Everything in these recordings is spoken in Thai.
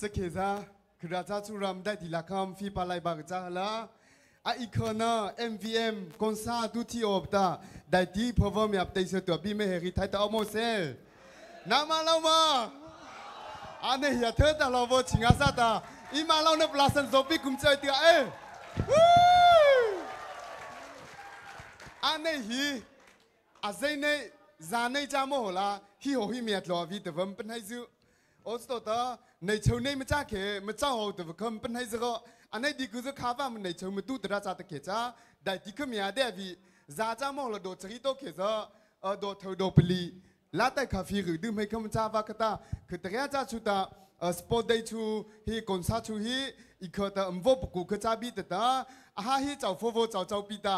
这开始，可是咱主任在地拉康飞巴来巴个咋了？啊，一可能 MVM 公司都提op的，在地 perform 要对些ตัว比没黑太多么些，那么了吗？啊，那也特的老婆请阿啥的，伊马老那不拉伸手臂工作的哎，啊那he，啊这呢，咱那家么啦，he和he面老 vì 的分本来就，我知道的，ในเช้านี้มันจ้าเขมันเจ้าเอาแต่ว่าเป็นให้ซะก็อันนี้ดีคือจะข้าว่ามันในเช้ามันตู้ตระจ้าตะเขจ้าได้ดีคือมีอะไรวิจ้าจ้ามองเราโดดจากที่โต๊ะเขจ้าโดดเท่าโดดปลีลาแต่คาฟีหรือดื่มให้เขามันจ้าว่าก็ตาคือแต่แค่จ้าชุดตาสปอร์ตได้ชูฮีกอนซาชูฮีอีกแต่อันว่าปกูคือจ้าบีแต่ตาอาหารฮีเจ้าโฟโฟเจ้าปีตา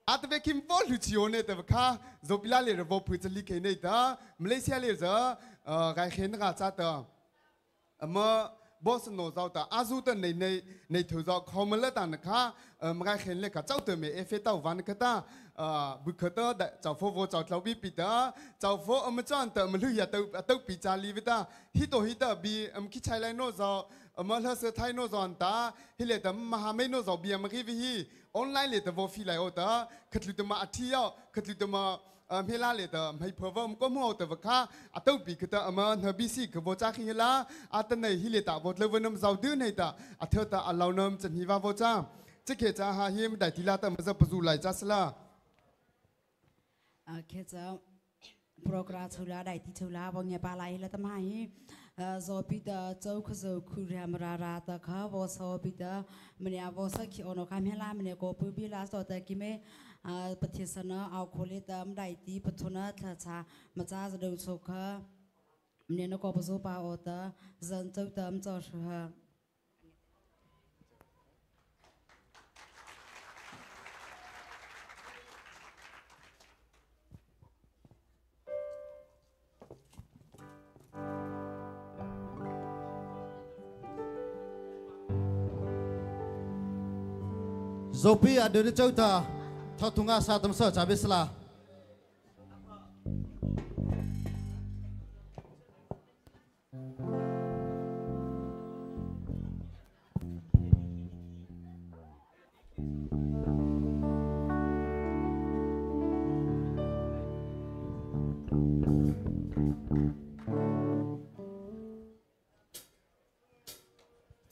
อาจจะเป็นคิมฟอลลูชิโอเนี่ยแต่ว่าข้าจบลาเลยระบบพื้นจะลิขิตเนี่ยตามาเลเซียเลยจ้าไงเห็นกันจ้าตาเมื่อบอสโนเจ้าตาอาซูตันในถือเจ้าคอมเมลตันนะคะไงเห็นเลยกับเจ้าตัวเมย์เอฟเฟต้าวันก็ตาบุคคลเจ้าโฟโฟเจ้าเราบีปีตาเจ้าโฟมันจ้างแต่มันลุยตัวปีจารีวิตาฮิโตบีคิดใช้ไรโนเจ้ามาเลเซียไทยโนเจ้าอันตาฮิเลแต่มหาเมโนเจ้าบีมาคิดวิธีออนไลน์เลยแต่ว่าฟีไลโอตาขัดลุตมาอาทิตย์ขัดลุตมาเฮล่าเลยแต่ให้เพอร์ฟอร์มก็มั่วแต่ว่าข้าอัตตุปีคือแต่มาเฮบิซีคือว่าจ้าขี้เฮล่าอัตในฮิเลตาว่าเลวันน้ำเจ้าดื้อในตาอัตเถอะตาอัลลาวน้ำจันฮิวาว่าจ้าจะเขจ้าหาเฮมได้ทีละแต่มันจะประจุไหลจ้าสละเขจ้าโปรแกรมทุลาได้ที่ทุลาบางอย่างปลายแล้วทำไมโซบิดาเจ้าคือโซคุเรียมราตะข้าวโซบิดามันเนี่ยว่าสักขีโอนอคามเฮล่ามันเนี่ยก็ปุ๊บบิลาโซแต่กิเมปฏิสนะเอาโคเลตามได้ที่ปทุนะท่าชามาจ้าจะดูสุขมันเนี่ยนกปสุปาโอตาจันเจ้าตามเจ้าเชื่อโซฟีอาเดินเจ้าตาท้าทุ่งอาสาตมเสือจาบิสลา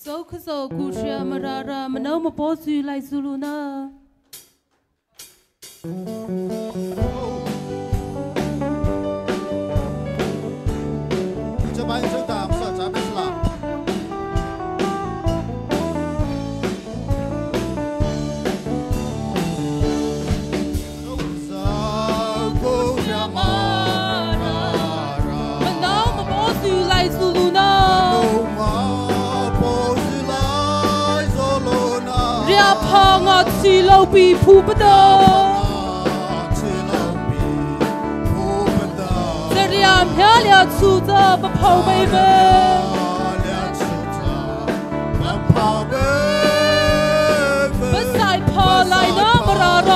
โซคือโซกูเชียมารามันเอามาโพสต์ไลซูลูน่าจะไปเจ้าตามเสือจาบิสลาพองอชีโลปีผู้ปดอเสียมเฮียเลียชูเจอปะพาวไม่เบ้ภาษาพอลายน้ำมาราร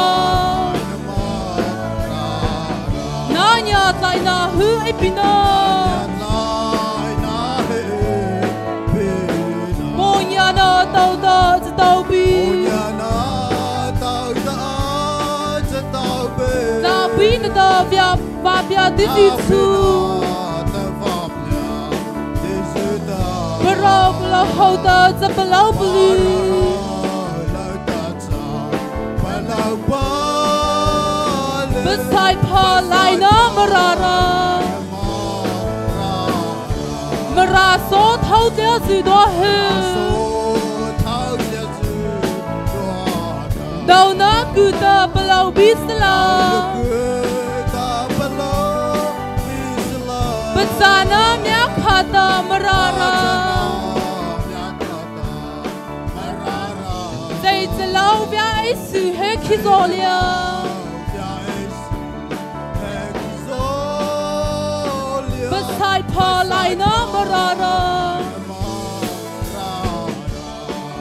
น้าหยาดลายน้าหื้อไอปีน้าโมยานาเต่าตาจะเต่าปี那道表发表的基础，不绕不绕后的怎么绕不离？不才跑来那么拉拉，么拉手头的最多黑，到那个的不绕比斯拉。ซานาเมียขาตามราราใจจะเล่าเบียไอสื่อให้คิดโซเลียภาษาพอลายน้ำมารารา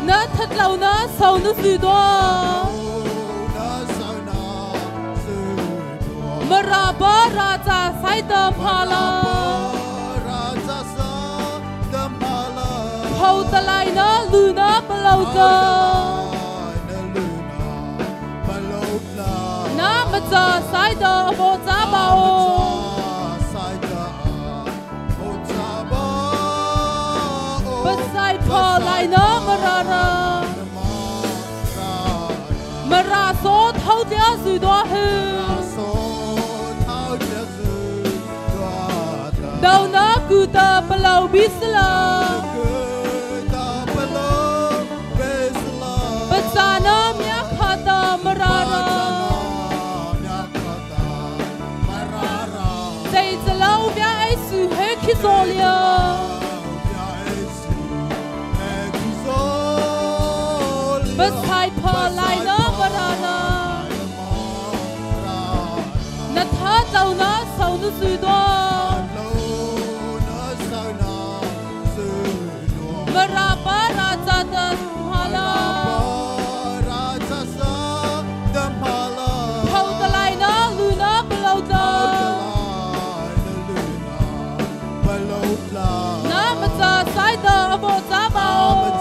น้าทัดเหล่าน้าเศร้านึกสื่อตัวมาราบาราจาไซเดิมพาลา ตะไลนะลูนะปะโลจอนะมะจอไซดอโบจาบาโอบะไซพอไลนะมะรารา mà ra số thâu giá sự đoa hư đâu nó cứ ta bà lâu biết là bà xa nó nhắc hạ ta mà ra dây giờ lâu vẽ ấy sự hết khi rồi liền bà sai phở lại nó nó thả dầu nó sầu nó suy đoa mà ra ba ra cha ta hà la thâu ta lại nó lùi nó bà lâu ta nó mà cha sai ta vô cha bao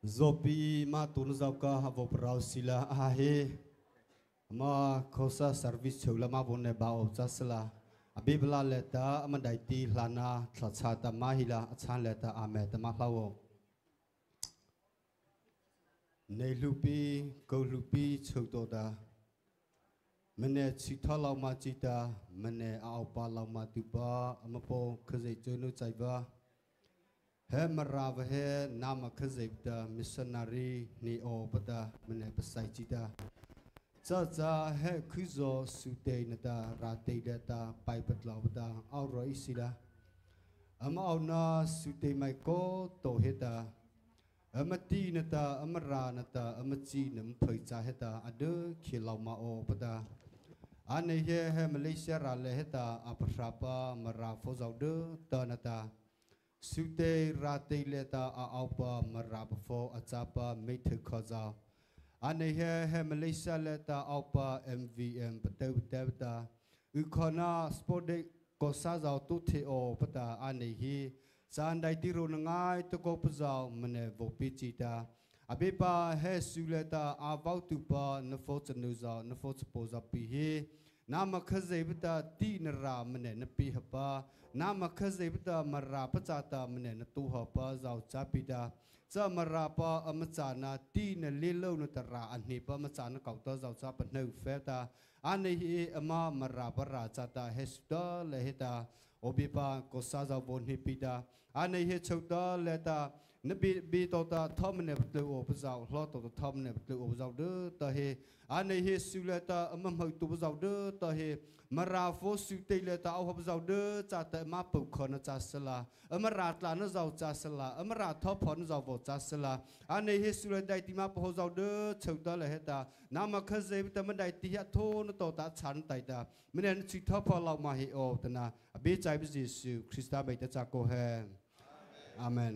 Zopi ma tun zau ka havo prau sila ahe ma khosa service chula ma bonne ba o chasla abibla leta amandai ti hlana thlacha ta ma hila achan leta ame ta ma hlawo nei lupi ko lupi chhuto da mane chitha law ma chita mane au pa law ma tu ba amapo khazai chunu chai ba he marava he nama khazibda missionary ni o bada mane pasai chita cha cha he khuzo sute nata rate data pai patlaw bada au roi sila ama au na sute mai ko to heta amati nata amara nata amachi nam phai cha heta ade khilaw ma o bada ane he Malaysia ra le heta aprapa mara fozau de ta nata sute rate leta a aupa marabfo achapa meithe khaza ane he Malaysia leta aupa MVM patew tewta ukhona spode kosa zau tu the o pata ane hi sandai ti ro ngai to ko puzau mane vo pichita abepa he suleta avau tu pa na fo chanu za na fo spoza pi hi nama khazebta ti nara mane na pi hapa nama khazebta mara pachata mane na tu hapa zau chapida cha mara pa amachana ti na lelo na tara anhi pa machana kauta zau cha pa neu feta ane hi ama mara para chata hesta leheta obipa kosa zau bon hi pida ane hi chauta leta na bi to ta thomne btu o pazau hlo to thomne btu o zau de ta he ane he suleta amam hoi tu zau de ta he mara fo su te leta au hob zau de cha ta ma pu khona cha sala amara tla na zau cha sala amara thop phon zau vo cha sala ane he suleta ti ma po zau de chauta le heta nama khaze ta man dai ti ha tho na to ta chan tai ta menen chi thop pho lau ma he o ta na be chai bi jesu christa bai ta cha ko he amen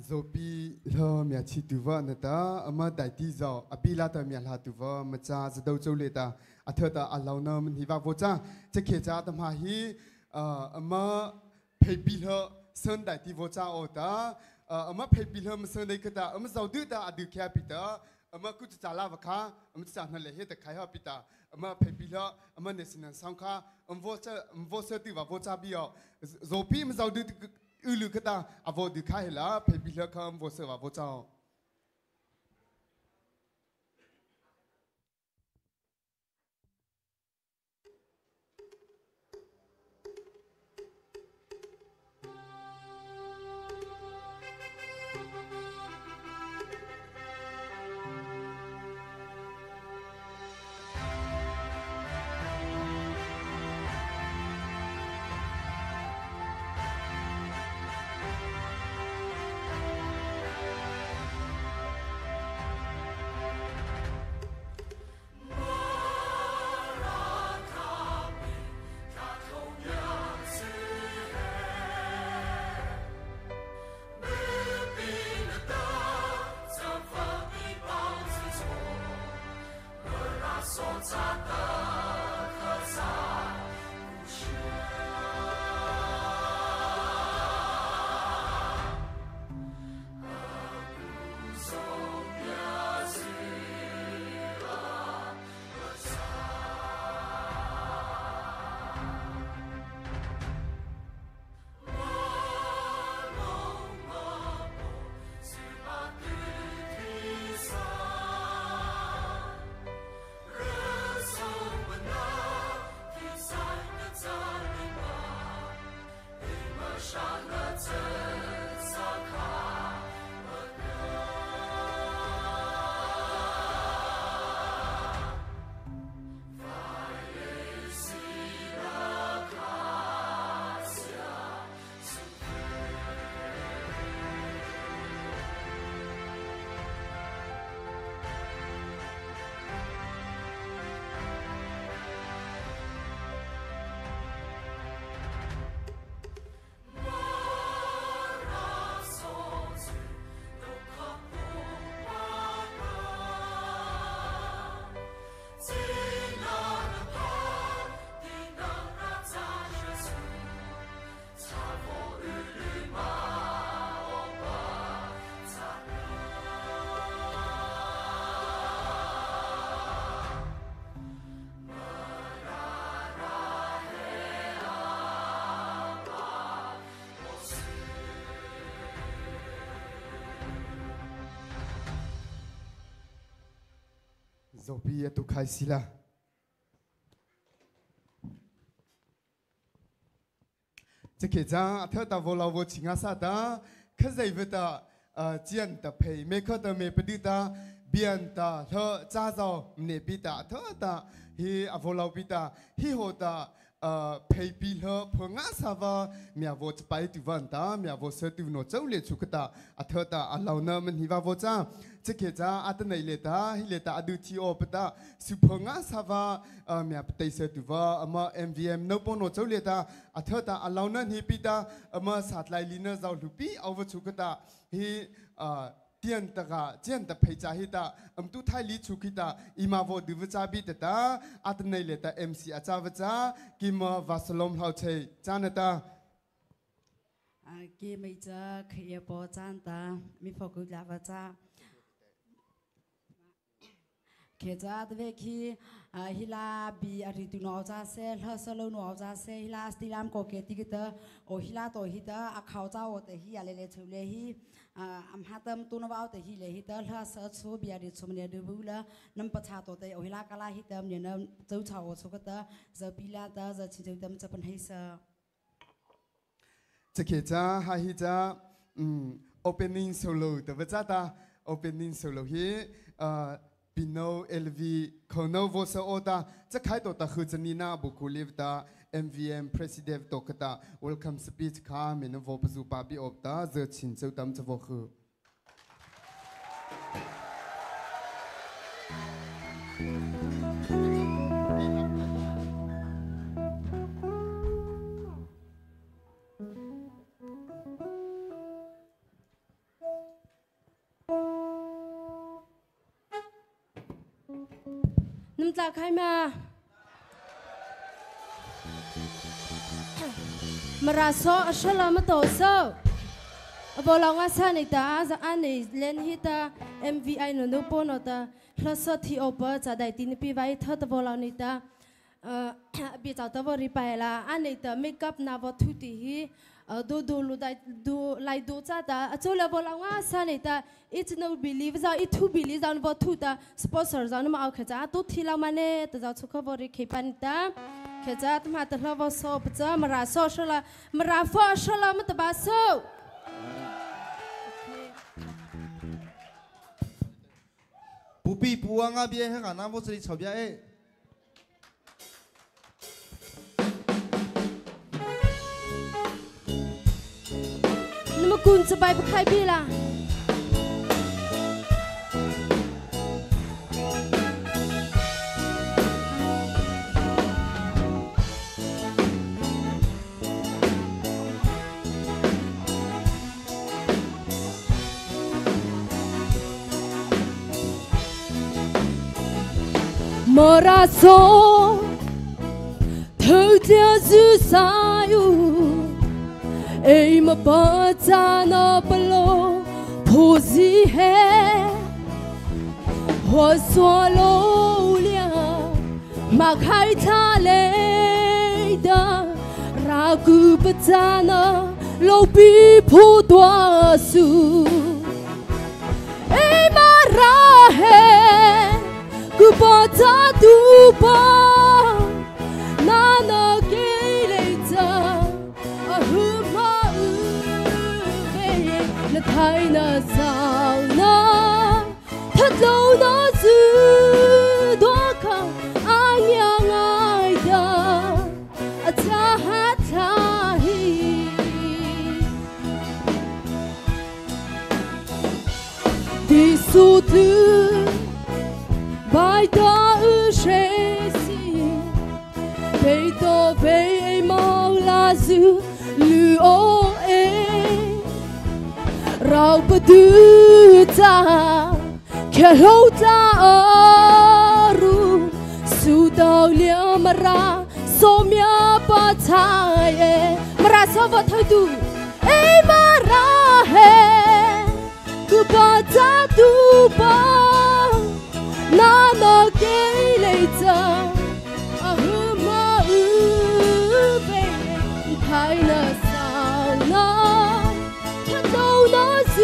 Zopi lo mia chi tu va na ta ama dai ti zao abila ta mia la tu va ma cha za dau chou le ta atha ta alaw na min hi va vo cha che khe cha ta ma hi ama phei pi lo sơn dai ti vo cha o ta ama phei pi lo ma sơn dai ka ta ama zau du ta adu kya pi ta ama ku cha la va kha ama cha na le he ta khai ha pi ta ama phei pi lo ama national song kha vo sa ti va vo cha bi yo zopi ma zau du ulu kata avo du khai la phe bi la kham vo se va vo chao rồi bây tôi khai xí là chỉ khi ra theo ta vô lao vô chính xác ta khi dậy với ta chiến ta phải mấy cái ta mấy bữa ta biến ta thở cha giàu nề bị ta thở ta hi vô lao bị ta hi hồ ta phải bị lỡ phong ngã sao và mẹ vô chỉ bay tu văn ta mẹ vô sợ tu nó cháu lệ chụp ta thở ta lao nơ mình hi vào vô cha chỉ khi ra tên này lệ ta hi lệ ta du thi op ta sự phong ngã sao và mẹ tay sợ tu va mà MVM nấu bún nó cháu lệ ta thở ta lao nơ hi bị ta mà sát lại lina giàu lupi ao vô chụp ta hi tiền ta cả tiền ta phải trả hết ta tu thái lý chụp ta ima vô du vật trả bị ta tên này lệ ta MC trả vật trả kim vasalom hậu chơi trả nè ta kia bây giờ khi bỏ chán ta mi phải cứ làm vật trả khi ra tới khi hila bi ari tu nấu ra xe lơ sơ lâu nấu ra xe hila stilam có cái tí cái ở hila tôi hita khâu ra ở tới hi ale le chule hi hatam tu nó vào tới hi le hita lơ sơ số bi ari số mình được bula năm bắt chặt tới ở hila kala hitam nhớ năm châu chào ở số cái giờ pila ta giờ chỉ châu tâm chấp nhận hay sao chỉ khi ra hay hita opening solo tới vật ta opening solo hi Pino LV Kono vosa odaจะใครตัวตาคือจะนีน่าบุคุลิฟตา MVM President ตัวกตา Welcome speech ข้ามีนวปสุปาบิอบตาเจอชินเจ้าตามจะวคือน้ำตาใครมาราโซอัชลามาโตโซบอลองอาซานิตาจะอันนี้เล่นฮิตา MVI หนูปนอตาพลสที่โอเปอร์จะได้ตินปีไว้เธอตบอลนิตาบีเจ้าตบริไปละอันนี้ตาเมคอัพนาวัตถุที่ดูลุได้ดูไล่ดูจ้าตาโจเลบอลองอาซานิตาit's no believe จะ it to believe จะวัตถุตา sponsor จะนุ่มเอาขจ้าตุทีเรามาเนี่ยแต่จะชุกบริขีปันตาขจ้าทำมาแต่เราว่าโซบจ้ามาราโซชลามาราฟอชลามาตบาโซ不必不往那边那个那我这里吵架哎。那么คุณจะไป不开闭啦莫拉索，头条是啥哟？哎么巴扎那不罗，破西黑，我说路了，马开他来的，拉古不扎那路比破多数，哎马拉黑。กูปอดดูปอนาโนเกลิจาอาหูมาอูเบนไทยนาสาวนาทัดโลนาจูดวคาอันยังไงดาอาจาฮัทาฮีดิสุดู拜托谁是被多被毛拉住绿欧诶，绕不住他，看后他阿鲁，苏到了马拉，索米亚巴查耶，马拉索巴推杜，诶马拉嘿，古巴扎杜巴。那那给来着，啊呼嘛乌贝，太那少那，他都那是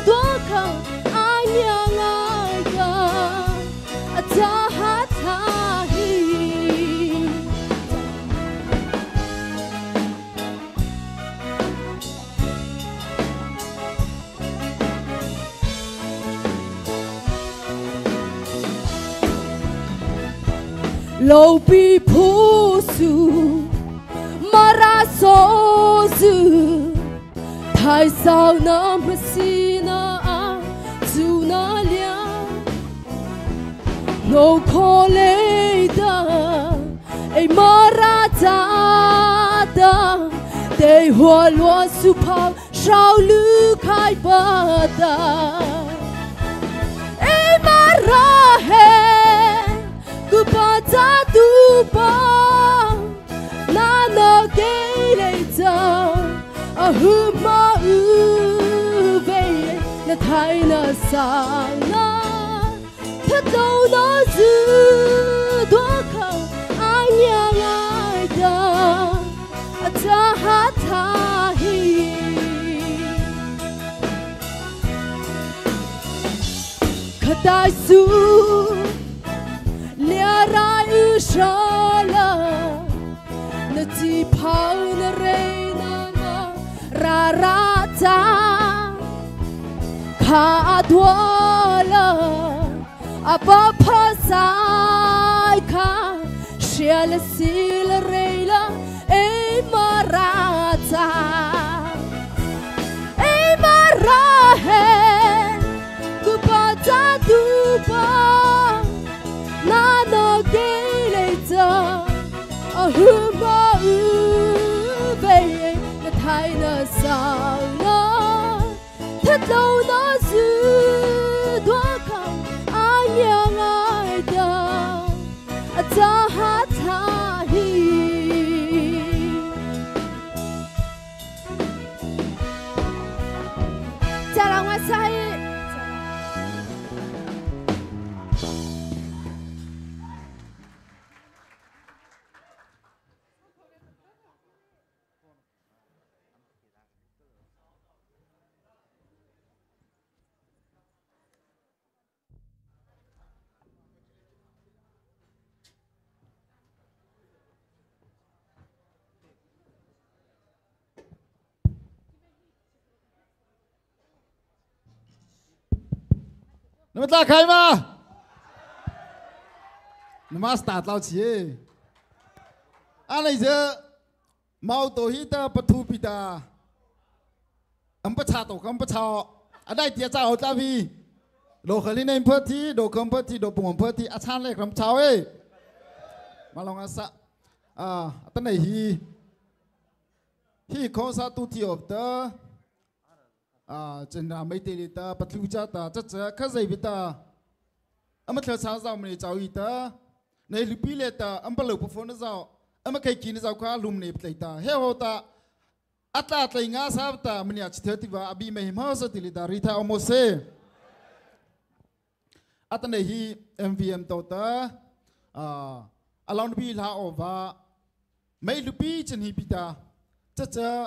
多看爱呀爱呀， lâu bị phù su mà ra số dư tại sao nó mà xin nó dù nó liang ngô khó lấy ta ai mà ra ta ta để hoa lúa su phao sao lư khai bờ ta ai mà ra hè cứ ba ta tu ba na nó kê lấy ta ở hư mà về là thay nó sang nó thật đâu nó giữ đó không ai nhớ ai đó ta hát tha hi khát đại su lia rai u shala na ti phao na re na ma ra ra ta kha dwala apa pha sai kha shia sil re la e marata e marahe kupata duba na no geleta ahuma ve na thai na sa na thật lâu nó giữ đóa không ai nhớ ai đâu ta hát tha hi chào lòng hoa say nó ta khai mà nó mà start lao chi anh này giờ mau tổ hít ta bắt thu pita bắt cha tổ không bắt chào anh đây tiệt chào ta vì đồ khởi lên phật thi đồ không phật thi đồ bùng phật thi anh chăn lại không chào ấy mà lòng anh sa tên này hi khó sa tu thi of ta chân là mấy tên ta bắt lưu cha ta chắc chắn khá dày với ta mà theo sáng giờ mình cháu ý ta này lúc bí lệ ta bắt đầu phone nó giàu mà cái kia nó giàu quá lùm này plei ta heo ta ta plei ngã sao ta mình nhặt theo thì vào bị mày mau sao thì ta rita omose tên này hi MVM tàu ta along bị la over mấy lúc bí chân hi bị ta chắc chắn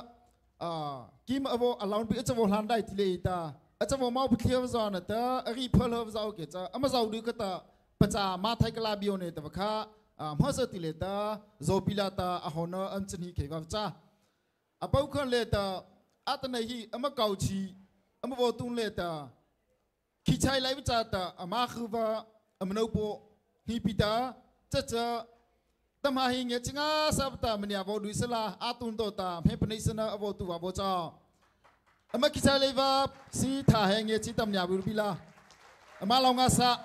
kim ở vô allow bị ở vô lan đại thì lấy ta ở vô mau bị thiêu giòn nữa ta ở cái phơi hợp giàu kể cha mà giàu được cái ta bắt cha mà thay cái labio này ta vaka mà sao thì lấy ta rồi pila ta à họ nó ăn chân hi kể vào cha bao con lấy ta tên này hi mà cầu chi mà vô tung lấy ta khi chạy lại với cha ta mà khử va mà nấu bộ hi pita cha cha tâm hà hình như chính á sắp ta mình nhà vô đuổi sala atun to ta hết bên này vô tu vào vô cho mà khi chạy lại va si thả hình như chỉ tâm nhà vô bị la mà lòng ngã sa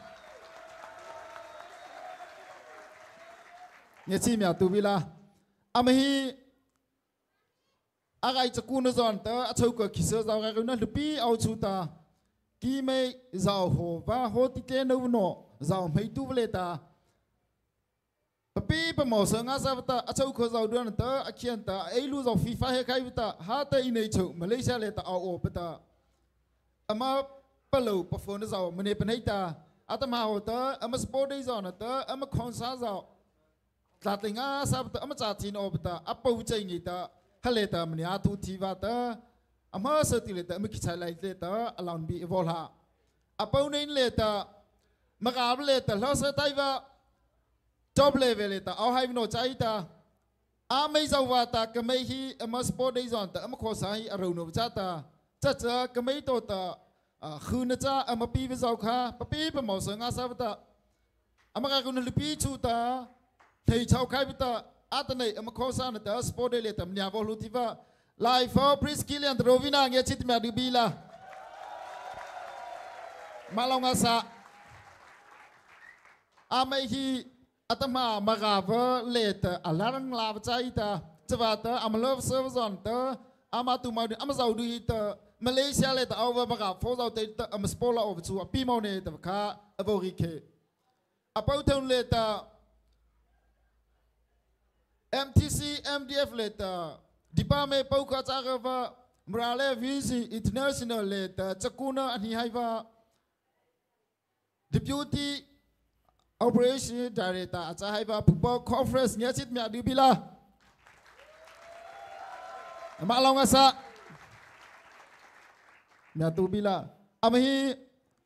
như chỉ nhà tu bị la mà hi ai chắc cũng nó dọn ta châu cái khi sơ giàu cái nó lụp bi ao chú ta khi mấy giàu hồ và hồ tít lên đâu nọ giàu mấy tu về ta tapi pemosa ngasa bata achau ko zau duan ta akian ta eilu zau FIFA he kai bata ha ta inei chau Malaysia le ta au bata ama palo perform zau mane panai ta atama ho ta ama sport day zau na ta ama concert zau tla tinga sa bata ama cha tin o bata apau chai ngi ta hale ta mane a tu thi va ta ama sa ti le ta ama kichai lai le ta alon bi evol ha apau nei le ta magab le ta lo sa tai va job level ta au hai no chai ta mấy giàu và ta cái mấy khi mà sport đây rồi ta mà khó sai ở đâu nó cha ta chắc cái mấy tổ ta khứ nó cha mà pi với giàu kha pi mà màu sáng ngã sao ta mà cái con lụp pi chu ta thì cháu khai bây giờ át này em khó sao nữa sport đây là tầm nhà vô thì va live for Prince Kilian Rovina nghe chít mẹ đi bi là mà lòng asa amai hi atama magava leta alarang lava chai ta chawata amlov servazon ta amatu mau amazau du ta Malaysia leta over maga fozau ta am spola over chu pi mau ne ta kha avorike apau thon leta MTC MDF leta dipame pauka chagava mrale visi international leta chakuna ani haiva Deputy Operation Director acha haiba football conference nya chit mya dubila ma long asa mya dubila amhi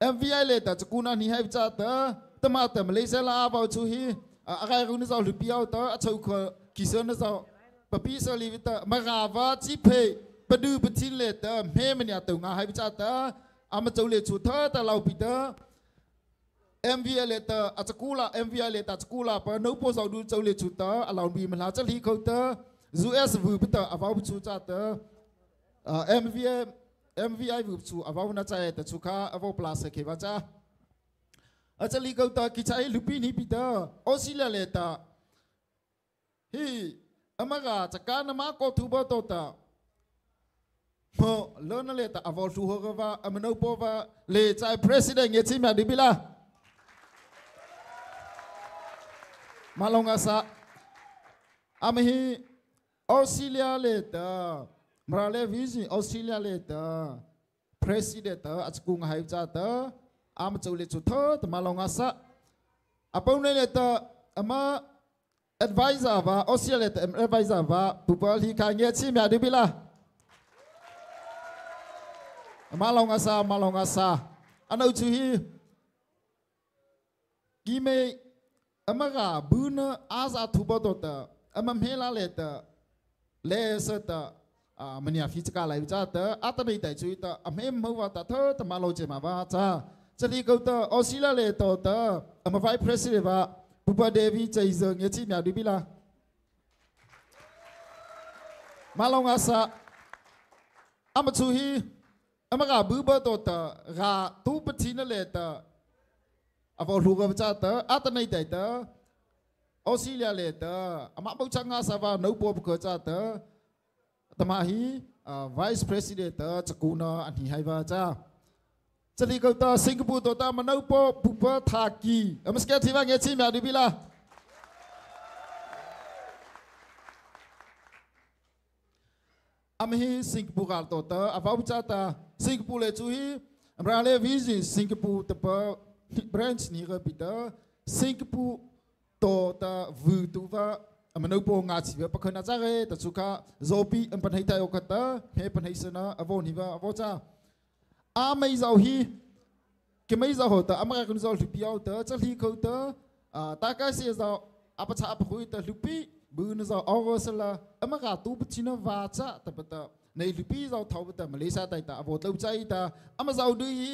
MVI later chakuna ni hai cha ta tama ta Malaysia la ba chu hi agai ru ni zau lu piao ta achau kho kison na zau papi so li ta magava chi phe padu patin later me mnya tu nga hai cha ta ama chau le chu tha ta lau pi ta MVI later achakula MVI later achakula pa no po sau du chau le chu ta along bi mala cha li khau ta US vu ta avau chu cha ta MVI vu chu avau na cha ta chu kha avau plus ke ba cha acha li khau ta ki chai lupi ni pi ta Australia later hi amaga chaka na ma ko thu ba to ta mo lo na later avau chu ho ga amano po va le chai president nge chi ma di bi la Malong asa amhi Australia leta mrale visi Australia leta president achkung hai cha ta am chule chu tho malong asa apau ne leta ama advisor va Australia leta advisor va pupal hi ka nge chi mya du bila malong asa anau chu hi gi me amaga buna aza thuba tota amam hela leta leseta mania fichka lai cha ta atani tai chui ta amem mawa ta tho ta malo che ma ba cha chali ko ta Australia le to ta am vice president ba Pupa Devi chai zo nge chi mya du bi la malong asa am chu hi amaga bu ba to ta ga tu patina le ta avo luga cha ta atani tai ta Australia le ta ama bau changa sa va no po ko cha ta tama hi vice president ta chakuna ani hai va cha chali ko ta Singapore to ta manau po pupa thaki amaske thiwa nge chi mya di bi la amhi Singapore to ta avo cha ta Singapore le chu hi amra le visit Singapore ta pa branch ni ga pita Singapore to ta vu tu va amano po nga chi pa khana cha ge ta chuka zopi am pan hai ta okata he pan hai sana avo ni va avo cha a mai zau hi ke mai zau ho ta amara kun zau lu piao ta cha li ko ta ta ka si zau apa cha apa hui ta lupi bu na zau awo sala amara tu pchina va cha ta pata nei lupi zau thau ta Malaysia tai ta avo tau chai ta ama zau du hi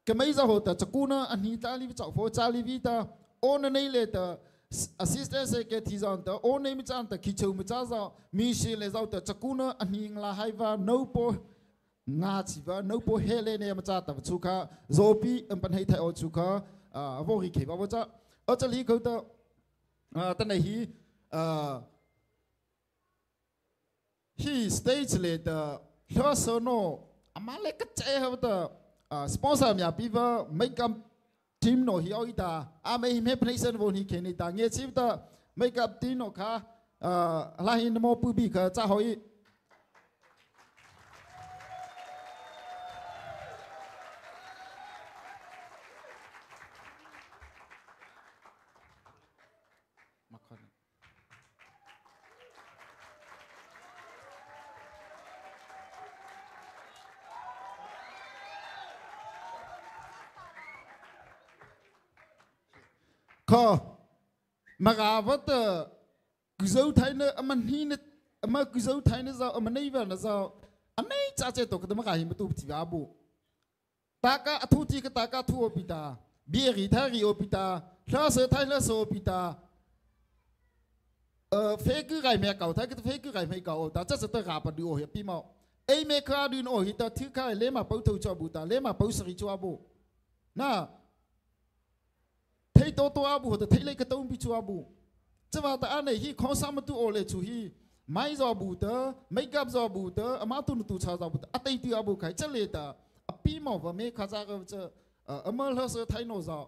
cái mấy giờ hồ ta chakuna anh hi ta li chọc phô cha li vi ta ôn này lệ ta assistant secretary zon ta ôn này mi chan ta kichu mi cha zao mi shi le zao ta chakuna anh hi la hai va no po nga chi va no po hele ne ma cha ta chu kha zopi am pan hai thai o chu kha vo ri ke ba cha ở cha li ko ta ta này hi stage le ta lo so no amale ka che ha ta sponsor mya piva make up team no hi oita ame hi me president vo ni ke ni ta nge chi ta make up team no kha la hin mo pu bi kha cha hoi kho maga vot kuzau thai na aman hi na ama kuzau thai na za amanai va na za anai cha che to ka ma hi tu ti ga bu ta ka athu ti ka ta ka thu opita bi ri tha ri opita la se thai la so opita phê cứ gài mẹ cầu thấy cái phê cứ gài mẹ cầu ta chắc sẽ tới gặp được ở hiệp mạo ấy mẹ khá đi ở hiệp ta thứ khai lấy mà bảo thủ cho bù ta lấy mà bảo sợi cho bù na thấy to bù ta thấy lấy cái tông bị cho bù chứ vào ta anh này hi khó sao mà tu ở lại chú hi máy do bù ta make up do bù ta mà tu chào do bù ta tây tu bù cái chắc lấy ta pi mạo và mẹ khá ra cái chứ mà là sẽ thấy nó do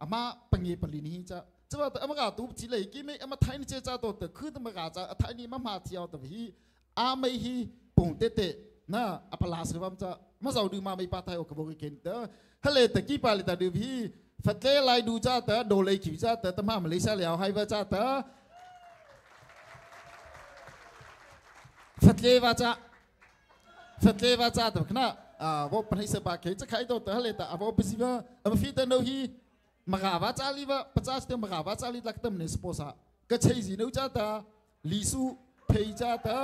mà bằng nghề bằng lý chứ chứว่าแต่อเมริกาตูจีเลยกี่ไม่อเมริกาไทยนี่เจ้าตัวแต่คืออเมริกาจะไทยนี่มาเที่ยวแต่ที่ไม่ฮีปุ่งเตะนะอัปลาสว่ามันจะมาสาวดูมาไม่ปาไทยโอเคบอกกันเตอฮัลโหลแต่กี่ปาลิตาดูพี่ฟัดเล่ไล่ดูจ้าเตอโดเลยขิวจ้าเตอแต่มาเลเซียแล้วให้ว่าจ้าเตอฟัดเล่ว่าจ้าแต่ขณะว่าปัญหาเสพาเคจะใครตัวเตอฮัลโหลแต่ว่าเป็นสิว่ามันฟีเตอร์โนฮีMagava cali va pachas te magava cali laktam ne sposa ka cheizi no chata lisu phei chata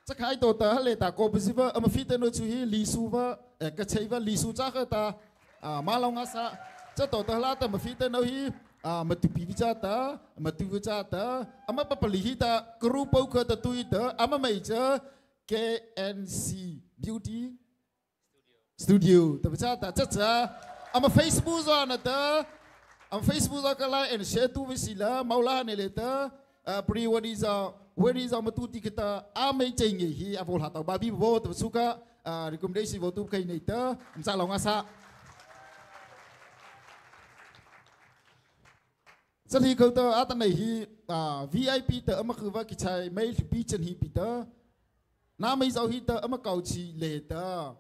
chakai to ta le ta ko bisiva am fite no chu hi lisu va ka cheiva lisu cha ka ta malonga sa cha to ta la ta ma fite no hi ma tu pi chata ma tu chata ama papali hi ta kru pau ka ta tu ta ama mai cha KNC Beauty Studio, tapi cakap caca, ama Facebook zo nata, ama Facebook zo kalau and share tu visila, maulah ni leta, pre-wedding zo matuti kita, amai cengi hi, avol hatau babi bo, tapi suka rekomendasi bo tu kai neta, masa long asa. Jadi kau tu atan ni VIP tu ama kuva kicai mail bijan hi pita, nama zo hi tu ama kau ci leta.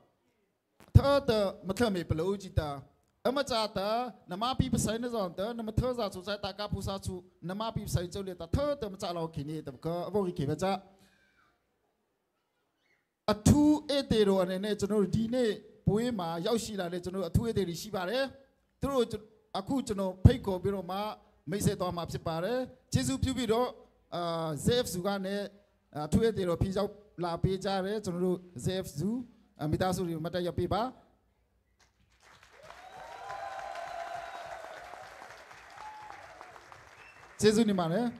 Thơ tờ mà thơ mẹ bầu chỉ ta, mà cha ta, nằm mà bị sai nó rồi ta, nằm mà thơ ra chú sai ta cá phù sa chú, nằm mà bị sai cho liền ta thơ tờ mà cha lao kỹ này, tập có vô cái vậy cha. Thu ế rồi anh này cho nó đi này, bôi mà giáo sĩ là này cho nó thu ế đi xí bà đấy, rồi aku cho nó phải có biết mà mấy xe to mà xí bà đấy, chế giúp chú biết đó, ZF suga này, thu ế rồi phi giáo là phi cha đấy cho nó ZF zu. Mita suri mata ya pipa. Jesu ni mana?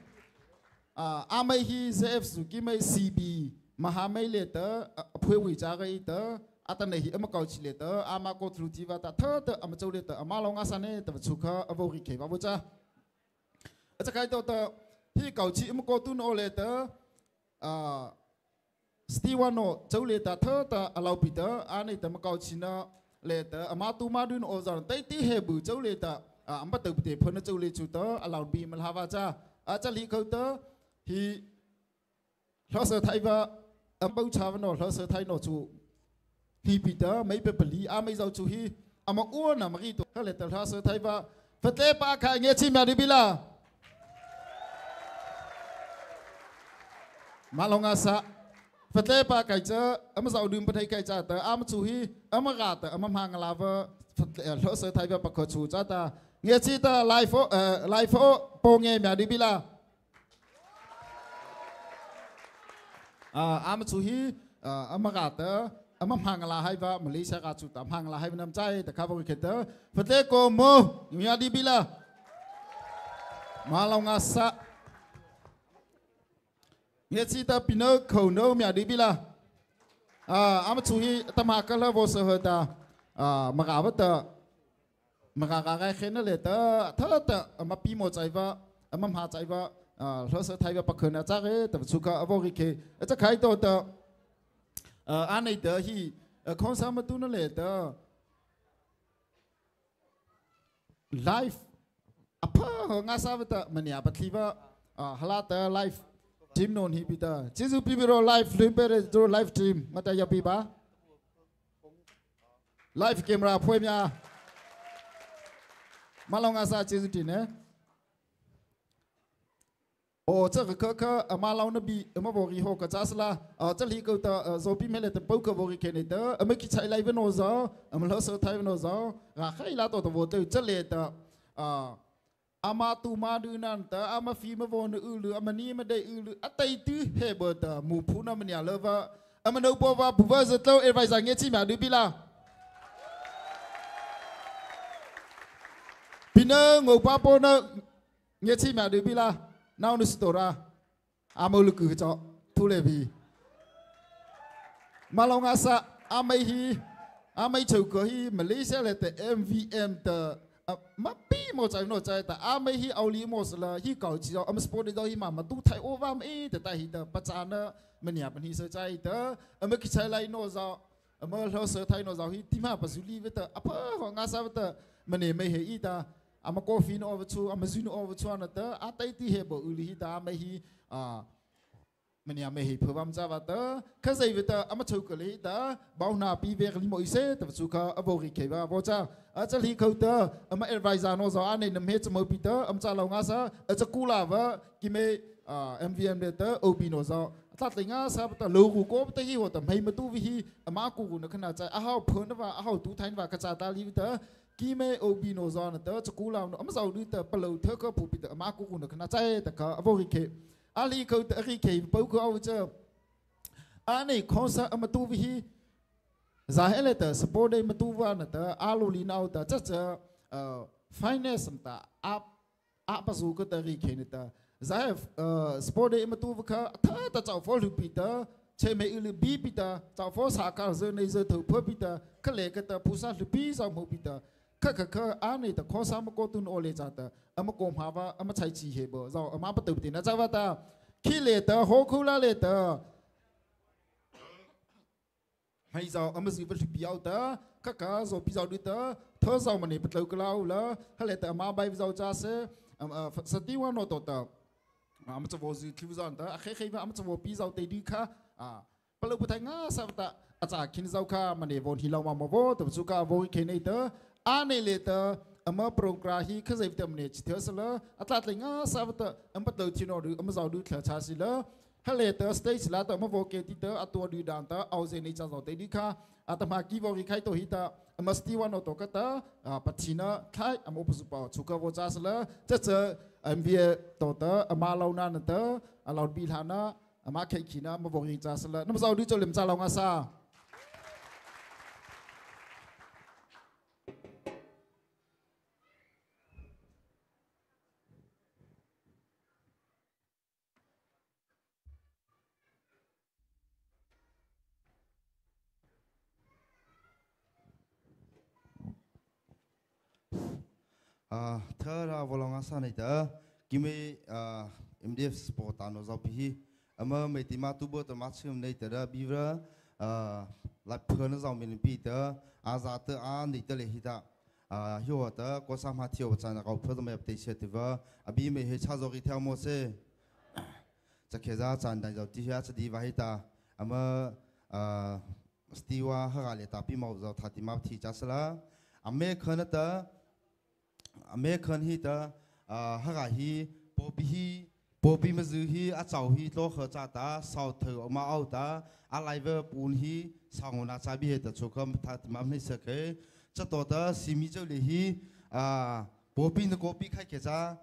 Amai hi ZF suki mai CB mahamai leta phui wi jaga ita atan hi ama kau chi leta ama ko thru jiwa ta tha ta ama chau leta ama longa sane ta chuka avo ri ke ba bocha. Acha kai to ta hi kau chi ama ko tu no leta Stewano, cháu lệ ta thơ ta alau pita, anh ấy ta mà câu chín lệ ta, ama tu ma đun ozan, tay tí hệ bự cháu lệ ta, bắt đầu bể phun cháu lệ chú ta, alau bi mal hava cha, cha lý câu ta, hi, lo sợ thay va, bao cha nó lo sợ thay nó chú, hi pita mấy bề bali, mấy giàu chú hi, mà uốn mà cái tu, lệ ta lo sợ thay va, phật lệ ba khai nghe chim mẹ đi bila, malonga sa. Phật lệ ba cái chớ, giàu đường bát hay cái chả ta, chú hi, gà ta, hàng lava, Phật lỡ sơ thay vào bậc khởi chủ cha ta, nghe chi ta live po nghe mẹ đi bila, chú hi, gà ta, hàng là hay vào Malaysia gà chủ tam hàng là hay năm trai, ta khao cái ta, Phật lệ cô mô, mẹ đi bila, malong asa. Nghe chi ta pino khẩu nô mẹ đi bila, chú hi tam hạ cái là vô sở hơi ta, mà gà vợ ta, mà gà cái khen nó lệ ta, thơ ta, mà pi một trái vợ, hạ trái vợ, lo sở thay vợ bạc khởi na chắc ấy, ta chú cả vô cái kê, chắc khai to ta, anh ấy ta hi, con sao mà tu nó lệ ta, life, ngã sao vậy ta, mình nhà bắt thi vợ, hala ta life. Team non hi pita. Jesu pibiro live limpere do live team mata ya piba. Live camera phoi mya. Malonga sa Jesu tin ne. Cha ka malong na bi ma bo ri ho ka cha sla. Cha li ko ta zo pi mele ta pau ka bo ri ke ne ta. Ma ki chai live no zo. Lo so thai no zo. Ga khai la to bo te cha le ta. Ama tu ma du nan ta ama fi ma von ulu ama ni ma dei ulu atai tu he bo ta mu phu na mania lova ama no bo va bu va za tlo advisor nge chi ma du bila nơ ngô ba bô nơ nghe chi mà được bi la nào nứt tổ ra amol cứ cho thu lệ vì mà lòng asa amay chịu cửa hi Malaysia là từ MVM từ mà bi một trái nó trái ta amay hi ao lý một là hi cầu chỉ cho sport đi đâu hi mà tu thay over mà từ tại hi từ bắt chán đó mình nhà mình hi sơ trái từ mà cái trái lại nó sao mà lo sơ thay nó sao hi tim ha bắt xử với từ apa họ ngã sao với từ mình mấy hi ta ama coffee no over chu ama zino over chu na từ atai ti he bo uli hi ta amay hi mình nhà mình hiểu phẩm ra và tớ cái gì vậy tớ ama chụp cái lý tớ bao na pi về cái mọi xe tớ chụp cái abo cái và bao cha ở chỗ lý câu tớ ama advisor nó rõ anh này nằm hết cho mọi pi tớ cha lâu ngã sa ở chỗ cũ là vợ kim mê MVM để tớ OP nó rõ ta tính ngã sa tớ lâu cũ cố tớ hi hồ tớ hay mà tu vi hi ama cũ nó khăn nào chạy hao phun nó và hao tu thanh và cái cha ta lý tớ kim mê OP nó rõ nó tớ chỗ cũ là nó ama giàu đi tớ bao lâu thưa có phụ pi tớ ama cũ nó khăn nào chạy tớ cái abo cái ali câu tự khi kể bao câu ao chưa anh này con sa mà tu vi giá hết là tờ sport đây mà tu vào là tờ alo li nào tờ chắc chờ finance ta áp bao nhiêu cái tờ khi kể này tờ giá sport đây mà tu vào thà tờ cháu phô lụp tờ chế mấy lụp bi tờ cháu phô sa cả giờ này giờ thầu phô tờ cái lệ cái tờ pusa lụp bi sao một tờ cái anh này tờ con sa mà có tuân ô lệ cha tờ ama kom hava ama chai chi he bo zo ama pa tu tin na chawa ta khi le ta ho khu la le ta hay zo ama si vật biao ta các cá zo pi zo đi ta thơ zo mà ne bắt đầu cái lao la hay le ta ama bay zo cha se sa ti wa no to ta ama chawo zi thu zan ta khe khe ama chawo pi zo te đi kha pa lo pa thai nga sa ta acha kin zo kha mà ne von hi lo ma mo bo to su ka vo ke nei ta a nei le ta ama program hi khơi dậy tầm này chỉ thiếu sơ lơ, atlat lại ngã sao vậy? Bắt đầu chỉ nói được, giàu được khởi cha xí lơ, hay là tờ stage là tờ ama vocal thì tờ atua được đàn tờ, ao gì này chẳng giàu tây đi kha, atam haki vào cái khai tổ hi tờ, ama Steve nó tổ cái tờ, bắt china khai, ama opus bảo chụp cái vô cha xí lơ, chắc chờ MVA tổ tờ, ama lâu nan tờ, lâu bị hana, ama khai kina, ama vocal cha xí lơ, nó giàu được cho liềm cha lâu ngã sa. thơ ra vào lòng asa này tớ kim MDF sport tano giao pi ama mấy tí mà tu bơ tớ mát chim này tớ bi vợ lại phơi nó giao mình pi tớ za tớ này tớ lấy hita hiểu tớ có sao mà thiếu chân là cậu phơi tớ mấy tê chết tớ bi mấy hết cha rồi cái theo mua xe chắc khi ra chân đại giao tí hết sẽ đi vào hita ama stiwa hả lại ta pi màu giao thà tí mà thì chắc là ame khơi tớ mấy con hi ta hả hi bobby mà giữ hi cháu hi lo khờ cha ta sau thở mà ao ta lại về bùn hi sau na cha bi ta chụp cầm thà màไม่sợ cái cho tổ ta simi cho li hi bobby nó copy khai cái cha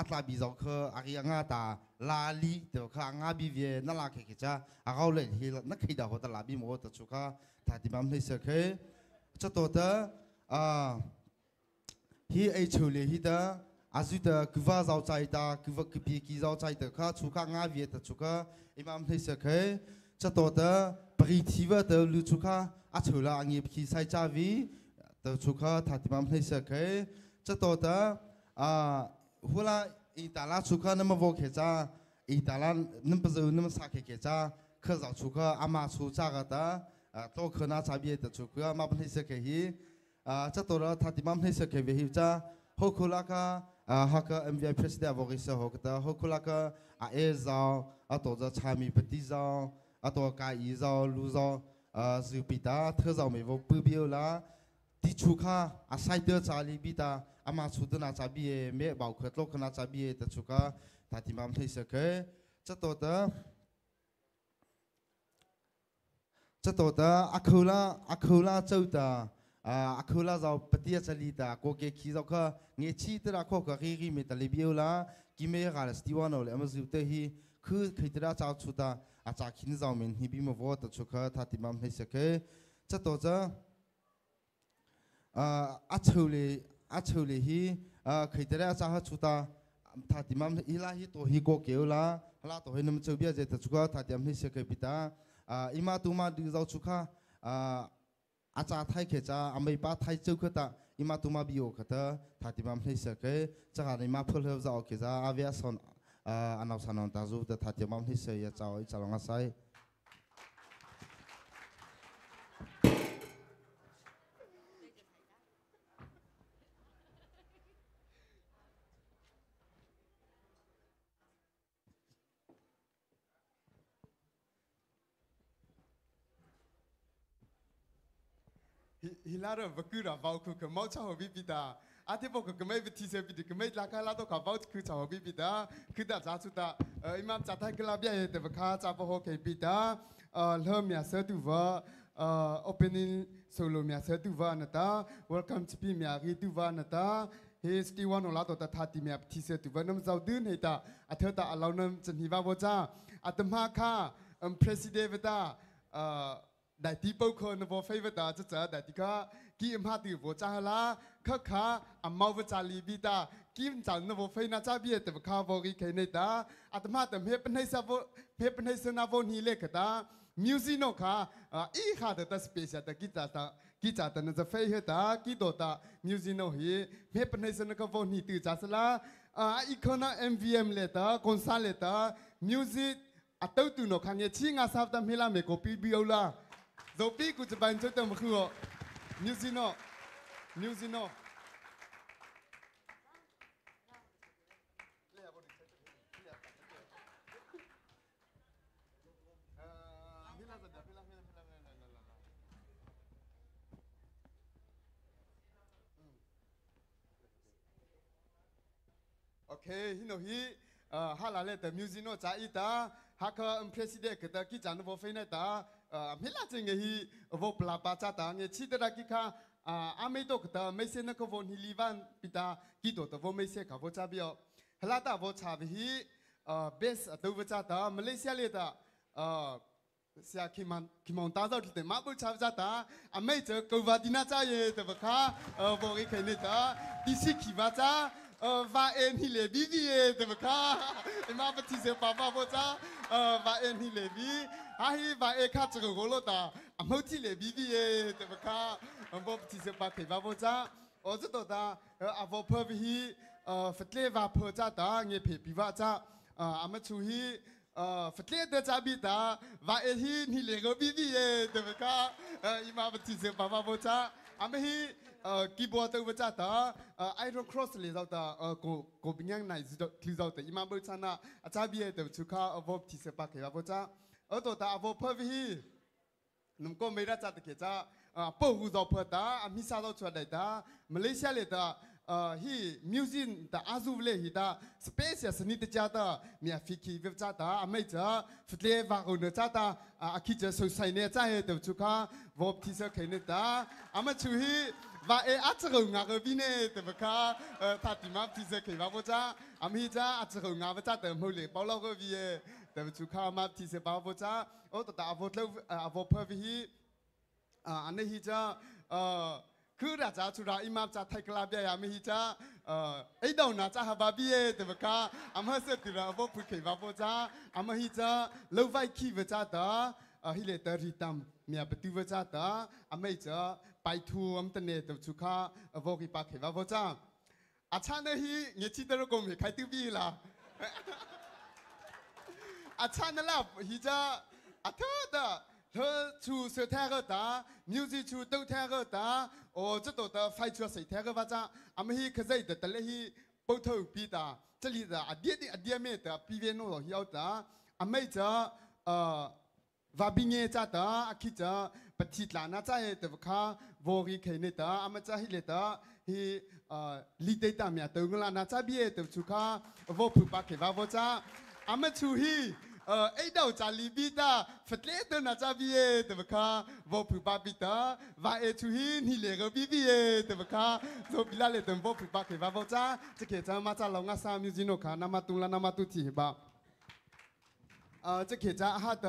lại bị giàu khờ cái ngã ta la li từ khang ngã bị về nó là cái cha ao lên hi nó khi đầu ta là bị mua ta chụp thà màไม่sợ cái cho tổ ta hi ai chule hi ta azuta kuva zau chai ta kuva kipi ki zau chai ta kha chuka nga vie ta chuka imam thei sa khe cha to ta pritiva ta lu chuka a chula angi ki sai cha vi ta chuka tha imam thei sa khe cha to ta hula i ta la chuka nam vo khe cha i ta la nam pa zo nam sa khe cha kha zau chuka ama chu cha ga ta to khana cha bi ta chuka ma thei sa khe hi chắc tôi đã thà tìm thấy sự kiện về hiểu cha hô khô la ka haka MVI president vô cái sự hô cái hô khô la ka giao tổ giờ chai mi beti giao tổ cái ý giao lu giao dự bị ta thưa giao mấy vô bự biểu là đi chú kha sai đưa cha li bị ta ama chú đưa na cha bị mẹ bảo khơi lô khana cha bị ta chú kha thà tìm thấy sự kiện chắc tôi đã khâu la châu ta khâu la giàu bát tia chali ta có cái khí giàu kha nghe chi tự ra có cái gì mà ta lấy biểu là kim mê gà là stiwa nó lại mà giúp tới hi cứ khi tự ra chào chú ta cha khí giàu mình hi bị mà vô ta chú kha thà tìm thấy sự cái chắc tôi chớ chầu lì hi เคยจะได้จ้าฮัชุตาถ้าที่มันอีลาฮิตัวฮิโกเกลลาลาตัวให้น้ำเชื่อเบียจะชุกถ้าที่มันเชื่อเกิดปิตาอีมาตุมาดูเราชุกค่ะอาจารย์ไทยเขจ้าอเมริกาไทยเจ้าขึ้นตาอีมาตุมาบิโอขึ้นตาถ้าที่มันเชื่อเกิดจะการอีมาเพื่อเลือกจะเอาเขจ้าอาเวียสอนอันเอาสนองตาจูแต่ถ้าที่มันเชื่อจะเอาจะลองอาศัยฮิลาร์บักกูระบ่าวคือขมาวชาวบิบิดาอาทิตย์บอกก็ไม่ไปที่เซบิดก็ไม่ลักลาตัวเขาบ่าวคือชาวบิบิดาคือแต่จ้าสุดาอิมามจัดให้กลาเบียแต่ว่าข้าจ้าบอกให้บิดาเริ่มมีเสด็จว่าopening solo มีเสด็จว่านะตา welcome to พี่มีอารีดูว่านะตาเฮสตีวันของเราตัวตาทัดที่มีที่เสด็จว่าน้ำเจ้าดื้อให้ตาอาเธอตาเราน้ำจันทิวาโวจ้าอาตมาข้าpresident ตาได้ที่พวกคนในวันเฟย์ตาจะเจอได้ที่ข้ากิมหาติวจ้าฮะละข้าอัมมาวจารีบิตากิมจันในวันเฟย์น่าจะเบียดแต่ข้าบอกอีกแค่ไหนตาอาตมาแต่เพื่อนให้สาวเพื่อนให้สนาวนี่เล็กตามิวสิโนค่ะอีข้าแต่สเปเชียลแต่กิจแต่นั่นจะเฟย์ตากิโดตามิวสิโนฮีเพื่อนให้สนาวนี่ตื่นจ้าสละอีกคนน่ะ MVM เลตาคอนซัลเลตามิวสิกอัตตุโนขังเงี้ยชิงอาซาฟตามเฮลาเมโกปีบิโอลาโซปีกูจะไปจุดเต็มคือมิวสิโนโอเคฮิโนฮิฮาลาเลแต่มิวสิโนจ่าอีตาฮักอัมเพรสิเดกแต่กิจานโวเฟนตาเฮลาจึงเฮีโวปลาปาจาตาเงี้ยชิดรักิค่ะอาไม่ตกแต่ไม่เซนก็วนฮิลิวันปิตากิโตแต่วนไม่เซกาวจาบิโอฮลาตาวนชาบิฮิเบสตัววจาตามาเลเซียเลตาเสียคิมันตาเจ้าที่แต่มาบุชาจาตาไม่เจอกวาดินาจ่าเย่แต่ว่าค่ะบอกอีกแค่นี้ตาดิสิคิวาจ้าว่าเอ็นฮิเลบีบีแต่ว่าค่ะมาปฏิเสธป้าบอกจ้าว่าเอ็นฮิเลบีฮีว่าเอข้าจะโกโลตามุทิเลบีบีแต่ว่าค่ะบอกปฏิเสธป้าเขว่าบอกจ้าโอ้จุดตาบอกเพิ่มฮีฟัดเล่ว่าเพิ่มจ้าตาเงี้ยเพ่ปีว่าจ้ามาชูฮีฟัดเล่เดจ้าบิตาว่าเอ็นฮิฮิเลโกบีบีแต่ว่าค่ะมาปฏิเสธป้าบอกจ้าฮีกีบอร์ดตัวจ้าตาไอรอนครอสเลยจ้าตากูเป็นยังไงคือจ้าตาอิมาบุษนาอาจารย์เบียตัวชุกาอวบที่เสปากเขียบจ้าตัวตาอวบเพิ่มฮีนุ่มก็ไม่ได้จ้าตะเกียจ้าปูหูจ้าเพิ่มตามิซาจ้าชวดได้ตามาเลเซียเลยตาฮีมิวสิกตาอาซูเลยฮีตาสเปเชียลสนิทจ้าตามีฟิกิเวจ้าตาไม่จ้าฟุตเลวารุนจ้าตาคิดจะสุดใส่เนี่ยจ้าตัวชุกาวบที่เสกเนี่ยตามาชูฮีว่าอาจจะงาเกบินแต่ว่าค่ะถ้าที่มาที่จะเขียนว่าจ้ามีจ้าอาจจะงาว่าจ้าแต่ไม่เลยเปล่าเราก็วิ่งแต่ว่าชุกข้ามาที่จะบ่าวจ้าโอ้แต่อาวุธเราอาวุธเพิ่มฮีอันนี้ฮีจ้าคือราชาชุราอิมามจ้าไทยกลาบยามีฮีจ้าไอ้ดาวน่าจ้าฮับบาบีแต่ว่าค่ะอามาเสด็จเราอาวุธพูดเขียนว่าจ้าอามาฮีจ้าเล่าไว้ขี้ว่าจ้าตาฮิเลตอริตัมมีอาปตุว่าจ้าตาอาไม่จ้าไปทูอัมตันเนตชุกาอวกิปากเขว่าจ้าอาชาเนฮีเงี้ยชิดเราก็มีใครติบีล่ะอาชาเนล่ะฮิจ้าอาเธอตาเธอชูเสือแท้ก็ตามิวสิกชูตู้แท้ก็ตาโอ้จะตัวตาไฟชูใส่แท้ก็ว่าจ้าอาไม่ฮีขยัยแต่ละฮีปุ๊บเธอปีตาจะลีตาอดีตเมตาปีเวโน่ฮิเอาตาอาไม่จ้าวาบิเงจ้าตาอาคิจ้าปฏิลานาจ้าเตวข้าวอริเคเนตาอามาจ้าฮิเลตาฮีลีเดตามีตัวเงลานาจ้าบีเตวชุข้าวอปุปะเขวาวจ้าอามาชูฮีไอ้ดาวจาลีบิตาฟัดเลตนาจ้าบีเตวข้าวอปุปะบิตาวาเอชูฮีฮิเลโกบีบีเตวข้าโซบิลาเลตวอปุปะเขวาวจ้าจะเขจ้ามาจ้าลองอาซามิวซิโนขานามาตุลานามาตุทีบาจะเขจ้าฮัด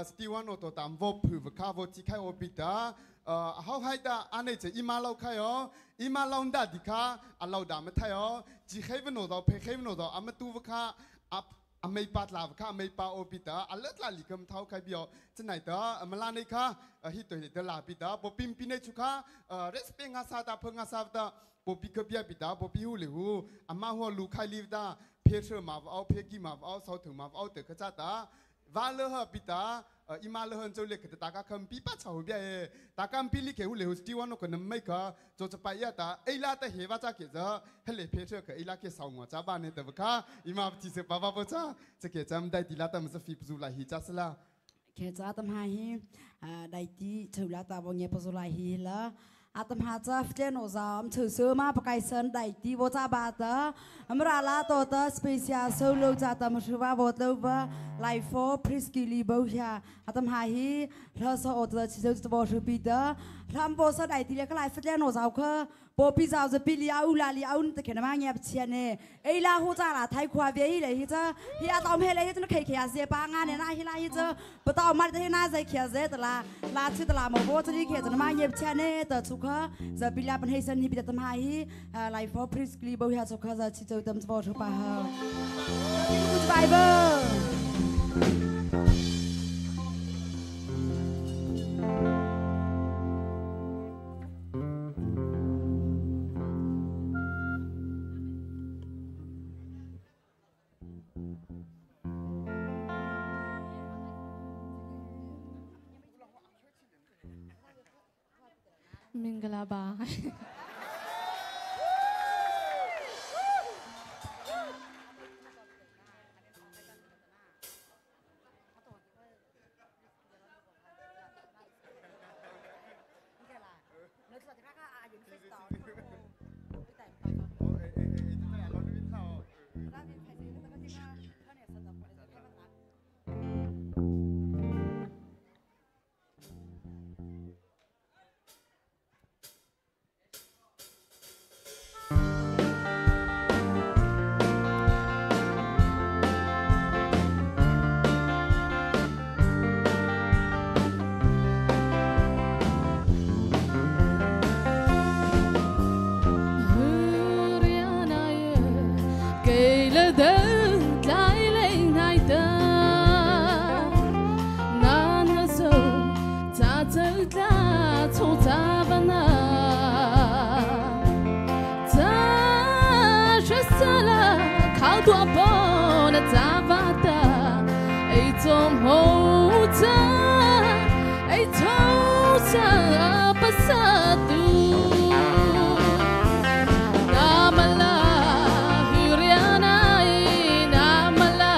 สตีวันโอตัวตามวบผือข้าวที่ใครโอปิดาเขาให้ตาอันนี้จะอิมาเราใครอ๋ออิมาเราดัดดิค่ะอันเราด่าไม่ไทยอ๋อจีใครเป็นโนตัวเพใครเป็นโนตัวอันมาตัวค่ะอันไม่ปัดลาวค่ะไม่ปาโอปิดาอันเลิศลาลิกมเท้าใครเบียวจะไหนตัวมาลานี่ค่ะฮิตตัวเดลาปิดาปปิมปินเนชุค่ะเรสเปงอาซาตาเพิงอาซาตาปปิกเบียปิดาปปิหูลิหูอามาหัวลูกใครลิฟตาเพเชอร์มาเอาเพกิมาเอาเสาถึงมาเอาเตะขจัดตาวาเลอร์ปิดาอิมาเลอร์เจ้าเล็กแต่ตากาคัมปีปัดชาวเบียตากาคัมปีลิเกหูลิหูสตีวันโอคนนั้นไม่ค่ะจะจะไปยาตาเอลาแต่เหว่าจะเกิดจะเฮเลเพเชอร์กับเอลาเกสาวงัวจ้าบ้านเนี่ยแต่ว่าค่ะอิมาที่เสพบ้าบ้าจ้าจะเกิดจำได้ดีละแต่มันจะฟีบซูไลฮิจัสละเกิดจะทำให้ได้ที่ถูกละแต่บางอย่างปสุไลฮิละอาตมาจะเจนอซามถือซื้อมาประกายเส้นได้ที่วัชบาตอเมริกาลาตัวเตอร์สเปเชียลโซโลจะทำชื่อว่าวัตถุว่าไลฟ์โฟพริสกิลีบูชาอาตมาฮีเราสอดจะชิดตัวชูปีเตอร์ทำโบสได้ที่เล็กไลฟ์เจนอซามคือโบปีซาวจะปีลีอาอุลาลีอาอุนตะเขียนมาเงียบเชียนเน่ไอ้ลาหูจ้าละไทยขวาเบียร์เลยฮิจ้าฮิอาตอมเฮเลยฮิจ้าเคยเขียนเสียปางานเนี่ยนะฮิลาฮิจ้าปตอมมาที่น่าจะเขียนเสียแต่ละชื่อแต่ละหมอโบจะที่เขียนจะมาเงียบเชียนเน่แต่สุขจะปีลาเป็นให้สันฮิบิดตมาฮีไลฟ์ฟอร์พริสกีบูชาสุขจะชิดจะเติมสปอร์ตไปฮะกูจะไปเบอร์มิงกลาบาตัวบนตาบาตาไอ้จอมหัวใจไอ้เท้าจะปัสสาวะนามาลาฮิริยานานามาลา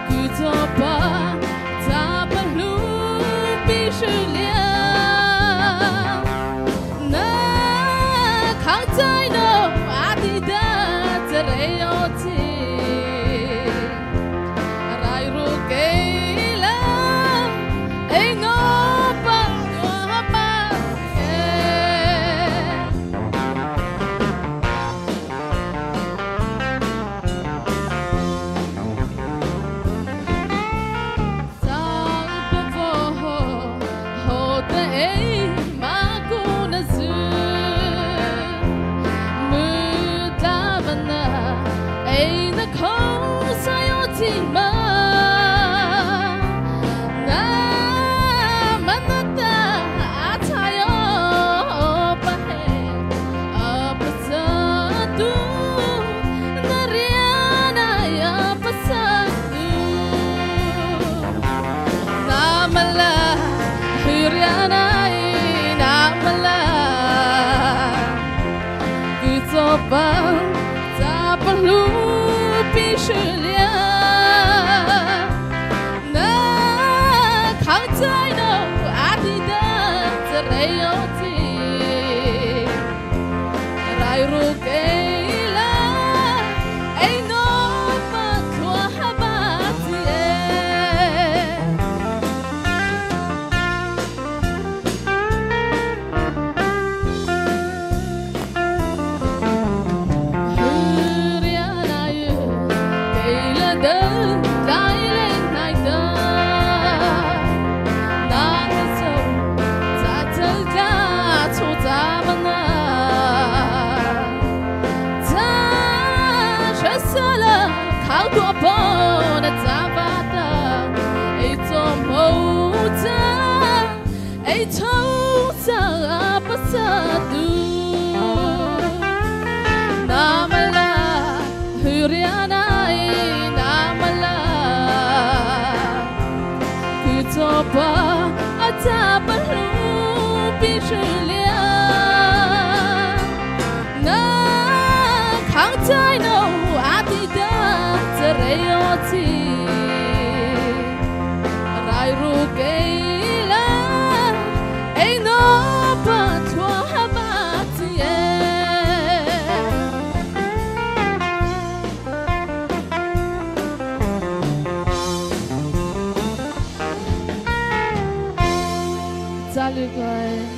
กุโตปะตาบลูปิชุเลียนาข้างใจโนอาดิดาเรโอทีไรรู้เกลาเอ็งอปะปะเอสังปะโวโหเตเอมากูนะซูain't the cause I ought to na manata atayo pahe apasatu nariana ya pasatu namala hiriana namala kutoba luปิชุเลียนาข้างใจโนอาดิดาจะเรโอทีไรรู้เกลาไอ้โนมาทัวฮาบาทีเอ头上不杀毒，那么啦，黑人爱那么啦，可做吧，咋不路必须了，那扛在那阿弟的这热要起。Salut guys.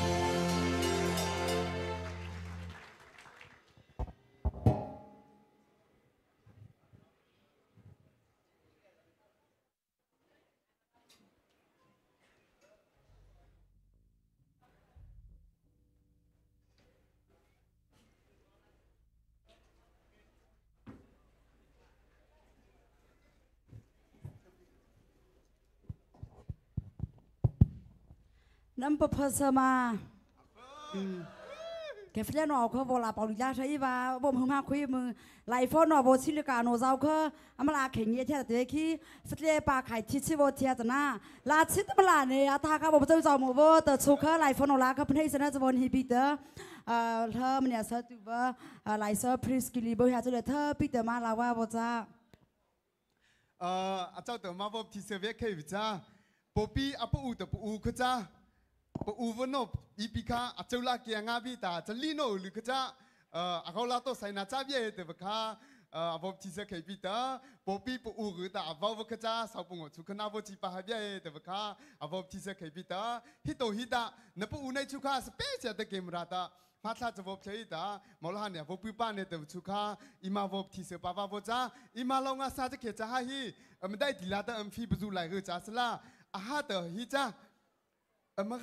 Number person mà cái phía nó có vô là bảo lý thấy và bom hôm khuya mừng lại phone nó vô xin cả nó giàu cơ mà là khởi nghĩa theo thế khi phía bà khai chi chi vô theo na là chi mà là này ta các bộ giàu một vô từ số cơ lại phone nó là các bên hay sẽ vô hi Peter thơ mình sẽ từ vô lại sẽ prescribe bôi hạt cho để thơ Peter mà là qua vô cha cháu từ mà vô thì sẽ biết cái gì cha bố pi áp u từ u cái cha bố u vẫn nộp ipika cháu là kia ngã bi ta chân li nô lư cái chaเขาlà tôi sai na cha biết từ vực ha vô thì sẽ cái bi ta bố pi bố u cái ta vô vực cái cha sau bông chú khăn vô chỉ pa hai biết từ vực ha vô thì sẽ cái bi ta hít tổ hít ta nấp u này chú khá special từ game ra ta phát ra cho vô chơi ta mà là này vô pi pa này từ chú khá ima vô thì sẽ pa vô cha ima lâu ngã sa cho kia cha hi mìnhได้ดีละแต่phiบจูlại cái cha sla ha từ hi cha mà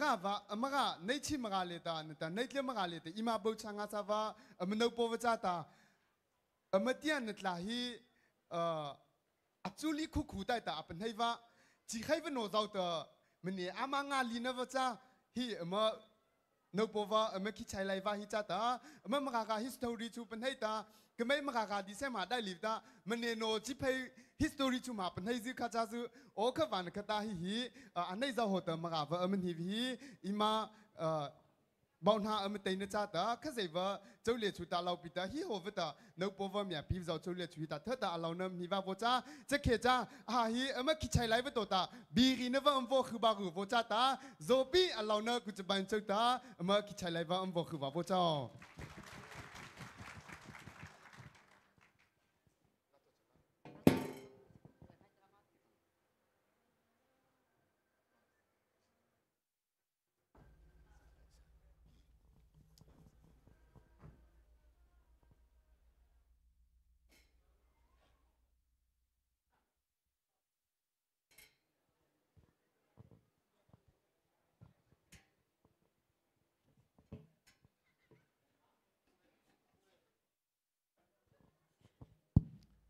cái này chỉ mà cái lệ ta, này này mà cái lệ ta, ima bầu chang á sao va, mà nấu bầu cha ta, mà tiền này là hi, actually khu đại ta, bên hay va, chỉ hay vẫn nói giàu ta, mình này ama ngã lì nó va cha, hi mà nấu bầu va, mà khi chạy lại va hi cha ta, mà cái history chú bên hay ta, cái mấy mà cái đi xem mà đại lì ta, mình này nói chỉ phải history chú mà bên hay dư khá cha dư, ô cái văn cái ta hi anh ấy giàu hột mà cái vợ mình hi ima bảo na mình tên nó cha ta cái gì vợ cháu liệt chú ta lâu bị ta hi hồ với ta nấu bò vợ mẹ phim giàu cháu liệt chú ta thất ta lâu năm hi vào vô cha chắc khi cha hi mà khi chạy lại với tổ ta bị nó vợ vô khử bao khử vô cha ta rồi bị lâu năm cứ chụp bàn cháu ta mà khi chạy lại vợ vô khử vào vô cha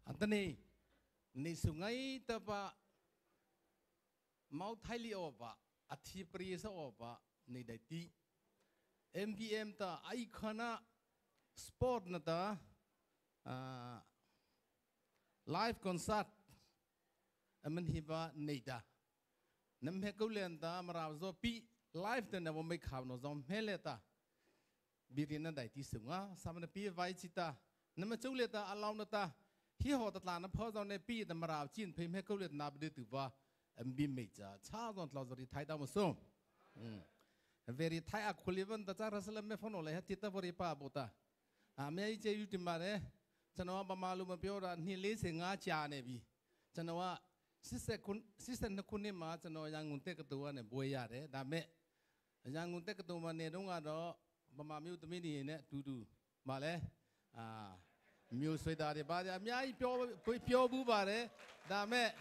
Antoni, ni sungai tapa mau Thailand oba, athi prisa oba ni daiti. MVM ta icona sport na ta live concert aman hiba neida. Nam he kulen ta maraw zo pi live ta na wo mai khaw no zom hele ta. Birina daiti sunga samana pi vai chita. Nam chule ta alaw na ta. Hi ho ta tla na pho zon ne pi ta maraw chin phim he kulen na bde tu ba MB meja cha zon tlaw zori thai da mo so. Very Thai akulivan ta cara salam me phone le tita bori pa bota me je yutimare chanawa ba malu ma piora ni le se nga cha ne bi chanawa sisse na kunni ma chanawa yang unte ka tuwa ne boya re da me yang unte ka tuwa ne dong ga do ba ma myu tmi ni ne tu tu ma le myu swai da de ba ya myai pyo bu ba re da me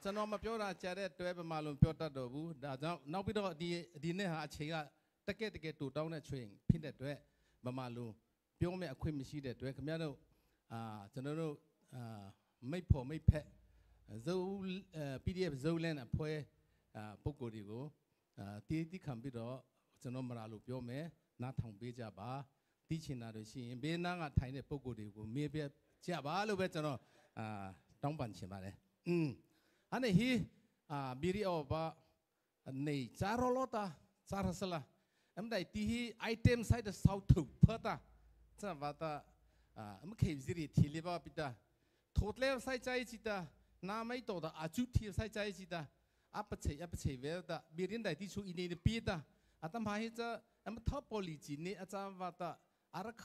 chanawa ma piora cha de twe ba malu pyo tat do bu da jaw naw pi do di ne ha achei ga teke tu taw ne chwing phin de twe ba malu pyo me akhwin mi shi de twe khmya do chano do mai pho mai phet zo PDF zo len a phwe ပုဂ္ဂိုလ်တွေကိုတီးခမ်ပြီးတော့ จะนมาลูกโยมน่าทำเบียจ้าบ้าที่ชินาโดยชิเบียนั่งไทยเนี่ยพวกกูดีกูมีเบียจ้าบ้าลูกเบียจะนต้องปั่นชิมาเลยอันนี้ฮีบิริโอบ้าในจารโลตาจารสละได้ที่ฮีไอเทมไซด์เสาถูกเพื่อตาจะว่าตามันเคยสิริที่เรียกว่าปิดาทุกเรื่องใส่ใจจิตาน้ำไม่โตตาอาจุดที่ใส่ใจจิตาอัปเฉยเวลตาบิรินได้ที่ชูอินเดียปีตาอาตมาให้จะมันทับโพลิจีนี่อาจารย์ว่าตาอารัก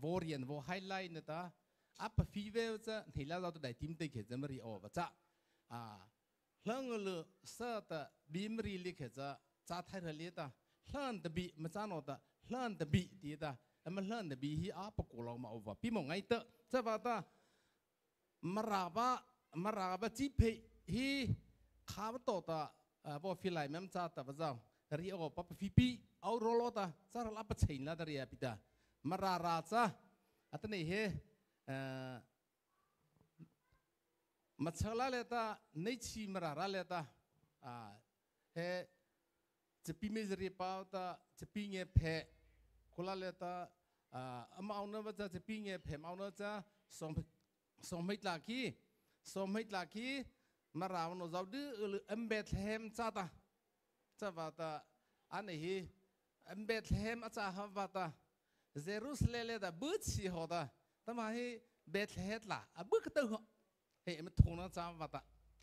วอรียนวอไฮไลท์เนี่ยตาอัปฟีเวลจะเห็นแล้วเราตัวได้ทีมเตะเขจะไม่รีออกจะเรื่องเลือเสื้อตาบีมรีลิเขจะจ้าไทยเรียตาเรื่องตบีมันจ้าโนตาเรื่องตบีดีตามันเรื่องตบีฮีอาปกุลองมาอวบพี่มองไงเตะจะว่าตามราบจีเพฮีข้าวโตตาพอฟิลไลแม่จ้าตาพระเจ้าเรียกว่าปั๊บฟีปีเอาโรโลตาซาลับเชนละเรียปิดามาราจ้าอัตนี้เฮมาเชลาเลตาในชีมาราเลตาเฮจะปีมิสรีปาวตาจะปีเงเพคุลาเลตามาเอาเนื้อจะปีเงเพมาเอาเนื้อจะสมให้ตาคีมาราวนเราดื้อหรือเอ็มเบทเฮมจ้าตาจะว่าตาอันนี้เอ็มเบทเฮมอาจารย์ว่าตาเจรูซาเล็มตาบุตรสีหัวตาทำไมเบทเฮดล่ะบุกตัวเฮ้ยมันทุ่งนั้นจ้าว่าตา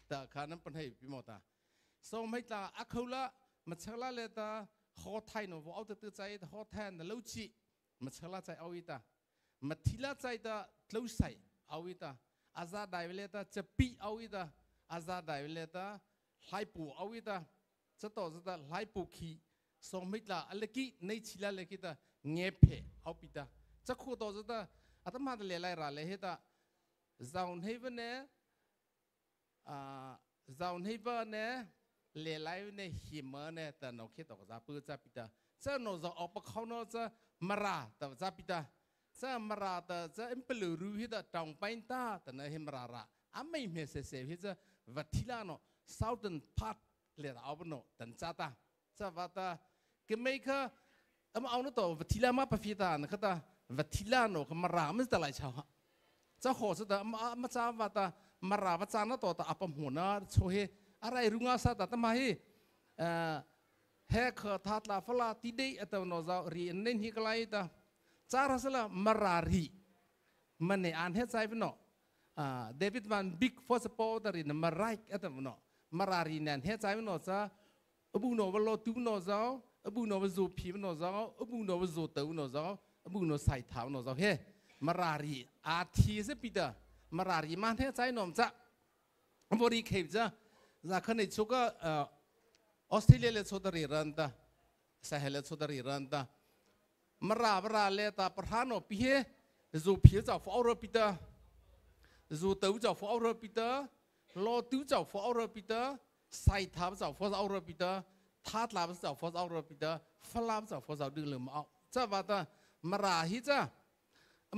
แต่ข้านั้นเป็นให้พิมพ์ตาสมัยตาอักขละมันเชลาเลตาขอไทยหนูว่าเอาแต่ใจขอแทนแต่ลูกชีมันเชลาใจเอาอีตามันทีละใจตาลูกใส่เอาอีตาอาซาได้เวลตาจะปีเอาอีตาอาซาได้เวลตาไล่ปูเอาอีตาจะต่อจะไล่ปูขี้สมัยตาอะไรกี้ในชีละเล็กตาเงียบเพเอาปีตาจะคู่ต่อจะตาอาตมาจะเลี้ยไรราเลยเหตุจาวน์ให้วันนี้จาวน์ให้วันนี้เลี้ยไรวันนี้หิมะเนี่ยแต่นกคิดต่อจะปื้จะปีตาจะนกจะออกไปเขาโนจะมาราแต่จะปีตาจะมาราแต่จะเอ็มเปลือรู้เหตุตรงไปตาแต่เนี่ยหิมราระอ่ะไม่เมสเซเหตุวัดที่ละโน southern part เลี้ยเอาไปโนแต่จ้าตาจะว่าตาก็ไม่ค่ะเอาโนตัววัดที่ละมาปะฟีตาเนี่ยก็ตาวัดที่ละโนก็มาราไม่จะไหลชาวจะขอสุดแต่มาจ้าว่าตามาราว่าจ้าโนตัวตาอัปมหัวนะโชว์เฮอะไรรุ่งอาซาแต่ทำไมเฮกทัดลาฟลาติดีแต่โนจะเรียนเน้นฮิกไลตาจ้ารัสละมารารีมันเนี่ยอ่านเฮใจเป็นโนเดวิดวันบิ๊กฟอสปอร์ตรีนมาไรค์แต่เป็นโนมารารีเนี่ยเฮใจเป็นโนจะบุโนวโลตุโนจะบุโนวจูพีเป็นโนจะบุโนวจูเตอโนจะบุโนใส่เท้าโนจะเฮมารารีอาทีเสปิดามารารีมันเฮใจโนมจะบริเคปจะจากขณะชุกออสเตรเลียเลสุดารีรันตาสหเลสุดารีรันตามาราเลตาประธานอภิเฮจูพีจากฟอร์ปิตาจูเตอจากฟอร์ปิตาโลตุจากฟอร์ปิตาไซทาจากฟอร์ปิตาทัดลาจากฟอร์ปิตาฟลาจากฟอร์ดื้อลืมเอาจะว่าตามาราฮิจ้า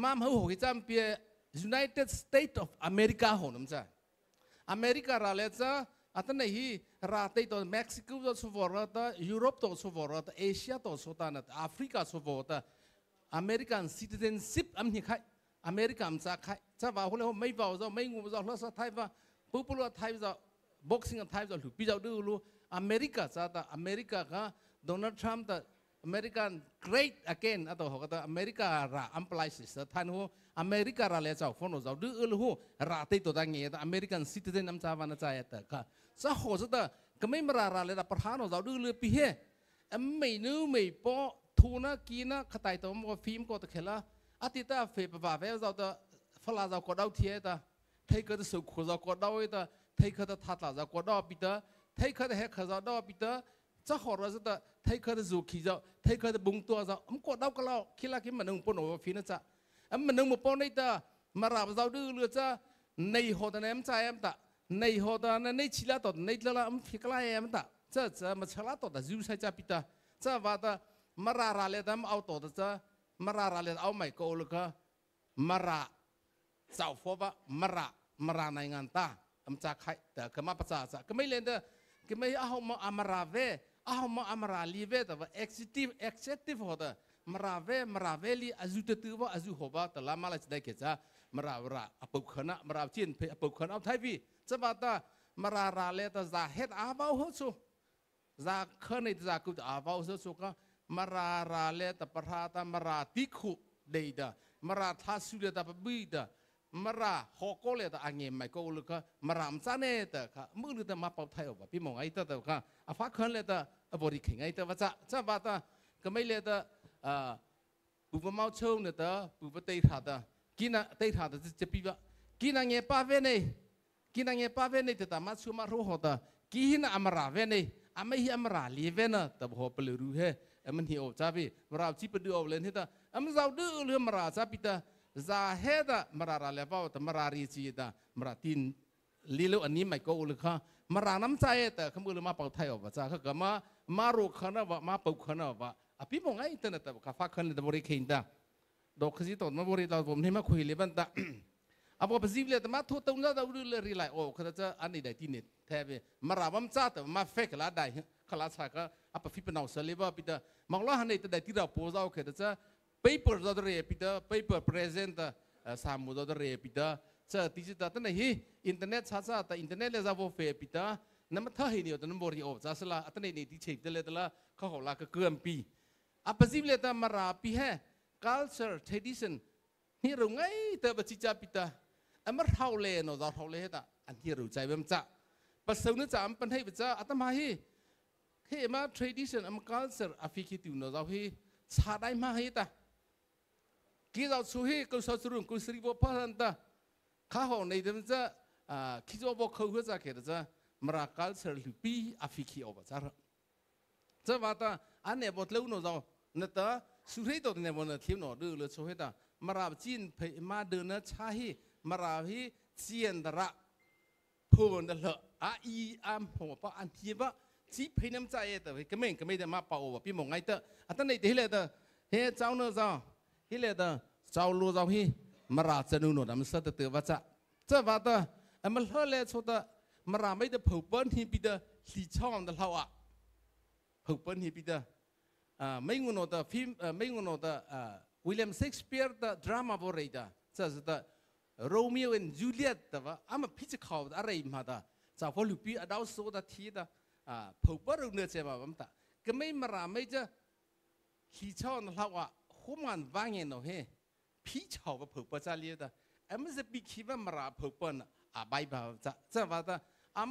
มาหัวฮิจ้าเปีย United States of America หนุ่มจ้าอเมริการาเลจ้าอัตนี้ฮีราติตัวเม็กซิโกตัวสุวรรณตัวยุโรปตัวสุวรรณตัวเอเชียตัวสุดานัดแอฟริกาสุวรรณตัวอเมริกันซิติเซนชิพอันนี้ใครอเมริกันจะใครจะว่าคนเราไม่ว่าจะไม่งูจะเราจะไทยว่าปุ๊บปุ๊บไทยจะบ็อกซิ่งไทยจะหรือปีจะดูรู้อเมริกาจะแต่อเมริกาก็โดนัลด์ทรัมป์แต่อเมริกัน great again อันตัวเขาก็แต่อเมริการาอัมพลายสิสท่านหัวอเมริการาเลยจะฟ้องเราดูรู้ราติตัวต่างเงี้ยแต่อเมริกันซิติเซนน้ำชาวันใจแต่ก็จะโหสุดแต่ก็ไม่มาราเลยแต่ประธานเราดูเรือปีเฮไม่นู้ไม่พอทูน่ากีน่าขตายตัวมันฟิล์มก็ตะเขล่าอาทิตย์เฟย์ป่าเฟย์เราแต่ฟลาเราก็ดาวเทียแต่ไทยก็จะสุขเราก็ดาวแต่ไทยก็จะทัดเราก็ดาวปีแต่ไทยก็จะเฮกเราดาวปีแต่จะขอเราสุดแต่ไทยก็จะสุขีเราไทยก็จะบุ้งตัวเรามันก็ดาวก็เราคิดละคิดมันนึงปนโอฟินนะจ๊ะมันนึงมาปนในแต่มาราเราดูเรือจ้าในหัวแต่ในใจมันแต่ในหัวแต่ในชิลาตัวในละมันฟิกไล่มันแต่จะมาชลาตัวแต่ยูใช้จ้าปีแต่จะว่าแต่มาราเลยแต่เอาตัวแต่จะมาราเลยเอาไม่โกลก็มาราเจ้าฟัวมาราในงานตามันจะใครแต่ก็มาภาษาจะก็ไม่เล่นเด้อก็ไม่เอามาราเว มาอามราลีเวแต่ว่า executive หัวแต่มาราเวลีอาจุดตัวว่าอาจุหัวบ้าแต่ละมาเลยจะได้เกิดจะมาราปุกขณะมาราจีนปุกขณะเอาไทยพี่จะบ้าแต่มาราเลแต่จะเฮ็ดอาบ้าหัวสูจะขณะจะกูจะอาบ้าหัวสูก็มาราเลแต่ประธานมาราติคุเดียดมาราทัศน์แต่ปบีดมาราฮอกโกเลแต่อันเงี้ยไม่ก็อุลก็มารามซาเนแต่ค่ะมือนึกแต่มาเป่าไทยออกพี่มองไอ้แต่ค่ะอาฟ้าคนเลยแต่บริขิงไอ้แต่ว่าจะบ้าแต่ก็ไม่เลยแต่ปุบมาเช่าเนี่ยแต่ปุบเตยถาแต่กินเตยถาแต่จะปีว่ากินอะไรป้าเวนี่กินอะไรป้าเวนี่แต่มาชูมารู้หัวแต่กินอามาราเวนี่อาไม่ฮิอามาราลีเวน่ะแต่พอเปลือยรู้เฮ้มันเหี่ยวจ้าพี่มาราจีบดูเอาเลยที่แต่มันจะดูเรื่องมาราจ้าพี่แต่จะเฮ็ดมาราเลเปล่าแต่มารารีจีแต่มาราตินลีโลอันนี้ไม่ก็อุลค่ะมาราน้ำใจแต่ขมือมาเป่าไทยออกมาจ้าเขาก็มารู้ขนาดว่ามาเป่าขนาดว่าพี่มองไอ้ตัวนั้นแต่ข้าฟักขนาดบริเคนตาดอกสิตอนมาบริเราผมที่มาคุยเลยบันตาพอไปซิบเลยแต่มาทุ่งตรงนั้นเราดูเลยรีไลโอ้เขาจะอันนี้ได้ที่นี่แทบมาราบัมจ้าแต่มาเฟกละได้ขลาสาก็ฟิปนเอาเสลีว่าพี่ตามองล้อหันนี่แต่ได้ที่เราโพสเอาเขาจะpaper เราได้พี่ตา paper present สามุเราได้พี่ตาจะที่จะตั้งแต่ฮีอินเทอร์เน็ตช้าแต่อินเทอร์เน็ตเลยจะโวเฟพี่ตานั่นมันท่าเห็นอยู่แต่นั่นบริโภคจ้าสละตั้งแต่นี่ที่เช็คแต่เลยแต่ละเขาขอลาก็เกินปีapa sih lihat merapi he culture tradition ni rungai terbaca pita amar haule no dah haule heta anti rucai bemca pasal ni jam penhai baca atam hi he ma tradition am culture afiki tu no dah hi sadai ma heta kita suhi kau sasurun kau seribu pasan ta kau ni bemca kita bawa kau kerja kerja mera culture lupi afiki obacar sebab ane buat lau no dahนั่นแต่สุดท้ายตัวเนี่ยวันที่เราดูเลยสุดท้ายมาราบจีนไปมาเดินนะใช่มาราบที่จีนตระพูดนั่นแหละผมว่าอันที่ว่าจีไปน้ำใจแต่ก็ไม่ได้มาเป่าว่าพี่มองไงแต่ตอนนี้ที่เลยแต่เฮ้เจ้าเนื้อเจ้าที่เลยแต่เจ้ารู้เจ้าที่มาราจะนู่นนั่นมันสัตว์เตือนว่าจะว่าแต่มันเล่าเลยสุดแต่มาราไม่ได้ผูกปั้นที่ปีเดอสีช่องนั่นเราผูกปั้นที่ปีเดอไม่งูโนแต่ฟิล์มไม่งูโนแต่วิลเลียมเชกสเปียร์แต่ดราม่าบริดาจะแต่โรมิโอและจูเลียตแต่ว่าพิจิตรเขาอะไรมาแต่จากพอลูปีดาวโซดาทีแต่ผูกปั้นเนื้อเชื่อมาแต่ก็ไม่มาราไม่จะขี้ช่อนเราหัวมันวางเงินเอาเฮ้พี่ชาวก็ผูกปั้นจะเลี้ยแต่มันจะปีขี้ว่ามาราผูกปั้นใบบ่าวจะว่าแต่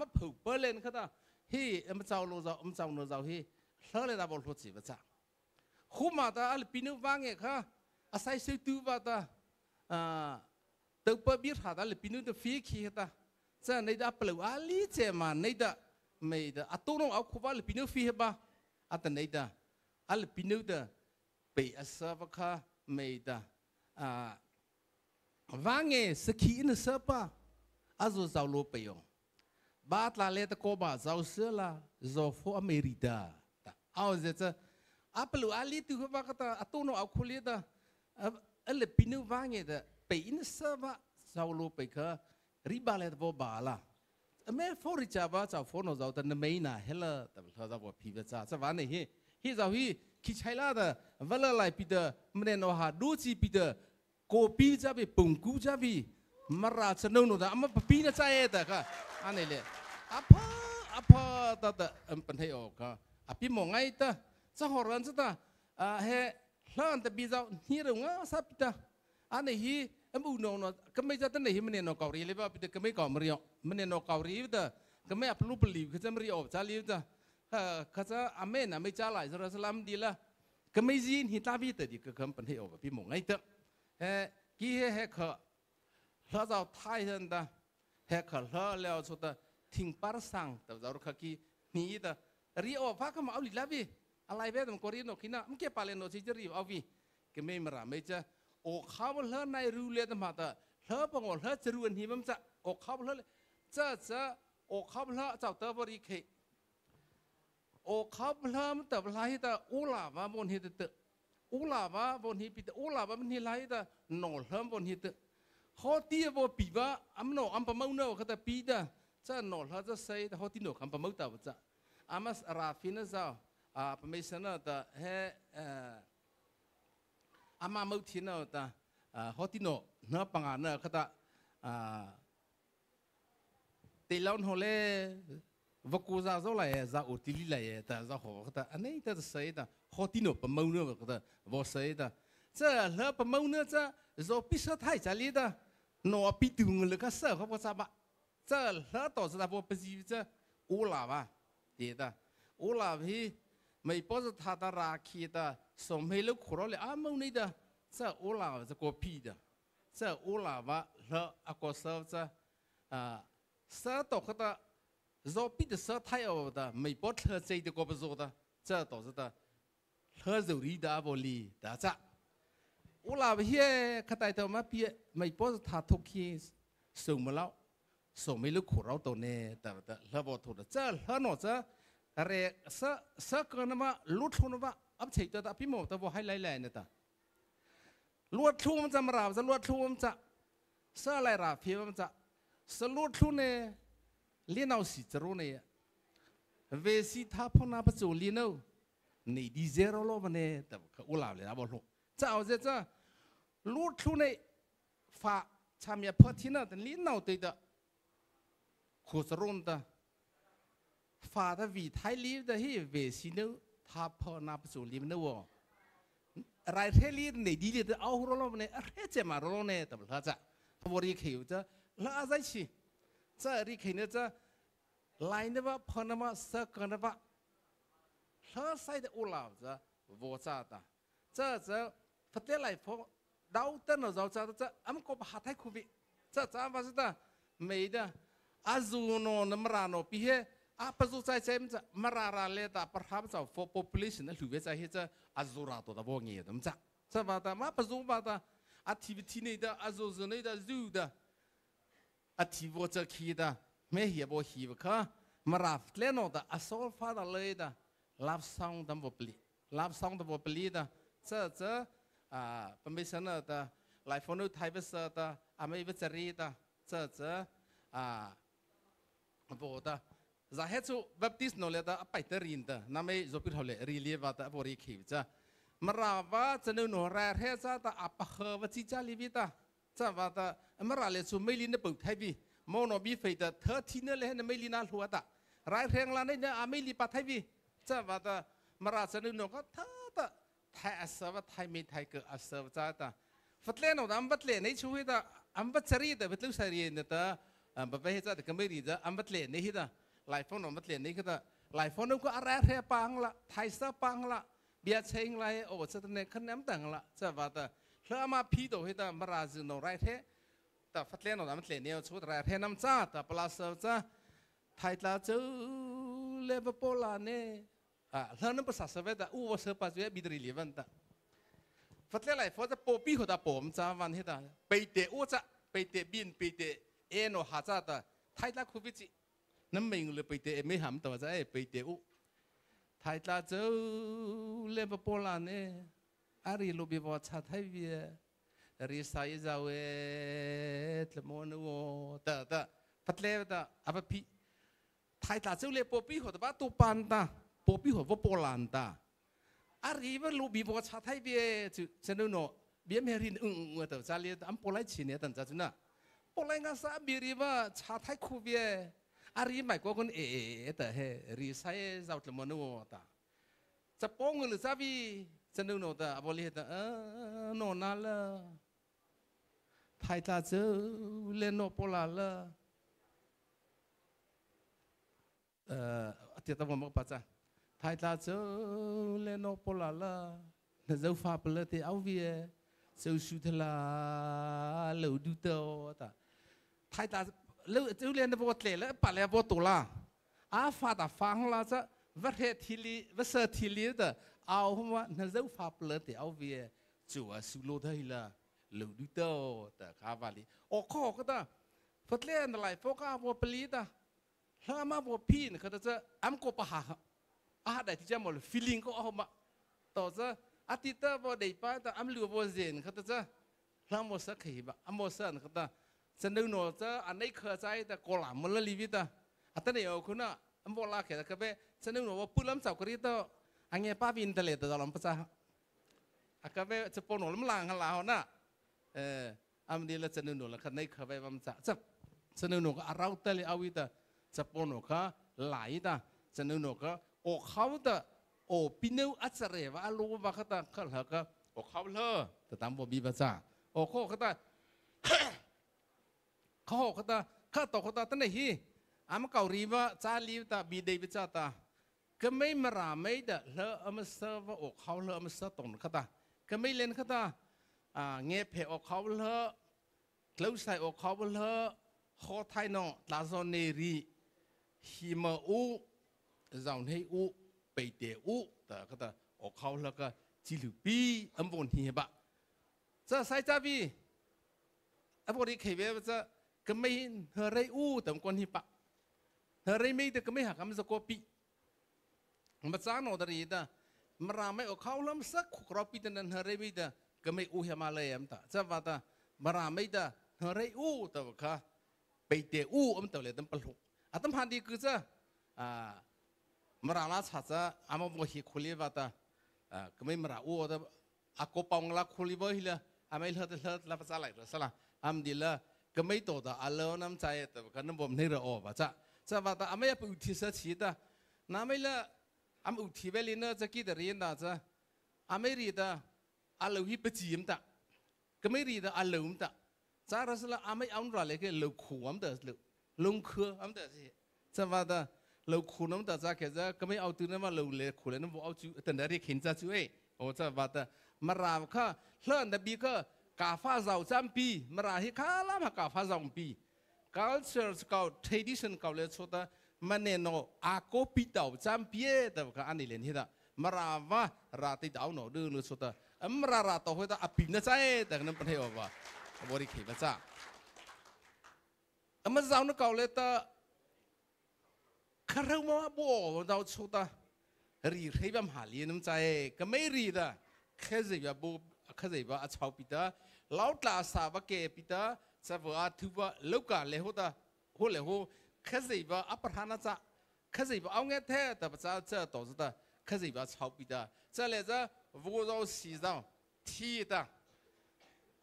มาผูกปั้นเล่นเขาแต่เฮ้มันเจ้าโลเจ้าเจ้าโนเจ้าเฮ้เท่าไรเราบอกรู้สิว่าจ้าคู่มาตาอัลปิโนวางเองค่ะอาศัยสิ่งตัวว่าตาตัวเปิดบิร์หาตาอัลปิโนตัวฟีขี้ตาจะในดาเปล่าอัลลิเจมาในดาไม่ดาอัตุโนเอาคู่ว่าอัลปิโนฟีเหบ้าอัตในดาอัลปิโนเดไปอาศัยว่าค่ะไม่ดาวางเองสกีนเสบ้าอาจุเจ้าโลไปยองบาตลาเลตโกบ้าเจ้าเสือละเจ้าฟูอเมริกาเอาเจ้าapa lu ahli tu apa kata atau no aku lihat ada pinu wangi dah pein sebab jauh pe ke riba le tu bala me for riba jauh for no jauh tu nemai na hela tapi jauh buat piba jauh sebab ni jauh kicai lah dah wala lai pida mana no ha doji pida kopi jabi bungku jabi marah cenderung no dah ama pina saya dah ka ane le apa tata penting ok api mongai taจะหัวรันจะตาเฮ้หลังแต่ปีเจ้าฮีโร่ง่ะสับปีตาอันนี้ฮีอุโนนก็ไม่จะตั้งแต่ฮีมันเนี่ยนกเกาหลีเลยป่ะปีตาก็ไม่ก่อมริโอมันเนี่ยนกเกาหลีปีตาก็ไม่อัพลูปลีก็จะมริโอจ้าลีปีตาก็จะอเมนไม่จ้าไหลสุรสลามดีละก็ไม่ยินฮิตาวิตดีก็คำเป็นเฮโอปีมงไงเถอะเฮ้กี่เฮ้เขาเราจะไทยเห็นตาเฮ้เขาเราแล้วสุดตาทิ้งปาร์สังแต่เราเขากี่นี่ตาริโอฟ้าก็มาเอาลีลาบีอะไรแบบนั้นก็เรียนโอคินะมันเก็บไปเลยโน้ตที่จะรีบเอาวิก็ไม่มาไม่จะโอ้ข้าวเลือในรูเลียนมาแต่เลือปังว่าเลือจะรู้อันนี้มันจะโอ้ข้าวเลือจะโอ้ข้าวเลือเจ้าเตอร์บริเคโอ้ข้าวเลือมันแต่ไรแต่อุลาบะบนฮิตเตอุลาบะบนฮิปิตอุลาบะมันฮิไรแต่หนอเลือบนฮิตเขาตีบปีบะอันโนอันปะเมาเนาะเขาแต่ปีแต่จะหนอเลือจะใส่แต่เขาตีโนอันปะเมาแต่ว่าจะ อามาราฟินเจ้าประมิชนะแต่เฮอามามุทินแต่ฮอติโนเนื้อปังเนื้อเขาแต่ตีลอนโฮเล่วกูจะจะอะไรจะอุติลิอะไรแต่จะหัวเขาแต่อันนี้แต่ใส่แต่ฮอติโนประมุ่งเนื้อเขาแต่ว่าใส่แต่这了不毛呢？这若必须太家里的，那必丢那个社会不咋吧？这了导致他不是这乌拉吧？对的，乌拉皮没不是他的拉起的，说没了苦了啊毛呢的，这乌拉是个屁的，这乌拉吧了啊个社这社到个的，若必的社太有的，没不特这的个不做的，这导致的，特肉里的不里的这。乌拉皮看待到嘛皮没不是他突起手没了手没了苦劳到呢的了不头的这了喏这这个那么路途那么啊切的皮毛的不还来呢的路途我们怎么啦这路途我们咋这来啦皮我们咋这路途呢连到西这路呢为是他碰那不走连到你的zero了不呢的乌拉了不路这好在这路途呢，发下面破天了的领导对的，可是弄的，发的为太离的嘿，为是呢，他破那不走里面的哦，来太离内地的熬活了呢，还怎么了呢？怎么了这？我哩看有这，那在起，这里看呢这，来那么破那么十个那么，那晒的乌老子，我咋的？这不得来破。到等了绕着这，俺们国把太苦逼，这咋不是的？没的，阿祖诺那么然喏，比起阿不如在这么子，么然来的，不他们找 for population 的路边在这阿祖拉多的包年的么子，这把的嘛不如把的，activity 内的阿祖是内的肉的，activity 这去的，没也不喜不可，么然来喏的阿说发的来的，love song 的不不理 ，love song 的不不理的，这。permission 的，来访的台北市的，阿妹不这里的，这不的，然后就 baptist 那里的拜德人的，那么就比头嘞 relieve 的不离开这，马拉瓦这那诺来黑啥的阿巴河不几家里边的，这话的马拉嘞就美丽的不台币，毛那边飞的13那嘞那美丽那路的，来黑啦那阿美丽把台币，这话的马拉这那诺个他的。太阿舍不太没太个阿舍不咋的，发来喏，俺不来你出去的，俺不这里的不都是人的，不被这的根本的，俺不来你的，来访喏不来你的，来访喏个阿拉太棒了，太舍棒了，别请来哦，这的呢可能等了，这话的，那么批斗的，马拉子喏来太，的发来喏咱们来你要出来太那么咋的，不拉舍咋，太拉走来不波拉呢。他那不啥事的，我说把这别的里问的，发来或者波比或者波们咋玩的，背的我咋背的边背的，哎喏哈咋的，太大苦逼子，那明了背的没喊到在背的我，太大走来不波兰呢，阿里路边我查太远，阿啥一早诶，怎么呢我的，发来的阿不皮，太大走来波比或者把多班的。波比和波兰的，阿里边路比我差太别，就真的喏，别没人我都在里，俺波来钱呢，等着真的，波来个啥别里吧，差太苦别，阿里买过跟的嘿，里晒找怎么喏的，这波我了咋比，真的喏的，阿波里的喏那了，太大走连喏波兰了，这我们把这。太大走来诺波拉了，那走法不了的奥维，走苏特拉老杜多的，太大老就连那波来了，把来波多了，啊发的方了这，不是体力不是体力的，奥嘛那走法不了的奥维，就啊苏罗的了，老杜多的卡巴里，哦靠个的，不来那来波卡波不离的，他妈波拼可的这俺国不哈。啊，ได้ที่จะหมด feeling ก็เอามาต่อจะอาทิตย์บ่ได้ไปแต่อันรู้บ่เจนเขาจะเราหมดสักขีบอันหมดสักเขาจะนึกหนูจะอันนี้เคยใจแต่ก่อนมันละลีวิตอ่ะอันนี้เอาคุณน่ะ โบราณแค่ก็เป็นฉันนึกว่าพูดล้ำเสากรีตอันเงี้ยป้าวินทะเลตัวเราภาษาก็เป็นจะปนหัวล้ำลางกันแล้วนะอันนี้เราจะนึกแล้วคันในเขาไปบ้างจะนึกก็เราแต่เลยเอาวิตาจะปนหัวก็ไหลตาจะนึกก็โอ้เขาตาโอ้ปีนู้อัศเรว่ารู้ว่าเขาตาเขาเหรอก็โอ้เขาเลอะแต่ตามบ่มีภาษาโอ้เขาตาเขาตาข้าตกเขาตาตั้งแต่ฮีอามาเกาหลีว่าจ้าลีตาบีเดวิจ้าตาก็ไม่มาราไม่เด้อเลอะอามาเซอร์ว่าโอ้เขาเลอะอามาเซอร์ตรงเขาตาก็ไม่เล่นเขาตาเงี้ยเพออกเขาเลอะเคล้าใส่อกเขาเลอะคอไทยนอลาโซเนรีฮิมาอูจาวให้อูไปเตะอูแต่เขาตาอกเขาเลอะก็จิลุปีอันบนเฮียบะจะใส่จ้าบีอันบนนี้เขยว่าจะก็ไม่เฮไรอูแต่คนที่ปะเฮไรไม่แต่ก็ไม่หักคำสกอปีมาจ้าโนดรีตามาราไม่เอาเขาล้ำสักขรบปีนั้นเฮไรไม่แต่ก็ไม่อูเฮมาเลยอันตาจะว่าตามาราไม่แต่เฮไรอูแต่ว่าค่ะไปเตะอูอันตัวเลยตั้งปลุกอันตั้งพันดีคือจะมาราลาชัดจะอามาบอกฮิคุลีว่าตาก็ไม่มาราอูแต่อากูปองลักคุลีบ่อยเลยอาไม่เลิศแล้วภาษาอะไรหรือสละอันดีละก็ไม่โตแต่อัลเลอน้ำใจแต่ก็น้ำบ่มนี่เราออกว่าจะว่าแต่อาไม่อยากไปอุทิศชีตาน้าไม่ละอาอุทิศไปเลยเนอะจะกี่แต่เรียนตาจะอาไม่รีตาอัลเลอฮิปจีมตาก็ไม่รีตาอัลเลอมตาจะรัสละอาไม่เอาหน่าเลยก็เลวขู่อันเดอร์ลงคืออันเดอร์สิจะว่าแต่เลวขู่น้ำตาจะแค่จะก็ไม่เอาตัวนั้นมาเลวเลยขู่เลยน้ำบ่เอาจู่แต่เดี๋ยวเห็นจะจู่โอ้จะว่าแต่มาราค่ะเลื่อนแต่บีก็กาฟ้าเจ้าจำปีมาราฮิข้าล้ำกาฟ้าเจ้าปี culture เก่า tradition เก่าเลยสุดท้ายมันเนี่ยโนอาโกปีเต่าจำปีแต่ก็อันนี้เลยที่ละมาราว่าราติดาวโนดูเลยสุดท้ายมาราต่อหัวตาอภิมนะใจแต่ก็นั่นเป็นเหตุว่าบริขีมาจ้ามาเจ้าโนเก่าเลยตาข้าเรามาบ่เราสุดท้ายรีให้บ้ามหาลีน้ำใจก็ไม่รีดะแค่สิบบุแค่สิบชาวปิดาเล่าตาสาวเกปิดาจะว่าถือว่าลูกกาเลหัวตาหัวเลหัวแค่สิบอัปราณจ้าแค่สิบเอาเงี้ยแท้แต่ภาษาเจ้าต่อสุดาแค่สิบชาวปิดาจะเลยจะวัวเราสีเราที่ตา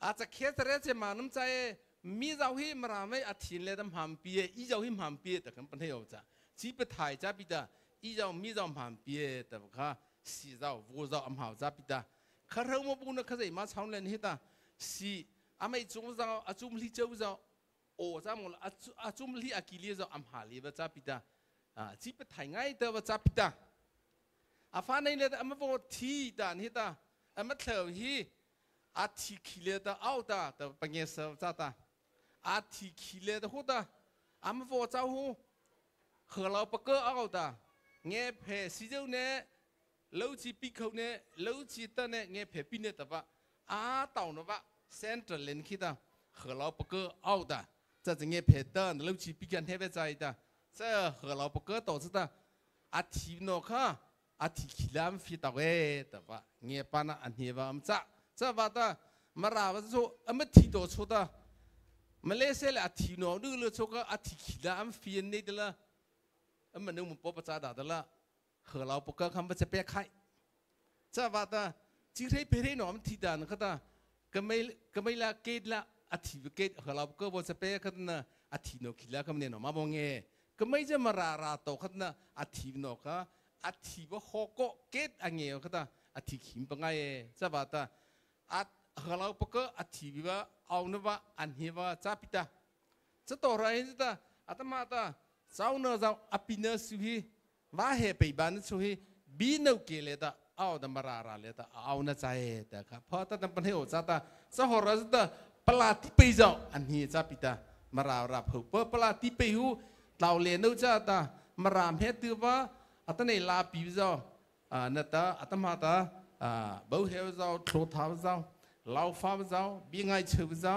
อาจจะแค่แต่เรื่องจะมาน้ำใจมีเจ้าหิมราไม่อาทิตย์เลยทำหามปีอีเจ้าหิมหามปีแต่กันเป็นเท่าจ้าจีบไทยจ้าปิดาอีเจ้ามีเจ้าหามปีแต่ว่าสีเจ้าวัวเจ้าอัมหาจ้าปิดาข้าเราไม่พูดนะข้าจะมาชาวเลนฮิตาสีอาไม่จุ่มเจ้าอาจุ่มลีเจ้าเจ้าโอ้จ้ามึงอาจุ่มลีอากิลีเจ้าอัมหาลีว่าจ้าปิดาจีบไทยง่ายแต่ว่าจ้าปิดาอาฟ้าในเนี่ยอามาพูดที่ตาฮิตาอามาเถอะฮีอาทิคิเลตาเอาตาแต่ปัญญาเสจ้าตาอาทิคิเลตาหัวตาอามาพูดเจ้าหูเหอเราปะเกอเอาตาเงี้ยเพสิเจ้าเนี่ยลูกจีปีเขาเนี่ยลูกจีตาเนี่ยเงี้ยเพปีเนี่ยแต่ว่าเต่าเนี่ยว่าเซ็นทรัลเลนคิดอ่ะเหอเราปะเกอเอาตาจะเงี้ยเพเตอร์ลูกจีปีกันเทปใจตาจะเหอเราปะเกอต่อสุดตาอาทิโนค่ะอาทิคิลามฟิตาเวแต่ว่าเงี้ยปานะอันนี้ว่ามันจะว่าตามาราว่าจะไม่ทีโตสุดตามาเลเซียอาทิโนดูเลยสุดก็อาทิคิลามฟินนี่เดล่ะมันนึกมันปอบประจาดาแต่ละเหอเราปกคำว่าจะเปียกไข่จะว่าแต่จีเรย์เพเรย์หนอมทีดานก็ตาก็ไม่ละเกตละอาทิตย์เกตเหอเราก็ว่าจะเปียกกันนะอาทิตย์โนคิดแล้วก็เนี่ยหนอมาบงเงก็ไม่จะมาราโตกันนะอาทิตย์โนก็อาทิตย์ว่าโคโกเกตอันเงี้ยก็ตาอาทิตย์ขิมปังไงจะว่าแต่เหอเราปกอาทิตย์ว่าเอาเนว่าอันนี้ว่าจะปิดาจะต่ออะไรจะตาอาตมาตาเจ้าเนื้อเจ้าอภิเนสุฮีว่าเหตุไปบ้านสุฮีบีนเอาเกลือตาเอาดมาราเลยตาเอาหน้าใจแต่ครับเพราะตาตั้งปัญหาจ้าตาสหรัฐตาปลาที่ไปเจ้าอันนี้จ้าปิดามาราบหูเปิดปลาที่ไปหูเราเลี้ยงจ้าตามารามเหตุว่าอัตในลาปีเจ้าเนตาอัตมาตาบ่าวเหวเจ้าโทษท้าเจ้าลาวฟ้าเจ้าบีไงเชื่อเจ้า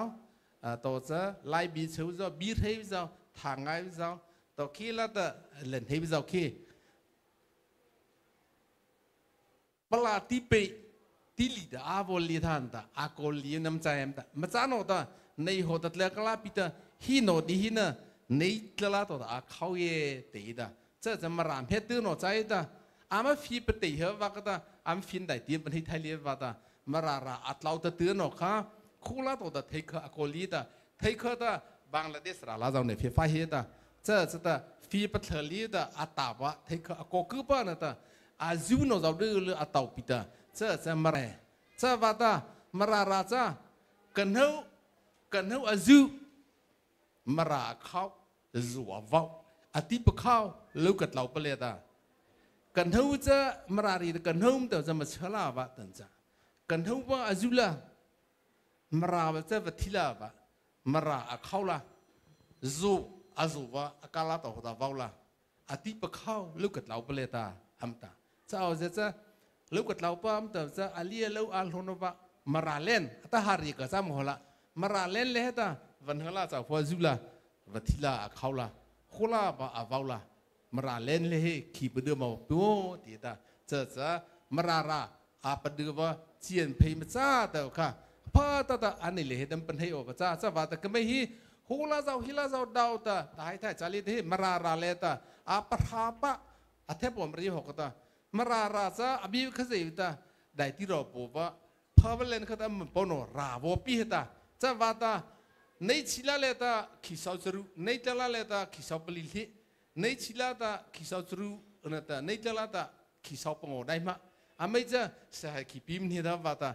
ต่อจะไล่บีเชื่อเจ้าบีเทวเจ้าทางไงเจ้าต่อขี้ละแต่เล่นให้ไปเจ้าขี้ปลาที่ไปที่ลีดอาบอลีท่านตาอากอลีน้ำใจมันตามาจ้าโนตาในหัวตัดเลือกลาปิตาฮีโนดีฮีนะในตลาดตัวอาเขาเย่ตีตาจ จะมารามเพชรตื้อหนอใจตาอามาฟีปฏิเหวว่าก็ตาอามฟินได้เตรียมเป็นที่ไทยเลียว่าตามาราอัดเราตะตื้อหนอค่ะคู่ละตัวตาเทคอโกลีตาเทคตาบังลาเทศราลาเจ้าเนี่ยฟีฟ้าเฮตาจะตาฟีปฏิลีตาอัตาวะเทคอโกกุปะนะตาอาจูโนเจ้าดื้อหรืออัตาวปิตาจะมาเร่จะว่าตามาราจ้ากันเฮาอาจูมาราเขาจัววาวอธิปข้าวลูกกัดเราไปเลยตากันเฮาจะมารารีกันเฮาแต่จะมาเชลาวะตันจ้ากันเฮาว่าอาจุละมาราจะวัติลาวะมาราเขาละจูอาจูวะอากาลาต่อหัวตาวละอธิปข้าวลูกกัดเราไปเลยตาอัมตาจะเอาจะลูกกัดเราปั๊มแต่จะอาลีลูกอาลโนวะมาราเล่นถ้าหารีก็จะมโหละมาราเล่นเลยตาวันเฮลาจะพอจุละวัติลาเขาละโคลาบะอาวลามาราเล่นเลยขี่ไปเดือมาปูตีตาจะมาราอาปเดือว่าเจียนเพย์มาจ้าแต่ค่ะพอตาอันนี้เลยดัมเป็นให้ออกจ้าจะว่าแต่ก็ไม่ฮีโคลาเจ้าฮิลาเจ้าดาวตาได้ท้ายจารีที่มาราเลตาอาปราปะอาเทปอมรีหกตามาราจะอภิวสิตาได้ที่เราบอกว่าพอเล่นเขาทำมันปนราวปีตาจะว่าตาในชิลาเลตาขีสาวจรูในตลาเลตาขีสาวปลิลิในชิลาตาขีสาวจรูนั่นตาในตลาตาขีสาวปงอได้มาอาไม่จะสหขีพิมพ์นี่ตาว่าตา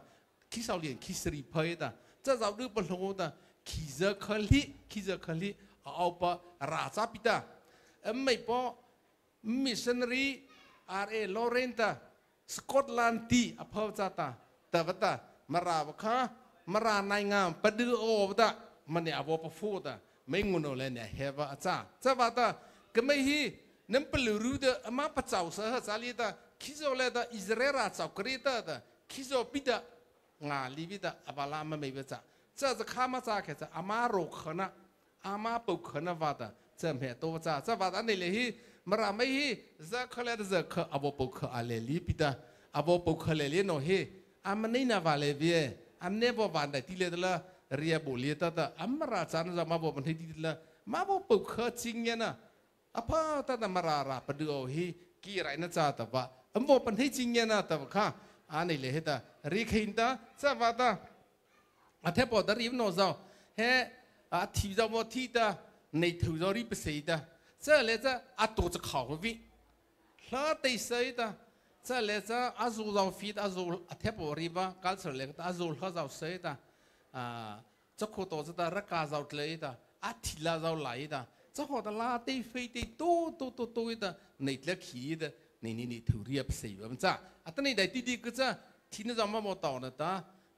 ขีสาวเลี้ยงขีสรีเพย์ตาจะเราดูปนลงตาขีจะคลีเอาปะราชาปิตาไม่พอมิชชันนารีR.A. ลอเรนตาสกอตแลนด์ที่อพาวจาตาแต่ว่าตามาราบค่ะมาราในงามปดือโอตามันเนี่ยอวบฟูตาไม่งุนอะไรเนี่ยเฮวะจ้าจะว่าตาก็ไม่ฮีนั่นเป็นรู้เดอมาปัจจัยสหสาลีตาคิดเอาเลยตาอิสราเอลเจ้ากรีตาตาคิดเอาปิดงาลีวิตาอับลามันไม่เวจ้าจะข้ามาจ้าแค่จะอามาโรคนะอามาปุกนะว่าตาจะเห็นตัวจ้าจะว่าตาเนี่ยเลยฮีมาราไม่ฮีจะเขาเลยจะเขาอวบปุกอะไรลีปิตาอวบปุกอะไรลีโนฮีอามันนี่น่าว่าเลยเวียอันนี้บอกว่าได้ที่เลยตละเรียบุลีตาตาอัมราจานจะมาบอกมันให้ดีละมาบอกปุกเขาจริงเนี่ยนะอะพอตาตามาราปดูเอาฮีกี่ไรนะจ้าแต่ว่าอันบอกมันให้จริงเนี่ยนะแต่ว่าข้าอันนี้เลยตารีขินตาจะว่าตาอาเทปอดรีบโนซาเฮอาทีจะบอกที่ตาในถูจะรีบเสียตาจะเลยจะอาตัวจะข่าววิลาติเสียตาจะเลยจะอาจูเราฟีดอาจูอาเทปอรีบะการเสร็จอาจูเขาจะเสียตาจะขอตัวจะรักการเราเลยตาอาทิลาเราไหลตาจะขอตัวลาตีไฟตีตู้ตาในเล็กขีดนี่ถือเรียบสีแบบจ้าอันนี้ได้ดีก็จะที่นี่จะมาบอกต่อนะตา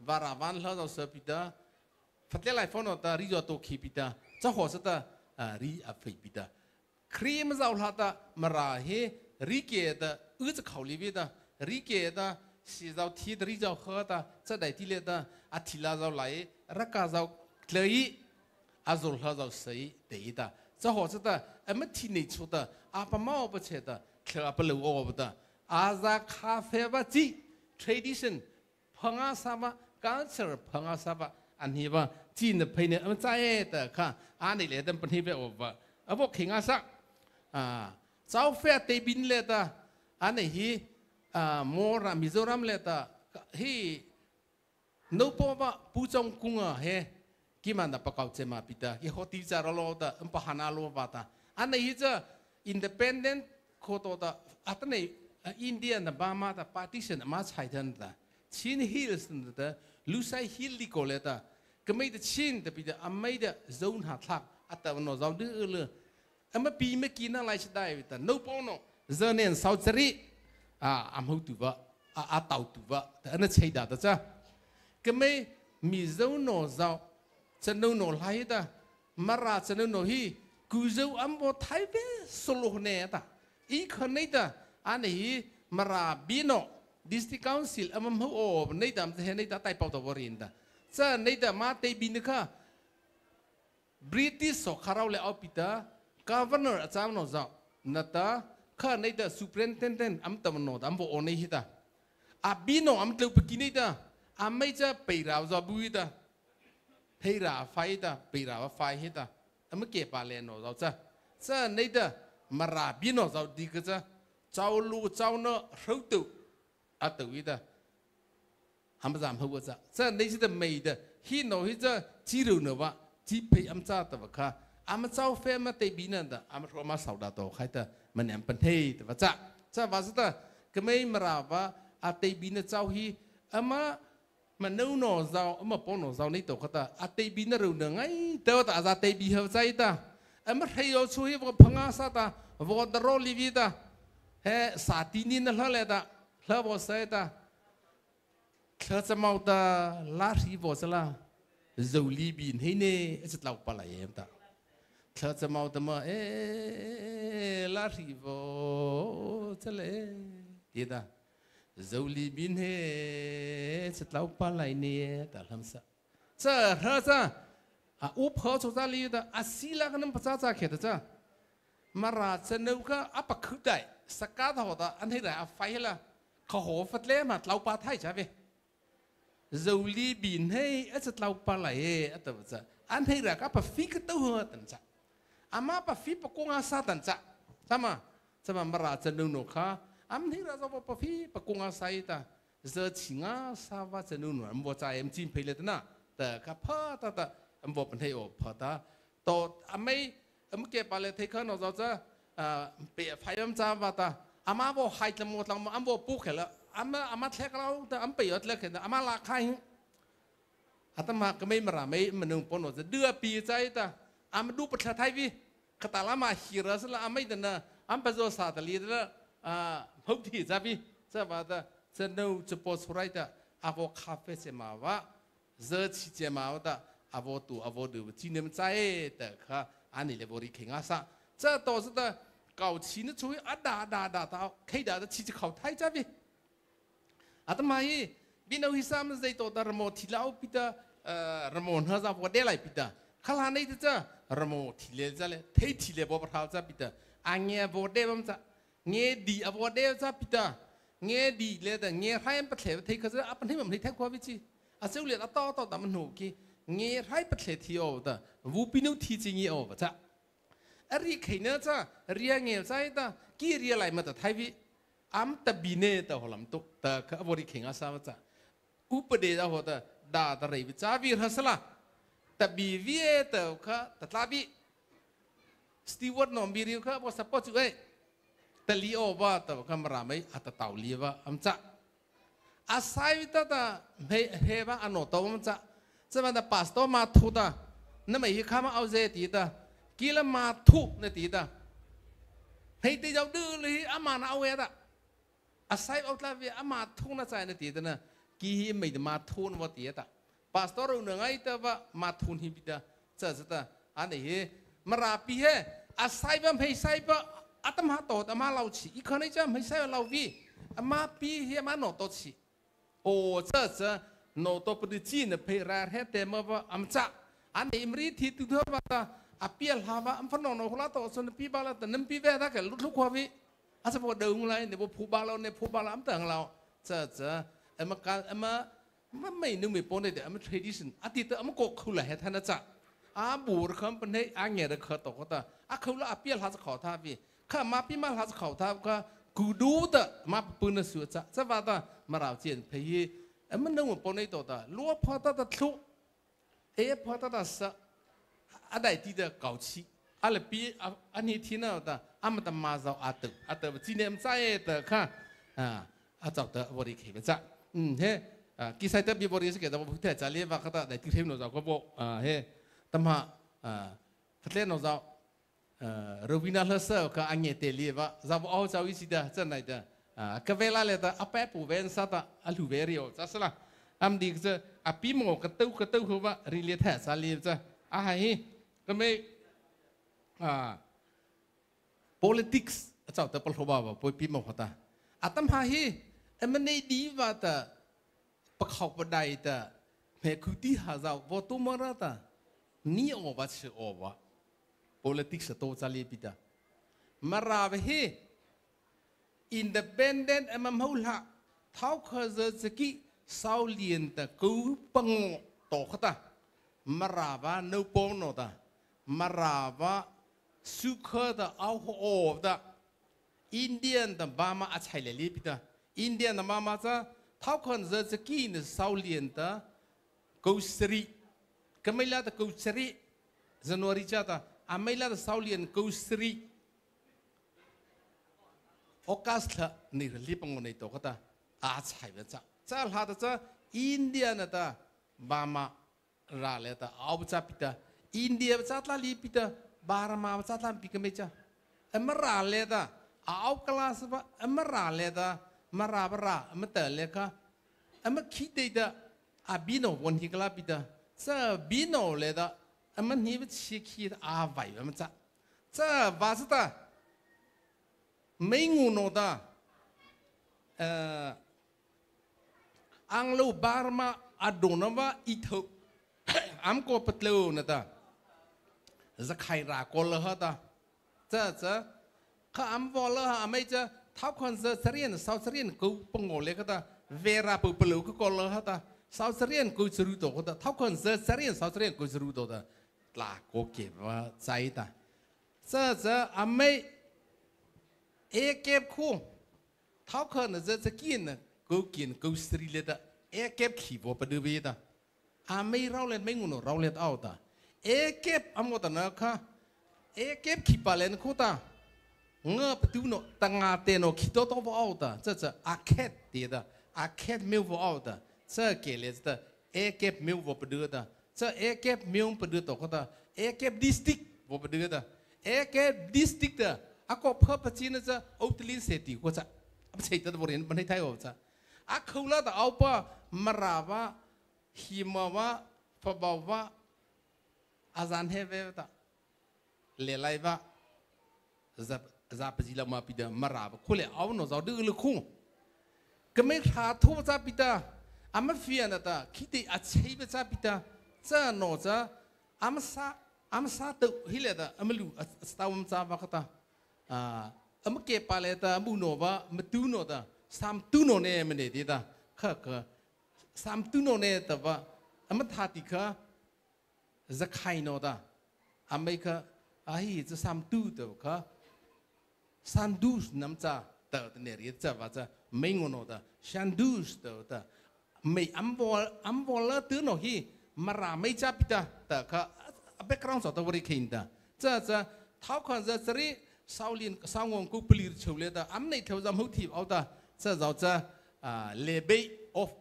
วาราวันเราจะเสพตาฟัดเลี้ยไลฟ์นตาริจอตัวขีปิตาจะขอสตารีอัฟฟิปิตาครีมเราหาตามาราเฮริเกตาจะเขาลีวิตาริเกตาสิเราที่ริจอเขาตาจะได้ที่เลตาอาทิลาเราไหลรักการเราเลยอาจุลเราใส่เดียตาจะขอสตาไม่ที่นี่ชุดตาอาปมาอุปเชตาเคลาเปลูโอปตาอาซาคาเฟ่บัจิ tradition พังอาซาบะ culture พังอาซาบะอันนี้ว่าจีนเพย์เนี่ยมันใจแต่ค่ะอันนี้เลยแต่เป็นที่แบบว่าพวกขิงอาซักเจ้าเฟียเตบินเลยตาอันนี้ฮีมอรามิโซรัมเลยตาฮีนูปอบะปูจงกุงอ่ะเฮกิมันดับประกอบเจมาปิตาฮีฮอติจาร์โลตาอุปหานาโลบาตาอันนี้ฮีจะ independent โคตรตาอันนี้อินเดียนะบามาตา partition มาใช้ทันตาชินฮิลส์นั่นตาลูไซฮิลลิโกเลตาก็ไม่ได้ชินแต่ปีเดียไม่ได้โซนหาทักอัตวันโนเราดื้อเลยมาปีไม่กินอะไรใช่ได้แต่โนปอนเจเนนซาวจรีอัมหูตัวอาเต่าตัวแต่อันนั้นใช่ได้แต่จ้าก็ไม่มีโซนโนเราจะโนโนไล่ตามาราจะโนโนฮีกูจะอัมโบไทยเป็นโซโลเนตาอีกคนนี้ตาอันนี้มาราบิโนดิสติคอนซิลอัมหูโอในดำจะเห็นในตาไต่เป่าตัวบรินตาจะในดำมาเตบินค่ะบริติสคาราเลอปิตาGovernor อาจารย์โนจ่านัตตาข้าในแต่ Superintendent อัมตมันโนดอัมโบโอเนฮิตาอาบิโนอัมเตลปกินิตาอัมไม่จะไปราวจะบุยตาเฮราไฟตาไปราวไฟฮิตาอัมเก็บปาเลโนเราจะในแต่ มาราบินอเจ้าดีก็จะเจ้าลูเจ้าเนาะรู้ตัวอัตวิดาทำประจำหัวจะ这那些的美的ที่น้อยจะจีรูเนวะจีเพย์อัมจ้าตัวค่ะอัมเจ้าเฟมาเตบินันดาอัมรัวมาสาวดาโตใครแต่มันยังเป็นเทตัวจะว่าสุดท้ายก็ไม่มาราว่าอาเตบินเจ้าฮีอัมมันนู่นอเจ้าอัมปนอเจ้าในตัวเขาแต่อาเตบินรู้เนื่องไงแต่ว่าอาเตบิเหาใจตาอัมเฮียช่วยว่าพังอาซาตาวอดรอลิวิตาเฮสาตินินนั่นแหละตาแล้วว่าเสตาเธอจะมาตาลารีบอสละจะลีบินให้เน่จะเล่าปลายเอ็มตาเธอจะมาตามาลารีบอสละเดี๋ยวตาจะลีบินให้จะเล่าปลายเน่ตาลำซะจะเธอจะอุปหัวจะลีตาอาศิลากันนั่งภาษาจากเขตจ้ามาราชนุก็อัปคุดได้สกัดหัวตาอันที่ไหนอัฟไฟละเขาหัวฟัดเล่มาเล่าปลาไทยใช่ไหมจะลีบินให้อาจจะเล่าปลาไหลอัตว์จ้ะอันที่แรกก็ปะฟิกตัวหัวตันจ้ะอามาปะฟิปะกงอาซาตันจ้ะใช่ไหมมาราชนุนค่ะอันที่แรกจะปะฟิปะกงอาซาตาจะชิงอาซาว่าจะนุนอันบัวใจอันจิมเพลตนะแต่ข้าพเจ้าอันบัวเป็นเทโอพอตาโตอันไม่อันเก็บไปเลยเทคอนเราจะเปียไฟอันจ้าว่าตาอามาบัวไฮจะหมดแล้วอันบัวปุ๊กเหรออามาเทคเราแต่อันเปียดเล็กเห็นอามาลาใครอาตมาก็ไม่มาราไม่มันนึงปนจะเดือปีใจแต่อามาดูประเทศไทยวิขตาละมาฮีรัสละอาไม่แต่นะอันเป็นโจซาตลีแต่พบที่จะวิจะว่าแต่จะนูจะปวดสุไรแต่อาโวคาเฟ่เจมาว่าจะชิเจมาว่าแต่อาโวตูอาโวดูจีนมันใจแต่ค่ะอันนี้เลยบริเข่งอาซาจะต่อสุดแต่เก่าชีนช่วยอัดด่าเท้าใครด่าจะชิจะเขาไทยจะวิอาตมาฮีบินเอาฮิซามใจตัวแต่รโมทิลาอุปิตารโมนฮะจะพอได้ไรปิตาขลาในที่จะรโมทิเลจะเลยเททิเลบอกพระเจ้าปิตาอันเงี้ยพอได้บ้างจะเงี้ยดีพอได้จะปิตาเงี้ยดีเลยแต่เงี้ยให้ประเทศไทยเขาจะอัปนี้มันไม่แท้ความวิจิอาเซียนเลยต่อแต่มันหูกี้เงี้ยให้ประเทศที่เอาแต่วูปินุที่จริงเอาจะอะไรแค่เนี่ยจะเรียงเงี้ยใจแต่กี่เรียอะไรมาแต่ไทยวิอัมตะบีเนตะหัวลำตุแต่ก็บริเข่งอาซาว่าจะอุปเดชหัวแต่ด่าตะไรวิจาวีรัสละแต่บีวีแต่ก็แต่ลาบีสตีวอร์ดนอมบีริวก็บอกสปอร์ตจุเอแต่ลีโอว่าแต่ก็มาราไม่อัตตาลีว่าอัมจะอาศัยแต่แต่เฮว่าอันโนโตอัมจะมันแต่ปัสโตมาทุตานั่นไม่ฮิคามาเอาเจตีตากิลมาทุนตีตาเฮ้ยที่เราดื้อเลยอามานาเอาเวตาอาศัยเอาแต่เวอามาทุนน่ะใจนั่นตีตานะกี่ไม่ได้มาทุนว่าตีตาปัสโตรู้หนึ่งไอ้แต่ว่ามาทุนฮิบิดาจะตาอันนี้มาราปีเฮอาศัยแบบไม่ใช่แบบอาตมาโตอามาเราชีอีกคนนี้จะไม่ใช่เราวิอามาปีเฮมาโนโตชีโอ้จะโนโตปฏิจีนเพลาเฮเตมาว่าอัมจะอันนี้มรีที่ตัวว่าตาอาเปียลฮาวาอัมฟนโนฮุลาโตส่วนปีบาลแต่นั่นปีเวทถ้าเกิดลุกความวิอาจจะบอกเดิมอะไรเนี่ยบอกผู้บาลเราเนี่ยผู้บาลอัมต่างเราจะมาการมาไม่นึกไม่ปนเลยแต่มา tradition อาทิตย์มาโกคุลาเฮท่านจะอาบูรคำเป็นให้อังเงรเขาตกตาอาเขาละอาเปียลหาจะขอท่าวิข้ามาปีมาหาจะขอท่าก็กูดูแต่มาปืนสุดจะว่าตามาเราเจียนเพย์มันนึกว่าปนในตัวตาลัวพอตาทุกพอตาสะอะไรที่เด็กเก่าชีอะไรปีอันนี้ที่นั่นตาอามันตมาเจ้าอาตึจีเนมใจแต่ค่ะอาเจ้าแต่บริเขตจะเฮ้กิสัยแต่บีบริสเกตแต่ว่าพุทธเจ้าเรียกว่าเขาแต่ในที่เทมโนเจ้าก็บอกเฮ้แต่มาพัฒน์โนเจ้าโรบินาเลเซอร์ก็อันเงี้ยเตลีว่าเจ้าเอาเจ้าวิสิตาจะไหนแต่ก็เวลาเลยแต่อาเปปูเวนสัตว์อัลลูเวริโอจะสละอันดีก็จะอาปีโมกระตุ้หัวรีเลทแท้สาลีจะให้ก็ไม่politics เจ้าแต่ปลหัวว่าไปปีโมกตาอาตมาให้มันในดีว่าแต่ประกอบประเดี๋ยวแต่เมื่อคุยที่หาเจ้าว่าตัวมันอะไรแต่นี่ออกว่าเชื่อออกว่า politics ตัวจะเลี้ยปิดามาราเฮindependent มันไม่ละเท่าเขาจะกี้สาวเลียนแต่กูปังโตขตามาราว่านูปองโนตามาราว่า สุขเดาเอาโอ้เดาอินเดียนเดาบ้ามาอาศัยเลยพี่เดาอินเดียนเดาบ้ามาจะเท่าคนจะกินเสาเลียนเดากุศรีก็ไม่ละเดากุศรีจันวริจาเดาอ่ะไม่ละเดาเสาเลียนกุศรีโอกาสละนี่เรื่องปังวันนี้ตัวก็เดาอาศัยแบบจะหาเดาจะอินเดียนเดาบ้ามาราเลตาเอาบัจพิตาอินเดียบัจลาลีพิตาบารามาบัจลาพิกเมจ้าเอมราเลตาเอาคลาสบะเอมราเลตามาราบราเอมเตเลค่ะเอมคิดเดตาอาบิโนวันที่กลาพิตาซาบิโนเลตาเอมนี่บัชิคิดอาไว้เอมจ้าซาวาสตาไม่งูโนตาอังลูบารามาอดอนว่าอิทุอัมก็ปัตลูนะตาจะใครรักก็เลยฮะตาจะข้าอัมวอลเลยฮะไม่จะท้าวคนจะเรียนสาวเรียนกูปงโง่เลยก็ตาเวลาปุลูก็เลยฮะตาสาวเรียนกูจะรู้ตัวก็ตาท้าวคนจะเรียนสาวเรียนกูจะรู้ตัวตาลาโกเก็บว่าใจตาจะอัมไม่เก็บคู่ท้าวคนจะกินกูสตรีเลยตาเก็บขี้วัวประเดี๋ยวตาอาไม่เราเล่นไม่งูนเราเล่นเอาตาเก็บอามดนะค่ะเก็บขี้ปลาเล่นคู่ตาเงือบประตูโนตั้งอาเตโนขี้โตโตวัวเอาตาจะอาแคดเดียดอาแคดมิววัวเอาตาจะเกลี่ยตาเก็บมิววัวประเดี๋ยวตาจะเก็บมิวประเดี๋ยวตัวก็ตาเก็บดิสติกวัวประเดี๋ยวตาเก็บดิสติกตาอาก็เพิ่มปัจจัยนะจะอุตลินเสติก็จะไม่ใช่ตัวบริเวณมันให้ไทยเอาจะอาเขาละแต่เอาป่ะมาราว่าฮิมาว่าฟบาวว่าอาจารย์เฮเวตาเลไลว่าจะไปจิลามาปิดามาราบคุเลเอาโนจะดื้อลุคุ้งก็ไม่ขาดทุบจะปิดาอามาฟิอานะตาคิดที่อาชีพจะปิดาจะโนจะอามาซาตุฮิเลตาอามาลูสตาวมจะว่าคตาอามาเก็บไปเลยตาบุโนว่ามาตูโนตาสามตูโนเน่มันเด็ดตาค่ะสามตูโนเน่แต่ว่าอามาทัดอีกค่ะจะใครโนตาอเมริกาจะสามตูแต่ว่าซันดูสน้ำจ่าแต่เนี่ยเรียกจะว่าจะไม่งงตาซันดูสแต่ไม่อัมวอลตื่นหน่อยมาราไม่จับพิตาแต่ค่ะเบกกราวด์สอดตัวบริคินตาจะท้าวคนจะรีสาวลินสาวงงกูปลีร์ชูเลตาอัมในเทวดามุทิบเอาตาจะเลเบย์ออฟ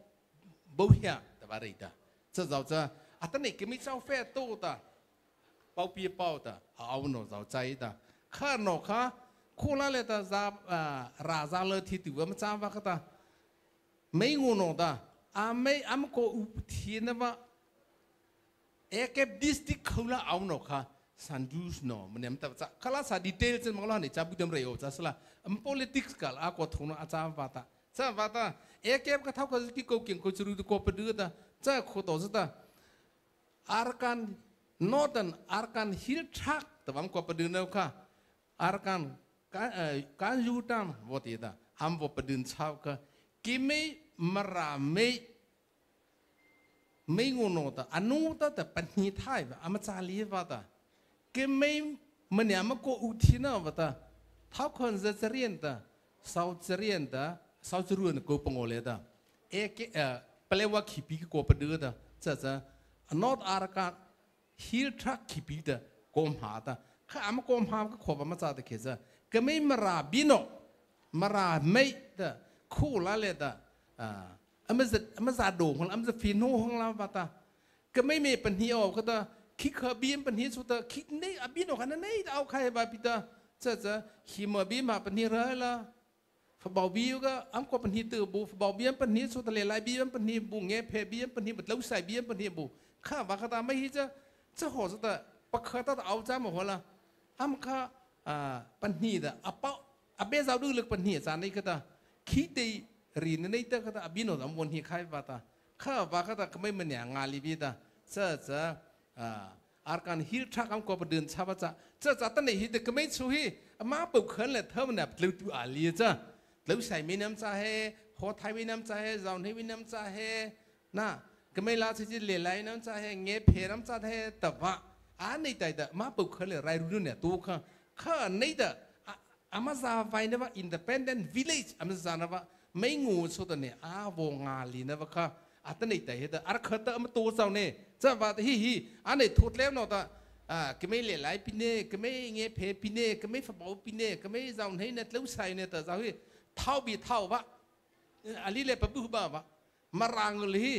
บุหรี่แต่ว่าอะไรตาจะอัตนี่ก็ไม่เจ้าเฟตโตตาเป่าปีเป่าตาเอาหนูจะใจตาข้าหนูข้าคู่ละเลยตาจะราซาเลที่ตัวมันจ้าว่าก็ตาไม่งูหนูตาไม่ก็อุปทีนะว่าเก็บดิสติกคู่ละเอาหนูข้าสันดูสโนมันเนี่ยมันแต่จะข้าละสาดีเทลจะมังล่าเนี่ยจับบุดมเรียวจะสละpolitics กันอาก็ทุนอาจารย์ว่าตาจะว่าตาเก็บก็เท่ากับที่กูเก่งกูจะรู้ตัวกูประเดี๋ยวตาจะโคตรสุดตาArkan Northern Arkan Hill Track แต่ว่ามันก็ประเด็นแล้วค่ะ Arkan การยูตันวัดนี้อันว่าประเด็นชาวค่ะกิไม่มาราไม่งูโนตอันนู้นแต่ปัญหาไทยว่าอามาจารีว่าตากิไม่มันเนี่ยมันก็อุทิศว่าตาท้าวคนจะเรียนตาสาวจะเรียนตาสาวจะรู้นก็ปงโอเลยตาเปลว่าขีปีก็ประเดี๋ยวตาจะNorth Arkan Hill Track ขีปีตากรมหาตาข้าอามกรมหาก็ขบมาจากตะเคียนก็ไม่มาราบิโนมาราไม่ตาคู่ละเลยตาอามาซาโดของอามาซาฟิโนของเราปะตาก็ไม่มีปัญหาออกก็ตาคิดขบีมปัญหาสุดตาคิดนี่อบิโนขนาดนี้เอาใครบาปิตาจะขีมาบีมาปัญหาอะไรล่ะฝบบีก็อันก็ปัญหาตัวบุฝบบีปัญหาสุดทะเลไหลบีปัญหาบุเงี้ยเพบีปัญหาบัดเล่าใส่บีปัญหาบุข้าว่าข้าตาไม่ฮิจะหัวสุดแต่ปักข้าตาเอาจ้ามาหัวละอันข้าปัญหาแต่เบสเอาดูเลือกปัญหาจานนี้ข้าตาคิดดีรีนนี่แต่ข้าตาบิโนดวันที่ข้าว่าตาข้าว่าข้าตาก็ไม่เหมือนอย่างงานลีบีตาจะอาการฮิลทักอันก็ประเดินชาวบ้านจะตั้งแต่ฮิตก็ไม่ช่วยมาปลุกขันเลยเท่ามันแบบเลี้ยวตัวอาลีจ้าเลี้ยวใส่ไม่น้ำใจให้หัวไทยไม่น้ำใจให้เราให้ไม่น้ำใจให้น่ะก็ไม่ลาสิจิเลไลน้ำใจให้เงี้ยเพน้ำใจให้แต่ว่า ในใจแต่มาปลุกเขาเลยไรรู้เนี่ยตัวเขาในแต่อามาซาไฟนะว่า independent village อามาซานะว่าไม่งูสุดเนี่ยวงงาลีนะว่าเขาแต่ในใจเหตุอาเขาแต่มาตัวเจ้าเนี่ยจะว่าฮีอันนี้ทุดแล้วเนาะแต่ก็ไม่เหลือหลายปีเนี่ยก็ไม่เงี้ยเพปีเนี่ยก็ไม่ฝับเอาปีเนี่ยก็ไม่เจ้าให้เนี่ยเลี้ยวใส่เนี่ยแต่เจ้าที่เท่าบีเท่าวะอันนี้เลยปะบุบะวะมารางเลย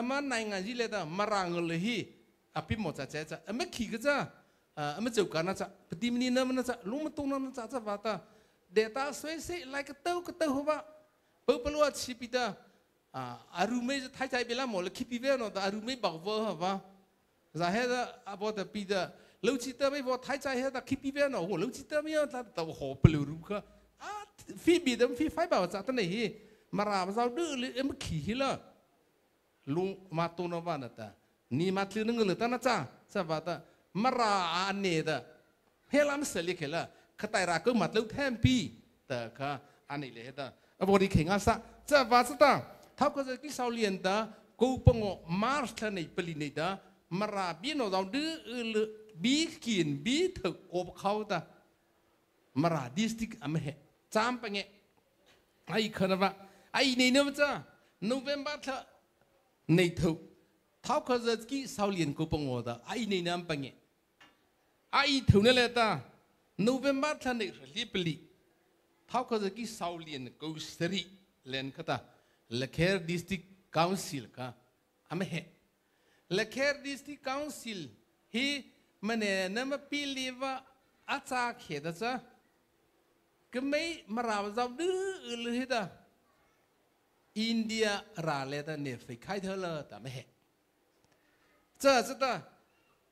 มันในงานที่เลยแต่มารางเลยพี่หมดจะเจ๊ไม่ขี้ก็จะไม่เจ้ากันนะจ๊ะปฏิมินีนั่นมันจะลุงมันตรงนั้นจะจะว่าแต่เดต้าสวยสิไล่ก็เต้าหัวเปิดปลัวชีพิตาอารุไม่จะท้ายใจไปแล้วหมดเลยคิดพิเวณแต่อารุไม่บอกว่าว่าจะให้แต่พอแต่ปีเตอร์ลูกจิตไม่พอท้ายใจให้แต่คิดพิเวณโอ้โหลูกจิตไม่เอาแต่โอ้โหเปลือยรู้ก็ฟีบีดฟีไฟแบบจะตั้งไหนมาราบเราดื้อหรือไม่ขี้ละลุงมาตัวนวันนั่นแต่นี่มาตื่นเงินเลยตั้งนะจ๊ะจะว่าแต่มาราอันนี้แต่เฮลัมเสลียละขตายรักก็มาตื่นแทนปีแต่ค่ะอันนี้เลยแต่บริเข่งอาสะจะว่าซะตั้งเท่ากับจะกินสาวเลียนแต่กูปงมาร์ชในปลีนี่แต่มาราบีโนเราดื้อบีกินบีถึกอบเขาแต่มาราดิสติกอเมริกจำเป็นไงไอ้คนนั้นว่าไอ้นี่เนี่ยมันจะโนเวมเบอร์ละในทุกเท่ากับจะกี่สาวเลียนกูปงโอดไอ้นี่เนี่ยเป็นไงไอ้ทุกนั่นแหละตาโนเวมเบอร์ละในรีบลีเท่ากับจะกี่สาวเลียนกูสตรีเล่นก็ตาเลเคอร์ดิสติกคาวอนซิลก็อเมริกเลเคอร์ดิสติกคาวอนซิลฮีมันเนี่ยนั่นมันพิลีว่าอาจารย์เขียนจ้ะก็ไม่มาราบเราดื้อเลยที่ตาอินเดียราเลตเนี่ยไฟใครเธอเลยแต่ไม่เห็นเจ้าตา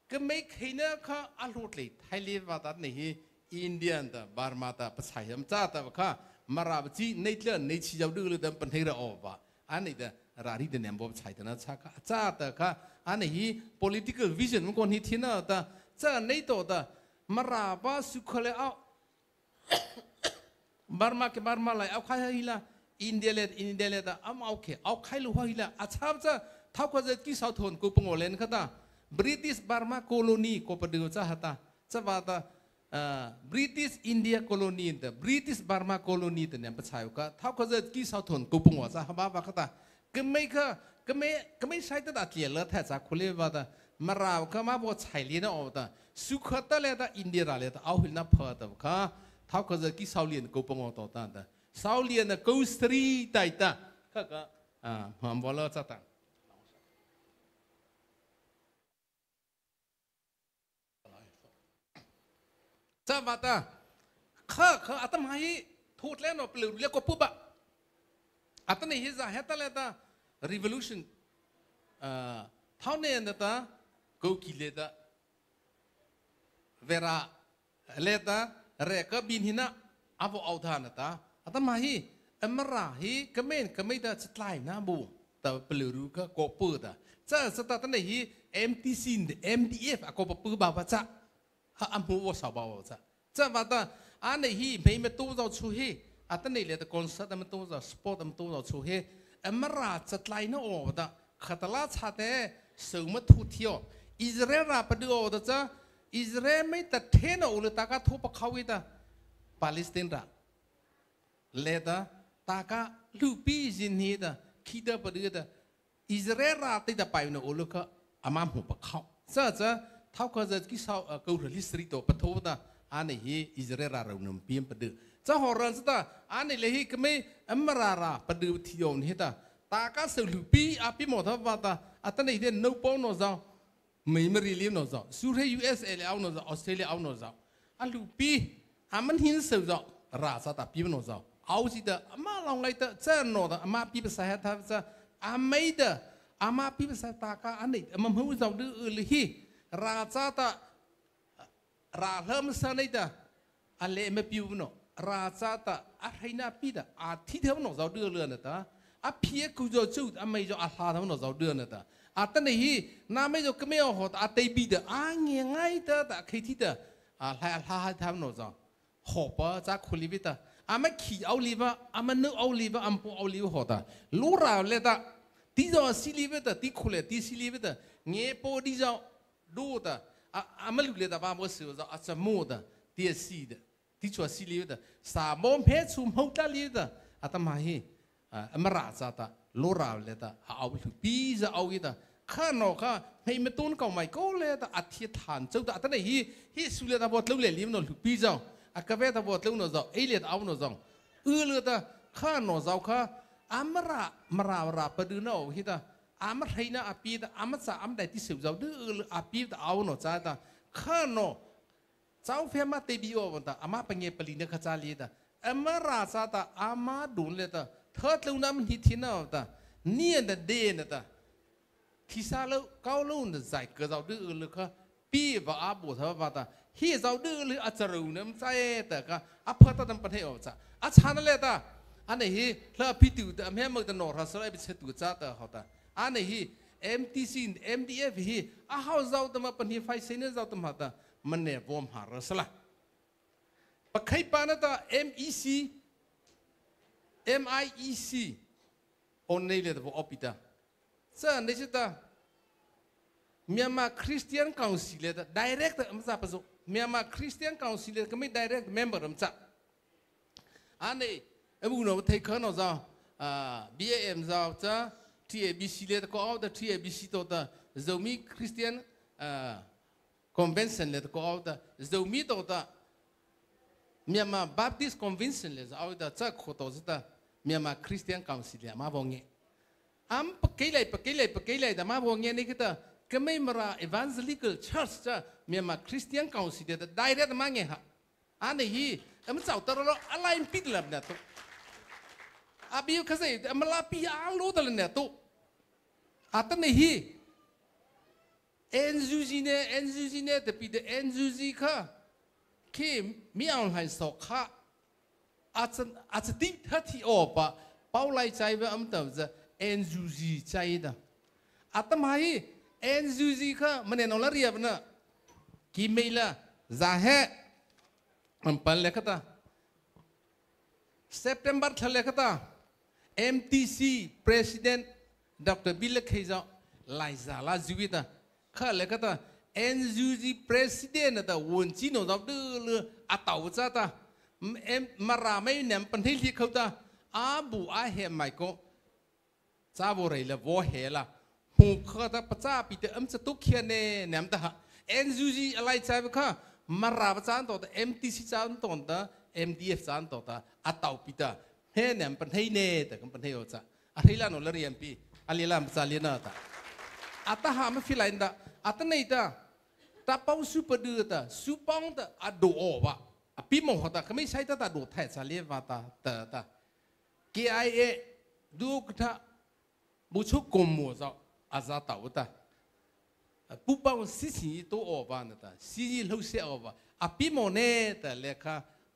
ก็ไม่เคยเนี่ยเขาอารุณเลยไทยเรียกว่าตอนนี้อินเดียแต่บาร์มาตาภาษาอังกฤษแต่ว่ามาราบจีในเรื่องในชีวิตดูเลยแต่เป็นที่เราออกว่าอันนี้แต่รารีเดนเนี่ยบอกภาษาแต่นะจ้าแต่ค่ะอันนี้ political vision มันคนที่ที่นั่นแต่จ้าในตัวแต่มาราบสุขเลยเอาบาร์มาบาร์มาเลยเอาใครให้ละอินเดียเลยแต่เอาแค่เอาใครรู้ว่าให้ละอาชาบจะเท่ากับจะกี่สาวทนกูปงโอเลนก็ตาบริติชบาร์มาโคโลนีกูประเดี๋ยวจะหาตาจะว่าตาบริติชอินเดียโคโลนีแต่บริติชบาร์มาโคโลนีแต่เนี่ยภาษาอยู่ก็เท่ากับจะกี่สาวทนกูปงโอจะหาบ้าบ้าก็ตาก็ไม่ใช่แต่ตัดเลี้ยเลยแต่จากคนเลี้ยว่าตามาเราก็มาบอกใช้เลี้ยนเอาตาสุขตะเลยตาอินเดียเลยตาเอาหินนับเพิ่มแต่ก็เท่ากับจะกี่สาวเลี้ยนกูปงโอต่อตาแต่สาวเลี้ยนกูสตรีไต่ตาก็ผมบอกแล้วจะตั้งจะว่าตาเขาอาตมาให้ทูดแล้วเนาะเปลือยเรียกว่าปุ๊บอะอาตมาให้จะเห็นตาเลยตา revolution เท่านี้นะตากูคิดเลยตาเวลาเลตาเรียกบินหินะอาวุเอาทานนะตาอาตมาให้มาราให้ก็ไม่ได้สไลน์นะบูแต่เปลือยรู้ก็กบปืดอะจะสตาร์ทในที่ MTC MDF ก็ปปืบบาจ้าอันหัวสาวบ่าวจ้าว่าแต่อันนี้ไม่มาตู้เราช่วยอันนี้เลยแต่คอนเสิร์ตมันตู้เราสปอร์ตมันตู้เราช่วยมาราจัดไลน์น่ะโอ้แต่ขัดลาชาเต้สื่อมาทุเที่ยวอิสราเอลรับดูโอ้แต่จ้าอิสราเอลไม่แต่เทนเอาเลยตากาทุบเขาอีแต่ปาเลสไตน์ละเลยแต่ตากาลูปีจินนี่แต่คิดว่าดูแต่อิสราเอลรับที่จะไปโน่โอ้ลูกก็อามาหัวปะเขาจ้าเท่ากับจะกี่สาวเกาหลีสตรีตัวปะทุบแต่อันนี้อิสราเอลเราหนุ่มเพียงประเดี๋ยวจะหัวรันสตาอันนี้เลยก็ไม่มาราประเดี๋ยวที่ยนเหตุตากาสื่อลูปีอาพิมอทับว่าตาอันนี้เด่นโนปอนโนซาไม่มาเรียนโนซาสุดท้าย USA เอาโนซาออสเตรเลียเอาโนซาอันลูปีอามันหินสื่อซาราสตาพิมโนซาเอาสิตาอามาลองไล่ตาเจ้าโนตาอามาพิภาษาทับซาอาไม่ตาอามาพิภาษาตากาอันนี้อามันหูซาดูเลยราชาตาราเริ่มสนิทอะไรไม่พิวโนราชาตาอะไรน่าพิดอาทิตย์เท่านั้นเราเดือดเรือนตาอาเพียกูจะจุดอาไม่จะอาลาเท่านั้นเราเดือดตาอาตอนนี้น้าไม่จะก็ไม่เอาหัวอาเตบิดอาเงี้ยง่ายตาแต่คิดที่ตาอาลาเท่านั้นเราหอบจากคุลิบิตาอาไม่ขี่เอาลีบอามันนึกเอาลีบอัมพูเอาลีบหัวตาลูราเลยตาที่จะสิลีบตาที่คุเลที่สิลีบตาเงี้ยพอที่จะดูตา ไม่รู้เลยแต่ว่าบ่สื่อจะอาจจะมั่วแต่เตี้ยซีเด้ที่ชัวซีลีแต่สามโมงเพชรสุ่มหัวตาลีแต่อาตมาฮีมาราซาตาโลราเลยแต่เอาไปปีจะเอาอีแต่ข้าหนอกข้าให้มาต้นเก่าใหม่ก็เลยแต่อธิษฐานเจ้าแต่ไหนฮีสุเลตาบอดเลี้ยวเลยลิ้มหนอปีเจ้าอากาเวตาบอดเลี้ยวหนอเจ้าเอเลียตเอาหนอเจ้าเลยแต่ข้าหนอเจ้าข้ามาราประดูน่าฮีแต่อาให้น่าอาปีแต่จะได้ที่สุดเจ้าดื้ออาปีแต่เอาหนอจ้าแต่ข้าหนอเจ้าเฟียมาเตบิโอวันแต่เป็นเงปลีนขจาลีแต่มาราซาแต่ดูเลยแต่เธอเลี้ยวน้ำหิทิน่าแต่เนี่ยแต่เดนแต่ที่ซาลูเกาลูนใจเกิดเราดื้อเลยค่ะปีว่าอาบุเธอว่าแต่ฮีเราดื้อเลยอาจจะรู้เนี่ยมันใจแต่ก็เพื่อตัดปัญหาออกจากชานั่นแหละแต่อันนี้ฮีแล้วพิจูแต่แม่เมื่อแต่นอร์ฮัสไลไปเช็ดตัวจ้าแต่เขาแต่อันนี้ฮี MTC MDF ฮีเขาเราแต่มาปัญหาไฟเส้นเราแต่มาแต่มันเนี่ยวอมหารัสละปะใครปานะแต่ MEC MIEC อนนี่เลยแต่พออปิตาซึ่งในชุดนั้นเมียมาคริสเตียนคาวซิลเลยแต่ direct มันจะประสบเมียมาคริสเตียนคาวซิลเลยก็ไม่ direct member มันจะอันนี้บุญเราเทคอนเอาจ้าBAM จ้า TABC เลยแต่ก็เอาแต่ TABC ตัวแต่จะมีคริสเตียนconvention เลยแต่ก็เอาแต่จะมีตัวแต่เมียมา Baptist convention เลยจะเอาแต่จะขอตัวจะเมียมาคริสเตียนคาวซิลเลยมาบอกงี้pakai lagi, dah mah buangnya ni kita kami mera evangelical church je, memang Christian council dia direct mange ha. Ane hi, amat jauh terlalu alain pit lah benda tu. Abi you kasih, amat lapi alu dalam benda tu. Atan ni hi, NZZ ni tapi the NZZ ka, ke miang hai sokha, acan di hati apa, Paulai cai be am tahu je. NZZ ใจเด้ออาตมาฮี NZZ ค่ะมันเนี่ยนอลเรียบนะกิเมล่ะจะให้มันเป็นเลยค่ะ September ทะเลค่ะ MTC President Dr. Bill Keija ไล่ซาลาจูวิตาค่ะเลยค่ะ NZZ President แต่วันจีโน่เราดื้อเลยอาตาวจ้าตามาราไม่เนี่ยเป็นที่ที่เขาตาอาบูอาเฮมไมโกจ้าบริลวอเฮล่ะหูเขาแต่ประจ้าปีเตอจะตุกเขียนเนี่ยมตา NZZ อะไรใจไปค่ะมาราประจ้าตัวแต่ MTC จ้าตัวแต่ MDF จ้าตัวแต่อาตาวปีเตอเฮ้เนี่ยเป็นที่เนี่ยแต่ก็เป็นที่ว่าจ้าอะไรล่ะโนลเรียนปีอะไรล่ะมันจะเรียนอะไรอาตาหาไม่ฟิลายน์อาตาเนี่ยตาเป้าซูเปอร์ดูตาซูปองตาอดูโอวะปีมองตาเขาไม่ใช่ตาดูไทยจะเรียนว่าตา KIA ดูกท่าบุชุกกมัวจ้าอาซาตาวตาผู้บ้านสิ่งที่ตัวออกมาเนี่ยตาสิ่งที่เราเสียออกมาปีมองเนี่ยแต่เลขา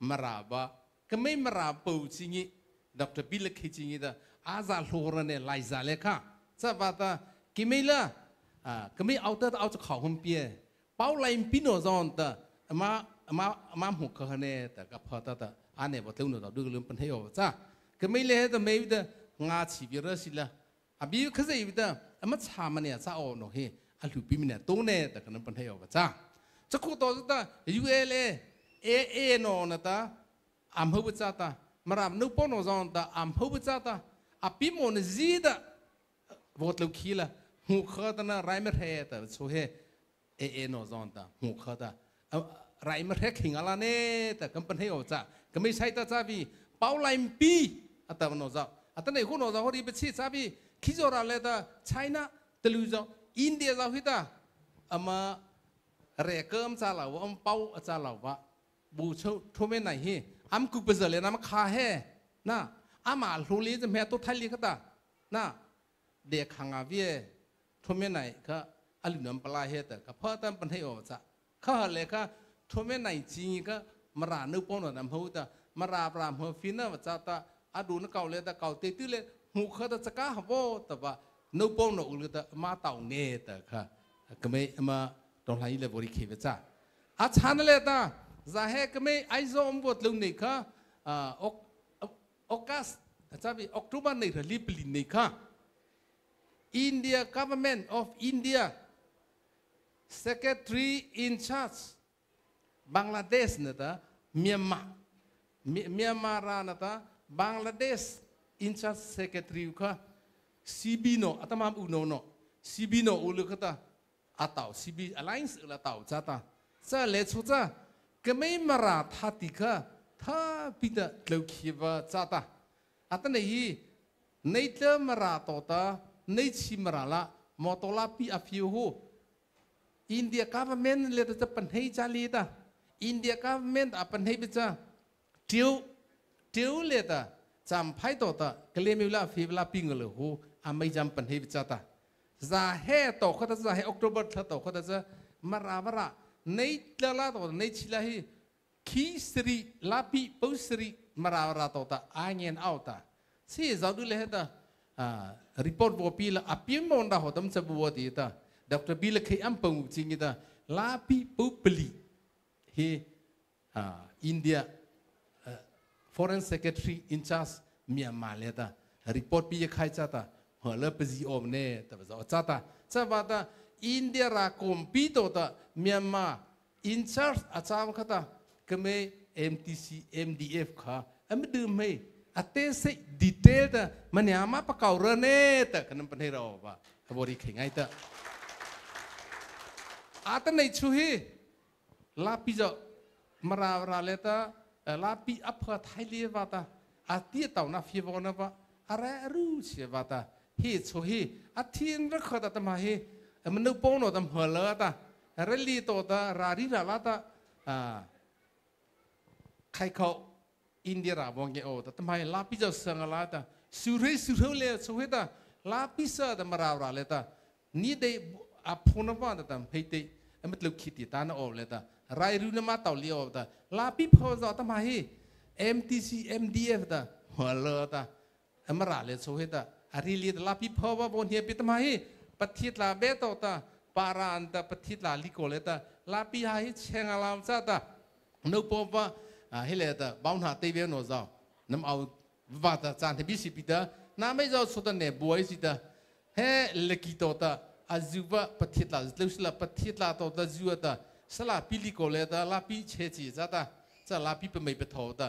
มาราบะก็ไม่มาราบปูจริงดร.บิลล์คิดจริงตาอาซาโลรเนี่ยไล่ซาเลขาจะว่าตากิไม่ละก็ไม่เอาแต่เอาจากเขาหุ่นเปียเป้าไล่ปีโนจอนตามาหุกเขาเนี่ยแต่ก็พอตาอันเนี่ยบอกเรื่องเราดูเรื่องปัญหาจ้าก็ไม่เลยแต่ไม่ได้งาชีวิตสิละบีเขาจะอยู่แต่มาชามันเนี่ยจะเอาหน่อยอันลูกปีมันเนี่ยตัวเนี่ยแต่ก็นั่นปัญหาจ้าจะคู่ต่อจ้า ULA AA โน่นตาอัมพูดจ้าตามารับนุปนจอนตาอัมพูดจ้าตาปีมันจีดวอดลูกขี้ละหูเขาตานะไรไม่เท่แต่ช่วยAA โน่จอนตาหูเขาตาไรไม่เท่ขิงอะไรเนี่ยแต่ก็ปัญหาจ้าก็ไม่ใช่ตาจ้าบีเป้าไลน์ปีแต่มันโน่จ้าแต่ในคนโน่จ้าเขาดีไปชี้จ้าบีคิดว่าอะไรตาไชน่าตะลุยจ้าอินเดียจ้าฮิตามาเรียกมจ้าเหล่าว่าเป้าจ้าเหล่าว่าบูชาทุ่มไหนฮีกุปเจริญนะมาคาเฮนะมาลูลีจะแม่ตัวไทยลีก็ตานะเด็กขังอาวีทุ่มไหนก็อลินนปลาเฮตก็เพราะตั้งปัญหาจ้าข้าเลยก็ทุ่มไหนจริงก็มารานุปนนำหูตามาราปรามหัวฟินนะว่าจ้าตาดูนักเก่าเลยแต่เก่าตีตื้อเลยหูเขาจะจะก้าหัวแต่ว่านุปนอุลตมาเต่าเนตค่ะก็ไม่มาตรงไหนเลยบริขีจ้าชานั่นเลยตาจะให้ก็ไม่ไอโซมบทลุงนี่ค่ะออกัสจะเป็นออกตุบันนี่หรือลิบลินนี่ค่ะ India Government of India secretary in charge Bangladesh นะตาเมียนมารานะตา Bangladesh in charge secretary ค่ะ Sibino อาตมาอุโนโน Sibino อุลุกตาอาตาว CB Alliance ละตาวจ้าตาจะเลชุจ้าก็ไม่มาราทัติค่ะถ้าพิดาเกลียวขีบจ้าตาอาตนี้ในเดิมมาราโตตาในชิมราละมอตลาปีอาฟิวโฮอินเดีย government เลยจะปัญหาจารีตาอินเดีย government อาปัญหาไปจ้าเดียวเลยตาจำไพ่โตตาเกลียมิวลาฟิวลาปิงเลยโฮอาไม่จำปัญหาไปจ้าตาจะให้โตเขาจะให้ออกตุบร์โตเขาจะมาราในเรื่องละโตในชิลาฮีคีสรีลาปีปุสรีมาราโตตาอันยันเอาตาสิ่งจะดูเลยตาreport บัวปีละอภิมอนดาหัวตั้มจะบัวดีตาดร.บิลเคยอัมพงจริงตาลาปีปุปลีเฮอินเดีย foreign secretary in charge เมียนมาเลยตา report ปีใครจ้าตาหัวเลือปจีโอมเนี่ยแต่ว่าจ้าตาจ้าว่าตาอินเดียรักคมปีโตตาเมียนมา in charge อาจารย์ข้าตาก็ไม่ MTC MDF ค่ะไม่ดื่มไม่อาเตสิดีเทลแต่มันยามาปะเก่าเรเน่แต่ขนมปัญหาเราว่าบริขิงไงแต่อาตในช่วยลาปิจมาราเลตาลาปิอัพไทยเลียวาตาอาทิตย์ต่อหน้าฟิวนะวะอะไรรู้เสียวาตาเฮ้ช่วยอาทิตย์รักษาตามาเฮ้มันนึกป้องหนอตามหัวเลตาเรลีโตตาราริราลาตาใครเขาอินเดียราบองเกโอแต่ทำไมลาปิจสังลาตาสุริเลยสุริตาลาปิสตามาราเลตานี่ได้อาพูนว่าตาเฮ้ยเตมันลุกคิดตาโนโอเลตารายรุ่นมาตาวเลียวตาลาปิพอจะทำไม MTC MDF ตาหัวเลตามาราเลสุริตาอาริลีตลาปิพอว่าบนเฮียปิทำไมปฏิทิลาเบตตาปาราอันตาปฏิทิลาลิโกเลตาลาปิหายเชงอาลามซาตาโนปว่าเฮเลตบ้านหาเตวียนโนซาน้ำเอาวัดจานที่บิสิปิตาน้ำไม่จะสุดเนี่ยบัวสิตาเฮเลกิโตตาอาจูบะปฏิทิลาเลือสละปฏิทิลาโตตาจูตาสละปิลิโกเลตาลาปิเชจิซาตาจะลาปิเป็นไม่เป็นทอตา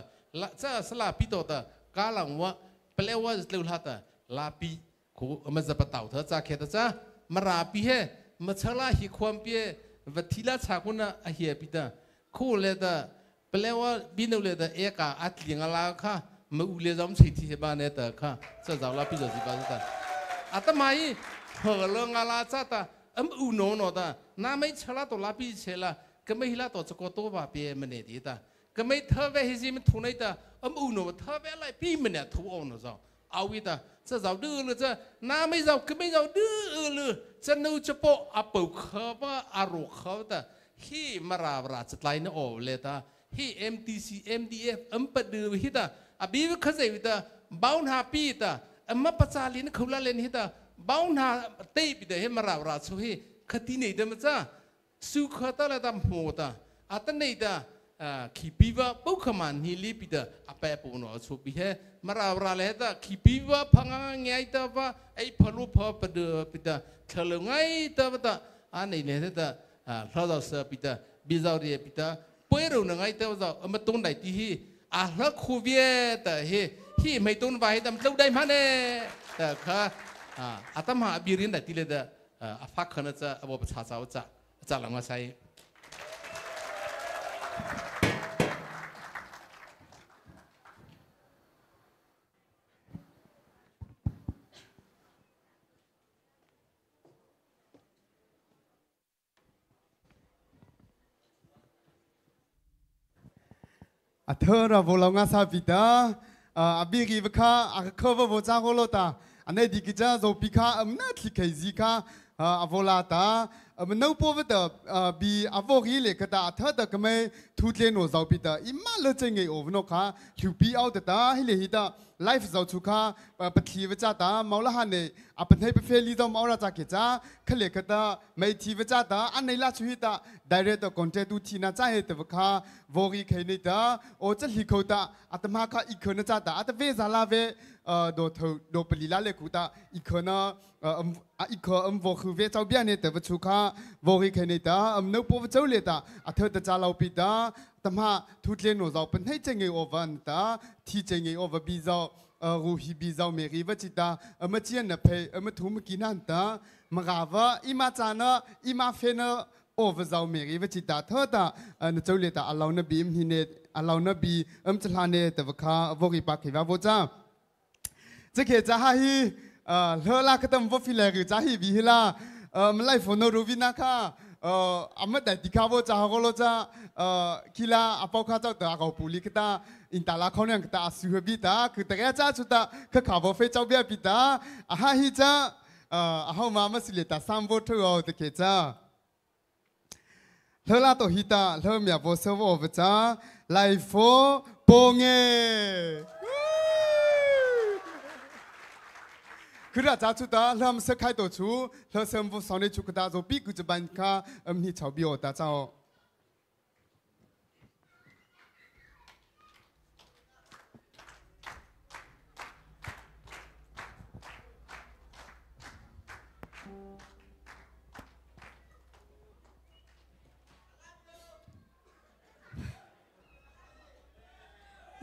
จะสละปิโตตากาลังวะเปลวะเลือดตาลาปิคูมันจะปะเต่าเธอจะเขตจ้ามาราปิเฮมาเชลาหิความเปียวัติลาชาคุนะอเฮียปิตาคู่เลตาเปลว่าบินเอาเลยแต่เอกาอัดเลียงอะไรค่ะมาอุเลจอมสิทธิบ้านเนี่ยแต่ค่ะจะจะรับผิดชอบสิบ้านแต่อาตมาอีเหอเรื่องอะไรจ้าแต่อุโนโนแต่น้าไม่เชลาตัวรับผิดเชลาก็ไม่ฮิลาตัวจะกตัวบ้าเปียมันเนี่ยดีแต่ก็ไม่เธอเวฮิซิมันทุนไอแต่อุโนเธอเวอะไรพี่มันเนี่ยทุกองนะจ้าเอาวิตาจะจะดื้อเลยจะน้าไม่จะก็ไม่จะดื้อเลยจะนูจะโปะอัปปุเขาว่าอารมณ์เขาแต่ที่มาราจะไล่เนี่ยโอเลยแต่ฮี MTC MDF ปัดดูวิตาอบีวิคัสวิตาบ้านหาปีตามาปัจจัยนี้เขาละเล่นฮิตาบ้านหาเตยปิดเฮมาราสุฮีคดีนี้เดมจ้าสุขตาละตามหัวตาอัตนี้ตาขีปีวะบุคมันฮิลิปิดาอเปปุโนสุบิเฮมาราเลตาขีปีวะพังงไงตาวะไอพลุพอปัดปิดาเขลงไงตาวะตาอันนี้เนี่ยตาเราจะเสปิดาบิจารีปิดาเพื่อเราหนังไอ้เต้าจะมาตุ้งได้ที่อาลักคูเวียแต่ที่ไม่ตุ้งไปแต่เราได้มาเนี่ยแต่ค่ะอาตมาบิรินได้ที่เลยแต่ฟักขนาดจะเอาไปชาเจ้าจะหลังมาใช้เธอเราบอกเราง่าซาบิดาบิกิบค่ะเขาบอกจ้าโฮโลตาอันนี้ดีกิจจะพิค่ะน่าที่เคยสิค่ะอโวลาตามันนู้ปวดแต่บีอโวกีเล็กแต่เธอแต่ก็ไม่ทุเรียนโนซาบิดาอิมาเลจงเงโอวนกค่ะถูปีเอาแต่ตาให้เลยฮิตา life เราทุกข้าปฏิวัติจ้าตาเมาละหันเนี่ยเป็นให้เป็นเฟลีต้องเมาละจากเกจ้าขเลกตาไม่ทีวิจ้าตาอันในละชีวิตตา direct contact ดูทีน่าใจเหตุว่าข้าวอรีเคยนี่ตาโอ้จะลิโคตาอัตมาข้าอีกคนน่าจ้าตาอัตเวซาลาเวโดปลีลาเลกุตาอีกคนน่ะอีกคนวอคือเวเจ้าเบียเนี่ยแต่ว่าทุกข้าวอรีเคยนี่ตานึกพบเจ้าเลยตาอัตเธอจะจ้าเราปิดาแต่มาทุกเรื่องเราเป็นให้เจงเอโอวันตาที่เจงเอโอวันบิจารูฮิบิจาเมรีวัจิตามาเจียนนะเพมาทุ่มกินันตามากาว่าอิมาจานะอิมาเฟนะโอวจาเมรีวัจิตาเธอตาเจ้าเลยตาอัลลอฮ์นบีมฮินเนอัลลอฮ์นบีจะลาเนแต่ว่าข้าวอริปักเว่าจ้าจะเกิดจะให้เธอลากระตุ้มว่าฟิเลกจะให้วิฮิลามันไล่ฝนรูวินาค่ะอามาแต่ที่ข้าวจ้าเขาเราจะคิลาอาปอข้าเจ้าตัวเขาปุลิกตาอินตาลาเขาเนี่ยก็ตาสุขบิตาคือแต่แกจ้าชุดตาคือข้าวเฟเจ้าเบียบิตาอาฮิจ้าเขามาสิเลตาสามบทเธอเอาแต่เกจ้าเธอลาตัวฮิตาเธอมีอาบเสวอจ้าไลฟ์โฟโปงเงคือเราจะชุดตาเริ่มสักใครตัวชูเราเสริมบุษในชุกตาโจปีกุจบันข้านี่ชาวบิโอตาเจ้า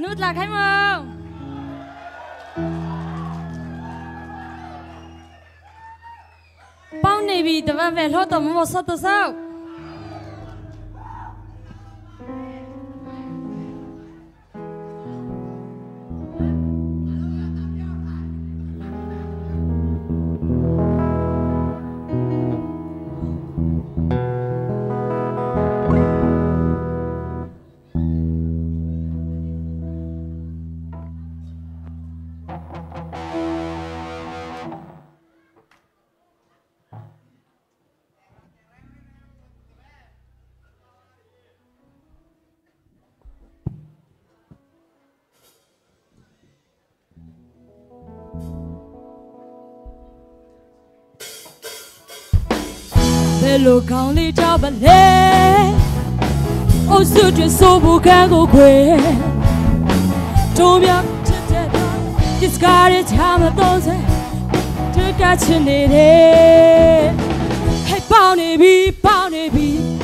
นุชหลักให้มึงป้าในบีแต่ว่าเวลาตัวมันว่าสัตว์ตัวเศร้า路高里找不来，我手指手不干个鬼，中标这这的，这是家里他们都在，这个吃你的，还抱你比抱你比，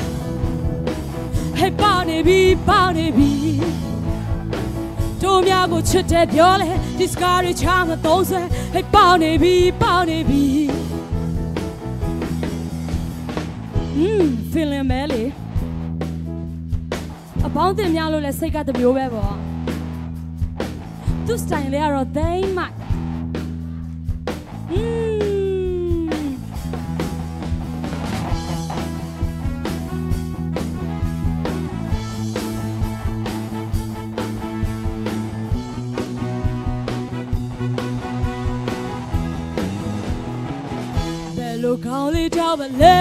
还抱你比抱你比，中标个吃这标嘞，这是家里他们都在，还抱你比抱你比。feeling belly အပေါင်းတင်များလို့လဲစိတ်ကတမျိုးပဲပေါ့သူစတိုင်လေးကတော့ဒိမ့်မိုက်ဘယ်လိုကောင်းလေးတော့မလဲ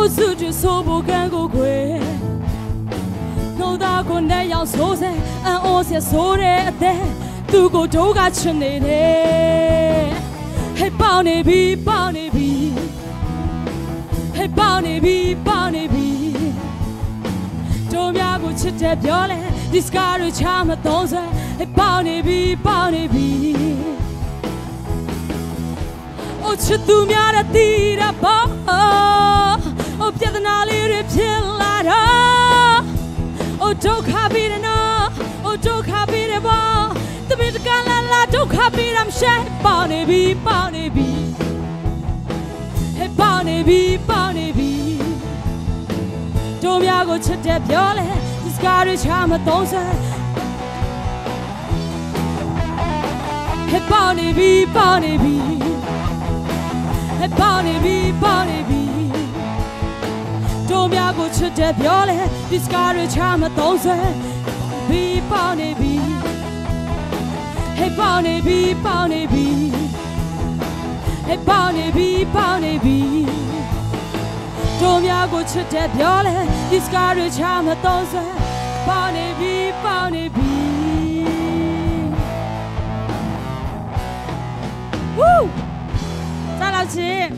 我自己说不干过鬼，我打过那样说噻，俺我些说的的，如果都该吃你的，还抱你比抱你比，还抱你比抱你比，就秒过吃这漂亮，你是家里抢么东西，还抱你比抱你比。我吃度秒的地的包，我别在哪里的偏来的，我就卡比的呢，我就卡比的包，特别是干啦啦就卡比他们谁抱你比抱你比，还抱你比抱你比，就秒过吃这漂亮，你是家里抢么东西，还抱你比抱你比。还抱你比抱你比，就秒过吃这漂亮，你是家里抢么东西，比抱你比，还抱你比抱你比，还抱你比抱你比，就秒过吃这漂亮，你是家里抢么东西，抱你比抱你比。Woo! 再来起。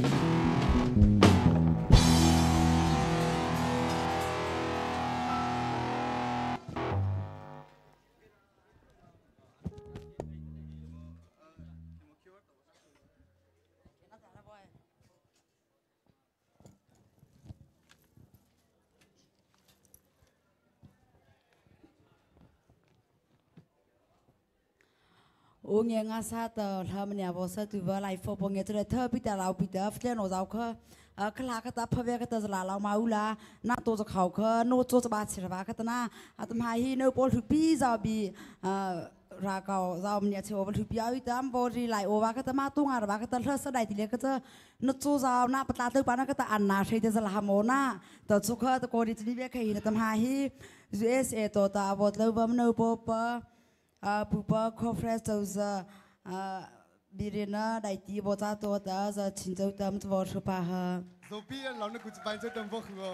我年阿啥的，他们俩不是对不来佛帮人这特别的老别的，非常老可，克拉克达拍别个的是拉老马乌拉，那多着考克，那做着把吃吧，克的那，啊，他们还那波去比着比，ราเกาเราเนี่ยเชื่อว่าทุกอย่างที่ทำบริไลโอวาก็จะมาตุ้งอะไรบ้างก็จะเลือกสลายทีเดียวก็จะนึกจูเราหน้าปตาตึกปานะก็จะอันนาใช้ที่จะละหามหน้าแต่สุขตะโกนที่นี่เบี้ยใครเนี่ยทำหาฮี USA ตัวตาบดเลยว่ามันเอาปุ๊บปุ๊บคอนเฟรนซ์จะบิริน่าได้ที่บดตัวตาจะชินจะทำตัวสุภาพโซฟีเราเนี่ยกูจะไปจะทำพวกเขา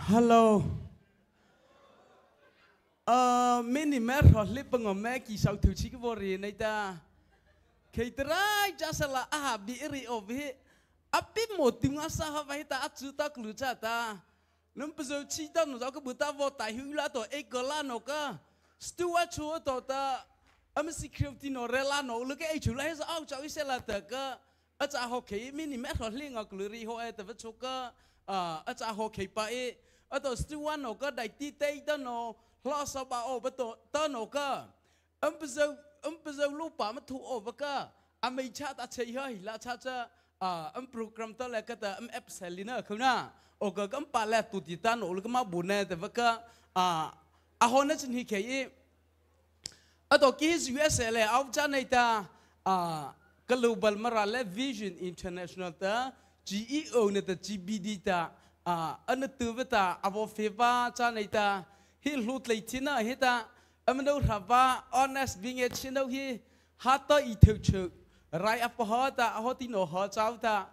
Hello. Mini mer holi pengome kisau tu cik bori naita. Keiterai jasala bi iri obi. Api motim asa hawa hita acuta keluca ta. Nempezau cita nuzau kebuta vota hula to ekola noka. Stua chua to ta. Security no rela no look at chula his out chawi sela taka. Aca hockey mini mer holi ngakuluri ho eta vechuka. Aca hockey pa atau setuan noka dari titai dano loss apa betul tanoka empezau lupa metu beka amai chat aceh hila caca program tu le kata app selina kena oka kempala tu titan ulu kema bune te beka ahona cini kaya atau kis US le au jana ita global merale vision international ta GEO ne ta GBD ta anh tự với ta abo pheva cha này ta hi lút lấy chín à hi ta anh đâu thà honest being a chín đâu hi hát tới ý thức chữ rai áp họ ta họ tin họ cháu ta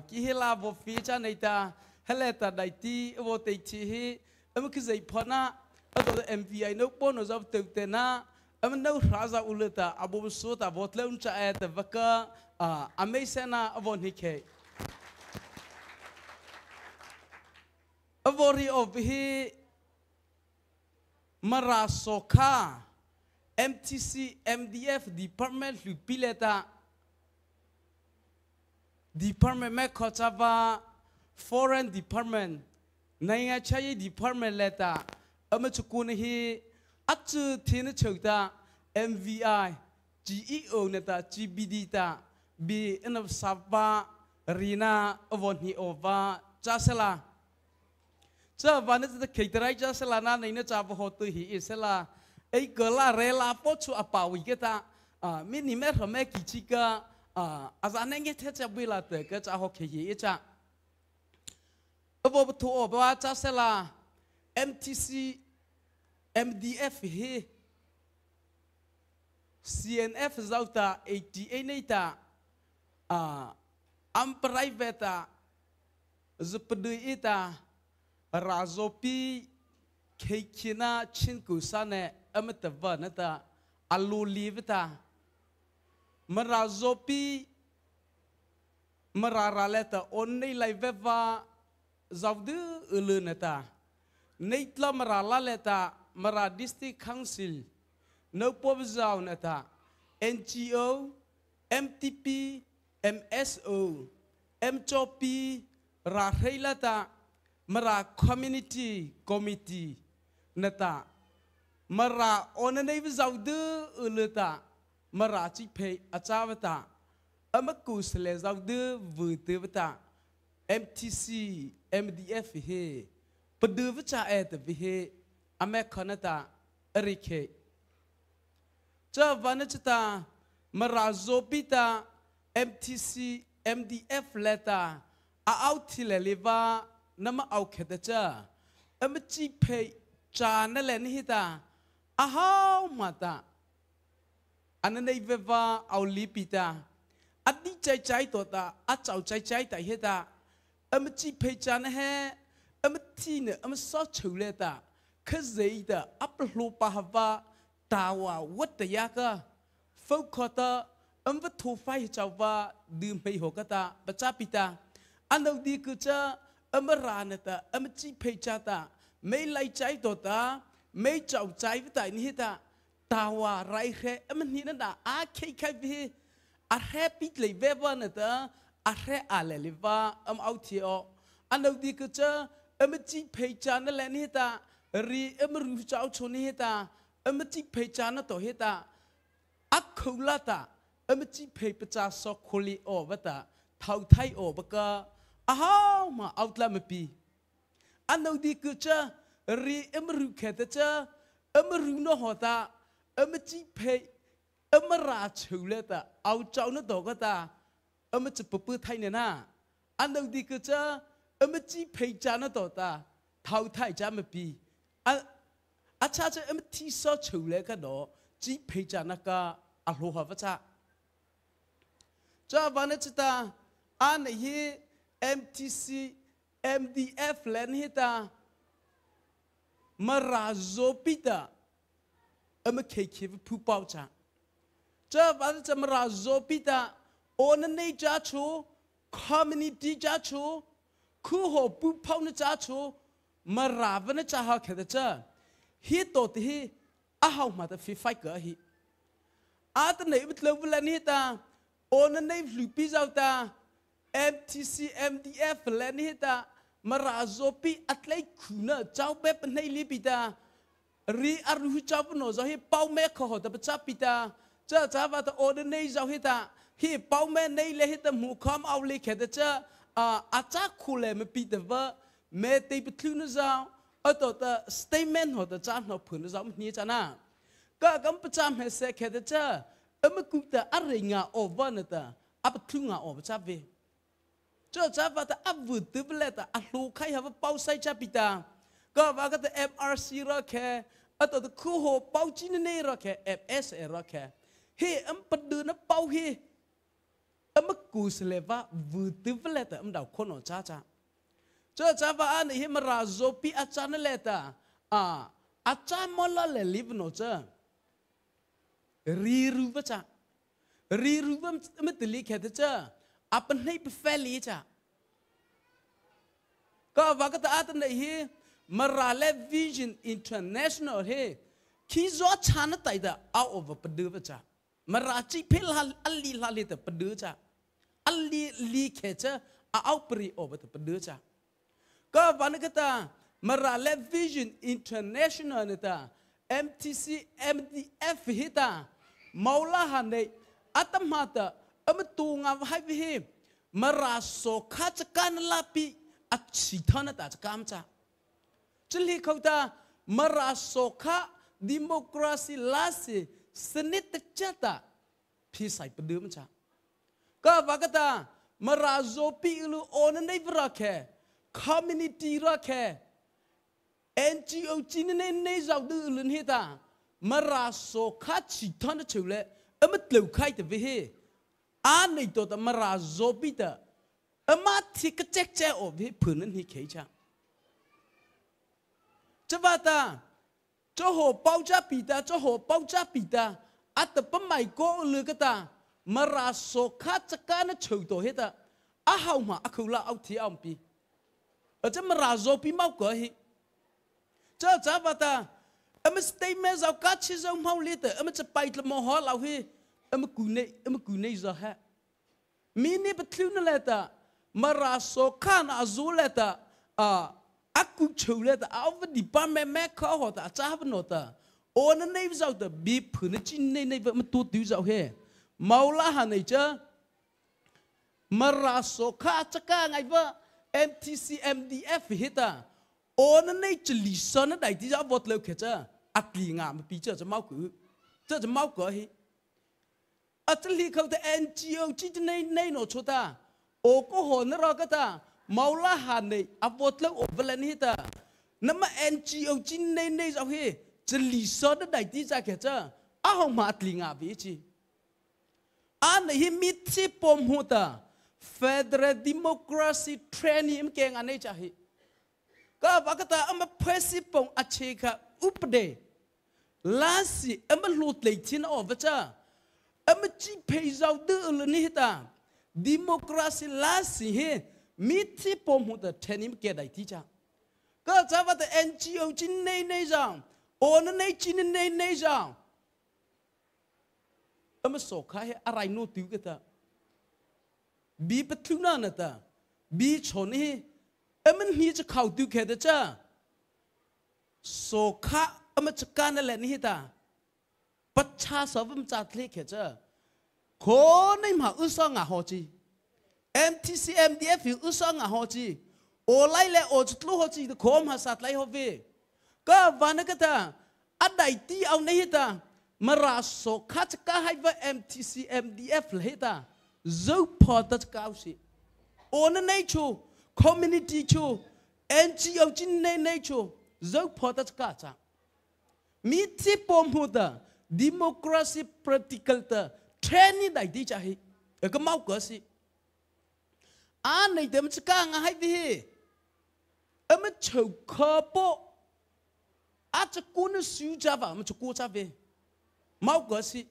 kí hi là abo phi cha này ta hele ta đại ti abo tây chi hi anh cứ dạy phật na anh MVI nấu bún nó giáo tự tên na anh đâu thà giáo ule ta abo số ta abo lên cha ta vắc anh mấy sen na abo hi khe Avori obihi marasoka MTC MDF department lupileta department mekotava foreign department naya chayi department leta amachukunihi atu tina chokta MVI GEO neta GBD ta bi inab sabba rina avoni ova chasela Cha vanit the caterai just lana nina chapa hotu hi isela ei gala rela pochu apawi kita mini mer hame kichika azanenge techa bila te ka cha ho khi cha abo tu oba cha sela MTC MDF hi CNF zauta 88 nita am private zupdu ita Razopi kekina chinku sane amatava nata alulivita marazopi mararaleta onni laiveva zavdu ulunata neitla maralaleta mara district council no povzau nata NGO MTP MSO MCOP rahailata Mara community committee nata mara onanay vizaudu ulata mara chipay achavata amakus le zaudu vutevata MTC MDF he paduvacha et vihe amekonata erike cha vanachata mara zopita MTC MDF leta เอาที่เลลิว่าน้ำมาเอาเขตจ้ามันจีเพย์จานนั่นแหละนี่ตาฮาวมาตาอันนั้นในเวลาเอาลีปิตาอันนี้ใจตัวตาเจ้าใจแต่เฮตามันจีเพย์จานเฮมันที่เนี่ยมันซอสชูเลตาคือใจตาอัปลูปะฮาวาตาวาวัดยากะฟุกขตาวัตถุไฟเจ้าว่าดื่มไปหกตาประจับปิตาอันนั้นดีคือจะมรานตามันจีเพย์จาตาไม่ไล่ใจตัวตาไม่เจ้าใจวิตานี่ตาตาวาไรแค่มันนี่นั่นตาแค่วิแค่ปิดเลยเว็บนั่นตาแค่อะไรเลยว่าเอาเที่ยวอันนั้นดีคือจะมันจีเพย์จานั่นแหละนี่ตารีมันรู้เจ้าชนนี่ตามันจีเพย์จานั่นตัวเฮตาคุลาตามันจีเพย์ประจาสกุลีโอวัตาเท่าไทยโอบกะมาเอาตละมปีอันนั้นดีคือจะรีมรู้แค่แต่จะมรู้นหัวตามจีเพย์มราชูเลตาเอาเจ้านั่นตัวก็ตามจะปปื้ไทยเนี่ยนะอันนั้นดีคือจะมจีเพย์จานั่นตัวตาเท่าไทยจามปีอาชาจะมที่ซอชูเลกันดอจีเพย์จานักะอโลหะวัชชะจ้าวันนี้ตาอันนี้ MTC MDF เลนฮิตามาราโซปิตามาเคยผู้เป่าจ้าจ้าวันนี้จะมาราโซปิตาโอนันนี่จ้าชูคอมมูนิตี้จ้าชูคู่หัวผู้เป่านี่จ้าชูมาราวันนี้จ้าหาแค่จ้าฮิตโตที่หามาแต่ฟีไฟเกอฮีตอนนี้มันเลือกเลนฮิตาโอนันนี่ฟลูปิจ้าตาMTC MDF เลนฮิตามาราโซปีอัตเลคุณเนเจ้าเบบในลิปิตารีอารุเจ้าปนโซฮีเป้าแม่ขอแต่ประจับปิตาเจ้าจ้าว่าแต่โอเดนในเจ้าฮิตาฮีเป้าแม่ในเลฮิตาหมู่คำเอาเลยแค่แต่เจ้าอาจารย์คุเลไม่ปิดว่าแม่ตีไปทุนเจ้าตัวแต่ statement หัวแต่จ้าหนอผืนเจ้ามันนี่จ้านะก็กำประจำให้เสกแค่แต่เจ้าไม่กูแต่อะไรงาออกวันนั่นแต่อับทุงงาออกประจับเวเจ้าจ้าว่าแต่อับวุฒิเปล่าแต่อัลลูใครหาว่าเป้าใส่จับปิตาก็ว่าก็แต่ MRC รักแค่ตัวแต่คู่หัวเป้าจีนนี่รักแค่ FSA รักแค่เฮ้ประเดินเป้าเฮ้ไม่กูเสเลว่าวุฒิเปล่าแต่ดาวคนอ่อนจ้าเจ้าว่าอันนี้มาราโซปีอาจารย์นั่นแหละแต่อาจารย์มอลล์เลยลิฟโนเจ้ารีรูปจ้ารีรูปไม่ติดลิขิตเจ้าอันนี้เป็นแฟลีจ้ะก็ว่าก็แต่อันนี้มาราเลวิชั่นอินเตอร์เนชั่นแนลคิดว่าชาติไทยได้เอาออกไปดูจ้ะมาราจีเพลอัลลีลาลีแต่ไปดูจ้ะอัลลีลีแค่จ้ะเอาปรีออกไปดูจ้ะก็ว่าก็แต่มาราเลวิชั่นอินเตอร์เนชั่นแนลนี่แต่ MTC MDF ฮิตามาลาฮันเนี่ยอัตมาแต่ตูงาให้วิมมาราโซข้าจะการลาปีอัดสิทานตาจะกามจ้าจะเรียกเขาตามาราโซข้าดิโมคราซีลาซีสนิทจัตตาพี่ใส่ประเดิมจ้าก็ว่ากันตามาราโซปีลูโอนันได้รักแค่คอมมูนิตี้รักแค่ NGO จีนในเจ้าดูลุนฮิตามาราโซข้าสิทานเฉลยมันเลี้ยวใครแต่วิเหอันนี้ตัวแต่มาราโซบิตามาที่กระเจกเจ้าออกผืนนั้นที่เขียนจะว่าตาเจ้าหัวเป้าจ้าปีตาเจ้าหัวเป้าจ้าปีตาอัตปะไม่ก็เลือกตามาราโซข้าจะการเฉยตัวเหตุหามาคุลาเอาที่อัมปีจะมาราโซปีมาก็ฮิเจ้าจ้าว่าตามันสเตย์เมสเอากัดชิซเอาเมาลิตมันจะไปละมหาเราฮิมันกูเนี่ยจะฮะมีนี่เป็นคลื่นนั่นแหละแต่มาราโซข้านาซูเลตอากูเชื่อเลตเอาวันดีป้าแม่เขาหัวแต่จ้าเป็นโนตโอ้นั่นในวิจารณ์แต่บีผืนจีนในมันตัวติวจะเฮมาลาหันไอเจ้ามาราโซข้าจะก้าไงวะ MTC MDF ฮิตาโอ้นั่นในจะลิซ่านั่นใดที่จะวัดเร็วแค่เจ้าอักลีงามปีเจ้าจะเมาคือเจ้าจะเมาก็เฮอาจจะเรียกเขาแต่ NGO ที่ในโนชุตาโอ้ก็หัวนั่นเราก็ตา mau la han này avot lâu ở bên này ta nắm mà NGO chín này sao he chỉ lý do đó đại tí ra kẹt chứ không mà linh à vị chi anh này mít chỉ bom hụt ta Federal Democracy Training keng anh ấy chả hi các bạn cái ta ông mà principle ở trên cả update lasi ông mà lụt lấy chín ở vậy chứ ông mà chỉ phải giàu đưa lên này ta democracy lasi he mít chỉ bom hụt ta training keng đại tí cha các cháu vào the NGO chín này rằng ôn này chín này rằng ông mà sổ khaiอะไรนู่ติวกันtaบีปทุนานะตาบีชนนี่มันฮีจะเข้าติวแค่เดจ้าโสคะมันจะการนั่นแหละนี่ตาประชาชนมันจัดเล็กแค่จ้าคนในมหาอุตสาหะหอจี MTC MDF อุตสาหะหอจีโอไลและโอจุดลูกหอจีโคมหาสัตว์ไลหอวีก็วันนั้นก็ตาอันใดที่เอาในตามาราโสคะจะการให้ว่า MTC MDF เลยตาzou potat kausi ona nacho community cho NGO chin nacho zou potat kacha mi ti pom huda democracy practical ta training dai di chahi e ka mau ka si a nei dem chka nga hai vi am chou kho po a cha kun su cha va am chu cha ve mau ka si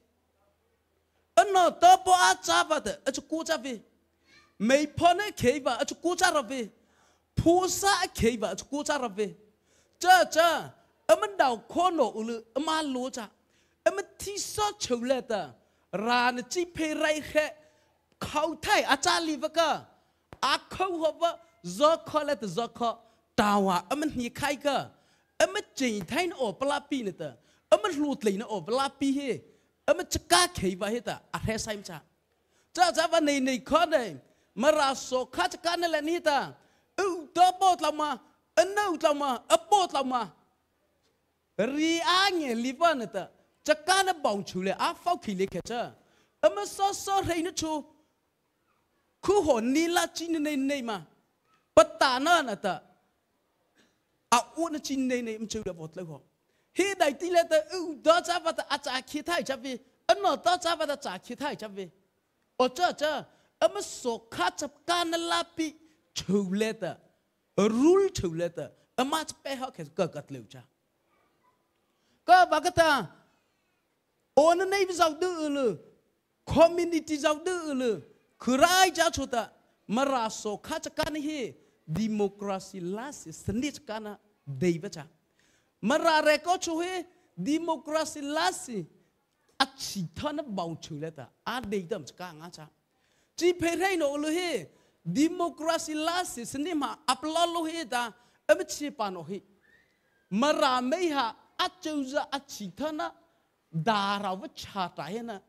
anh nói tập bộ ác cha vậy đấy, anh chú cha về, mấy phần ấy khéo vậy, anh chú cha về, phù sa khéo vậy, anh chú cha về, cha, anh mình đào khó nổ ư, anh mà lúa cha, anh mình thi sót chịu lệ ta, ra nó chỉ phải rai khé, khâu thay, anh cha live cả, anh khâu hợp vậy, do khó lệ ta do khó, đào à, anh mình nhị khai cả, anh mình chỉ thấy nó ở bala pi nữa ta, anh mình lụt lấy nó ở bala pi he. Ông mới chắc kỹ vậy hết à, hết sai mà cha vấn đề này khó đấy, mà ra số khác chắc này là như ta, đó bớt làm mà, đâu làm mà, bớt làm mà, riang live nữa ta, chắc nó bỏng chule, phao khí lệ chứ, ông mới so hay nó chú, khu hồn ní là chín này mà, bắt ta nữa ta, uốn nó chín này em chưa được vượt lên họ. Hi đại tỷ lệ ta đó cha vào ta trả khí thải chấp về, anh nói đó cha vào ta trả khí thải chấp về, ở cha, anh mới số khác chấp can là bị chịu lệ ta, rule chịu lệ ta, anh mà chấp bé họ cái cất liều cha, có bao cái ta, ôn này giàu đưa lư, community giàu đưa lư, khơi cha chú ta, mà ra số khác chấp can hi, democracy last, sendiri chấp can đầy vậy cha. Marare có chú he democracy lasi chỉ thằng nó bảo chửi lại ta đây đâm cả ngã cha chỉ phải thấy nó luôn he democracy lasi xin đi mà upload luôn he ta em chỉ pan nó he mara mấy ha chú ra chỉ thằng nó đà rau với cha trái na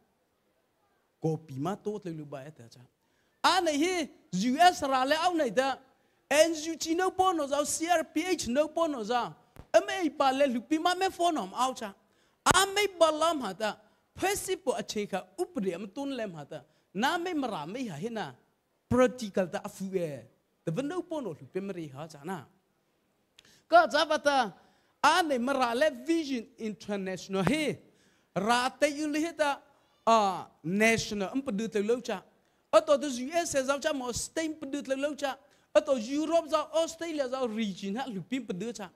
copy mà tốt lên luôn bài ta cha này he US ra lại ông này ta NUG no bon nó CRPH no bon nó ra mấy bà lê lục bì mà mấy phone nằm ao cha, mấy bà làm hả ta, principle ở trên cả update tuân làm hả ta, na mấy mà làm mấy hả hết na, practical ta afuê,แต่วันนู้นพอหนูลục bì mà rì hả cha na,ก็จะว่าta, này mà ra lê Vision International he, ra tay yêu lê ta, national âm bật được lâu cha, ở tổ chức US giao cha mà state bật được lâu cha, ở tổ Europe giao Australia giao region ha lục bì bật được cha.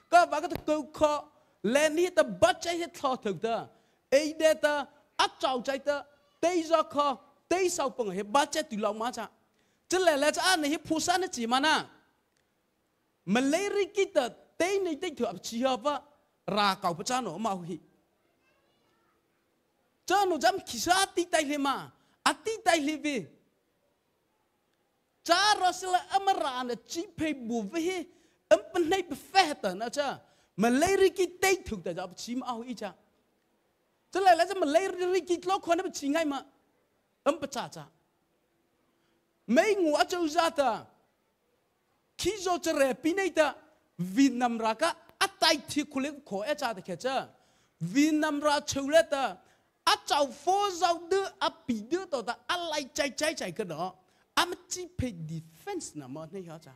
Các bạn có thể câu khó lên hết ta bắt chạy hết thọ thực ta ấy để ta áp trào chạy ta tây ra khó tây sau bằng hết bắt chạy từ lòng mà cha chứ là cha anh này hết phù sa nó chỉ mà na mà lấy riêng kita tây này tây thừa chỉ hợp á ra cầu bắt cha nó mau hi cha nó dám khi sa tí tay lên mà tí tay lên về cha rồi sẽ là amara nó chỉ phải bù về bên này bị phê tờ na cha mà lấy riêng cái tây thực tại sao chỉ mà ao ít cha cho lại là mà lấy riêng cái lô khoan nó bị chỉ ngay mà bị cha mấy ngũ châu ra ta khi cho trẻ pin này ta Việt Nam ra cả tay thì cô lấy khó ai cha thì cha Việt Nam ra châu lấy ta cháu phô giàu đưa bị đưa tao ta lại chạy cái đó à mà chỉ phải defense nè mà này hả cha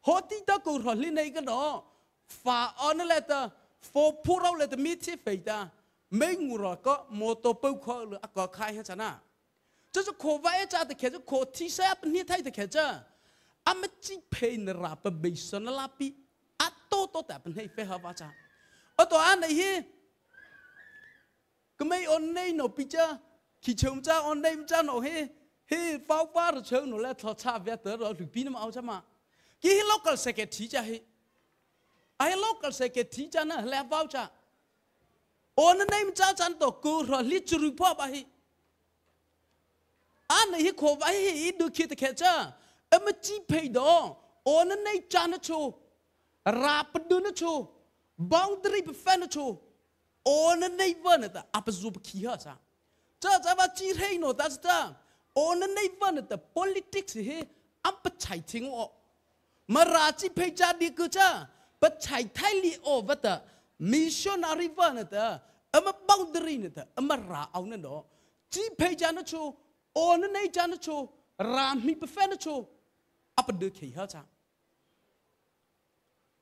họ tí ta cầu rồi lên này cái đó phá on là ta phô phô đâu là ta mi chỉ phải ta mấy người rồi có mô tô bao khó là có khai hết na cho khổ vậy cha thì khéo cho khổ thì sẽ bên như thế thì khéo chứ à mà chỉ phải nè ra bên bây giờ nó là bị à tô tại bên này phải học cha ở tòa án này hi cái mấy ông này nó bị cha khi chồng cha ông này cha nó hi pháo phá rồi chồng nó lại thọ cha về tới rồi được pin mà ao cha mà cái local secretary cha hi ai local secretary cha nó lại vào cha ông này cha cha tổ cứ rồi lịch sử report bà hi anh này khổ vậy hi được khi cái cha em mà chỉ phải đó ông này cha nó cho rap đưa nó cho boundary before nó cho ông này vẫn là áp dụng khi hả cha cha và chỉ hay nó ta cha ông này vẫn là politics hi anh bắt chạy tiếng họ mà ra chỉ phải cha đi cứ cha bắt chạy thay li ở vật ta missionary vẫn là em mà boundary nữa em mà ra ông nó đó chỉ phải cha nó cho ông này cha nó cho ra mi before nó cho áp được khi hả cha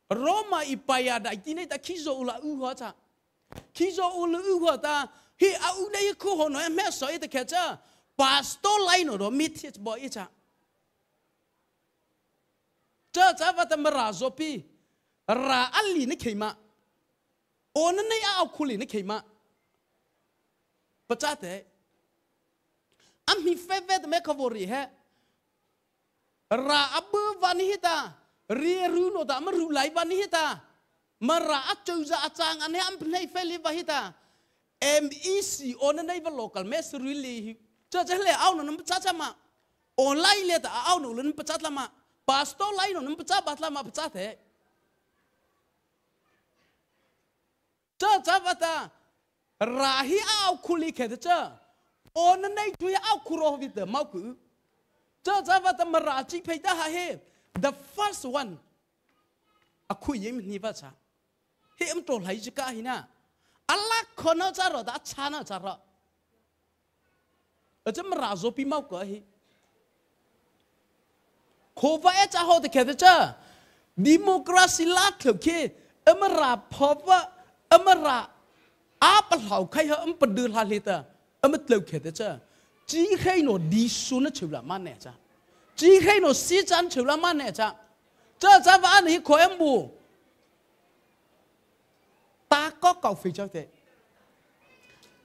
Roma ipaya đại tí này ta khi dỗ là ưu hóa cha khi dỗ là ưu hóa ta hi ưu này khu hồ nói mẹ soi ta kẹt cha pastor lại nó đó mít hết bội cha cha và ta mà ra zopi ra ali này khi mà ôn này áo khuli này khi mà bắt cha thế am hi phê phê ta mẹ khavori he ra abu vani ta ria ru no ta ma ru lai ban hi ta ma ra a chau za chang ane am nei fe li va hi ta MEC on nei va local mes ru li cha cha le au no nam cha cha ma online le ta au no len pa cha la ma pastor lai no nam pa cha ba la ma pa cha the cha va ta ra hi au khuli khe cha on nei tu au khuro vi ta mau ku cha va ta ma ra chi phe ta ha he the first one a khu yim ni va cha he em to lai ji ka hi na Allah khona cha ro da cha na cha ro a cha ma ra zo pi mau ka hi kho va e cha ho de ke cha democracy la thlo ke em ra pho va em ra a pa lau khai ha em pa du la le ta em tlo ke cha ji khai no di su na chu la ma ne cha chỉ khi nó xí chán chịu làm ăn này cha và anh ấy khỏi em bù ta có cầu phi cho thế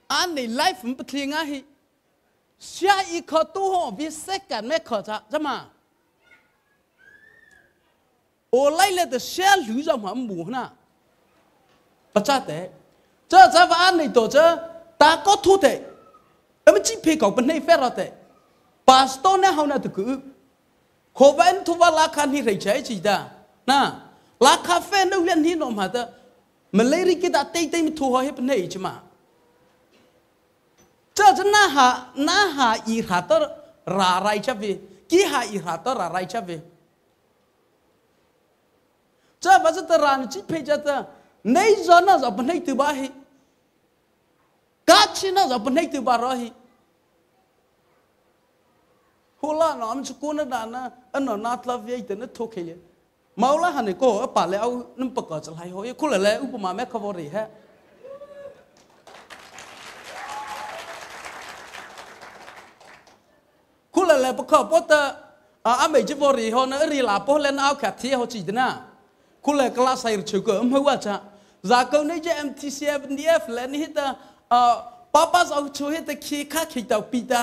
anh ấy life không bất thiện ai xa ý khó tu họ vì second mẹ khó cha mà ô lại là từ xa lũ ra mà em bù na bắt cha thế và anh ấy tổ ta có thu thế em chỉ phải cầu bên này phép rồi thế pastor này hầu nào từ cứ khổ vậy thu vào lá khăn hi rầy trái chỉ ta na lá cà phê đâu liên hi nôm hả ta mà lấy đi cái ta tây tây thu hoa hết này chứ mà cha na ha i hả ta ra rai cha về kí ha i hả ta ra rai cha về cha bây giờ ta ra chỉ phải cha ta nei giờ na giờ bên này từ ba hi cá chi na giờ bên này từ ba rồi hi hula nó am chukun na dana an na tla vi ite na thok he maula han ko pa le au num pa ka chal hai ho khul le upama me khavori he khul le pa kha pota a me jivori ho na ri la po len au kha thi ho chi na khul le kla sai chu ko am wa cha za ko nei je MT7DF le ni ta papa au chu he ta khi kha khi tau pita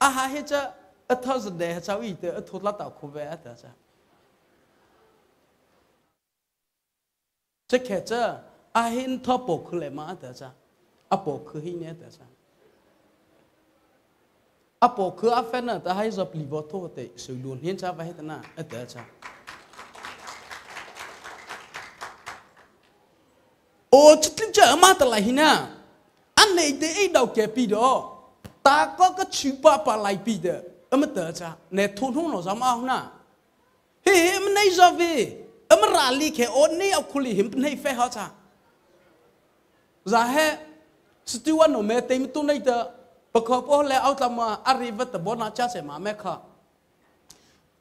a ha he cha a thousand day cháu ý tới thốt lá tàu khô vẽ thế cha chắc kẹt cha a hin thọ bộ khơi lệ má thế cha a bộ khơi hi nhé thế cha a bộ khơi a phen à ta hay dập lì vào thô thế sử luôn hiến cha vậy thế na thế cha ô chút linh cha má ta lại hi na anh này để đầu kẹp pi đó ta có cái chữ ba lại pi đó em tự cha nè thôn hông nó dám ao na he em nay giờ về em ra li ke on nay ao khuli him nay phê hết cha za he stuan no me tem tu nay ta bậc học ô lẽ ao tam mà arriva ta bona cha se mà me kha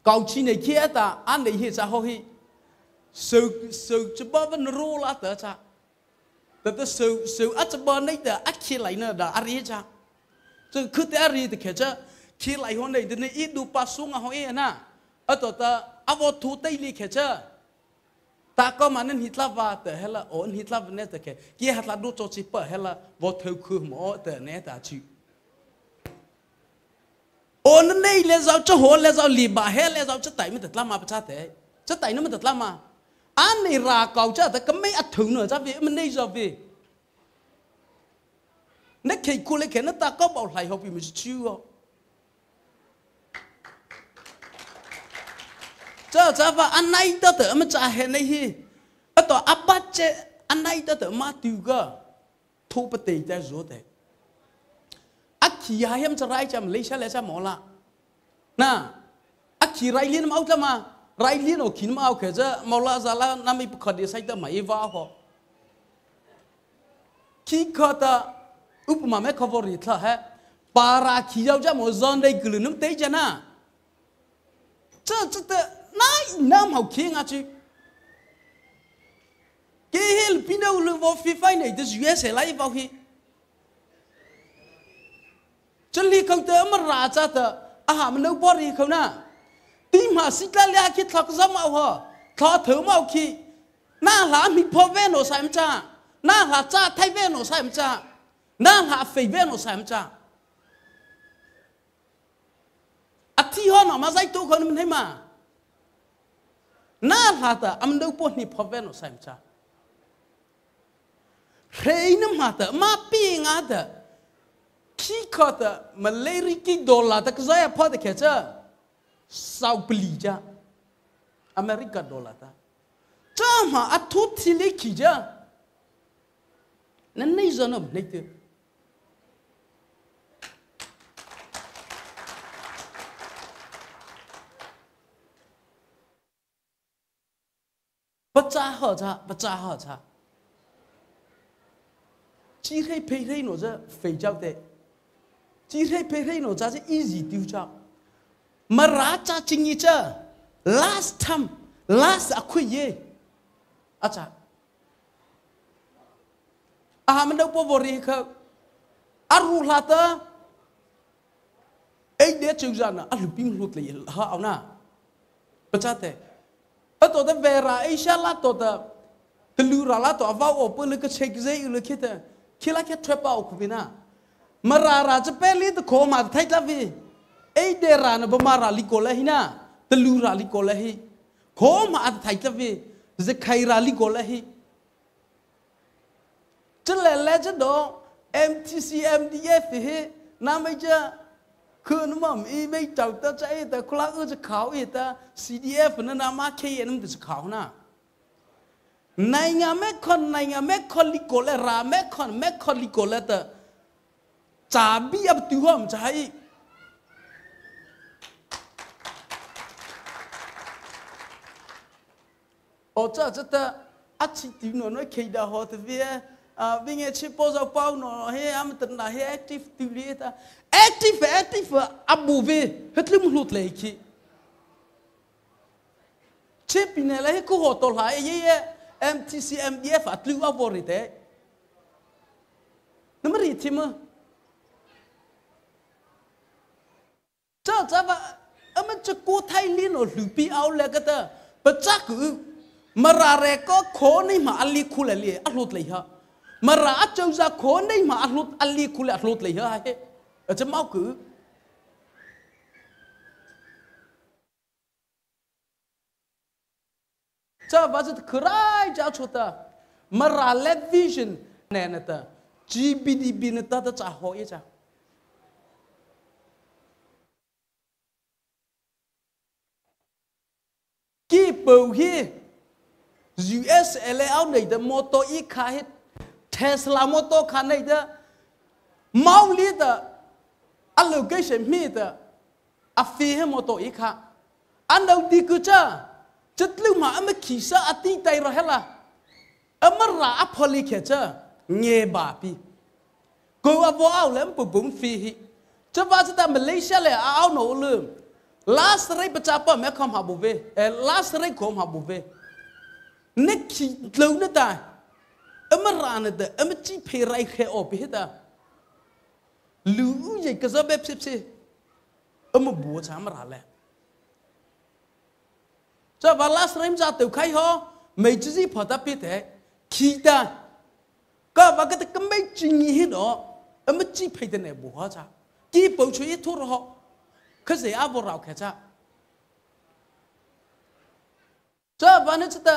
cầu chi này kia ta anh này hiện ra hồi sự cho bao vấn rô là tớ cha tớ sự ắt cho bao này tớ ắt khi lại nữa đã ari cha chứ cứ thế ari thì kia khi lại hôm nay thì này ít đủ pa sung à hồi na ở tổ ta avo thu tây li kia ta có mà nên hít lava tớ hay là ổn hít lava này tớ kia hạt là đủ cho chị bờ hay là vô thâu khử mỏ tớ này ta chịu ổn này lẽ sao cho hồ lẽ sao lì bà hay lẽ sao cho tay mình thật lắm mà cha thế cho tay nó mình thật lắm mà anh này ra cầu cho ta cấm mấy ăn thử nữa ra vì mình này giờ vì nãy khi cô lấy cái nó ta có bảo lại học vì mình chịu cho và anh này ta tự mình trả hết này hi ở đó áp bắt chế anh này ta tự mà tiêu cơ thu bát tây ta rồi đấy ác khí hay em cho rai chăm lấy sao lấy sao mỏ la na ác khí rai liên máu cho mà rai liên ở kín máu kể cho máu la ra la nằm bị khởi đi sai ta mấy vào họ khi khởi ta úp mà mấy khâu vội thà hết para khí giao cho một zone đây cứ nắm tay cho na chứ nãy nắm học khí ngã chứ cái hết pin đâu luôn vào FIFA này thì US lại vào khi chân lý không tới mà ra cha tờ mình đâu bỏ đi không na tim mà xích la lia khi thắc gió màu hả thọ thử màu khi na là mi phô ven nó sai cha na là cha thay ven nó sai cha na là phê ven nó sai cha thi hoa nó mà dạy tôi không mình thấy mà na là tờ mình đâu bỏ đi phô ven nó sai cha thế nó mà tờ mà pi ngã tờ khi có ta mà lấy ricky dollar ta cái giá phải được cái chứ sao beli cha America dollar ta cha mà ăn thuốc thì lấy khi chứ nên này giờ nó lấy từ bắt cha hở cha chỉ thấy phê thấy nó ra phê giao tệ chỉ thấy phê thấy nó ra sẽ easy tiêu cho mà ra cha chính như cha last time last akui ye acha mình đâu có vô gì không aru lata ấy để chịu ra nè aru pin lụt lại hao na baca thế ở tổ ta về ra ấy xa lát tổ ta từ lừa ra lát tổ vào ở bên cái check giấy ở kia thế khi lại cái trap out của na mà ra cho bé lý तो khó mà thấy là vì ấy để ra nó mà ra lý cô lại na từ lừa ra lý cô lại khó mà thấy là vì giờ khai ra lý cô lại chứ lẽ chứ đó MTC MDF thì nam bây giờ cứ nó mà ý bây giờ ta chạy ta khóa ư cho khảo ý ta CDF nó nam á kia nó được khảo na này ngà mấy con lý cổ lại ra mấy con lý cổ lại ta trả bi ập tiêu hầm chạy ở chỗ ta ắt chỉ tiêu nó nói khi đã họ thì vì nghe chỉ bao giờ bao nó hay tình là hay active tiêu lý ta active abu về hết lúc lụt lại khi chỉ bên này là cứ họ tổ lại vậy MTC MDF at lưu vào rồi thế nó mới thì mà cha và mình chỉ cố thay liên ở lưỡi pi áo lại cái ta bất chắc cứ mà ra có khó này mà ali khu lại liền lụt lại ha mà ra châu ra khó này mà lụt ali khu lại lụt lại ha ở trong máu cứ cha và rất khơi cha cho ta mà ra led vision này nè ta GDP nè ta ta trả hỏi cha khi bầu hi US LA này ta mô tô ít khá hết Tesla mô tô khá này ta mau lý ta allocation mi ta phi hết mô tô ít khá anh đâu đi cứ cha chất lượng mà anh khi sa ati tay ra hết là anh ra áp holi kia cha nghe bà pi cô avo ao lắm bụng phi chứ ba chúng ta Malaysia là ao nổ lương last ไรประจับแม่คำหาบุเวlast ไรคมหาบุเวนึกขี้เหล่านั้นได้มาร้านนั้นได้มาจีเพย์ไรแค่ออกไปเหตุลูใหญ่ก็จะแบบเสียมาบัวช้ามาร้านแหละจะว่า last ไรมันจะตัวใครฮะไม่จีพอตัดไปแต่ขี้ได้ก็ว่าก็แต่ก็ไม่จริงเหรอมาจีเพย์แต่ไหนบัวจ้าจีเปิดช่วยทั่วโลก可是阿不绕开着，这完了知道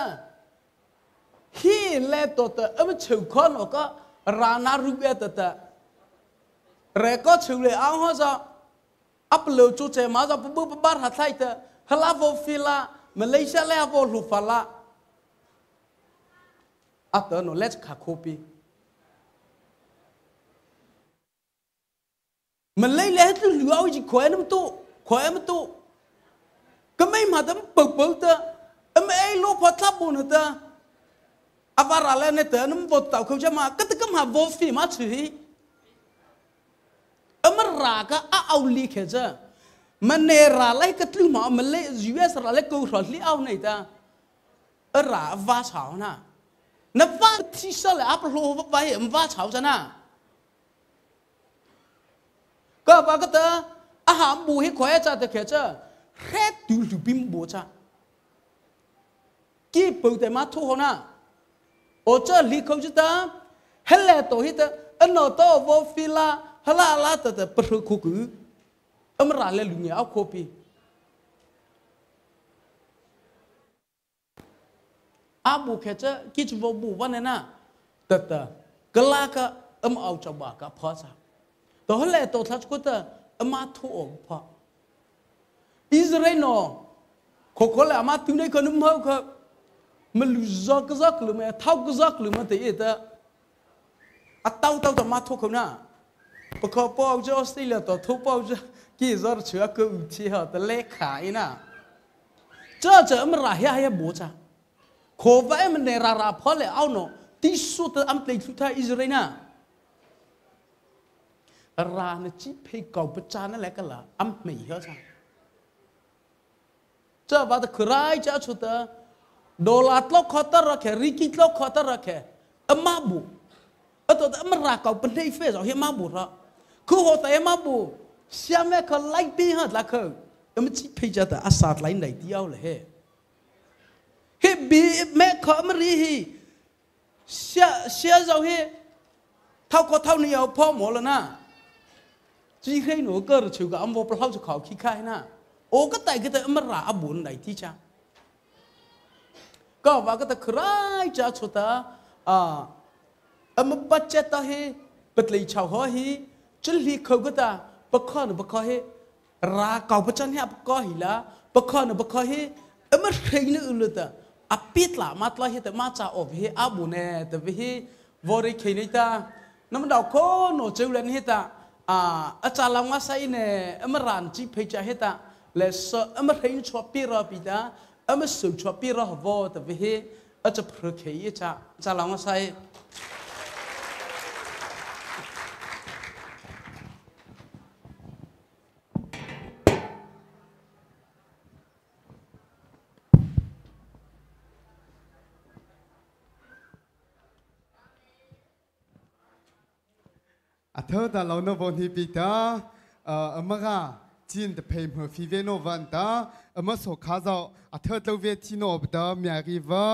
，he来到的，我们抽看那个拉那路边的，那个抽来安好着，阿不留住在马上不把他来的，他拉不飞啦，马来西亚来不路发啦，阿得那来卡科比。มันเลยแล้วจะเหลือเอาจีขวายน้ำตู้ขวายน้ำตู้ก็ไม่มาทำเปิดเถอะไม่ไอ้ลูกพอทับบุญเถอะอาบาราแล้วเนี่ยเถอะน้ำบดเต่าเขาจะมาก็ต้องมาโวฟีมาถือมันราก็เอาลีแค่เจ้ามันเนราเลยก็ถึงมามันเลยยูเอสราเลยกูรอลีเอาไหนเถอะราว่าเฉานะนับว่าที่เสลอาปโลไปมันว่าเฉาจะนะก็ว่าก็เถอะอาหารบูให้ขวายจ้าแต่แค่เจ้าแค่ดูดูบิมบูจ้ากี่ปีแต่มาทุกคนนะโอเจ้าลีเขาจะเถอะเฮเลตัวฮิตอันโนโตวอฟิลาฮลาลาแต่ปรุคุกุอเมราเลลุเนี่ยเอาโคปีอาบูแค่เจ้ากี่จะวอบูวันนั้นนะแต่กลาก็เอาจับบากพอจ้าตัวเฮเลตัวทัชกุตมาทุกองพออิสราเอลโคโค่เลยมาถึงได้คนมั่วก็มันลุยจักหรือไม่เท่าจักหรือไม่แต่เอตอะเท่าจะมาทุกคนนะเพราะเขาป้องจะออสเตรเลียตัวทุกป้องจะกี่จอร์เชื่อก็อุทิศแต่เล็กขายนะเจ้าจะมันราให้บัวจ้าโควิดมันในราพอเลยเอาหนอที่สุดอันเป็นสุดท้ายอิสราเอลนะราเนี่ยจีเพย์เก่าประจานนั่นแหละก็ละอันไม่เหรอจ้าเจ้าว่าแต่ใครจะชุดโดลาร์โลกขอตระแค่ริกิตโลกขอตระแค่มาบุตัวมันราเก่าเป็นที่เฟซเอาให้มาบุระคือหัวแต่มาบุเสียแม่เขาไล่ปีหัดละคือมันจีเพย์จะแต่อาสาไล่ไหนเดียวเลยเฮ้บีแม่เขาไม่รีฮีเสียเจ้าเฮ้เท่าก็เท่านี้เอาพ่อหมดแล้วนะจีให้หนูก็รู้สึกว่าอันว่าเราจะขอขี้ข้านะโอ้ก็แต่ก็แต่มันราบุญไหนที่จ้าก็ว่าก็แต่ใครจะชุดมันปัจเจตให้ปัจจัยชาวเขาให้จุลีเขาก็แต่ประคองประคองให้ราเก่าประจันให้ประคองหิละประคองประคองให้มันเรื่องนี้อื่นแต่อภิตละมาตลอดให้แต่มาจากอบให้อาบุญเนี่ยแต่วิธีวอริเคนิตาน้ำมันดาวโคนโนเจริญให้แต่อาจารย์ลังว่าใส่เนี่ยมันรันจีเพจให้แต่เลสมันเห็นชอบปีราปีดามันสุดชอบปีราหัวแต่วิธีอาจจะเพลเคยจ้าอาจารย์ลังว่าใส่เธอแต่เราโนบนีปีตาเมื่อกี้จีนจะเพย์มือฟีเวโนวันตาเมื่อสุขาจะเธอตัวเวทีโนบดามีอะไรว่า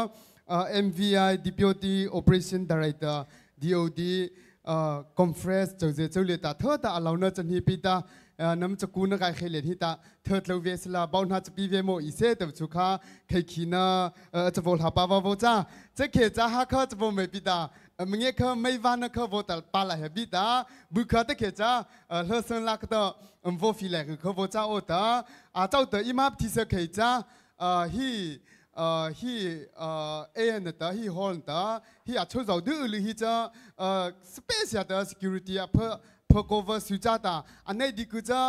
MVI Deputy Operation Director DOD Conference จะเจอเลยแต่เธอแต่เราโนจะนีปีตาน้ำจะกูนักการเขลินที่ตาเธอตัวเวสลาบ้านฮัจปีเวโมอิเซตสุขาเคขีนาจะบอกหาปาวาวจ้าจะเขจ้าฮักเขาจะบอกไม่ปีตามึงเองไม่วันนั้นเขาบอกแต่ปลาไหลบิดาบุคคลที่เขจ้าเลือดสันลักตัวว่าฟิลเลคือเขาบอกจ้าโอ้ตาเจ้าตัวอิมาที่เสกเขจ้าฮีเอ็นต์ฮีฮอลต์ฮีอาช่วยเราดูหรือฮีจ้าspecial ตัว security เพื่อ cover สุดจ้าตาอันนี้ดีกูจ้า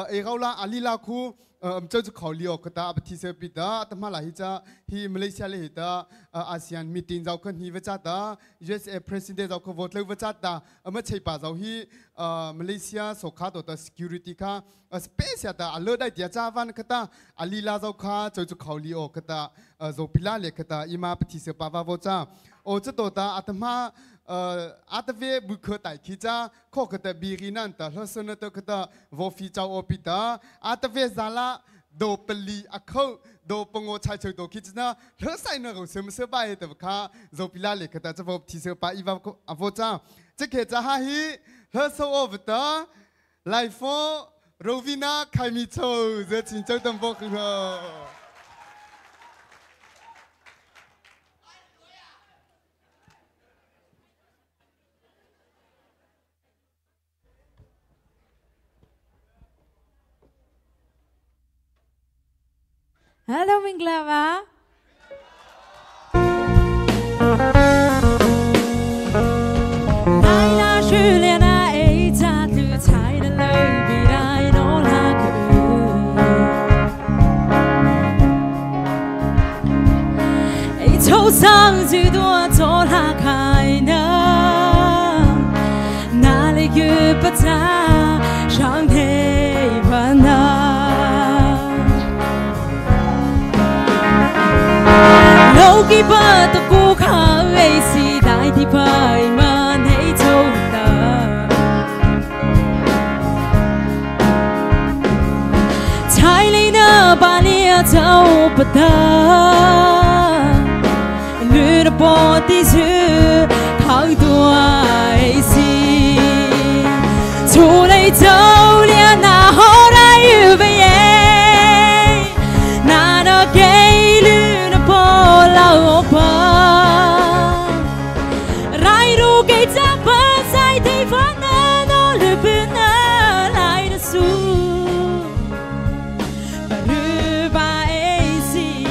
เอราลาอาลีลาคู เจ้าจะขอเลี้ยวก็ตาปฏิเสธปิดาแต่มาหลายจะที่มาเลเซียเลยตาอาเซียนมีติงเราคนฮีวจัดตา USA President เราคนโหวตเลยวจัดตาไม่ใช่ป่าเราที่มาเลเซียสกัดตัว security ค่ะ space ตาอันเลิศได้เดียจ้าวันก็ตาอันลีลาเราค่ะเจ้าจะขอเลี้ยวก็ตาเราพิลาเลยก็ตาอีมาปฏิเสธป่าวโหวตจ้าโอ้เจ้าตัวตาอาตมาอาตเวบุคคลไต่ขี้จ้าข้อก็แต่บีรินันแต่ลักษณะตัวก็แต่วอฟีเจ้าอปิตาอาตเวซาลาโดเปลีอักเขาโดปงโอชายเฉยตัวคิดนะเธอใส่เนื้อของเสมเสบายแต่ว่าข้าโจพิลาเล็กแต่จะบอกที่เสบายอีวาอโวจ้าจะเกิดจะหาฮีเธอโซอฟตาไลฟ์โรวินาใครมีโชว์จะจิงเจ้าตั้งบอกคือ Hello, Minglava. Naila Juliana Eita Lu Tai Da Lu Bi Dai No La Ku. Ei Chou Sang Ju Duo To La Kai Na. Na Le Yu Ba Ta Shang Hei Ba Na. Loki ba the cô khá ấy si đại thì phải mà hãy thâu ta trái lấy nơ ba lia thâu bát ta lừa đã bỏ đi chứ thằng tua ấy si chú lấy thâu lia na ho ra yêu về na nó gây lừa nó bỏ lao ba rai ru gây ra ba sai thấy vẫn nó lừa bên lại nó su và lừa ba ấy gì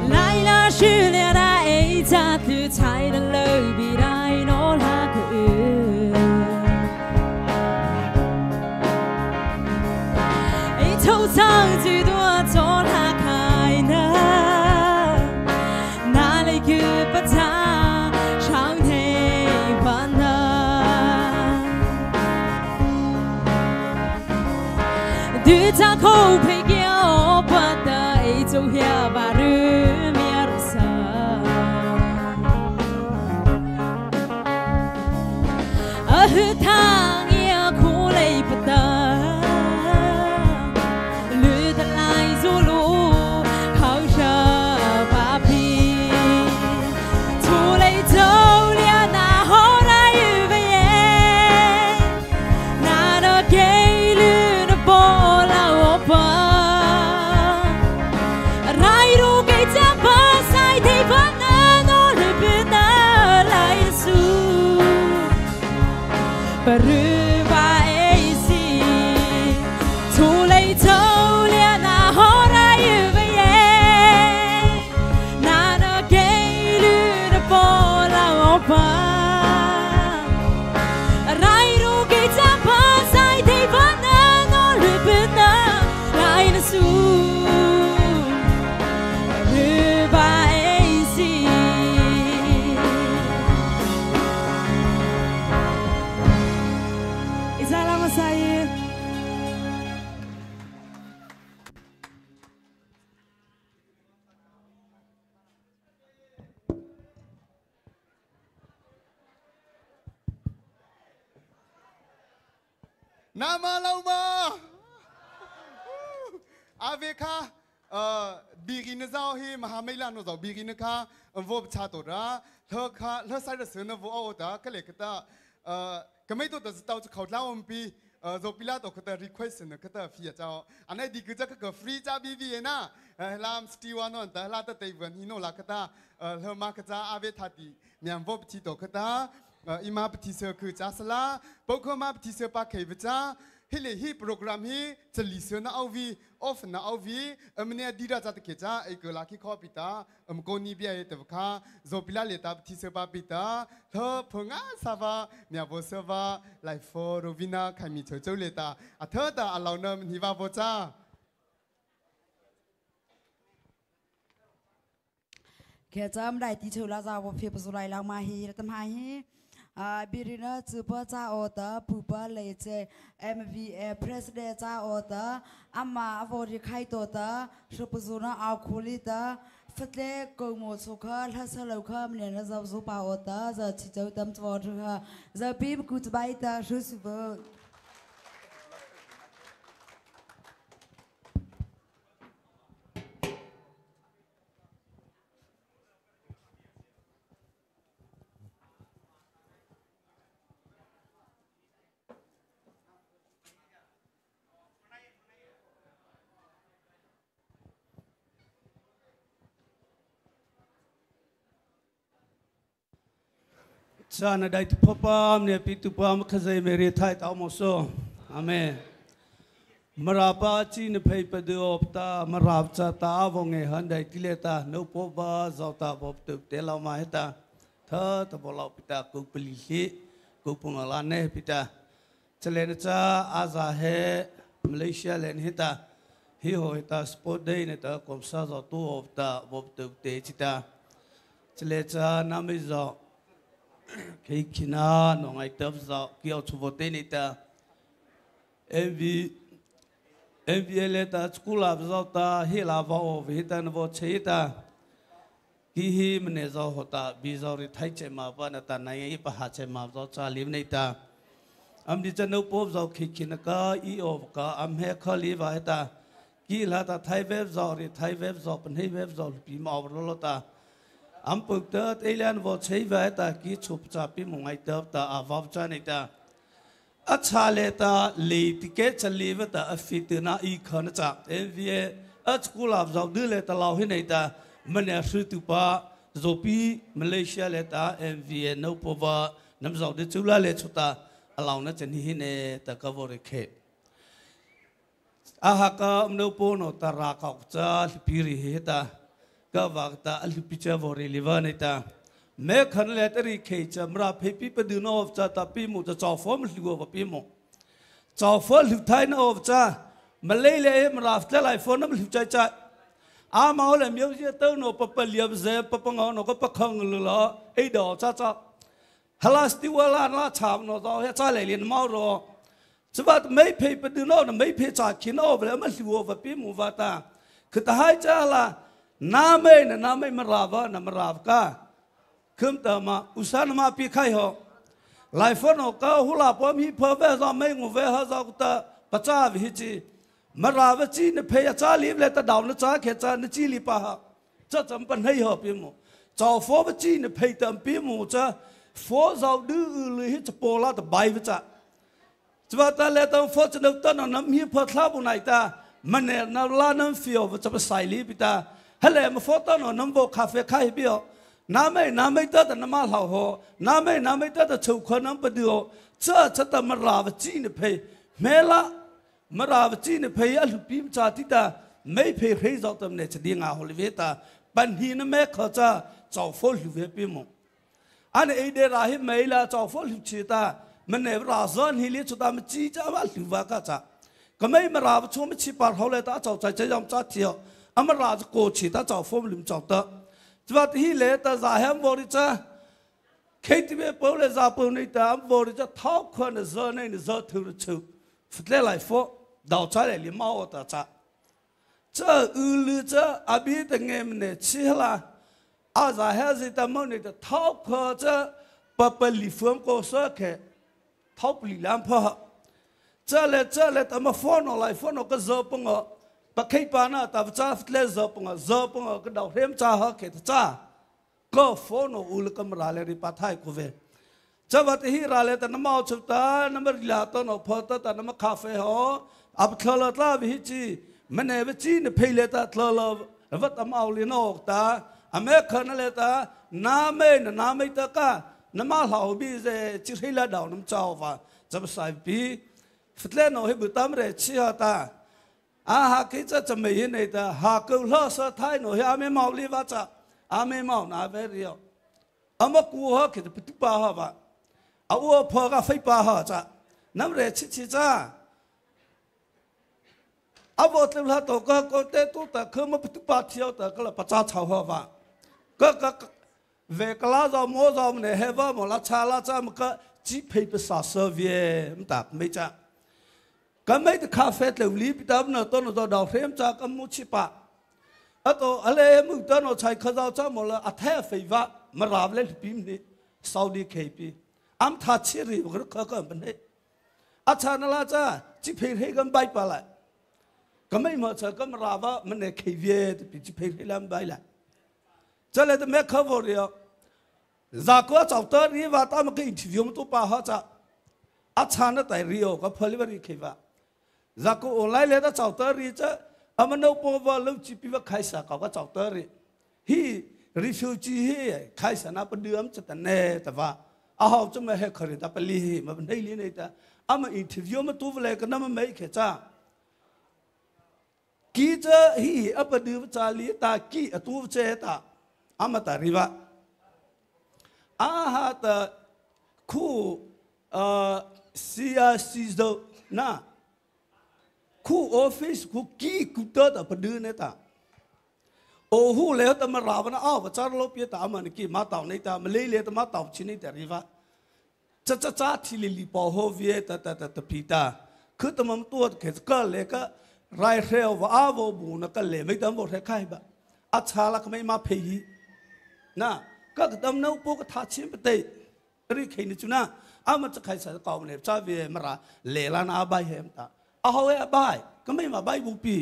lại là chuyện là ấy ra từ trái đến lời bị đại nó là cứ ấy thâu sang chỉ đua cho là khai na na lấy cứ bắt ta chẳng thể ban na đưa ta không phải kéo bắt ta ấy cho hiểu và rửa miệng sa ở thang ia khu lấy bắt ta lừa ta lại du lú không sợ bà pi thu lấy châu lia na ho ra yêu về na nó gây lừa nó bỏ lao ba rai ru gây ra ba sai thấy vẫn nó lừa bên lại su bà rư ba ấy gì thu lấy châu lia na ho ra yêu về na nó gây lừa nó bỏ lao ba rai ru gây ra ba sai thấy vẫn nó lừa bên lại nó su bà rư ba ấy gì Salamat saya. Nama Lauma Aveka Begin Zao he Mahamela no Zao Begin Ka Vob Chatora her side of Sun of Oda Kalekata Kameto does it out to Kautlaum P Zopilato Kata request in the Kata Fiat and I did a free Jabi Vienna Lam Stiwano and the latter Taven Hino Lakata her Makata Avetati Miam Vob Tito Kata Ima Petisa Kujasala Boko Map Tisa Pakevita ที่เลยฮีโปรแกรมฮีจะลิเซนเอาวีออฟนะเอาวีเนี่ยดีราจัตเกจ้าไอ้เกลาคิคอปิตากอนีเบียเตวคาโซปิลาเลตาที่เซบาปิตาเธอพงอาซาวาเนี่ยบอสวาไลฟ์ฟอร์โรวินาใครมีเจ้าเลตาเธอตาอาลาวเนมฮิวาโบจ้าแค่จำได้ที่เธอลาซาวเฟียบสุไลลางมาฮีรัตมาฮีบิรินาจูปจ้าออตาปูปาเลเจ MVA President จ้าออตาอามาอวอริไคตัวตาชุบซูนาเอาคุลิตาฟัดเล่กงโมสุขะทัศลุขะมันเนี่ยจะซูปาออตาจะชิจาวตั้มจวอร์ค่ะจะปีบกุตบายตาชุสุบชาณได้ทุพปามเนี่ยปิตุปามขจัยเมริไทยตามโซอาเมนมราปาจีนเพย์ปดูอปตามราบจตาวงเงหันได้ทิเลตาโนปบาจาวตาบบตุเตลามาเหตาเธอตบลาปิตากุปลิฮิกุปงลานเนปิตาเจเลนจาอาซาเฮมาเลเซียเลนเหตาฮิโฮเหตาสปอร์ตเดย์เนตาคอมซาจาวตูอปตาบบตุเตจิตาเจเลจานามิจาคิดน่าหน่อยเติบโตเกี่ยวกับวัฒนธรรมMV เลต้าสกุลอาบจาวตาเฮลาบาววิตานวอเชตากิฮิมเนจาวฮตาบิจาวริไทยเชมาปานตานายปะหาเชมาจาวชาลิมเนตาอัมดิจันนุปอบจาวคิดนักอีโอบกาอัมเฮคลีวาเหตากิลาตาไทยเว็บจาวริไทยเว็บจาวปนเฮเว็บจาวปีมาอบรลตาอัมปุกเตอร์เอเลียนวอเชย์ไว้ตากิชุบจับปีมุงไอเตอร์ตาอาวาวจานิตาอัจฉริตาลีติเกชลีวตาอฟิตนาอีขานจักเอ็นวีอัจกุลาบจาวดูเลตาลาวหินไอตามันเนี่ยสุดทุปาโซปีมาเลเซียเลตาเอ็นวีโนปวาน้ำจาวดิจุลาเลชุตาอลาวนั่นจะนี่หินเอตากาวริเคอาฮักามโนปโนตาราคอกจาพิริเหตาก็ว่าตาอัลพิจาวริลิวานิตาแม้ขันเลตรีเคจมราเพปีปดูนอฟจาตาปีมุจะจาวฟอมลิวว่าปีมุจาวฟอลิวไทยนอฟจามาเลยเลยมราฟเจลายฟอนน้ำลิวใจใจอามาเลยมีอะไรเต้านอปปะเลียบเซปปะงอนอก็ปะคังลุละไอดอจ้าจ้าฮัลาสติวลาลาชามนอจ้าเฮจ้าเลยเรียนมารอสวัสดิ์ไม่เพปดูนอนะไม่เพจากขินอฟแล้วมันลิวว่าปีมุว่าตาคือตาให้จ้าละน้าไม่มาราวะน้ามาราวก้าขึ้นแต่มาอุษานมาปีไข่หอไลฟ์นก็หุลาพอมีเพอเวซาไม่งูเวฮะจากตาปัจจาวิจิมาราวจีนเพยจ้าลีบเลยตาดาวนจ้าเขจานจีลีปะฮะจะจำเป็นให้หอปีมุจ้าฟอจีนเพยตัมปีมุจ้าฟอจ้าดื้อเลยจะโปลาตใบวิจ้าจะว่าตาเลตัมฟอจะนึกตอนนั้นมีเพอทลาบุนัยตามันเนี่ยนาลานัมฟิโอจะไปใส่ลีบิตาฮัลโหลมาฟอตอนนั้นบอกคาเฟ่ขายเบี้ยน้ำไม่ตัดน้ำมันเหล่าหัวน้ำไม่ตัดชูคนน้ำประเดี๋ยวจะตามาราวจีนเพย์เมล่ามาราวจีนเพย์อัลพิมจ่าที่ตาไม่เพย์ให้เราตำเนี่ยจะดีงาฮอลลีเวตาปัญหาเนี่ยแม่เขาจะจ้าฟอลลิเวปิมอันนี้เดราฮิไม่ละจ้าฟอลลิชิตามันเนี่ยราซอนฮิลิชุดตามจีจ้าว่าลิวาก็จะก็ไม่มาราวช่วงไม่ชิปาร์ฮอลเลยตาจ้าใจยอมจ้าเที่ยวอามาราจโกชิตาจ้าฟอลลิมจ้าตาจวัดฮิเลตาซาเฮมบริจาเคที่เบปเลซาปูนิตาบริจาท้าวคนเจอในเจอถือชูฟุตเลไลฟ์ดาวใจเลยลิมาอตาจ้าเจ้าลือจ้าอภิตเงมเนี่ยชิฮลาอาซาเฮซิตามนิตาท้าวคนจ้าปะเปลิฟมโกสเคท้าวปลิลามพะเจ้าเลตามาฟอนอไลฟอนอก็เจอปงอปะเคปานาตาจ้าฟเลซปงก็ดาวเฮมจ้าฮะเกตจ้าก็ฟอนอุลกมราเลริปัทไทกูเวจ้าวัดฮิราเลตน้ำมาชุบตาน้ำมันลาตอนอพอตาน้ำคาเฟ่ฮออับทลตาวิจิมันเอวจีนเพลเลตาทลวัดมาอุลินอกตาอเมริกันเลตาน้ำไม่ตะกาน้ำมาเหล่าบีเจจิริลาดาวน้ำเจ้าฟ้าจะไปใส่ปี ฟิตเล่นหน่อยบุตรเรชิฮตาหากคิดจะไม่เห็นเลยแต่หากเกล้าสุดท้ายหน่อยไม่เมาลีว่าจะไม่เมาหน้าเวรียมากูฮะคิดไปตุบ้าฮะว่าว่าพอก็ไฟบ้าฮะจ้ะน้ำเรชิจ้าว่าเรื่องตัวก็เตะตัวแต่คือมาไปตุบ้าเที่ยวแต่ก็เลยประจาชาวฮะว่าก็เวกลาจอมจอมเนี่ยเฮว่าหมดละชาละจ้ามันก็จีเพย์ภาษาเซเวียมันตักไม่จ้ะก็ไม่ได้คาเฟ่เลยรีบดำเนินต้นตัวดาวเทียมจากกัมพูชีปะตัวอะไรมึงต้นใช้ข้าวจ้าหมดละอัฐเฟย์ว่ามาราบเล่นปีนี้ซาอุดีเคปีทัดเชรีก็ก็เป็นได้อาจารย์นั่นละจ้าจีเพย์ให้กันไปไปละก็ไม่มาเจอก็มาราบว่ามันเนี่ยเควีที่จีเพย์ให้ลำไปละจะเลยแต่แม่เขาบอกเดียวจากว่าเจ้าตัวนี้ว่าตามก็อินทิวิวมันตัวป้าเขาจะอาจารย์นั่นแต่เรียวก็พลิบรีเคว่าจากก็ออนไลน์เลยแต่เจ้าตัวนี้จะมันเอาพวกว่าลูกจีพีว่าใครสักเขาก็เจ้าตัวนี้ฮีรีฟิวจีฮีใครสักนับเดือนจะแต่เน่แต่ว่าเขาจะไม่ให้คนแต่ไปลีมันได้ลีนี่แต่มันอินทิวิวมันตัวเลยก็นั่นมันไม่เข้าใจกีจะฮีไปเดือนจะลีตากีตัวเจตามาตาริวะแต่คู่CRC ดูนะคู่ออฟฟิศคู่กี่กูเตอร์แต่ประเดี๋ยวนี้ตาโอ้โหแล้วแต่มาราวันว่าจารย์ลบยัตามันกี่มาต่อนี่ตามาเลยเลยแต่มาต่อชิ้นนี้แต่ริวะจะที่ลิปอโฮเวียแต่พิตาคือแต่มันตัวเขตก็เลยก็ไรเรียวว่าว่าบุญก็เลยไม่ต้องบอกให้ใครบ้าอาชาละก็ไม่มาเพย์นะก็ดำเนินพวกทัดชิมไปเตะรีเคนิจุนะมันจะใครสักกาวเนี่ยชาวเวมาระเลลานาใบเหมตาเอาไว้ใบก็ไม่มาใบบุปี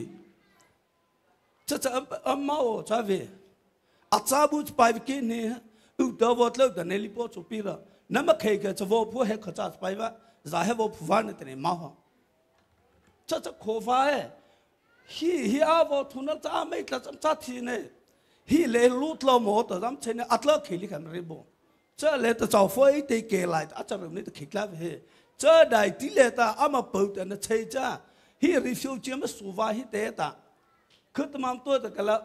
จะมาโอชาวเวอาจารย์บุญไปวิกินี่อุดาวดเลิกแต่ในลิปโอชุปีละนั่นมาเคยก็จะว่าผู้ให้ขจัดไปว่าจะให้ว่าผู้ฟังเนี่ยในมาฮะจะขอฟ้าฮีอาว่าทุนจะไม่จะจัดที่เนี่ยฮีเลลูตเราหมดแต่จำเช่นอัตลักษณ์ขี้ลิขันริบเจ้าเลตเจ้าฟ้าไอ้เกลัยอาจารย์เรื่องนี้ตะขิกแล้วเฮเจ้าได้ที่เลตอามาเปิดแต่เนี่ยเชื่อจ้าฮีรีฟิวจีมาสุวาฮิเตตาคือตามตัวแต่ก็แล้ว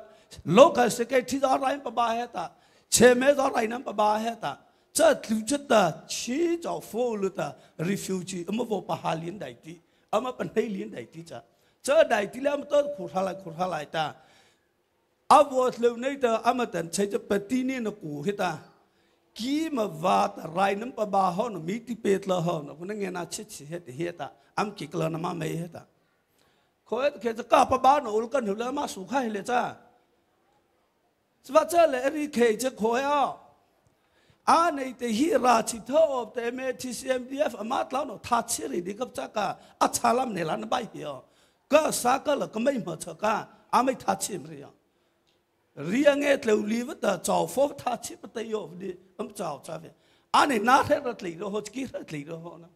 โลกาสเกตที่อะไรปะบาเฮตาเชเมจอะไรนั้นปะบาเฮตาเจ้าถึงจะได้ชี้เจ้าฟ้าลุตารีฟิวจีมาบอกปะฮาลินได้ที่มาเป็นให้ลินได้ที่จ้าเจ้าได้ที่แล้วมันต้องขุดหาลายตาว่าเรื่องนี้แต่อามาแต่ใช้จะปฏิเนียนกูเหตากีมาว่าแต่ไรนั้นปะบาฮอนมีที่เปิดละฮอนคนนั้นเงินอาชิตเหตุกิกลานมาไม่เหตุเขาเคยจะกล้าปะบาโนอุลกันอยู่แล้วมาสุขให้เลยจ้าสวัสดิ์เลยรีเคยจะคอยในแต่ฮีราชิตเท่าแต่เมทีซีเอ็มดีเอฟมาตแล้วเนาะทัดเชริดีกับจ้าก็อัจฉริยะเนี่ยล้านใบเหี่ยวก็สักก็เลยก็ไม่มาเถอะก็ไม่ทัดเชริยเรียงเงี้ยเราลีวแต่เจ้าฟ้าทัดชิปแต่ยอมดีเจ้าจ้าเว้ยน่าเท่าไหร่เราหัดกี่เท่าไหร่เรานะ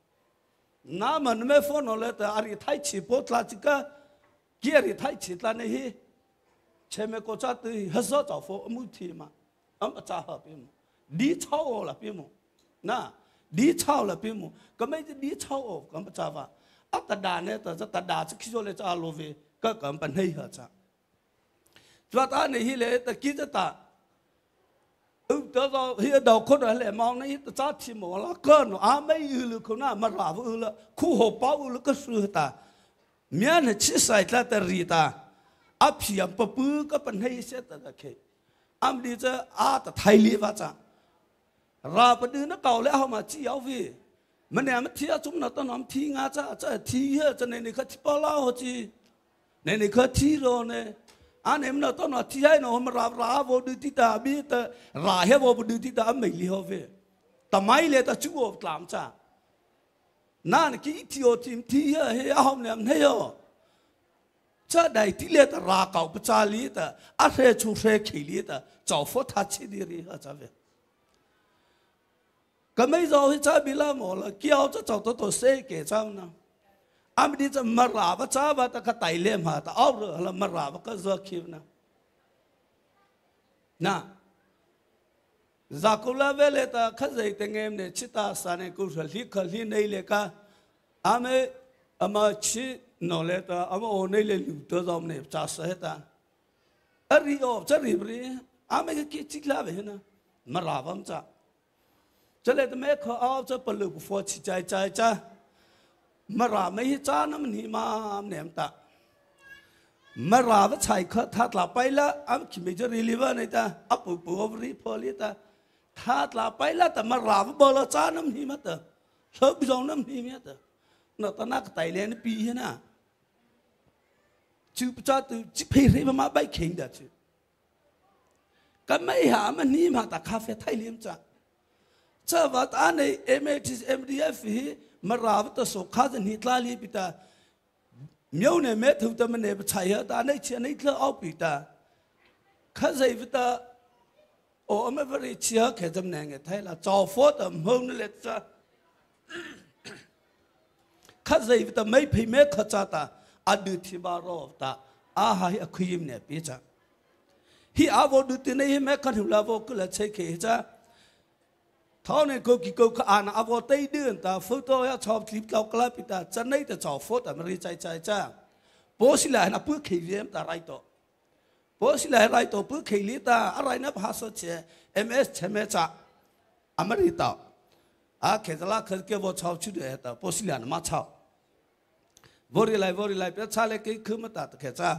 น้ามันไม่ฟ้อนเลยแต่อะไรไทยชิปอตลาจิกะกี่อะไรไทยชิตลาเนี่ยเชื่อไหมก็จะตื่นฮัสเจ้าฟ้ามุทีมาจ้าฮะพี่มดีเช่าละพี่มนะดีเช่าละพี่มก็ไม่จะดีเช่าก็ไม่จ้าว่าตัดดาเนี่ยแต่จะตัดดาจะคิดว่าเลยจ้าโลเวก็เป็นให้เหรอจ้าว่าตาในฮิเลแต่คิดจะตาแต่เราเฮียดาวคนอะไรมองในจ้าที่มองละก็เนาะไม่ยืนคนน่ะมาราบละคู่หัวเป้าละก็สู้ตาเมียนชิสัยแต่รีตาพี่ยมปะปื้ก็เป็นให้เสียแต่ละเคดีจะแต่ไทยลีว่าจ้าราบดื้อนักเก่าแล้วเขามาจี้เอาวิมันเนี่ยมันเที่ยวจุ่มหน้าต้นน้ำที่งาจ้าจะที่เยอะจะในนี้เขาที่ปลาหัวจีในนี้เขาที่โรเนี่ยเนี่ยมันต้นว่าที่ให้เนาะมันราบดูที่ตาบีแต่ราเฮวดูที่ตาไม่เลี้ยวเว้ยแต่ไม่เลยแต่จู่ๆกลามจ้านั่นกี่ที่โอทีมที่เฮ้ยเอาเนี่ยมันเฮ้ยจะได้ที่เลยแต่ราเก่าประจาลีแต่อะไรชูเรขีลีแต่เจ้าฟ้าทัดชิดีรีฮะจ้าเว้ยก็ไม่รู้ที่จ้าบิลาหมดละเกี่ยวจะเจ้าตัวเสกเกจ้านะไม่ได้จะมาราบจ้าว่าแต่ก็ไต่เลี้ยมาแต่เอาเรื่องละมาราบก็จะคิดนะจากกุลาเวลแต่ข้าใจแต่เงี้ยเนี่ยชิตาสานกุศลที่ขลีในเลกา อามาชินอเลตาอามาโอเนเลลูตัวจอมเนี่ยจ่าเสตาอารีโอจะรีบรีอาไม่ก็คิดจิกลาเวนะมาราบัมจ่าจะเลยแต่แม่เขาเอาจะปลุกฟอชิใจจ้ามาราไม่ให้จ้านะมันหิมามเนี่ยตามาราว่าใช่เขาทัดหลับไปแล้วอาคิดไม่จะรีลิวะนี่ตาอัปปุบรีพอลิตาทัดหลับไปแล้วแต่มาราว่าบอลจ้าน้ำหิมะตาชอบจองน้ำหิมะตาน่ะตอนนั้นก็ไต่เลนปีนะชื่อพระเจ้าตัวจิเพรีมาใบเข่งเด็ดชื่อก็ไม่หามันนี่มาแต่คาเฟ่ไทยเลี้ยงจ้าเจ้าว่าตอนใน MDF มาราวัตโสข้าจะนิทลาลีปิตาเมียวเนี่ยแม่ถูกแต่มันเนี่ยใช่เหรอตอนในเชียร์ในเธอเอาปิตาข้าใจปิตาโอ้ไม่บริเชียร์แค่จำแนงไงไทยละจ่อฟอดแต่มึงนี่แหละจ้าข้าใจปิตาไม่พิเมฆข้าจ้าตาอดีตที่บารอตาอาหายคุยมเนี่ยปีจ้าฮีอาวดูตีนี่แม่กันหุ่นลาวก็เลยใช้เขจ้าท่านี้ก็กี่ก็อ่านอาวตีเดือนแต่ฟุตโต้ยาชอบคลิปเก่ากลับปีตาจะไม่แต่จ่อฟุตแต่ไม่รีใจจ้าโพสิลายนะเพื่อเขียนแต่ไรต่อโพสิลายไรต่อเพื่อเขียนตาอะไรนะภาษาเช MS เชมจ้าอเมริกาเขตละเขตเกี่ยวกับชาวชุดเอตาโพสิลายนะมาชาววอริไลเพื่อชาเลกิคือมาตัดเขจ้า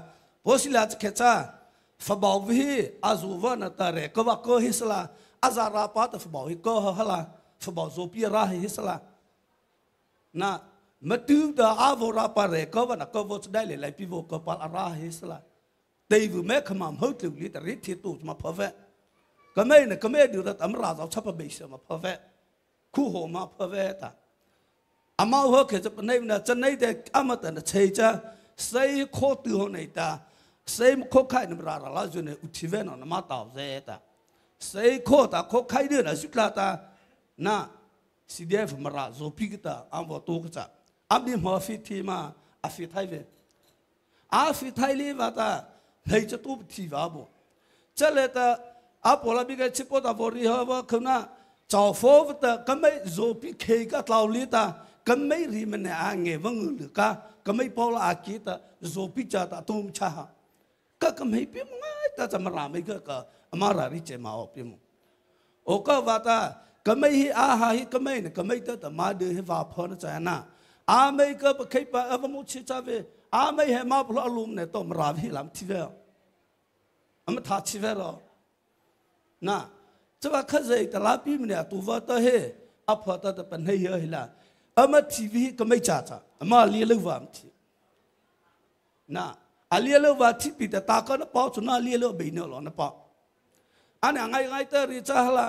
โพสิลายเขจ้าฝาบาวิอาจูวานาตาเรก็ว่าก็ฮิสลาอาจาราปัตฝาบาวิก็ฮะละฝาบาโซปีราฮิสลานะมาดูดาอาวราปาเรก็ว่านะก็ว่าจะได้เลยปีโวก็ปาลราฮิสลาแต่อยู่แม่ขมามเขาถึงลิตรริทิตูมาพอเวก็ไม่เนี่ยก็ไม่ดูแต่ตำราเราชับไปเสียมาพอเวคู่หัวมาพอเวตาอามาหัวเขจะเป็นเนี่ยจะในเด็กอามาแต่เนี่ยเชจ้าใส่โคตรหัวในตาเซมโคไข่นำราลาจุนอุทิเวนอนมาตาวเซตาเซโคตาโคไข่เดือนสุดละตานะสิเดียฟมาราโซพิกตาอันวัตุกจ้าอันนี้มาฟิทีมาอาฟิไทยเวอาฟิไทยลีวัตาเฮ้ยจะตู้ทีวาบุเจเลตาอาพอลาบิกาชิปตาบริฮาวะคุณน่ะจ้าฟอวตาก็ไม่โซพิเคกตาวลีตาก็ไม่รีมันเนี่ยอ่างเงวังหรือกาก็ไม่พอละอากิตาโซพิจาตาตุ้มชาก็ไม่พิมพ์ง่ายแต่จะมาราไม่ก็มาราริเจมาอพิมพ์โอ้ก็ว่าแต่ก็ไม่ให้อาหารก็ไม่เนี่ยก็ไม่แต่มาดูให้ว่าพอนะจ๊ะนะอาไม่ก็ไปใครไปเอามุชิจาเวอาไม่ให้มาพลอลุมเนี่ยต้องมาราวิลำทีเวลอามาทัดทีเวลนะจะว่าข้าใจแต่ละพิมพ์เนี่ยตัวว่าแต่เฮอพอแต่เป็นให้เยอะละอามาทีวีก็ไม่จ่าจ้ะอามาเลี้ยงว่าทีนะอาเลียเลว่าที่ปีแต่ตาก็นับปอสุนาเลียเลบีเนอหรอนับปออันนี้ไงแต่ริจ้าละ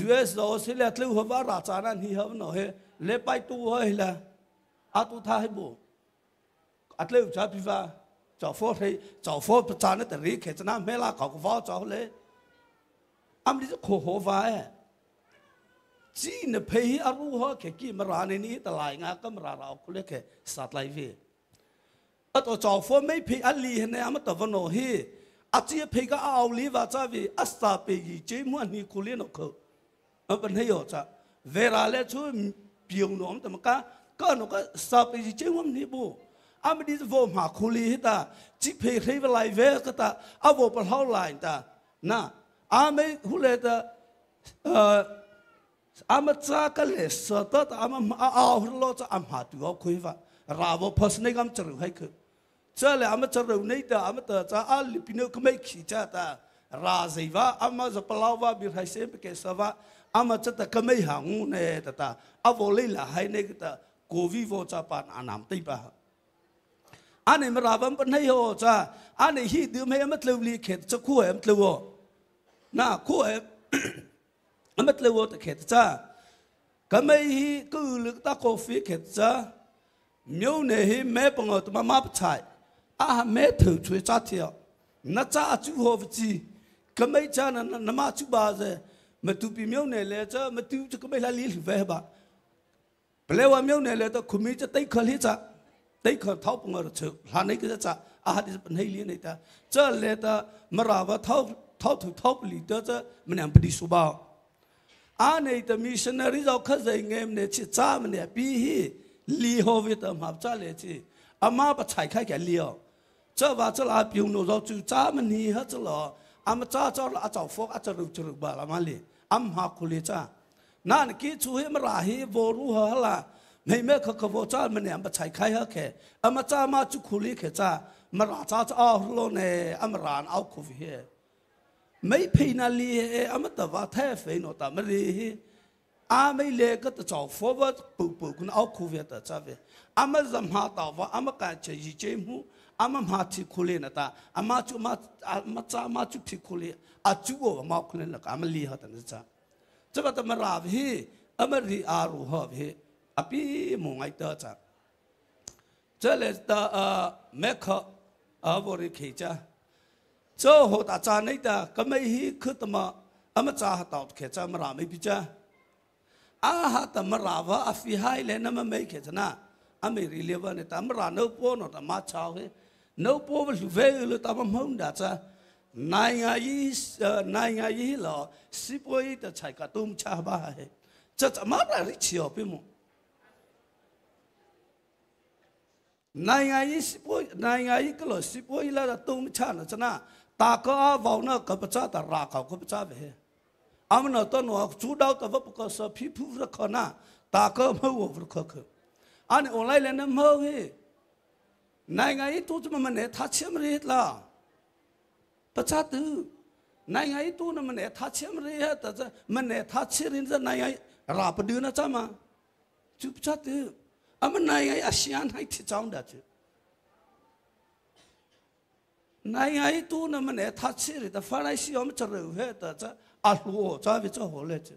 US ออสเตรเลียทะเลหัวว่าราชานั่นที่เขาหน่อยเล็บไปตัวเฮ้ยละอาตุท่าให้บุอัตเลวชาพิฟ้าจ่อฟอร์ให้จ่อฟอร์ประจานนั่นแต่ริเขตน้ำเมล่าเขาก็ฟ้าจ่อเลยอันนี้จะโคหัวฟ้าจีนเพย์อารูฮะแค่กี่มาราในนี้แต่หลายงานก็มาราเราเขาเรียกแค่สัตว์ไลฟ์ตัวจ่อฟอไม่พิอัลลีเห็นไหมอามาตัววันโอฮีอาจีพิก็เอาลีว่าจะวิอัสตาปีจีเจมันนี่คุเลียนก็มันเป็นให้ยอดจ้ะเวลาเล่ช่วยเปียงน้องแต่มันก็นก็สตาปีจีเจมันนี่บุอาไม่ได้จะว่ามาคุลีตาจีพิให้เวลาเวก็ตาเอาว่าเป็นเท่าไรตานะอาไม่คุเลตาอามาจากกันเลยสตาอามาเอาเราจะอามาตัวคุยว่าเราว่าพัฒนาการจะรู้ให้คือเจ้าเลยอามาจะรู้ในแต่อามาแต่จะอาลิปิโนก็ไม่ขี้จ้าตาราศีว่าอามาจะปลาวว่าบิร์ไฮเซมเกสว่าอามาจะแต่ก็ไม่ห่างเนตตาอาโวลีละให้เนกตาโควิโวจะปานอานามตีบ้าอันนี้มาราบัมเป็นให้โอจ้าอันนี้ฮีดูไม่อามาเลี้ยวลีเขตจะคู่เอ็มเลี้ยวน่าคู่เอ็มอามาเลี้ยวแต่เขตจ้าก็ไม่ฮีก็ลึกตาโคฟิเขตจ้าเมียวเนี่ยฮีแม่ปงตัวมาใช้แม่ถือช่วยจ้าเที่ยวน่าจะจู่หัวจีก็ไม่จ้านั่นมาจู่บาเซ่มาตุปีเมียวเนี่ยเลยจ้ามาตุจะก็ไม่ละลีหรือเปล่าเปล่าว่าเมียวเนี่ยเลยตัวคุณมีจะตีขลีจ้าตีขเท้าปงรถเชื่อหลานนี่ก็จะที่จะเป็นให้เลี้ยงนี่ตาจ้าเลยตามาราว่าเท้าถูกเท้าปลีตัวจ้ามันยังเป็นดิสุบาอันนี้แต่มิชชันนารีเราเข้าใจเงี้ยเนี่ยชิดจ้ามันเนี่ยปีฮี ลีโฮวิตมาจ้าเลยจีอามาปะชัยไข่แก่เลี้ยวเจ้าว่าจะลาปิวโนเราจูจ้ามันนี่ฮะจะหล่ออามาจ้าละอาเจ้าฟอกอาจะรุจรุบาละมาเลยอามาคุเลจ้านั่นกี้ช่วยมาราฮีโวรูฮะละไม่เมื่อเขาโวจ้ามันเนี่ยปะชัยไข่ฮะแค่อามาจ้ามาจุคุลีแค่จ้ามาราจ้าจะเอาโลเนอามารานเอาคุฟิเฮไม่พินาลีอามาตว่าแท้เฟนอตามรีอาไม่เล็กก็จะจ่อฟอว่าปุคุณเอาคุฟิตจ้าเวอามาจำหาตว่าอามาการเจยิเจมูอามาหาที่คุเลนะตาอามาจุมาจ้ามาจุที่คุเลอาจุโอมาคุเลนะก็อามาลีฮะตันจ้าจะว่าแต่มาราวิอามารีอารูฮะวิอภิมงไอเตอจ้าเจเลตาเมฆอาบริขีจ้าเจ้าหัวตาจานนี่ตาก็ไม่ฮีคือตมาอามาจ้าตอดเขจ้ามาราไม่พิจ้าอาหาตมาราว่าอภิหายเลยนะมันไม่เขจ้านะอาไม่รีเลวันนี่ตามาราโนโปโนตามาชาวเฮโนโปมันเวลตามามุ่งด่าจ้านายยี่หล่อสิบวันแต่ใช้กระตุ้มชาบ้าเฮจะมาอะไรริชยอพิมุนายสิบวันนายก็เลยสิบวันแล้วตุ้มชานะจ้านะตาก็เอาวันนั้นกับพระเจ้าตาราเขากับพระเจ้าเฮอามันเอาต้นหัวจูดาวแต่ว่าปกติพิพูรักเขานะตาก็ไม่ว่ารักเขาอันนี้ออนไลน์เล่นน้ำเขาเฮนายตู้จะมันเนี่ยทัชเชื่อมเรียดละประชาตินายตู้นั้นมันเนี่ยทัชเชื่อมเรียดแต่จะมันเนี่ยทัชเชื่อมเรียดนายราบดื้อนะจ้ามาจุประชาติอามันนายอาเซียนให้ที่จ้องได้จุนายตู้นั้นมันเนี่ยทัชเชื่อมเรียดแต่ฝ่ายสิ่งมันจะเร็วเฮแต่จะอาลัวจ้าวิจ้าหัวเลยจุ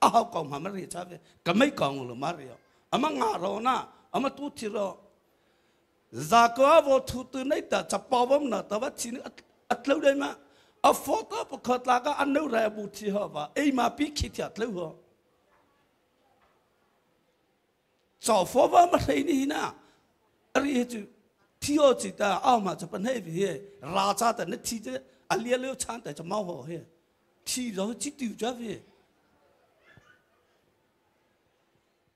อาเขากองมาเรียจ้าวิก็ไม่กองหรือมาเรียอามันงาเรานะอามันตู้ที่เราจากว่าวัตถุตัวนี้แต่จะป้อนนะแต่ว่าที่นี่อัดเล่าได้ไหมอัฟอตปกติแล้วก็อันนู้นเรื่องบุตรเหรอวะไอ้มาพิคิดอัดเล่าเหรอจอฟอว่ามันอะไรนี่นะอะไรจูที่เราจิตตาเอามาจะเป็นให้เหี้ยราชาแต่เนี่ยที่จะอันเลี้ยเลี้ยชานแต่จะมาหัวเหี้ยที่เราจิตอยู่จ้าเหี้ย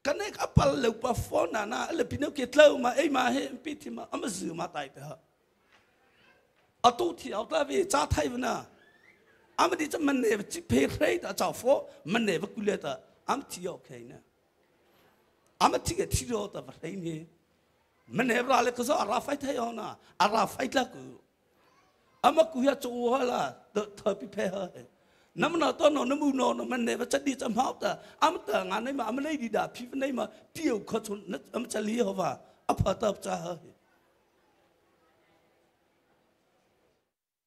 กันเนี่ยก็ปั่นลูกปั่นฟอนนะแล้วพี่น้องเกตเล่ามาไอ้มาเฮ้พี่ที่มาอามาซื้อมาตายไปฮะเอาตู้ที่เอาตัวไปจ้าไทยนะอามาดิจะมันเนี่ยจิเพย์เลยแต่เจ้าฟอมันเนี่ยว่ากุเลตอามาที่โอเคนะอามาที่เกที่เราแต่อะไรเนี่ยมันเนี่ยเราเลยก็จะอาราไฟไทยเอานะอาราไฟละกูอามาคุยกับโจ้ละเธอพี่เพย์น้ำหนักต้นน้ำมูนนมันเนี่ยมันจะดีจำหอบแต่อามันแต่งานนี้มามันไม่ดีด่าพี่มันไม่มาเดี่ยวเขาชนนั่นมันจะเลี้ยวว่าอภัตตาจ้าเฮ้ย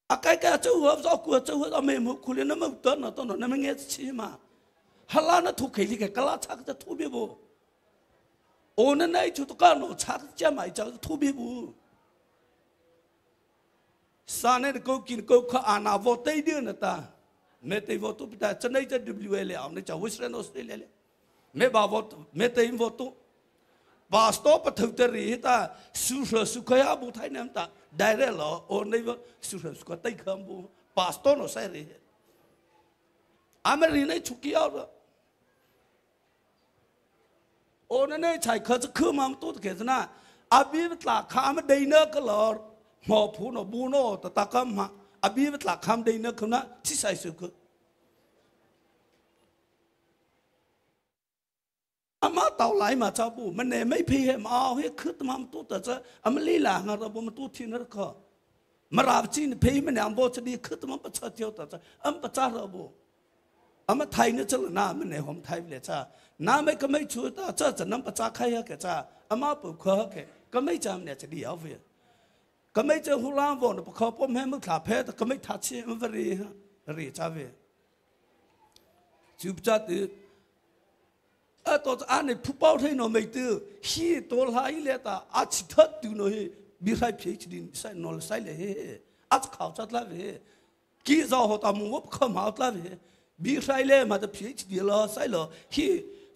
อาใกล้ๆเจ้าหัวเจ้ากัวเจ้าหัวเอาเมมุคุเรียนน้ำมันต้นน้ำมันเงี้ยชี้มาฮัลโหลนั่นถูกเขยกกลาชักจะทุบบูโอ้นั่นไอ้ชุดก้อนชักจะไม่จะทุบบูสารเนี่ยกูกินกูข้าอ่านเอาโวเตยเดือนน่ะตาเมื่อที่วัตถุพิจารณาในจะ WL เอาในจะวิสเรนออสเตรเลียเลยเมื่อบ่าวเมื่อที่วัตถุบาสโต้ปฐุมธานีตาสุขยาบุไทยเนี่ยตาได้เลยเหรอโอ้ในว่าสุขไต้ขมบุบาสโต้โนใส่เลยอเมริกาในชุกี้เอาละโอ้นั่นเนี่ยใช่เขาจะขึ้นมาตัวเกิดนะอาบีบตาข้ามได้เนื้อก็หล่อหมอผู้นบูโนแต่ตาข้ามมาอาบีบตาข้ามได้เนื้อคนนั้นที่ใส่สุขอามาเต่าไหลมาชาวบุมันเนี่ยไม่เพียงเอาให้ขึ้นมาตัวแต่จะอามาลีหลังเราบุมันตัวที่นั่นก็มาราบจีนเพียงมันเนี่ยอันโบจะดีขึ้นมาประชาเดียวแต่จะอันประชาเราบุอามาไทยเนี่ยจะหน้ามันเนี่ยผมไทยเลยจ้าน้าไม่ก็ไม่ช่วยแต่จะน้ำประชาใครก็จ้าอามาปลุกเขาก็ไม่จำเนี่ยจะดีเอาเวียก็ไม่เจอหุ่นล่างวนพอเขาพ่อแม่มึงขาแพ้แต่ก็ไม่ทัดเชื่อมันรีจ้าเวียจูบจัดตัวอันนี้ผู้เป้าที่นไม่ตื่นฮีตัวหายเลยแต่อาชิทัดดูหน่อยมีใครเพียงดินใส่นอลใส่เลยอาจข่าวจัดแล้วเว้ยกี่เจ้าหัวตามุงวับเข้ามาแล้วเว้ยมีใครเลยมาจะเพียงดินละใส่ละฮี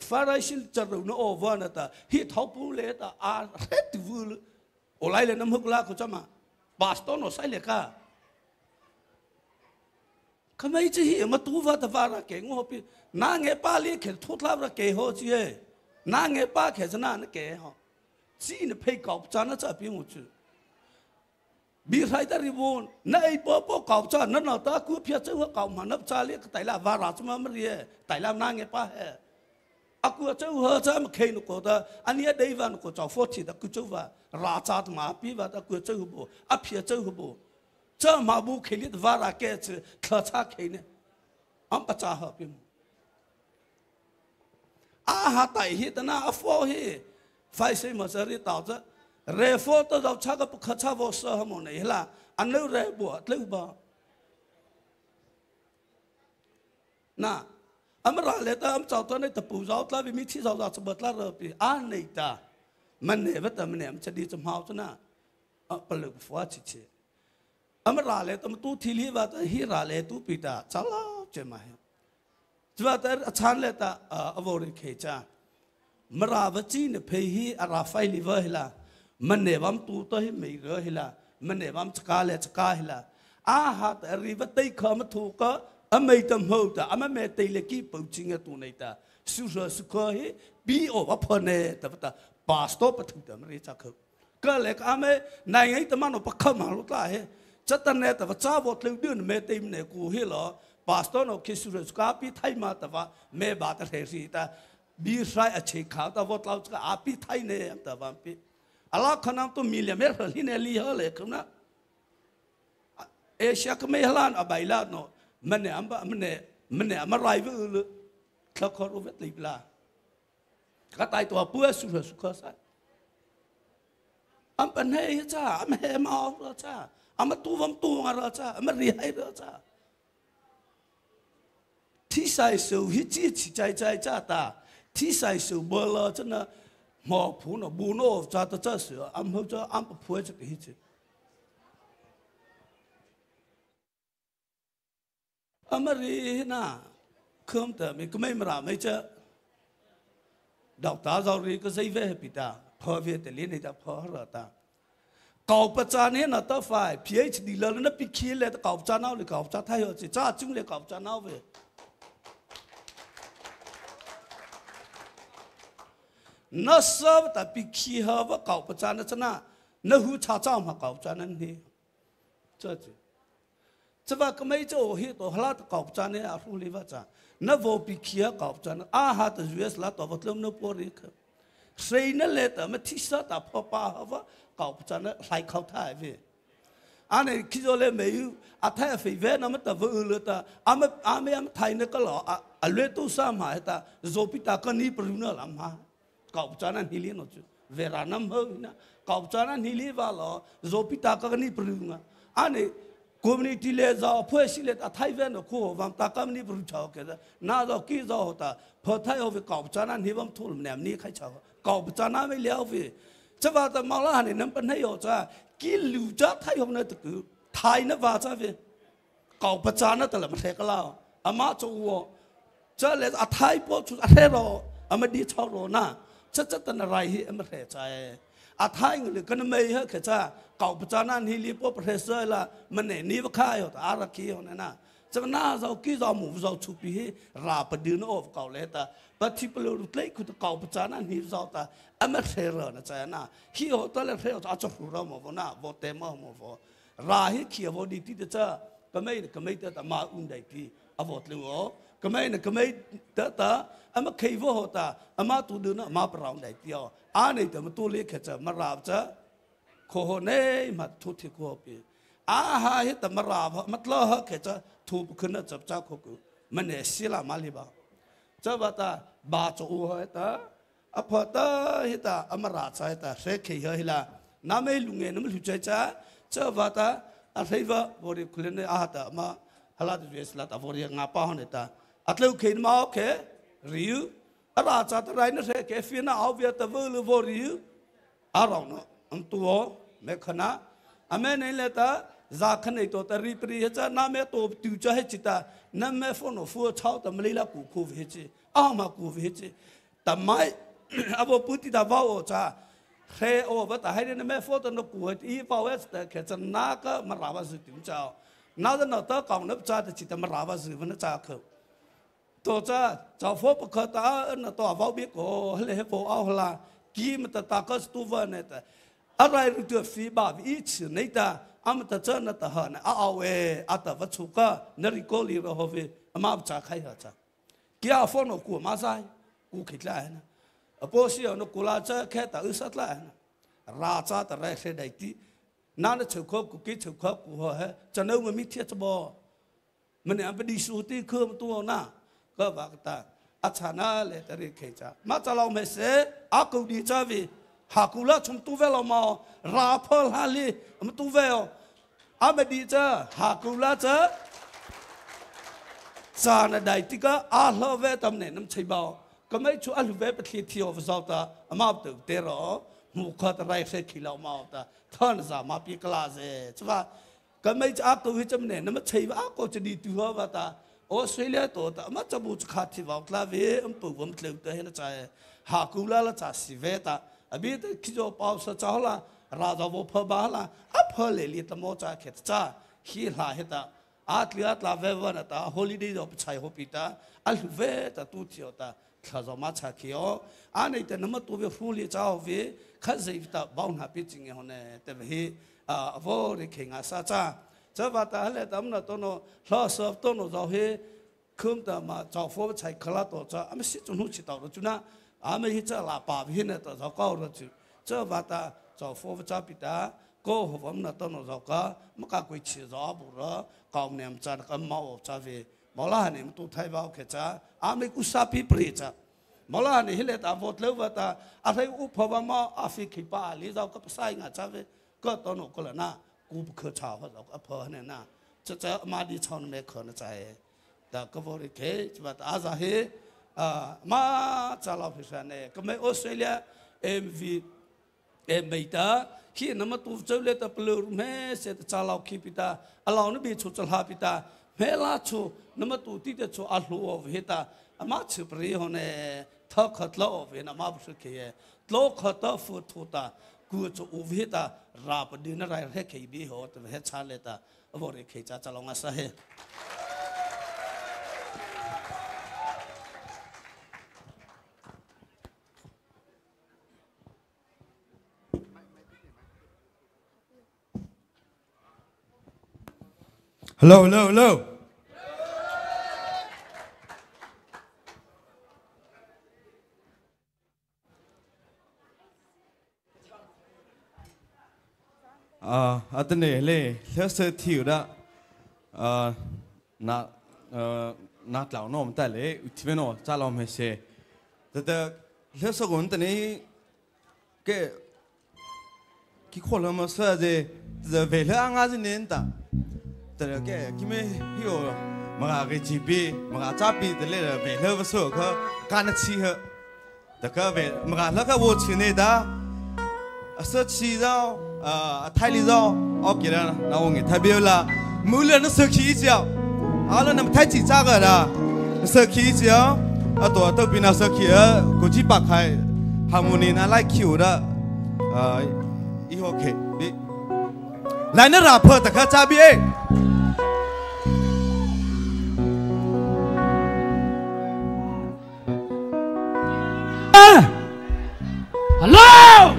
ฟาราชิลจะรู้นะโอ้วันนั้นแต่ฮีท้าวปูเลยแต่อาเร็ดวูลโอ้ไล่เลยน้ำหุกลาเขาจะมาบาสโตนใส่เลยค่ะทำไมจะฮีมาตัวว่าแต่ว่าเราเก่งหัวปีนางเงป้าเลี้ยงเข็นทุกท่าเราเก่งหัวจี๋นางเงป้าเข็นชนะนั่นเก่งหัว จีนเพย์เก่าจานน่ะจะเป็นหมดจุบีไรตาริบูนในป๊อปเก่าจานนั่นเราตากูเพียรเจ้าเก่ามันนับจาเลียกแต่ละวาระสมาไม่เรียแต่ละนางเงี้ยป้าเฮ่อากูเจ้าเฮอจะมาเคยนุก็ได้อันนี้ได้วันก็จะฟอดที่ตะกูเจ้าว่าราชาตมาปีว่าตะกูเจ้าหูอาเพียเจ้าหูเจ้ามาบุเคลิดวาระแก่เจ้าข้าชาเคยเนี่ยอันประจาหบิมอาหาไตฮิตนาฟอฮิไฟเซมาเสรีต่อจะเรฟอตัวเราชักกับข้าชาวอสฮมอนนี่ละอันนี้เรบัวเลี้ยบ่น่ะอเมริกาเลยแต่อเมริกาตอนนี้ตะปูเราตลาดมีที่เราสมบัติละเรื่องปีอันนี้ตามันเนี่ยว่าแต่มันเนี่ยมันจะดีจำหาวซะนะปลุกฟ้าชิเชอเมริกาเลยแต่มันตู้ที่ลีว่าแต่ฮีราเลยตู้ปีตาชาลาเจมาเฮจว่าแต่ฉันเลยแต่อวอร์ดเคจ้ามราวัจีนเพย์อาราไฟลิเวอร์ฮิลามันเนี่ยว่าตู้ตัวให้ไม่เรฮิลามันเนี่ยว่าจะกาเลยจะกาฮิลาอาหารแต่รีวัตติเขามาถูกก็อเมริกันหัวตาอเมริกันเล็กๆปุ่งจิงตัวนี้ตาสุดสุดก็เฮบีโอว่าพอเนี่ยแต่ว่าพาสต้าปฐุมแต่ไม่ได้จักเขาก็เลยอเมริกันไงแต่มันเอาปักเข้ามาลุตาเฮจัตเนี่ยแต่ว่าจ้าวเลี้ยงเดือนเมติมเนี่ยกูเฮล่ะพาสต้าเราคิดสุดสุดก็ปีไทยมาแต่ว่าเมบาตเฮสิตาบีไรอาชีพเขาแต่ว่าเราจะอาปีไทยเนี่ยแต่ว่าปีอะไรขนาดตัวมิลลิเมตรที่เนี่ยลีเฮเลยคือนะเอเชียก็ไม่ฮลันอบายลาโนมันเนี่ยมันเนี่ยมาไรเวอร์เลยเขาขอรู้เวทลิบลาก็ตายตัวเพื่อสุดสุดก็ใช่อันเป็นเฮียจ้าอันเฮมาเอาละจ้าอันมาตัวมันตัวอะไรจ้าอันมาเรียให้ละจ้าที่ใส่สูฮิจิใจจ้าตาที่ใส่สูเบลล์จะนะหมอผูนบูโนจ้าตัวจ้าเสืออันเขาจะอันพูดจะฮิจิอเมริกาเคลื่อนแต่ไม่ก็ไม่มาราไม่เจอดอกตาเราเรียกก็ใช้เวทปิดาพอเวทแต่เลี้ยงในตาพอเราตาเก่าประจานเนี่ยนะตัวฝ่าย PhD แล้วนั่นปีขี้เลยเก่าประจานเอาหรือเก่าประจานไทยเอาสิจ้าจุ่มเลยเก่าประจานเอาเว้ยนั่นสอบแต่ปีขี้เหรอว่าเก่าประจานนั่นนะนั่นหูชาเจ้ามาเก่าประจานนั่นนี่เจ้าจีจะว่าก็ไม่เจ้าเฮตัวฮลาตเก่าประจานเนี่ยรู้เลยว่าจ้านั่นว่าปีขี้เก่าประจานอาหารตัว US ละตัววัดเริ่มนั่นปวดเลยครับใส่นั่นเลยแต่ไม่ที่สุดแต่พอป้าว่าเก่าประจานนั้นใส่เข้าท่าเว้ยอันนี้คิดว่าเลยไม่อยู่อัฐเฟยเวนั่นมันแต่ว่าเลยแต่อาไม่ไทยนี่ก็หล่ออันเลือดตู้ซ้ำหายแต่โจพิตาก็นี่ปรุงนั่นละมาเก่าประจานนั้นฮิลีนอจูเวลาน้ำเฮงนะเก่าประจานนั้นฮิลีว่าหล่อโจพิตาก็นี่ปรุงอ่ะอันนี้community le za phwe si le ta thai ve no ko vam ta kam ni bru chao ke na zo ki zo ta pho thai ho ve kaw cha na ni bam thul nem ni khai chao kaw cha na mai leo ve cha ba ta ma la ni nam pan hai yo cha ki lu cha thai ho na ta ku thai na va cha ve kaw cha na ta la ma the ka la ama chu wo cha le a thai po chu a the ro ama di chao ro na cha cha ta na rai hi ama the chaอาท้ายเงินกันไม่เหรอแค่จ้าเก่าประจานันฮิลิปโอประเทศเซอร์ละมันเนี่ยนี่ว่าข้าอยู่แต่อารักขี้อยู่นั่นนะจะมันน่าเราขี้เราหมู่เราชุบปีราประเดี๋ยวนู้นเก่าเลยแต่ปัจจุบันเราเล็กคือเก่าประจานันฮิเราแต่อเมริกานะจ้านะขี้อยู่ตอนแรกเราจะรู้เราหมดนะโบเตมหมดราฮิขี้โบดีที่จ้าก็ไม่แต่มาอุ่นได้ที่อโบตลูก็ไม่แต่อามาเคยว่าหัวตาอามาตัวเดินมาปรามได้ที่อ๋ออันนี้แต่มาตัวเล็กแค่จะมาราบจะโคเน่มาทุกที่โคปีอาหารแต่มาราบมาล้อแค่จะถูกขึ้นจับจ้าโคกุมันเนี่ยศิลามาลีบาจะว่าตาบาจูเหรอตาอพอตาเหตาอามาราใช่ตาเสกเหรอฮิลาน้ำไม่ลุงเงินน้ำไม่ลุงใจจ้าจะว่าตาอะไรวะบริคุลเนี่ยอาตามาฮัลโหลดูเอสลาตาบริงาป้าหันตาอัตเลวเขียนมาโอเคริวอาราชาตรายนั่นเองแค่ฟินาเอาเวียตะเวลวอริวอาราวน์อันตัวเมฆนะอเมนิเลตาจากนั้นตัวตรีปรีเจ้าน้ำตัวติวจ้าให้จิตาน้ำเมฟอนฟัวเช้าแต่ไม่ละกูคูวิจิมากูวิจิแต่ไม่อาบุพุทธิดาวาจ้าเฮโอวัตให้เนี่ยเมฟอนตัวนักกูอีฟาวเอสแต่แค่จะนักมาราบสุดถึงเจ้าน่าจะนักตะกองนับจ้าแต่จิตมาราบสุดวันจ้าเขาตัวจ้าฟบขตาอันตัวฟบบิโกเลยฟบเอาละ kí mà ta có tu vợ này ta ở đây được phi bảo ý chỉ này ta mà ta chân là ta hở này về ta vật chủ cả nơi cô li rồi về mà chả khai hết cha kia phone nó của mà sai của khít lại nè bố sĩ nó của là cha khai ta sát lại ra cha ta ra sẽ đại tí nãy nó chịu khó của cái chịu khó của họ hết cho nên mình thiết cho bò mình ăn phải đi suy tí khơm tua na có vậy ta achana le ta đi khai cha mà cha lòng mình sẽ aku đi cha vì hạ cụ là chúng tu về làm mò ra phơi hà li mà tu về mà đi cha hạ cụ là cha cha là đại tí cái lo về tầm này nằm chơi bao cái mấy chú lo về bắt khi thiêu vào ta mà tự tế rồi mù khát rai sẽ khi làm mò ta thằng giả mà bị cái gì chứ ba cái mấy chú aku về tầm này nằm chơi bao aku chỉ đi tu vào ta Australia tổ ta mà cha bút khát thì vào là về bù vốn tiêu tới hết trái hạ cụ là cha si về ta अभी तो किसी पाव से चाहला राजा वो फबाला अब फले लिए तो मोचा खेत चा ही ला है ता आत ला वेवन ता हॉलिडे जो पिछाई हो पीता अलवे ता तू थियो ता खजो माचा कियो आने ते नम तो वे फूली चाहो वे खजे ता बाउना पिचिंग होने ते वे वो रे खेंगा साचा जब आता हले तम न तो नो लो सब तो नो जो हे खुम ता मा चाव फो छाई खला तो चा अमे सि चुनु छिता रो चुना आमे ही चला पाप ही न तो जाओ रो चु जब आता चाव फो चा पिता को हम न तो नो जाओ का मका कोई छि जाओ बुरा काउ नेम चा का माओ चा वे मौला ने तू थाई बाओ के चा आमे कुसा पी प्रे चा मौला ने हिले ता वोट ले वता अथै उ फवा मा आफी खिपा ली जाओ का पसाई nga चा वे को तो नो को नाกูเขชาวเขาบอกพอเนี่ยนะจะมาดีชอนไม่เขนใจแต่ก็บริเกจว่าอาจจะเฮมาจะเราพิจารณาก็ไม่ออสเตรเลียไม่ตาขี้น้ำมันตัวเจ้าเล่ตะเปลือกแม่เสร็จจะเราขี้พิตาเราเนี่ยบีชุดจะหาพิตาแม่ลาชูน้ำมันตัวที่จะชูอัลลูอเฮตามาชิบรีฮเนี่ยถ้าขัดเราเวนะมาบุษเกยโลกขัดฟูทูตากูจะอุวิตาราบดินอะไรให้ขี้บีหัวแต่ให้ชาเลตาบริเกจะลองอาศัยHello, hello, hello. Anh này lê, theo sự thiểu đó, nát lão nó tại lê, chỉ bên nó cha làm hết xe, thế theo sự của anh này cái khó làm mà sao vậy, giờ về là anh ấy nên ta.แต่แกคิดไม่หิวมาcáiจีบีมาจับบีแต่เลยเวลาวันศุกร์ก็การชี้เหรอแต่ก็เวลาแล้วก็วันชื่อเนี่ยด้าสักชี้เจ้าไทยลีเจ้าโอเคแล้วนะน้องไงไทยเบลล่ามูลนิธิสักชี้เจ้าแล้วนั่นไทยจีจ้ากันนะสักชี้เจ้าตัวปีน่าสักชี้กูจีปากใครฮาร์โมนีน่าไล่คิวด้าอีโอเคดิไลน์น่ารับเพิ่มแต่ก็จับบีHello!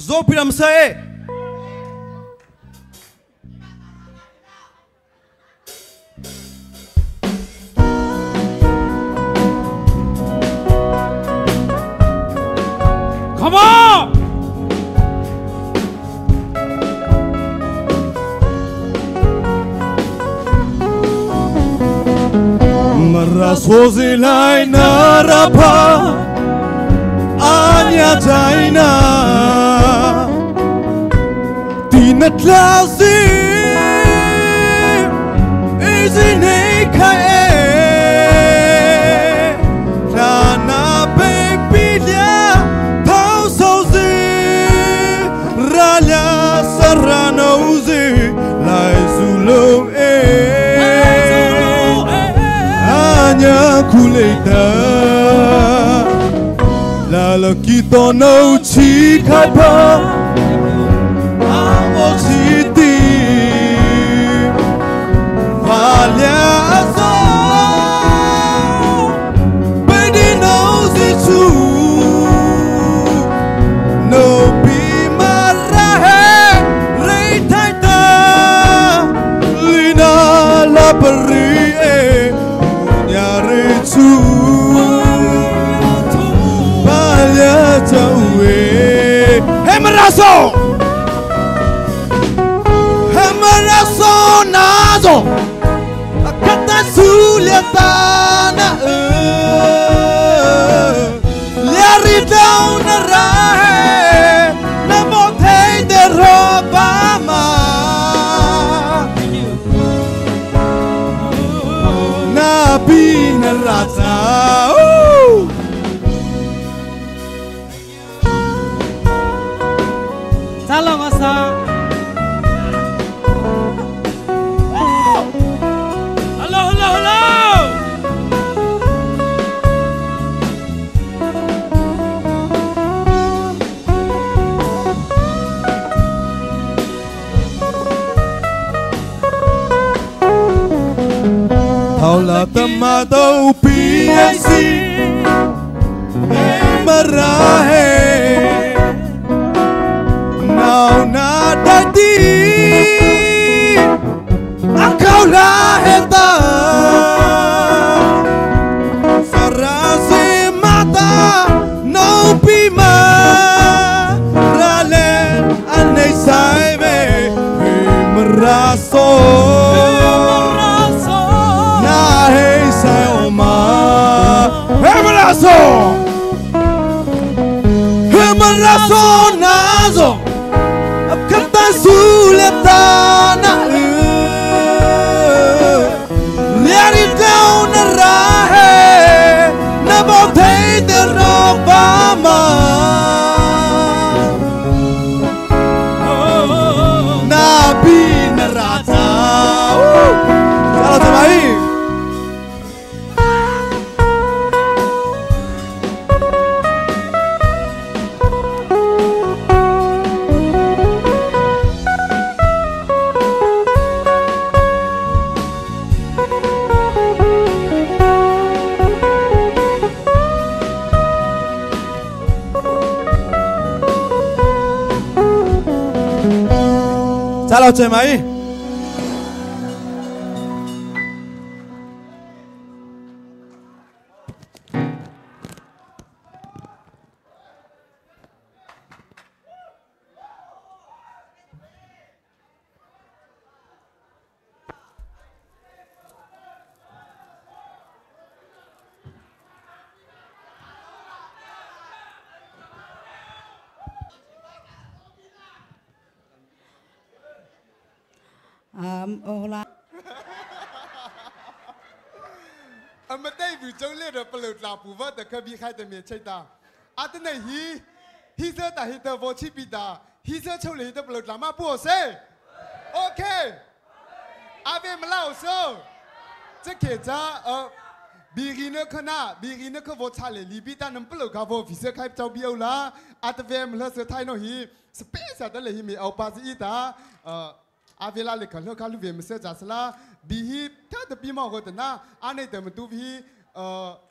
Zo piram say. Come on! Marasozi lai narapa anya jaina tinat lazi izine kae rana bebilia tau sozi rala sarana uzi lai zulu kulita la la kito no chi khai pa amo chi ti valia so tu no bi marahe rei thai ta lina la pari e nya re tu balya chawe he maraso nazo akata suliatana liari down rahe na mothei de robama na bin rasa Salam asa Paula tomato PNC marahe now nada di angkau laheta sarase mata no pima rale anei saibe meraso Hemeraso nazo kata suletana liari down rahe na bothei de robama na bin rata salah samai Chào chơi máy. Hola. Mà đây vừa chống lên được bờ là bù vợ được cái bị khai từ miền Tây ta. À tên này hi giờ ta hi tờ vô chi bị ta hi giờ chống lên được bờ là mà bùa xe. Ok. À về mà lao sơ. Chắc kể ra bị gì nữa khả na bị gì nữa có vô cha lệ li bị ta nằm bờ cả vô vì giờ khai cháu biêu là à tên về mà lao sơ thay nó hi space ta lệ hi mi ao pa gì ta à về là lịch khẩn khá lưu về mà sẽ trả sla bị hi theo tập bi màu cái na anh ấy tập mà tu hi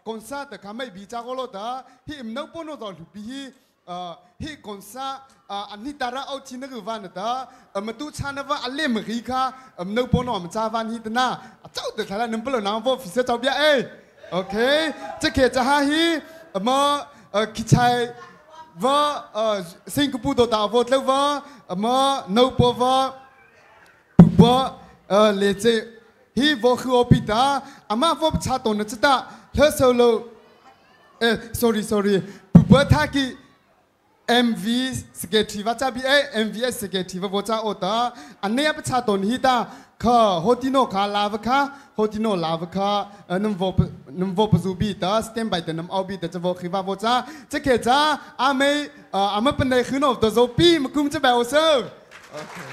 concert tập khám mấy bị cha có lo ta hi em nấu bún nó rồi bị hi concert anh hi ta ra ao chín nó cứ van ta mà tu cha nó va anh lên mà khi kha em nấu bún nó mà cha van hi ta na cháu tập thái là nấm bún nó vô phía sau cháu bia ê ok chắc kể cha ha hi mà khi chạy va Singapore đồ ta vô lâu va mà nấu bún va bố lệ chế hi vô khứ opita ama vô cha tôn nó ta hết solo sorry bố tha ki MV secretary va cha bi MV secretary va vô cha ota anh này áp cha tôn hi ta khờ hotino khá lava khá hotino lava khá nằm vô bù bi ta stem by ta nằm ao bi ta cha vô khứ va vô cha chắc kể cha ame bên này khứ nó ta zo pi mà cũng cha bảo sơ okay.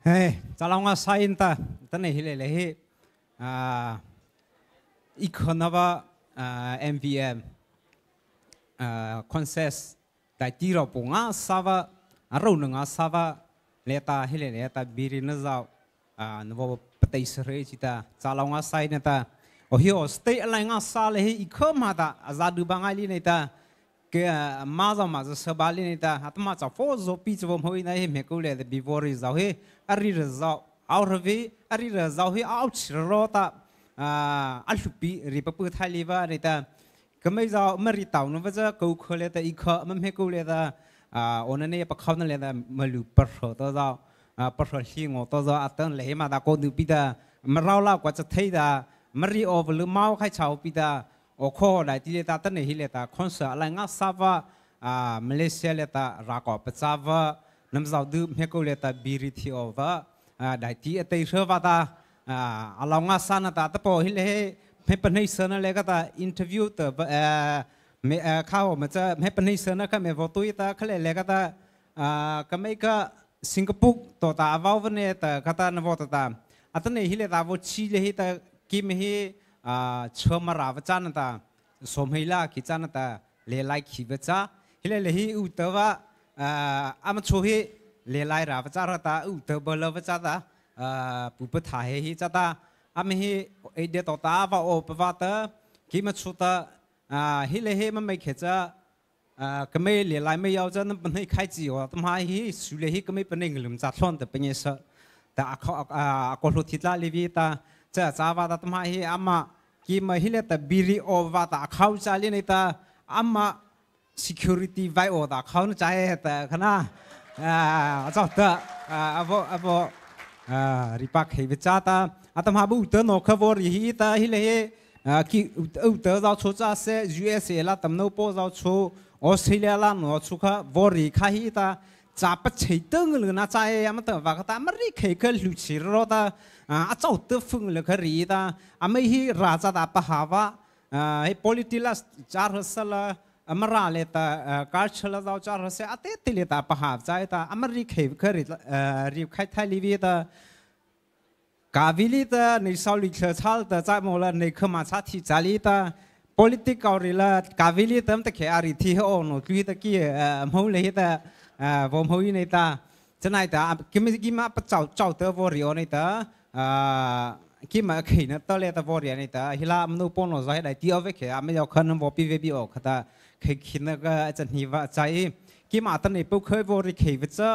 Hey, calonga sain ta, tanai hile lehi, ikonava MVM. คอนเซสแต่ที่เราปุ่งอ่ะสาวเราหนึ่งอ่ะสาวเลต้าเฮเลเลต้าบิรินเจ้านวปฏิเสธจิตาจะลองอ่ะใส่เนี่ยตาโอ้โหสเตย์อะไรง่ะสาเลยอีกข้อมาตาอาจจะดูบางอะไรเนี่ยตาเกี่ยมาจะสบายเลยเนี่ยตาฮัตมาจะฟอสปีจะผมให้เนี่ยเมกุเลเดบิวอริซาเฮอาริรซาเอาเรวีอาริรซาเฮเอาชิโรตาอัลชุปีริปปุทาลีวาเนี่ยตาก็ไม่จะไม่ริตาวนู้นว่าจะกูเคยแต่อีกข้อมันเมกุเลตาโอนั่นเนี่ยปะเขานั่นเลยตามาลูปร์โรตัวจะปร์โรชิงตัวจะอัตตันเลยมาตาโกดูปีตามาเราเล่ากว่าจะเทียดามรีโอเวลเมาใครชาวปีตาโอโคได้ที่เลตาตั้งในฮิเลตาคอนเสิร์ตอะไรงั้นซาว่ามาเลเซียเลตารากอบซาว่าน้ำซาวดูเมกุเลตาบิริทีโอว่าได้ที่เตยเชื่อว่าตาอะไรงั้นซานาตาตะโพฮิเลเมปนิสนาเลก็ตาอินเทอร์วิวต์เมเข้ามันจะเมปนิสนาก็เมวตุยตาเขาเลยก็ตาก็ไม่ก็สิงคโปร์ตัวตาว่าวันนี้ตาก็ตานวตตาอัตนี้ฮิเลตาวชีเลฮิตากิมฮีชมราวจานตาสมัยละกิจานตาเลไลขีวจ้าฮิเลเลฮีอุตวะอามันช่วยเลไลราวจาตาอุตบลวจาตาปุปถาเฮีจ้าตาอามีฮีเอเดตตาว่าโอปวัตกิมชุตาฮิเลฮีมันไม่เขจ้าก็ไม่เลไลไม่ยาวจ้านั่นเป็นให้ใครจีวะทำไมฮีสุเลฮีก็ไม่เป็นเงินจัดส่วนแต่เป็นยังไงแต่ก็รู้ทิศละลีวีตาจะสาวตาทำไมฮีอามากิมฮิเลตบิริโอวาตาเขาจะเล่นในตาอามา security ไว้โอตาเขาใจแต่ขณะเจ้าตาอโบริปักให้เวจ้าตาอาตมาบุตรนกขบวรีตาฮิเลกิอุตรเราชูจ้าเซ USA ละตำโนโปเราชูออสเตรเลียละหนูชูขบวรีข้าฮิตาจับเฉยตึงเลยนะใจมันแต่ว่าก็ตามันรีเคยก็ลุชิโรตาเจ้าตัวฟึ่งเลยก็รีตาไม่ฮีราชดาปะหาวะให้ politics จาร์สละมาราเลตาการเชลเราจาร์สอาเตติเลตาปะหาวใจตามันรีเคยก็รีบใครไทยลีวีตากาวิลิตาในสาวลิเชอร์ชัลตาใจมอลในขมาชาติจาริตา politics เอาเรื่องกาวิลิตามตะเคียริที่โอโนคุยตะกี้มูเลยตาผมพูดในตาจะไหนตากิมาปะเจ้าเตอร์วอริโอในตากิมาขี้นะตอเลตวอริโอในตาฮิลามนุปนอใจได้ที่เอาไว้แค่ไม่เอาคันวอปีเวบีออกตาขี้นะก็จะหนีว่าใจกิมาตอนนี้ปุ๊บเคยวอริขี้วิจ้า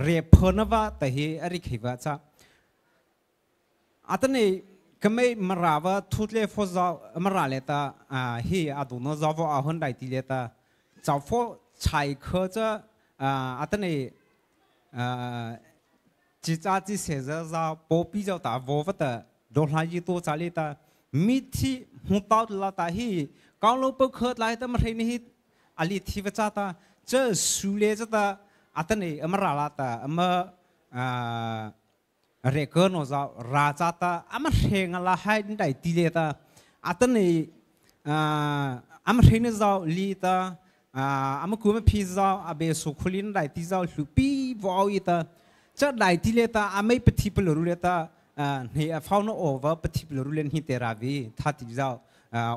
เรียบเพนว่าแต่ฮีอริขี้วิจ้าตอนนี้ก็ไม่มาราว่าทุเรศฟอสมาราเลตาฮีอาดูโนจาวอาหันได้ที่เลตาจาวฟอใช้เขาจะตอนนี้จิตใจเสียจะพอปีจะตาวอวตาโดนหายตัวจาริตามิที่หุ่นตาลาตาฮีก้าวลงไปเกิดไล่ตามาเห็นฮีอลิทิวจ้าตาจะสุเลจะตาตอนนี้มาราลาตามาเรียกโนจะราชาตามาเห็นอะไรให้ได้ตีเลตาตอนนี้มาเห็นจะลีตาอามาคุมพิซซ่าอาเบสุขุลินได้ที่เจ้าลูปีวาวอีตาจะได้ที่เลตาอาไม่ปฏิบัติรู้เลตาเนี่ยฟ้าโนโอวาปฏิบัติรู้เลนฮิเตราวีท่าที่เจ้า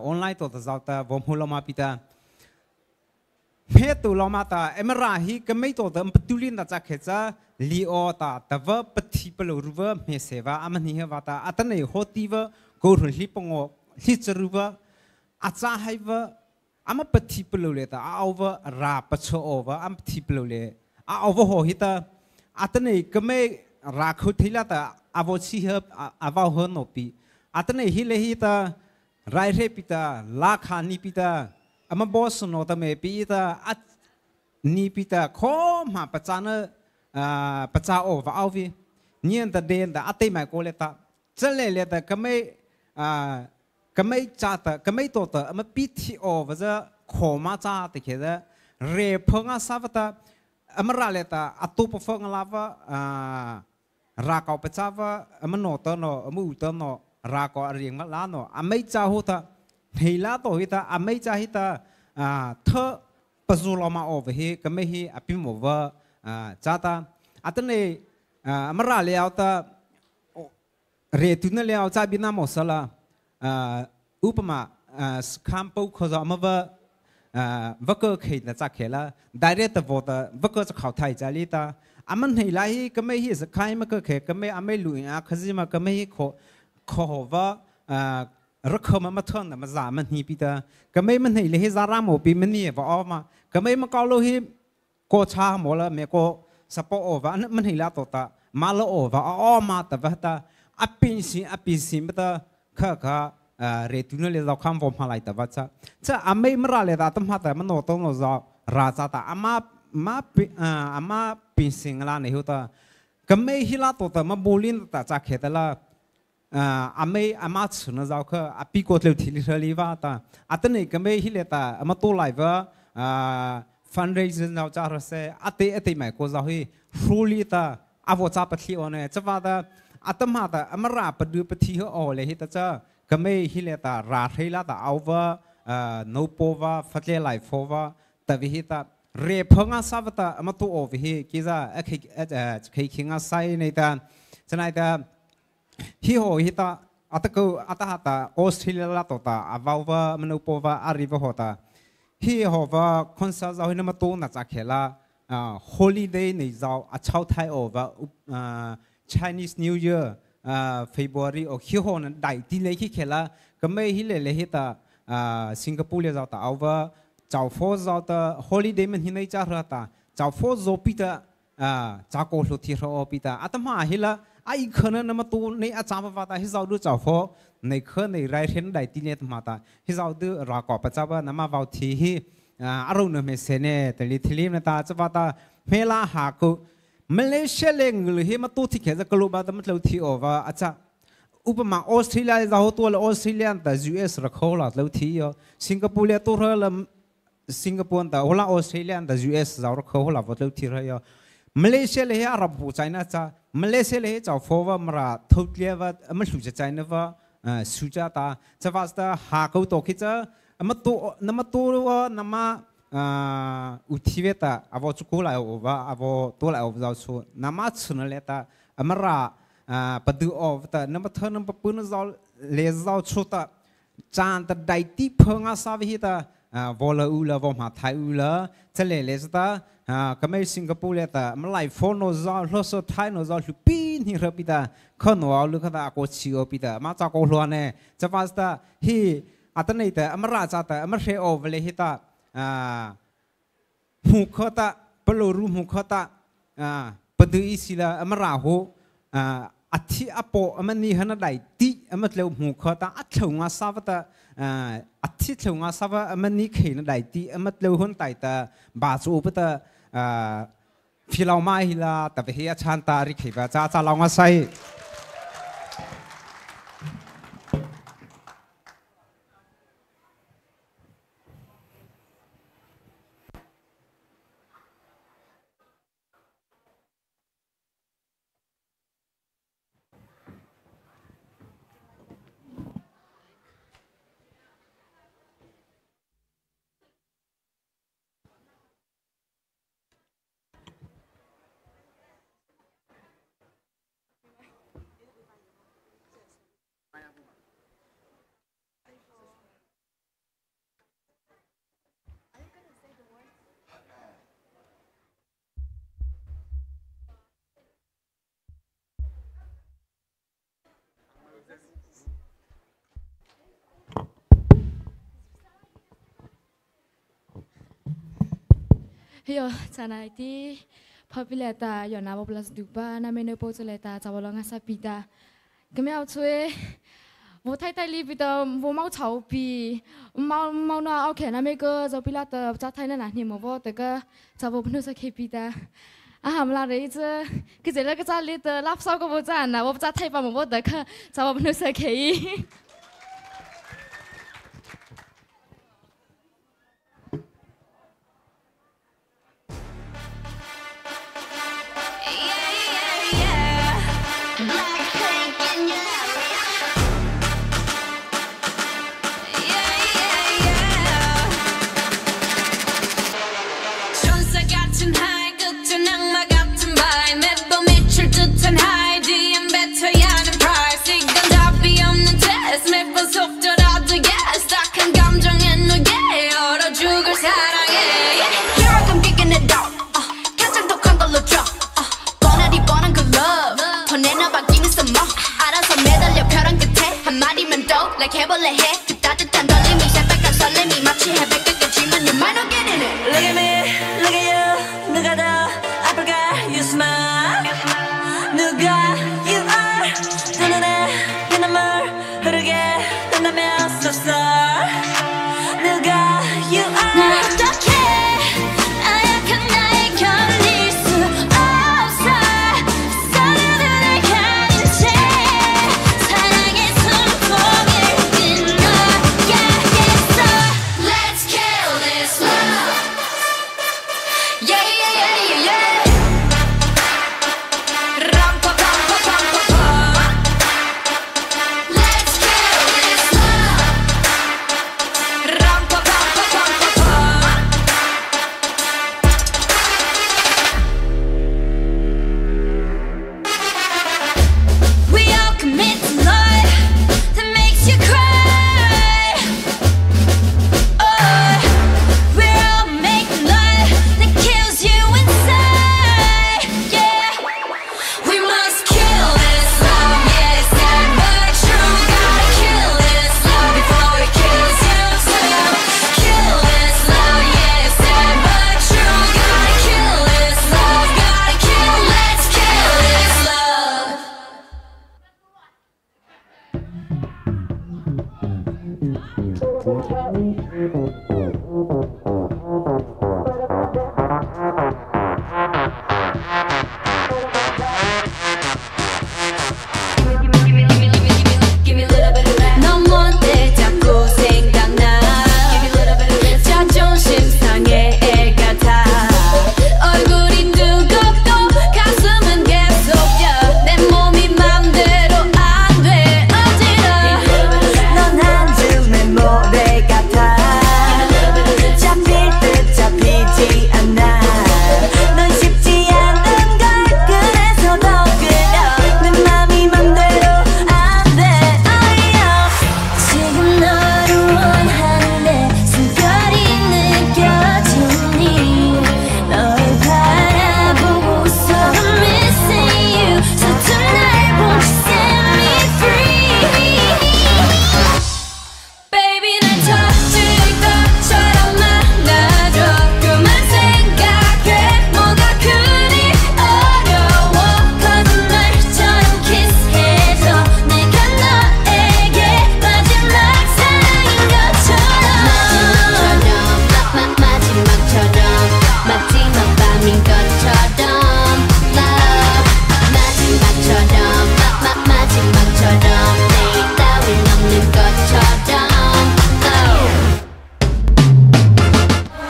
ออนไลน์ตัวเจ้าตาวอมหุลมาปิตาเพื่อตัวเรามาตาเอเมราฮีก็ไม่ตัวเดิมปฏิลินตาจากเหตุลีโอตาแต่ว่าปฏิบัติรู้ว่าเมเสวาอามันนี่ว่าตาอัตโนโฮตีว่ากูรู้ลิปงอลิจรู้ว่าอาจารย์ให้ว่าอามาปฏิบัติเลยตาเอาว่าราปชโอว่าอามาปฏิบัติเลยเอาว่าหัวหิตาอัตนี้ก็ไม่รักเขาทีละตาอาวชีเหบอาวหัวนปีอัตนี้ฮิเลหิตาไรเรปิตาลาขานิปิตาอามาบอสโนตาเมปิตาอัตนิปิตาข้อมาปัจจานปัจจาโอว่าเอาวิเนี่ยนตาเดนตาอัตไม่โกเลตาจะเลตาก็ไม่จ่าแต่ก็ไม่ตัวแต่มาพิธีโอว่าจะขอมาจ่าแต่แค่จะเรียบพงอาสาวตามาราเลตาอัตุปฟงลาวะรากเอาไปจ่าวะมันโนตโนมูตโนรากเอาเรียงมาล้านโนไม่จ่าหัวตาเฮลาโตหิตาไม่จ่าหิตาเธอปัจจุบันมาโอเวฮีก็ไม่ฮีอภิโมวะจ่าตาอัตนี้มาราเลเอาตาเรียตุนเลเอาจ่าบินาโมสลาอุปมาสคัมปูขจามว่า ว่าก็เคยนะจากเคละได้เรื่องแต่ว่าว่าก็จะเข้าไทยจารีตาอามันให้ไรก็ไม่ฮิสกายมันก็เคก็ไม่ไม่ลุยขจิมาก็ไม่ขอว่ารักเขามาทนมาจามันนี่ปีตาก็ไม่มันให้เลยให้จารามปีมันนี่ว่าออกมาก็ไม่มาเกาโลหิก็ชาหมดแล้วเมื่อก็สปอร์ว่ามันให้ละตัวตามาละโอว่าออกมาแต่ว่าตาอภิสิมตาข้าเรตุนเลยเราคำผมอะไรแต่ว่าจะไม่มาเลยแต่ต้องมาแต่มันโนต้องเราราชาตาอามาเป็นสิ่งละในหัวตาก็ไม่ฮิลาตัวแต่มาบูลินแต่จากเหตุละอามาชนะเราคืออภิโกตเลวที่เรื่องนี้ว่าตาอัตนี้ก็ไม่ฮิเลตาอามาตัวไลฟ์ฟันเรซินเราจะรักษาอัตไม่ก็จะให้ฟูลิตาอาวจับที่อันนี้จะว่าตาอัตมาตาอามาราปดูปฏิเหตุเลยที่ตาจะก็ไม่ฮิเลตาราให้ละตาเอาว่าโนโปวาฟัตเลไลฟ์ว่าแต่วิธีตาเรียบพงาสาวตามาตัวโอวิธีกิจเคยคิงอาศัยในตาฉะนั้นตาฮิโอฮิตาอัตหัตาออสเตรเลียละตัวตาอาวว่ามันโนโปวาอาริบหัวตาฮิโอว่าคนสาวให้นมาตัวนักจากเหล่าฮอลิเดย์ในเจ้าอัชาวไทยโอว่าChinese New Year February โอฮิโอนั้นได้ที่เลยที่เหล่าก็ไม่ฮิเลเลยฮิตาสิงคโปร์เลยเจ้าตาเอาว่าเจ้าฟ้าเจ้าตาฮอลิเดย์มันที่ไหนจ้าเหรอตาเจ้าฟ้าโจปิตาจ้าโกลุที่เราปิตาอาตมาฮิละไอ้คนนั้นมาตัวในอาจารย์ว่าตาฮิเจ้าดูเจ้าฟ้าในคนในไรเห็นได้ที่เนี่ยมาตาฮิเจ้าดูรักกับพระเจ้าว่าน้ำมาว่าที่ฮิอารมณ์ไม่เสน่ห์แต่ลิทลิมนะตาจะว่าตาเมลาหากุมาเลเซียเองหรือฮิมาตัวที่แค่จะกลัวบ้าแต่มันเราที่ว่าอาจารย์อุปมาออสเตรเลียเราตัวละออสเตรเลียแต่ US รักเขาละเราที่สิงคโปร์ตัวเราสิงคโปร์แต่ว่าออสเตรเลียแต่ US เรารักเขาละว่าเราที่เรามาเลเซียเลยอาหรับผู้ใจนะจ๊ะมาเลเซียเลยเจ้าฟ้าว่ามาทุกเรื่องว่ามันสุดใจนะว่าสุดตาจะว่าจะหาเขาตัวคิดจะมาตัวว่าน้ำมาอุทิศตาอาวจุกุลายว่าอาวตัวลายว่าสู้น้ำมาชนเลยตามาปดูอวตาน้ำมาเท่าน้ำปะปุนเราเลเจ้าชุดจานตาได้ที่เพิ่งอาสาวิหิตาวอลอุลาวมาไทยอุลาเฉลี่ยเลสตาก็ไม่สิงคโปร์เลยตามาไลฟ์โฟนโนซาลสไทยโนซาลุปีนี่รับปิดาคนหัวลูกตาโคชิโอปิดามาจากโคลัวเนี่ยจะว่าสตาฮีอัตนี้แต่มาราชาแต่มาเชโอเวลหิตามุขตาเปลูรุมุขตาปดูอิสิลามาราหูอัฐิอโปมันนี่ฮันได้ตีมันเลี้ยวมุขตาอัฐงอาสาวตาอัฐิถงอาสาวมันนี่เขียนได้ตีมันเลี้ยวหุ่นไตตาบาสูปตาฟิลามาฮิลาแต่เฮียชันตาริขิบจ้าลองอาศัยเฮียจานายที่พอพิเลตาอยู่นาบพลัสดูบ้านาเมนโปจเลตาจะวลองอาซาปิตาก็ไม่เอาช่วยวัวไทยลีปิตาวัวเมาเฉาปีเมาหน้าเอาแขนนาเมก็จะพิลาตจัดไทยนั่นน่ะนี่มัวแต่ก็จะวัวพนุสเคปิตาอาหารลาเลยจะก็จะเลิกก็จะลีตรับซ้อก็วัวจานนะวัวจัดไทยปะมัวแต่ก็จะวัวพนุสเค like 해볼래 해 따뜻한 떨림이 새빨간 설렘이 마치 해변가겠지만 you might not get in it. Look at me, look at you. 누가 더 아플까? You smile. 누가 you are. 두 눈에 피눈물 흐르게 된다면 so sorry. 누가 you are. 날 어떡해 나약한 나에 걸릴 수 없어. 서로를 가린 채 사랑의 손톱을 끊어야겠어. Let's kill this love. Yeah, yeah, yeah, yeah, yeah. Ram pa pa pa pa pa pa. Let's kill this love. Ram pa pa pa pa pa pa. We all commit to love that makes you cry. Oh, we're all making love that kills you inside. Yeah, we must kill this love. Yeah, it's sad but true. Gotta kill this love before it kills you too. Kill this love. Yeah, it's sad but true. Gotta kill this love. Gotta kill. Let's kill this love. Give me a little bit of that. 너 뭔데 자꾸 생각나. Give me a little bit of this. 자존심 상해 애 같아. 얼굴이 뜨겁고 가슴은 계속 뛰어. 내 몸이 맘대로 안 돼. 어지러워. 넌 한줌의 모래 같아. 잡힐 듯 잡히지 않아. 넌 쉽지 않은 걸 그래서 더 끌려. 내 맘이 맘대로 안 돼. 지금 너를 원하는데 숨결이 느껴지니. 널 바라보고서 I'm missing you. So tonight won't you set me free. Baby 날 터질 것처럼 만나줘. 그만 생각해 뭐가 그리 어려워. 거짓말처럼 키스해줘. 내가 너에게 마지막 사랑인 것처럼. 마지막처럼 마지막 밤인 것처럼 love. 마지막처럼 마지막처럼 내일 따윈 없는 것처럼 love.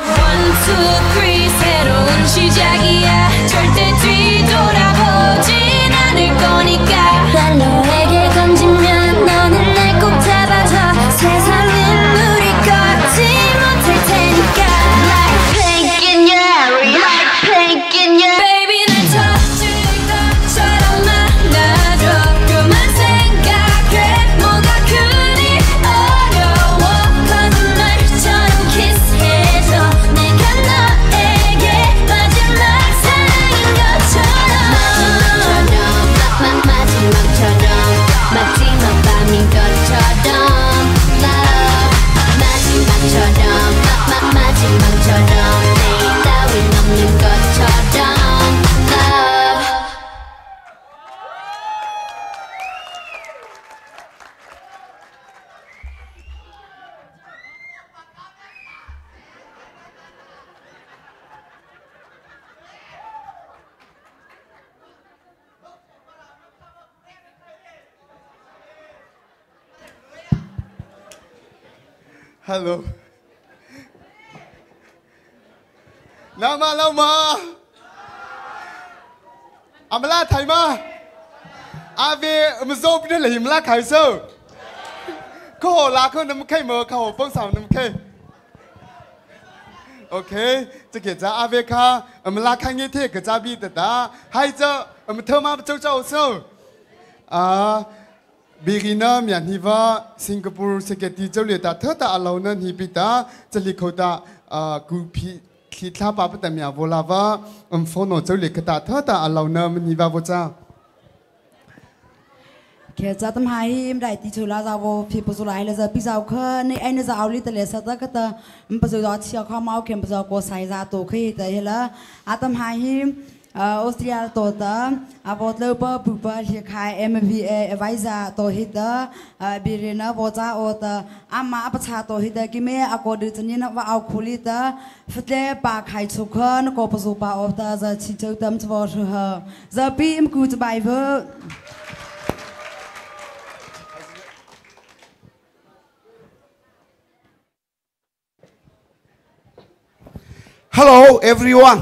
1, 2, 3 새로운 시작이야. 절대 뒤돌아보진 않을 거니까. 날 너에게 던지면 너는 날 꼭 잡아줘. 세상은 우리 걷지 못할 테니까. Like pink in your area. Like pink in your baby 날 터질 것처럼 만나줘. 그만 생각해 뭐가 그리 어려워. 거짓말처럼 키스해줘. 내가 너에게 마지막 사랑인 것처럼. 마지막처럼 마지막 밤인 것처럼 love. 마지막처럼 마지막처럼 내일 따윈 없는 것처럼 love. Hello. Nama lama. Amla Thaima. Ave mzob ni lehim la khaiso. Ko la ko nam khai mo kho pong sam nam khai. Okay, 这个在阿维卡，我们拉看一天个扎比的哒，还着我们他妈走走走，啊。Begina mian hiva Singapore seketi jauh ta thata alaunan hibita celikota gupi kita apa tamia volava fono jauh kata thata alaunan hiva boca khi cha tâm hai đại tỷ chủ là giàu phía bờ lại là giờ bây giờ khơi này anh giờ ao đi tới sẽ tất cả tờ bây giờ đó chiều không mau khi bây giờ có xảy ra tổ khi tới là tâm hai Australia tổ tờ bột lâu bờ bự bờ thì khai MVA advisor tổ hit tờ bị nó bột ra ở tờ mà bắt cha tổ hit tờ cái mấy ako được chân nó vào khuli tờ phát lệ bà khai chụp khơi nó có bớt số bà ở tờ giờ chỉ chơi tấm cho vào giờ bị em cứ bài vợ Hello everyone.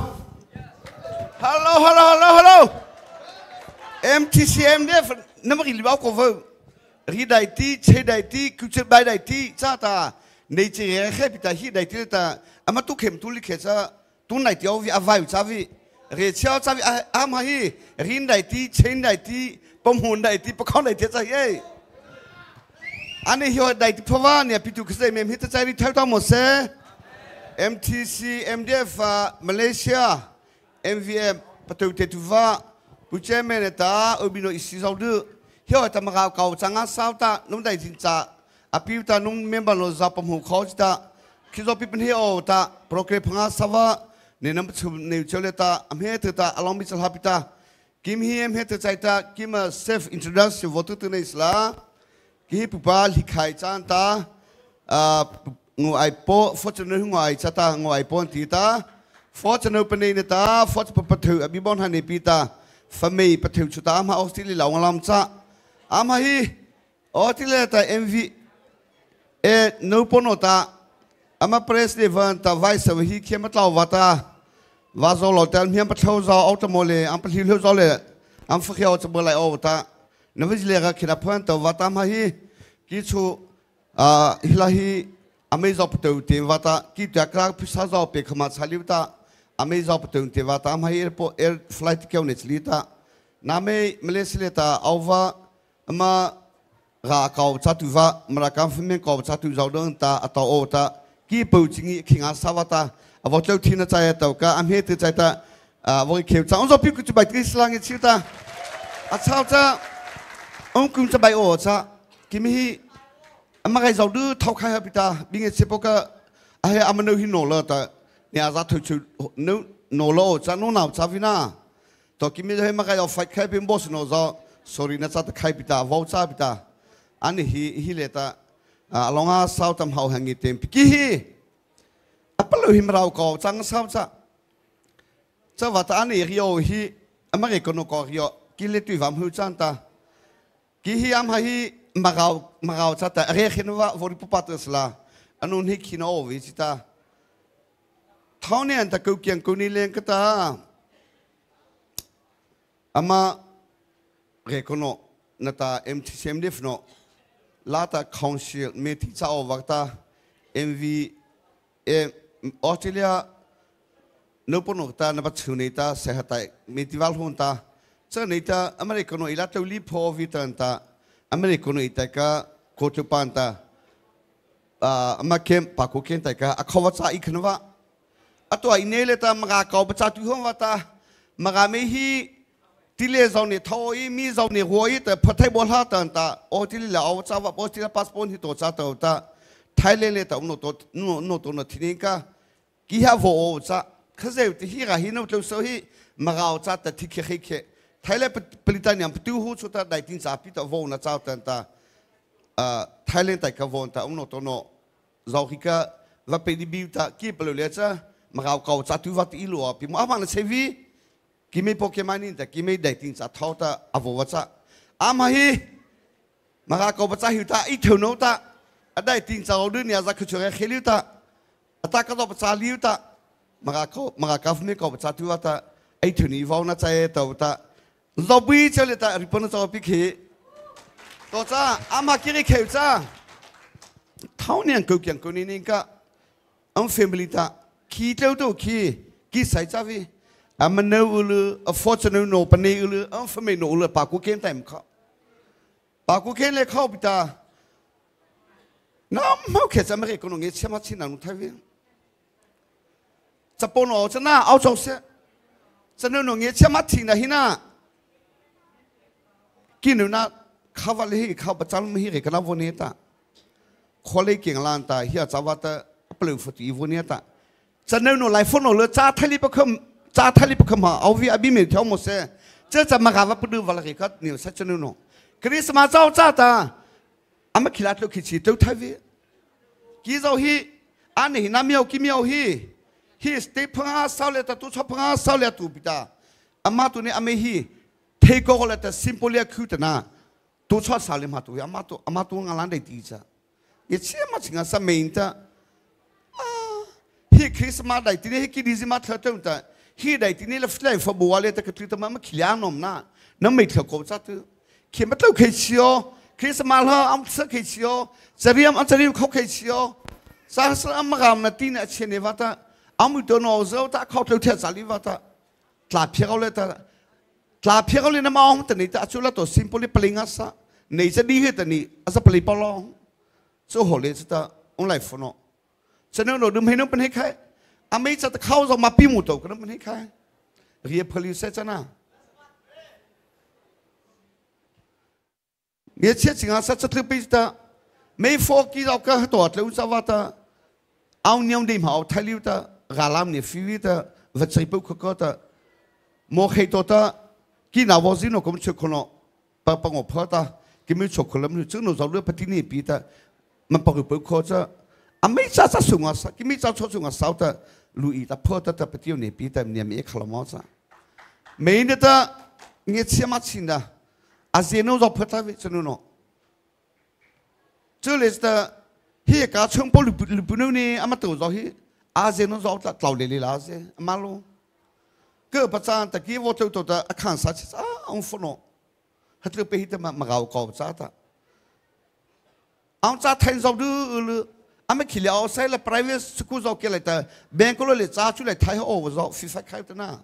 Hello. MTCMDF nama ri liba cover. Ri dai ti, che dai ti, kuchet bai dai ti, cha ta nature he pita hi dai ti ta ama tu khem tu li khe cha tu nai ti ovi avai cha vi re chao cha vi am hi rin dai ti, chen dai ti, pom hun dai ti, pakon dai ti cha ye. Ane hi dai ti phawa ne pitu kse mem hi ta cha ri thau ta mo se. MTC, MDF, Malaysia, MVM, Patu Tetuva, Puchemeneta, Ubino Isizaudu, here at Tamakau, Sanga Sauta, Nunda Jinta, Apiuta, Num member of Zapam who calls that, Kizo people here, Ota, Procrepanga Sava, Nenum to Neutraleta, I'm here to that, along with Habita. Give him here to Zaita, give a safe introduction, Votu to Nesla, give Pupal, Hikaitanta, ngồi po fortune ngồi chata ngồi po tita fortune penina ta fortune pathu abibon hani pita family pathu chuta ma Australia law ngalam cha ama hi Australia ta MV e no ponota ama president ta vice hi khematlaw wata wazo lotel miam pathu za automole am pathi lo zole am fakhiaw chabolai owta navizle ga khina phan ta wata ma hi kichu hilahi Amazon patu te vata ki takra pisa zo pe khama chaliuta Amazon patu te vata am airport air flight keu ne chlita name Malaysia ta over ama ra kau chatuwa mara government kau chatu zo don ta ata ota ki pu chingi khinga sawata avotlo thina chaya ta ka am he te chaita voi kheu cha zo pi ku chu bai tri slang chi ta a chau cha ong kum cha bai o cha kimi mà cái giàu đưa thâu khai hợp ta bên cái xếp cái ai am nơi hin nổ lơ ta nhà ra thôi chứ nếu nổ lô cha nó nào cha vina to kim cái mà cái giàu phải khai bên boss nó ra sorry na cha ta khai pita vào cha pita anh hi lệ ta longa sao tam hậu hàng tem ki hi apa lo him rau ko chang sao cha vata anh rio hi ama cái con ko rio ki le tu vam hu chan ta ki hi am hi Magau chata rekhinwa vori pupatasla anun hi khino visita thawne anta ko kyang ko ni leng kata ama rekono nata MTCMDF no lata council me thi cha ovakta MV Australia no ponokta na bachunita sehatai metiwal hunta chanita americano ila tawli pho vitanta Americano itaka kotupanta amakem pakuken taka akhawacha ikhnwa atwa inele ta maga ka bacha tu hom wata maga me hi tile zone thoi mi zone hoi ta phathai bol ha tan ta otili la aw cha wa postila passport hi to cha ta ta Thailand le ta no to no thininka ki ha vo cha khaze ti hi ga hi no to so hi maga cha ta thikhe khe Thailand Pelitania tu hu chuta dai tin sa pi ta vo na chao tan ta Thailand tai ka von ta uno to no zauhika va pedi biuta ki pelo lecha magau kau cha tu va ti lo pi ma ma na sevi ki me pokemani ta ki me dai tin sa thau ta avo wa cha ama hi maga kau bacha hi ta I theu no ta adai tin sa du nia za khchure kheliu ta ata ka do bacha liu ta maga kaf me kau bacha tu wa ta ai theu ni vo na cha e ta ta Lobby chơi ta ripon cho bị khỉ, to cha ama kiri kheu cha, tháo niang câu chuyện câu này cả, ông family ta khi theo đâu khi sai cha vi, ama nấu ulu, a fortune no pani ulu, ông family no ulu, bà cũng kén time khó, bà cũng kén lấy khó bị ta, nó mau khét cha mấy cái con nghe xem mắt xin nào thay vi, chập bồn ở chân na, áo trong xe, chân nó nghe xem mắt xin là hina. Ki nu na ข้าวเลยข้าวประจันไม่เห็นกันนะวันนี้ตาคนเลยเก่งลานตาเฮียจะว่าตาเปลือกฟุตอีวันนี้ตาจะเนื้อหนูไลฟ์โฟนหนูเลยจ้าทะเลปะคำจ้าทะเลปะคำมาเอาวิอาบิเมทเที่ยวหมดเสียจะมากราบพระดูวันละกี่ก็เหนียวสัจจนุนคริสต์มาสเจ้าจ้าตาอามาขีดลูกขีดตัวทวีกี่เจ้าฮีอันนี้น้ำมีเอากี่มีเอาฮีสเตปพังอาสาวเลตตุชอบพังอาสาวเลตุปิดาอามาตัวนี้อาไม่ฮีเทโกโกเลตซิมโพลียคิวตนะตุชอบสาวเลมาตัวอามาตัวงานลันได้ดีจ้ะยิ่งเชื่อมาจริงอ่ะสมัยนี้ฮีคริสต์มาสได้ที่นี่ฮีคิดดีสิมาเถิดเถิดฮีได้ที่นี่แล้วไลฟ์บัวเลยแต่ก็ถือตัวมันไม่ขี้ยานอมนะน้ำไม่เถื่อนกูจ้ะตัวเขียนมาตัวเคชิโอคริสต์มาสเหรออัมเสกเคชิโอจะเรียมอันจะเรียมเขาเคชิโอสาสามกรรมนาทีเนี่ยเช่นนี้ว่าตาอามุตัวน้องเจ้าตาเขาเที่ยวเที่ยวสาลีว่าตาตลาดเพียงเขาเลยตาตลาดเพียงเขาเลยน้ำมันแต่นี่ตาชุดละตัวซิมโพลีปลิงอาสะนี่จะดีเหตุนี่อาสะปลีปลองโซ่หัวเลยจะตาองไลฟ์โนฉันนึกดูไม่นึกเป็นให้ใครอาไม่จะเข้าจะมาปีมุตโตก็นึกเป็นให้ใครเรียบพลิวเสจ้านะเนี่ยเชื่อจริงอาสะจะถือไปตาไม่โฟกัสเอาก็ตัวเลี้ยวจะว่าตาเอาเนียมดีมาเอาทะเลตากาลามเนี่ยฟิวตาวัชริปุกก็ตาโมเขตตากินอาวซิโนก็มันชุกคนปะปังอพอตากินไม่ชุกคนแล้วมันจึงโน้ตเราเลือกปฏิเนปีตามันปังปุกก็จะอาไม่จะสูงอ่ะกินไม่จะสูงอ่ะสาวตาลุยตาพอตาปฏิเนปีตาเนี่ยมีขลามอซะไม่เนี่ยตาเงี้ยเชื่อมาชินดาอาเซโนจะพอตาวิจนุโน这里是的，迄个全部日本人呢，阿妈都做迄，阿些侬做得老哩哩啦些，阿妈咯，个不咋，但係我做得阿看啥子啊，我服咯，佢都俾佢哋嘛搞搞咋的，阿咋睇做都了，阿咪去了晒了 private school 做起來的，bank 嗰度咋出來睇好我做，非法開的呐，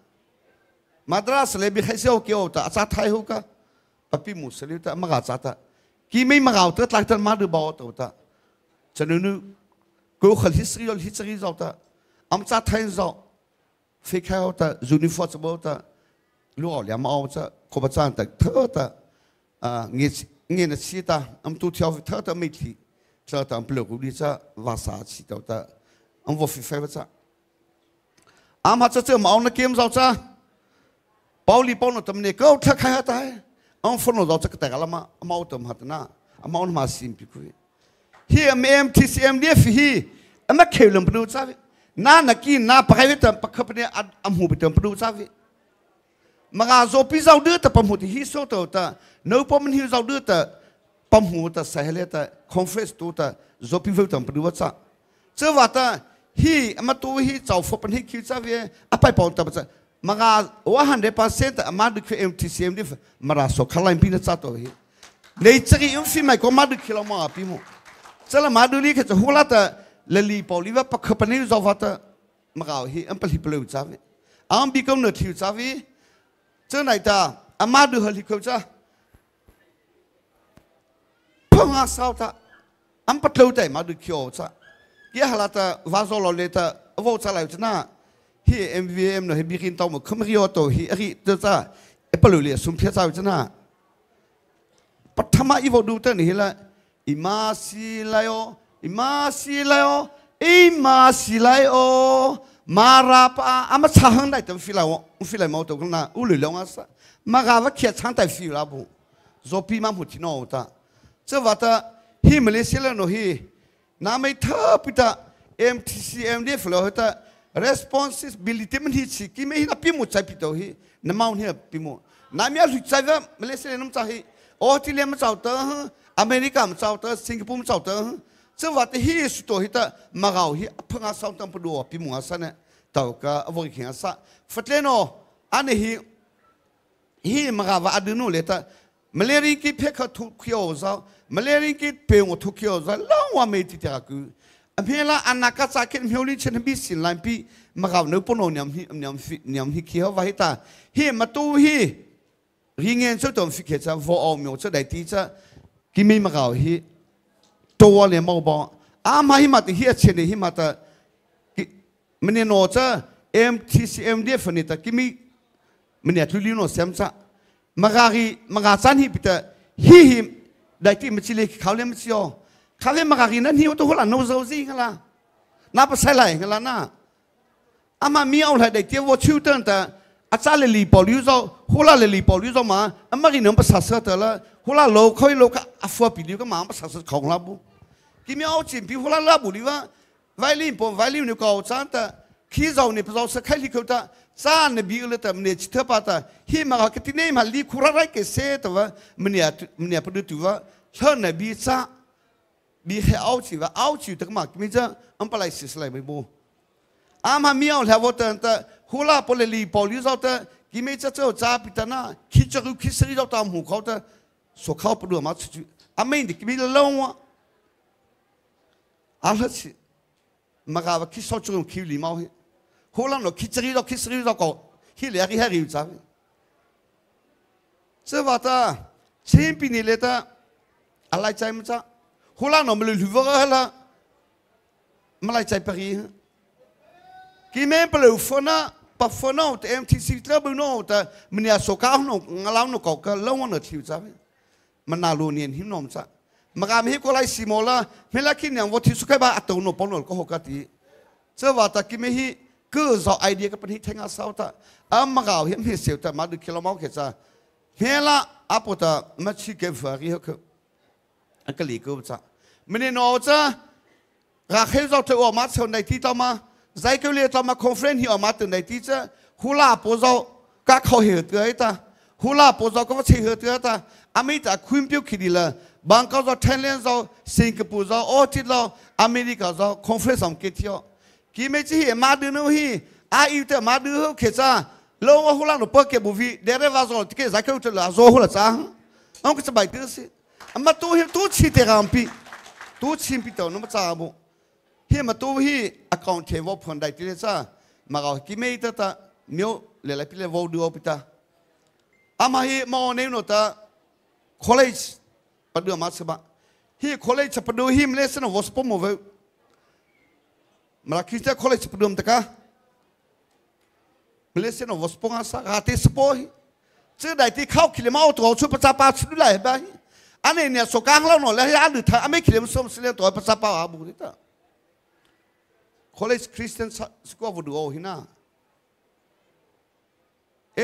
馬德拉斯咧比開始我叫的，咋睇好個，不比穆斯林的，嘛搞咋的。กี่ไม่มาเอาตัวหลักตัวมาดูบ่าวตัวตาฉะนั้นกูขอฮิสตอรีเราตาอัมจัดไทยเราฟิกเขาตายูนิฟอร์มบ่าวตาลูกเอาเลี้ยงมาเอาตาขบจานตาเธอตาเงี้ยชีตาอัมตัวเที่ยวเธอตาไม่ทีเธอตาอัมเปลือกกูดีจ้าวาสาชีตัวตาอัมวอฟิฟเฟจ้าอัมหาจะเจอมาเอาในเกมเราจ้าเปาลีเปาโนตมันเนี่ยก็เธอใครหาตายอันฝนเราจะกระแตกอะไรมาเอามาตัวมาตัวน่ะเอามามาซิมพิคุยเฮียMTCMเดียฟฮีอันนั้นเคลมปนูจ้าวิน่านักกินน่าไปไว้แต่ปักขับเนี่ยอันหูไปเติมปนูจ้าวิมากาโซพิซาดื้อแต่ปั๊มหูที่ฮิโซตัวแต่เนื้อปั๊มมันฮิโซดื้อแต่ปั๊มหูแต่ใส่เลยแต่คอนเฟรสตัวแต่โซพิเวลแต่ปนูจ้าเจ้าว่าแต่ฮีอันมาตัวฮีเจ้าฝนฮีคิวจ้าวิอ่ะไปปอนแต่จ้ามากว่า100%มาดูคือ MTCM ดิมาราสขลังพินาศตัวฮีในใจอินฟิไม่ก็มาดูคิลมาพิโมจะละมาดูนี่แค่จะหัวละแต่เลลีปอลีว่าปักขปันนี่จะว่าแต่มากฮีอันเป็นฮิปโลจ้าวิอันบีก็เนื้อทิวจ้าวิเจ้าไหนตาอันมาดูฮลิเขาจ้าพังอาสาวตาอันปัดเลือดแต่มาดูคิวจ้าเกี่ยฮละแต่วาโซโลเลตว่าจะอะไรจ้าฮีMVM เนอะฮีบิกินตัวมันขมริโอโตฮีรีเดจ้าเอเปลูเลียสุมเพียจ้าจ้านะปัทมาอีโวดูเตอร์นี่ละอิมาสิไลโออิมาสิไลโออิมาสิไลโอมาราปาอามาช้างได้แต่ฟิลามาตัวกันนะอุลุลงอาสมากาว่าเขียนช้างแต่ฟิลาบุโซปีมาหุติโนตาเจ้าว่าตาฮีมาเลเซียแล้วเนอะฮีน้าไม่เท่าปิตา MTCM เดียฟเลยตาresponsibility มันที่สิ่งที่ไม่ให้นับพิมุใจพิโตฮีน้ำมันเนี่ยพิมุน้ำยาหลุดใจว่ามาเลเซียน้ำใจฮีออสเตรเลียมันเจ้าเตอร์อเมริกามันเจ้าเตอร์สิงคโปร์มันเจ้าเตอร์เจ้าว่าที่ฮีสุดโตฮีตามาเอาฮีเพิ่งอาศัยตั้งปดูพิมุอาศัยเนี่ยต่อก็อวัยเขียนอาศัยฟัดเลโนอันนี้ฮีมาเอาว่าอดีนู้เลยตามาเลเซียกี่เพคทุกขี้เอาซะมาเลเซียกี่เพงทุกขี้เอาซะล้างว่าไม่ติดตากูอเมริกาอันนักการเงินมิลิชันบิสินลันปีมาเอาเนื้อปนเนี่ยฮิคิฮาวาฮิตาฮีมาตู้ฮีริงเงินสุดตัวฟิกเกจ้าวอลมิโอจะได้ที่จะกิมีมาเอาฮีตัวเลยมาบอกมาฮิมาที่ฮีเชนฮิมาตามันเนี่ยโนจะ MTCM เดียฟนี่ตากิมีมันเนี่ยทุลีโนเซมซ่ามาการสันฮิปิตาฮี ได้ที่มันชิลิเขาเลี้ยมันชิโอเขาเลี้ยมากากินนั่นหิวตัวคนละโนโซซี่กันละนับไปใส่ไหลกันละน่ะอามามีเอาอะไรได้ที่ว่าชิวเตอร์แต่อาจารย์เลยรีบอลิวโซหัวละเลยรีบอลิวโซมาอามากินน้ำภาษาเสือแต่ละหัวละโลค่อยโลก็อัฟวาปิลิวก็มาภาษาเสือของเราบุกิมีเอาจิมพี่หัวละลาบุลิวะไวลินปนไวลินนี่ก็เอาจานแต่ขี้เจ้าเนี่ยภาษาเสือใครลิเขาแต่จานเนี่ยบิวเลยแต่มันเนี่ยชิดเท่าป้าแต่ที่มาเขาที่นี่มาลีคุระไรก็เสียแต่ว่ามันเนี่ยพูดถึงว่าเท่าเนี่ยบิจ้าบิให้เอาจิว่าเอาจิแต่ก็มาไม่จะอันปลายสิ่งอะไรไม่บูอามามีเอาแล้วว่าแต่หัวละพอเลยรีบอลิวโซแต่กิไม่จะเจ้าจ้าปิดนะคิดจะรู้คิดสิ่งเราตามหูเขาแต่สุขเขาปวดมาสุดอาไม่ได้กิไม่ละลงวะอะไรสิมากว่าคิดสอดจงคิดลีมาเหหัวละเราคิดสิ่งเราคิดสิ่งเราก็ที่เหลือที่ให้ริวจ้าเจ้าว่าแต่เช่นปีนี้เลยแต่อะไรใจมันจ้าหัวละเราไม่รู้ว่าอะไรไม่ไรใจไปรีกิไม่ไปรู้ฟังนะปัฟฟังนะแต่ MTC เล่าบุญโน่แต่มันอยากสกัดหนูงาเราหนูก็เล่าวันนั้นทิวจ้ามันน่ารู้เนี่ยหิมน้ำจ้ามากมีคนไล่สิโมล่าเมื่อกี้เนี่ยวันที่สุดก็บ้าอัตโนปนก็หกตีเจ้าว่าแต่กิไม่ฮีก็จะไอเดียก็เป็นที่แทงอาสาวแต่มากเห็นเสียวแต่มาดูคิโลเมตรแค่จ้าเมื่อละอาปุตตะมาชิเก็บฝารีเขาอันก็หลีกก็จ้ามันเนี่ยนอจ้ารักให้เราเธอออกมาเท่าไหนที่ต่อมาใจก็เลยต่อมาคอนเฟรนซ์ที่ออกมาเท่าไหนที่จะฮูลาปูเราก็เขาเหตุอะไรตาฮูลาปูเราก็ว่าเชื่อเหตุอะไรตาอเมริกาคุยพิวคิดดีละบางก็เราไทยแลนด์เราสิงคโปร์เราออสเตรเลียอเมริกาเราคอนเฟรนซ์สังเกตที่กิไม่ใช่มาดูนู่นฮีอายุแต่มาดูเขาเขียนจ้าลงว่าฮูลาหนูเปิดเก็บบุฟีเดี๋ยวว่าเราที่เกิดใจก็อุตส่าห์โซ่ฮูลาจ้าเอาก็สบายดีสิมาตัวเห็นตัวชีเตรัมปีตัวชิมปีตัวนู้นมาจ้าบุเฮียมาตัวฮีอากาศเทวพันได้ที่เลยจ้ามาเอากิไม่ได้แต่เมียวเลยไปเลยวดูเอาไปตาอามาฮีมาเนี่ยโนตาคอลเลจปัดดูมาสบะฮีคอลเลจปัดดูฮีมันเลยสนวอสปอมโมเวมาคิดจะคอลเลจปัดดูมันตะกะมันเลยสนวอสปองอาสาอาเตสปอยเจอได้ที่เข้าคิเลมาเอาตัวชุดประชาปาชุดไหลไปอันนี้เนี่ยสกังเราหน่อยแล้วอันอื่นถ้าไม่คิเลมส้มเสียตัวประชาปาอาบุริตาคอลเลจคริสเตียนสกอวดูเอาหินะ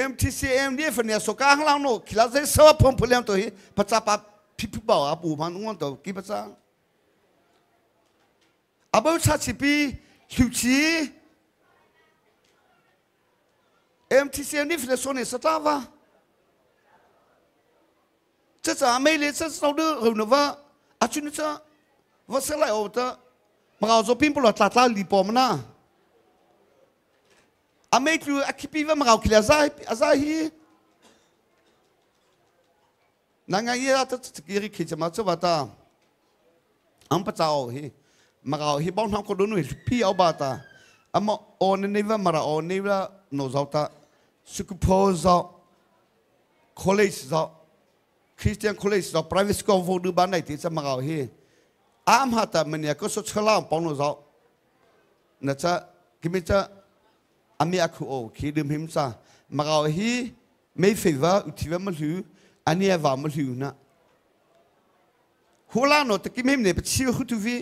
MTC MDF เนี่ยสกังเราหน่อยคิดแล้วจะสวัสดิ์พงษ์เลี้ยงตัวฮีประชาปาพิพิบ่าวอาบูมันงอนตัวกี่ภาษาอาบูชาชิปีฮิวชี MTC MDF เนี่ยส่วนเนี่ยสตาร์วะ这咋没来？这烧的后头话，啊，就那这，我是来后头，嘛搞做并不了，打里包么呐？啊，没就啊，去比方嘛搞起来啥啥去？那个也啊，这个人去什么这话的？俺不找去，嘛搞去帮他们弄弄皮เอา吧的，啊嘛，哦那那嘛啦，哦那个弄着的，是个泡着，college 着。Christian College เรา private school ฟูดูบ้านไหนที่จะมาเอาเฮอามหัดแต่มันเนี่ยก็สุดเชล่าปองเรานะจ๊ะกิมิจะอามีอาคูโอคิดดื่มหิมซามาเอาเฮไม่ฟีว่าอุทิวมันหืออันนี้ว่ามันหือนะฮูลาโนตะกิมหิมเนี่ยเป็นชิวหุตุวี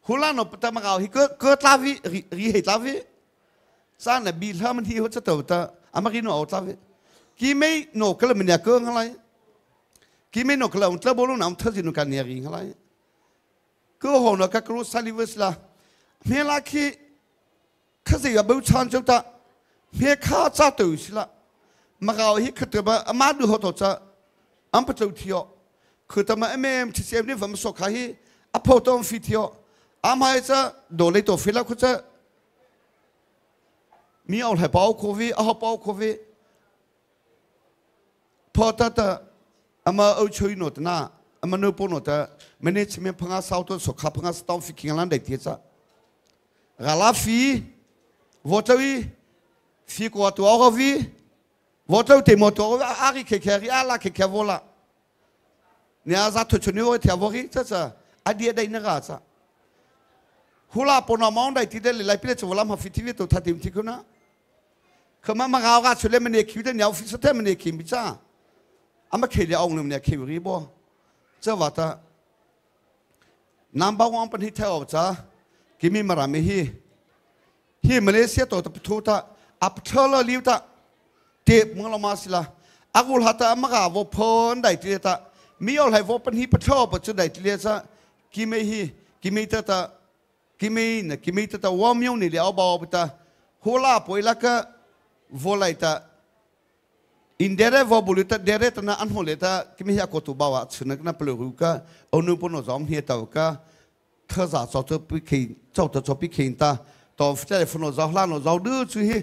ฮูลาโนแต่มาเอาเฮก็ตาวีรีเหตุตาวีซาเนี่ยบีลามันที่เขาจะเติบโตอามากินเอาตาวีกิไม่โนกละมันเนี่ยเกินอะไรกิไม่นกเราแต่บอลน้ำเท่าที่นุกันเนี่ยริงอะไรก็หัวนักกรุสซาลิเวสละเมื่อลักขี้ข้าศึกบุชานจุดตาเมื่อข้าจะตื่นสิละมาเอาฮิคตัวมามาดูหัวตัวจะอันเป็นตัวที่คือทำไมที่เสียนี่ผมสกัดฮิอพอตอนฟิตที่อามาจะโดนเลยตัวฟิลล์คุณจะมีเอาให้เป่าโควิดเอาเป่าโควิดพอตัดอามาเอาช่วยหน่อยนะอามาโน้ปนหน่อยมันเนี่ยจะมีพังอาสาวตัวสุขพังอาสาวฟิกิงลันได้ที่จะกาลาฟีวอเตอร์ฟีกว่าตัวเขาฟีวอเตอร์เต็มตัวอาริเคเคริอาลาเคเควอละเนี่ยอาจจะทุกชนิดว่าเที่ยววอริจะอดีตได้นึกอาจจะฮูลาปนอมองได้ที่เดลิไลพิเลชวลามาฟิติวิตัวทัดทิมที่คุณนะคือมันเอาการช่วยมันเนี่ยคิดได้เนี่ยฟิสเตอร์มันเนี่ยคิดมิจ้าอามาเคลียร์องค์เนี่ยคิวรีบอ这话的 number one 本地台湾者，给米马拉米希，希马来西亚多的不图的，阿不车了溜的，跌蒙了马西啦，阿古哈的马嘎我碰来跌的，没有来我本地不车不就来跌的，给米希，给米的，给米的我没有你了包不的，后来不那个我来的。Indere vo buluta dere tana anholeta kimi ya ko tu bawa chuna na pelu ka onu pono zom he ta ka thaza so to pi khin chau to pi khin ta to telephone zo hla no zo du chu hi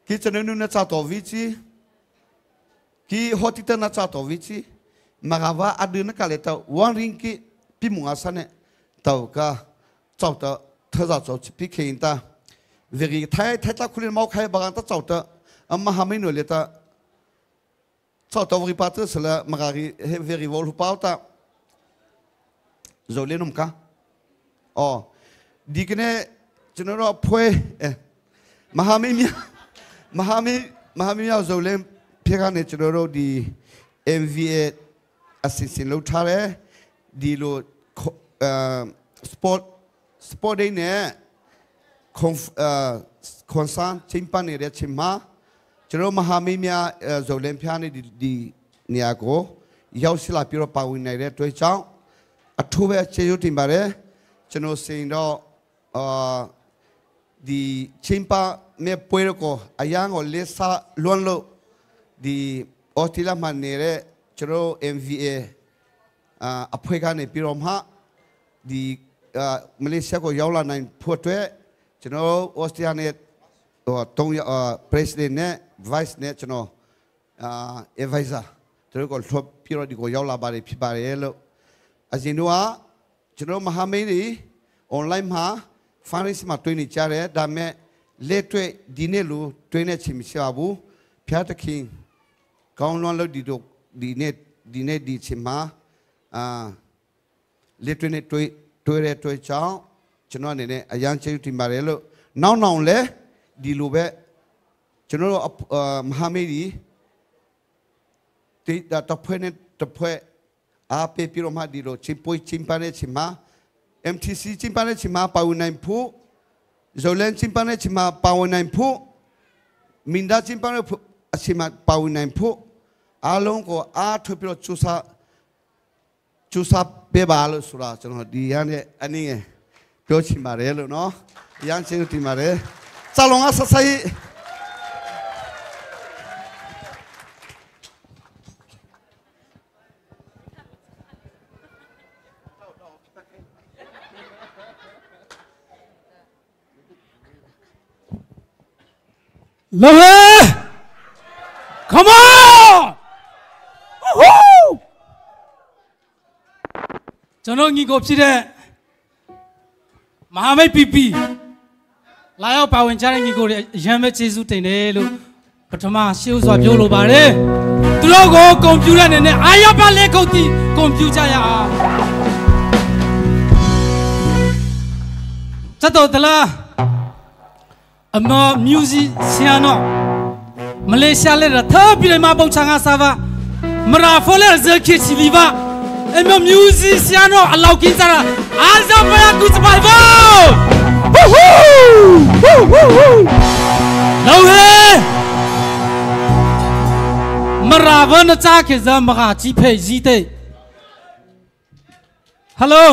ki chanu na cha to vi chi ki hotita na cha to vi chi magawa adu na ka le ta wan ring ki pi munga sane ta ka chau to thaza so pi khin ta veri thai ta khulin mau khai bagan ta chau to amma hamai no le ta sau đó vi patr sela magari very vol pauta zolenum ka oh dikene chenoro phwe mahamia zolem phegane chenoro di MVA assistant lo thare di lo sport day ne concern chimpane re chima Chero mahamimia zolempia di niago yau sila piro pawin nai re toi chang athuwe cheyu timbare cheno seindo di chimpa me puero ko ayang o lesa luanlo di otila manere chero MVA aphoika ne piro ma di Malaysia ko yaula nai photwe cheno Austria ne tong president ne vice ne chano advisor tero ko thop piro di ko yaula bare phi bare lo ajinua chano mahamei online ma finance ma twin ni cha re da me le twe di ne lu twin ne chim sha bu phya ta khin kaung lon lo di do di ne di chim ma le twin ne twe re twe chao chano ne ne ayang che ti bare lo naw le di lu be chano mahamei ti da top ne top a pe piro ma di lo chimpoi chimpane chima MTC chimpane chima paunai phu zolen chimpane chima paunai phu minda chimpane chima paunai phu along ko a thopiro chusa pe ba lo sura chano di yane ani nge pyo chima re lo no yang che ti ma re salonga sasai Love Come on! Woohoo!ကျွန်တော်ညီကိုဖြစ်တဲ့မဟာမိတ် PP လာရောက်ပါဝင်ကြတဲ့ညီကိုတွေအရန်ပဲကျေးဇူးတင်တယ်လို့ပထမရှေ့ဥစွာပြောလိုပါတယ်သူတို့ကိုကွန်ပျူတာနဲ့အာရပါလေကုန်တီကွန်ပျူတာရအောင်စတော်တလားအမ music ဆရာနော်မလေးရှားလေထားပြီးမှပေါချာငါစားပါမရာဖိုလေဇခိချီလီပါအမ music ဆရာနော်အလောက်ကင်းစားအားစပါကူစပါဘောဝူးဟူးဝူးဟူးလောဟဲမရာဘနချာခေဇမဂါချီဖေဇီတေဟယ်လို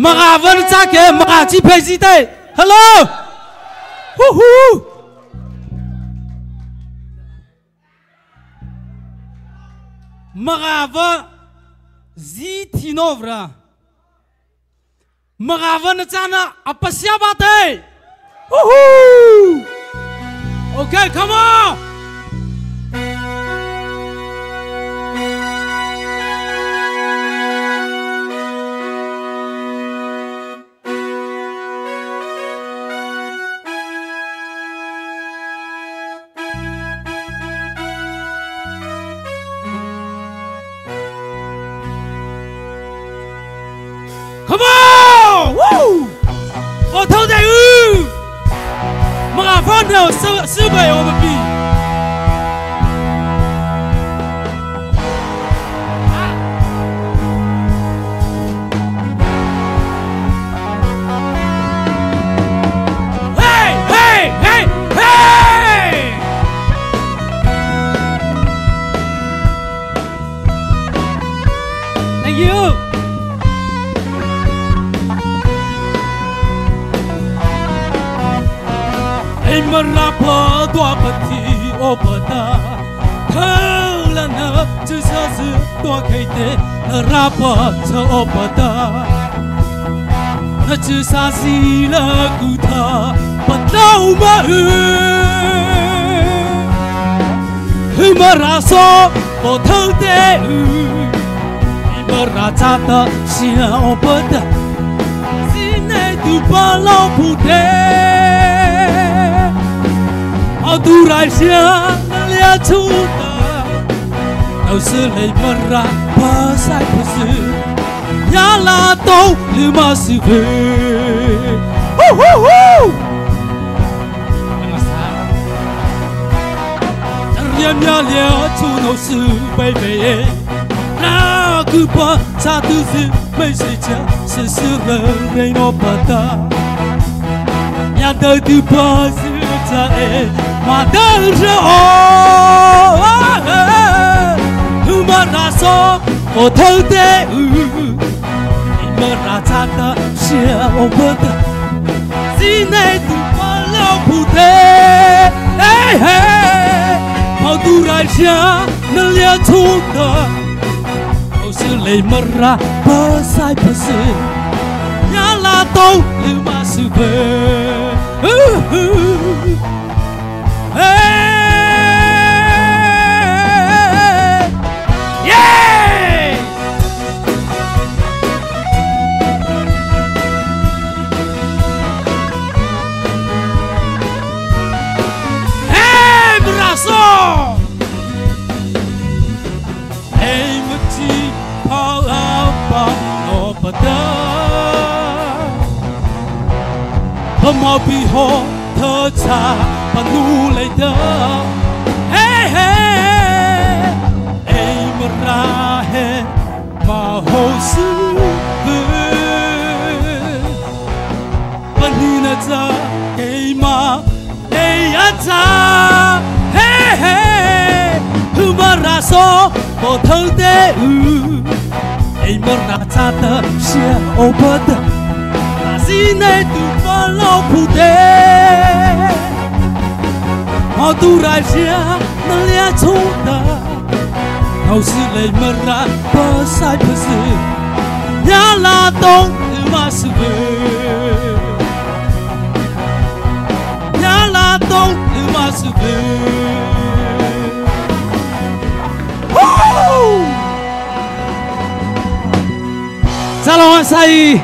မရာဘနချာခေမဂါချီဖေဇီတေဟယ်လိုWoohoo! Magava Zitinovra Magava Natana Apasiabate Woohoo! Okay, come on! Come on! Woo! Oh, told you! My friend, no, super over me. အိမ်မရာပေါ်တော့ပတိဩပဒါထာလနာချစ်စားစတော့ခိတဲ့ရာပေါ်ချဩပဒါချစ်စားစီလာကူသာပတော့မဟမရာစောပေါ်ထောက်တဲ့အိမ်မရာချတာစီဩပဒါစီနေသူပါလို့ဖူတဲ့奥杜来下那俩出的，都是雷门拉巴塞不是，呀拉都你妈是飞，呼呼呼！人家俩出都是北北，那个巴查都是没睡觉，是人没弄不到，呀都都巴是。马德是哦，马拉松我头的，马拉扎的是我不的，西内都把老不的，哎嘿，毛都来下那俩出的，都是雷马拉不塞不是，呀拉东你妈是飞。Hey! Yeah! Hey, braço! Hey, mati, pala, pa, no pada. Mau pi ho, thơ cha. Nu lấy đỡ hey hey em ra hết mà hồ sư vẫn như cha cái mà hey cha hey hey mà ra số bộ thơ tế em ra cha tơ xe ô bớt là gì này tu bao lâu phụ tế Họ tu ra xa nó lẽ chung ta Hầu sư lấy mơ ra bơ sai bơ sư Nhá là tông từ mà sư về Nhá là tông từ mà sư về Salam sai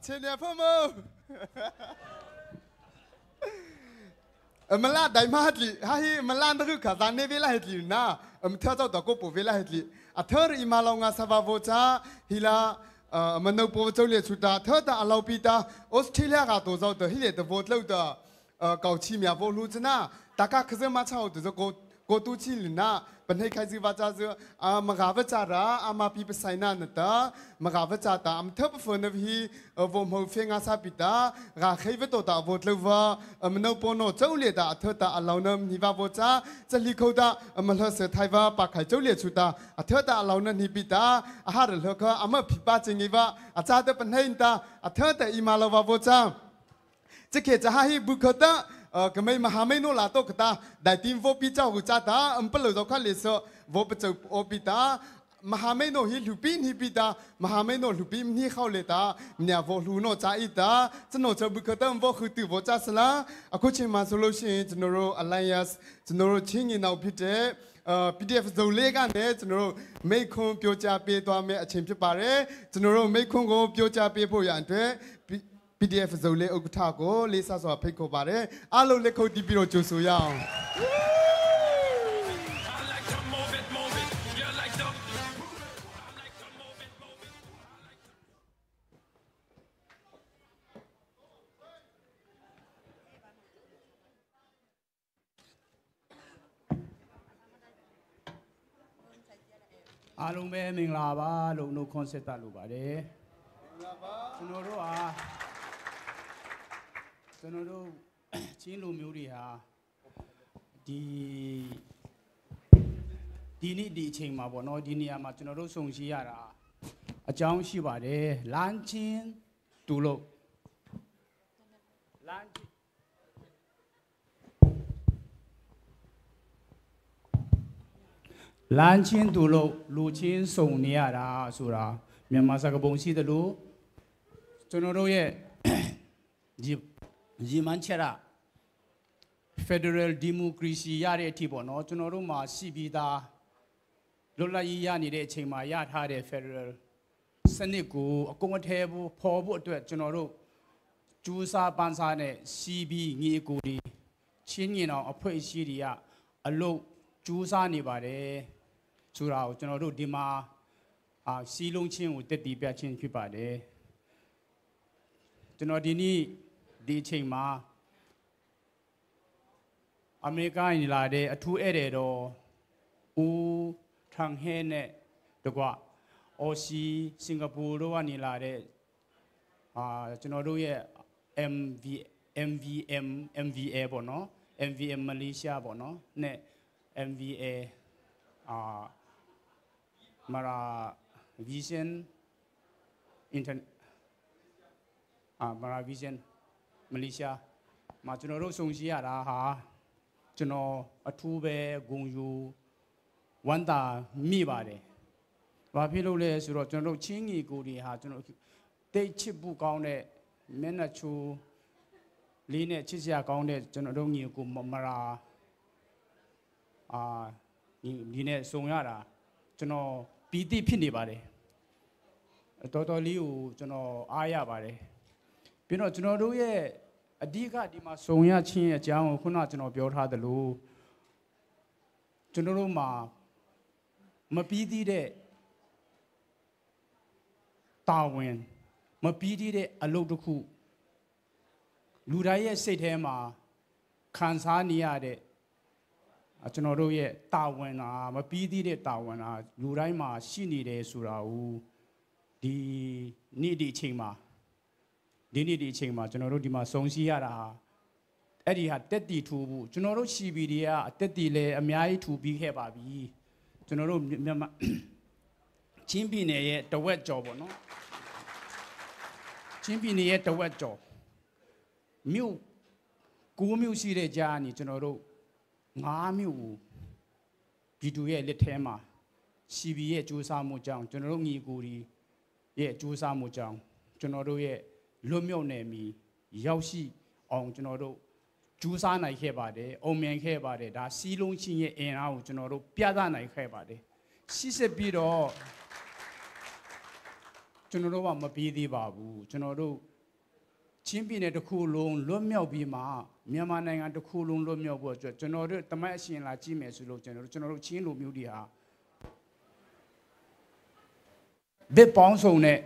Trên nhà phong mơ mà là đại ma hết li hay mà là nó cứ cả gian này về là hết li na theo cháu đó có bổ về là hết li thơ thì mà lâu ngã sa va vô cha hi là mà nấu bổ cháu liệt chút ta thơ ta lâu pi ta Australia cả tổ cháu đó hi liệt vô lâu đó cầu chi mía vô lu chân na ta cả cái gì mà cháu đó có tu chi li na bên hay khai gì vào cha giữa mà gặp với cha ra mà pi bên sai na nữa ta mà gặp với cha ta thấp phần này hi vô màu phiên ngã sa pi ta gặp khai với tổ ta vô lâu vào mà nấu bổ nó cháu liệt ta thơ ta lâu năm hi vào vô chaจะลีเขาta mà lỡ sẽ thay vào bạc khai cháu liệt chút ta thơ ta lâu năm hi pi ta hà rồi lỡเขาmà pi ba chừng vào cha ta bên hay ta thơ ta im lâu vào vô chaจะเกิดจะให้บุคคลก็ไม่มาหาไม่โน่ละโตกตาได้ทีมโวปีเจ้ากุจตาเปลือยเราขั้นเลสโวปเจ้าโอปิตามหาไม่โน่ฮิลูปินฮิปิตามหาไม่โน่ลูปินฮิเข้าเลตาเนี่ยโวลูโน่จ่าอิตาจะโน่จะบุคคลโวคือตัวโวจ่าสละအခုချိန်မှာဆိုလို့ရှိရင်ကျွန်တော်တို့ alliance ကျွန်တော်တို့ချင်းရင်နောက်ဖြစ်တဲ့PDF ဇုံလေးကနေကျွန်တော်တို့မိတ်ခွန်းပြောကြားပေးသွားမယ့်အချိန်ဖြစ်ပါတယ်ကျွန်တော်တို့မိတ်ခွန်းကိုပြောကြားပေးဖို့ရန်အတွက်PDF ဇုံလေးဥက္ကဋ္ဌကိုလေးစားစွာဖိတ်ခေါ်ပါတယ်အားလုံးလက်ခုပ်တီးပြီးတော့ကြိုဆိုရအောင် အားလုံးပဲမင်္ဂလာပါလို့နှုတ်ခွန်းဆက်တတ်လိုပါတယ်ကျွန်တော်တို့ဟာ ကျွန်တော်တို့ချင်းလူမျိုးတွေဟာဒီနေ့ဒီအချိန်မှာပေါ့နော်ဒီနေရာမှာကျွန်တော်တို့ဆုံရှိရတာအကြောင်းရှိပါတယ်လမ်းချင်းတူလို့လမ်းချင်းတူလို့လူချင်းဆုံနေရတာဆိုတာမြန်မာစကားပုံရှိတယ်လို့ကျွန်တော်တို့ရဲ့ဒီမှန်ချရာ Federal Democracy ရတဲ့အထိပေါ့နော်ကျွန်တော်တို့မှာရှိပြီးသားလွတ်လပ်ရေးရနေတဲ့အချိန်မှာရထားတဲ့ Federal စနစ်ကိုအကုန်အထည်ဖို့ပေါ်ဖို့အတွက်ကျွန်တော်တို့ကျူးစာပန်းစားနဲ့စီးပြီးငေကိုဒီချင်းညင်အောင်အဖွဲ့အစည်းတွေကအလုပ်ကျူးစာနေပါတယ်ဆိုတာကိုကျွန်တော်တို့ဒီမှာစီလုံးချင်းကိုတက်တည်ပြချင်းဖြစ်ပါတယ်ကျွန်တော်ဒီနေ့ဒီအချိန်မှာအမေရိကန်လာတဲ့အထူးဧည့်သည်တော်ဦးထန်းဟဲနဲ့တကွအော်စီစင်ကာပူတို့ကနေလာတဲ့ကျွန်တော်တို့ရဲ့ MVA ပေါ့နော် MVM မလေးရှားပေါ့နော်နဲ့ MVA မရာ Visionမရာ Vision မလေးရှားမှာကျွန်တော်တို့ဆုံရှိရတာဟာကျွန်တော်အထူးပဲဂုဏ်ယူဝမ်းသာမိပါတယ်။ဘာဖြစ်လို့လဲဆိုတော့ကျွန်တော်တို့ချင်းငီကိုတွေဟာကျွန်တော်တိတ်ချစ်ဖို့ကောင်းတဲ့မျက်နှာချိုးလေးနဲ့ချစ်စရာကောင်းတဲ့ကျွန်တော်တို့ညီကိုမရာဒီနဲ့ဆုံရတာကျွန်တော်ပီတိဖြစ်နေပါတယ်။တော်တော်လေးကိုကျွန်တော်အားရပါတယ်။ပြီးတော့ကျွန်တော်တို့ရဲ့အဓိကဒီမှာစုံရချင်းအကြောင်းကိုခုနကျွန်တော်ပြောထားသလိုကျွန်တော်တို့မှာမပြီးသေးတဲ့တာဝန်မပြီးသေးတဲ့အလုပ်တစ်ခုလူတိုင်းရဲ့စိတ်ထဲမှာခံစားနေရတဲ့ကျွန်တော်တို့ရဲ့တာဝန်မပြီးသေးတဲ့တာဝန်လူတိုင်းမှာရှိနေတယ်ဆိုတာကိုဒီနေ့ဒီအချိန်မှာဒီနေ့ဒီအချိန်မှာကျွန်တော်တို့ဒီမှာစုံစည်းရတာအဲ့ဒီဟာတက်တီထူဖို့ကျွန်တော်တို့ CBD ကအတက်တီလဲအများကြီးထူပြီးခဲ့ပါပြီကျွန်တော်တို့မြန်မာချင်းပြည်နယ်ရဲ့တဝက်ကျော်ပေါ့နော်ချင်းပြည်နယ်ရဲ့တဝက်ကျော်မြို့9မြို့ရှိတဲ့ကြားကနေကျွန်တော်တို့9မြို့ကိုပြည်သူရဲ့လက်ထဲမှာ CB ရဲ့စူးစမ်းမှုကြောင့်ကျွန်တော်တို့ညီကိုတွေရဲ့စူးစမ်းမှုကြောင့်ကျွန်တော်တို့ရဲ့လွတ်မြောက်နယ်မြေရောက်ရှိအောင်ကျွန်တော်တို့ကျူးစားနိုင်ခဲ့ပါတယ်။အုံမြန်ခဲ့ပါတယ်။ဒါစီးလုံးချင်းရဲ့အင်အားကိုကျွန်တော်တို့ပြသနိုင်ခဲ့ပါတယ်။ရှိစစ်ပြီးတော့ကျွန်တော်တို့ကမပြီးသေးပါဘူး။ကျွန်တော်တို့ချင်းပြည်နယ်တစ်ခုလုံးလွတ်မြောက်ပြီးမှမြန်မာနိုင်ငံတစ်ခုလုံးလွတ်မြောက်ဖို့အတွက်ကျွန်တော်တို့တမိုက်အရှင်လာကြည့်မယ်ဆိုလို့ကျွန်တော်တို့ချင်းလူမျိုးတွေဟာဘစ်ပေါင်းစုံနဲ့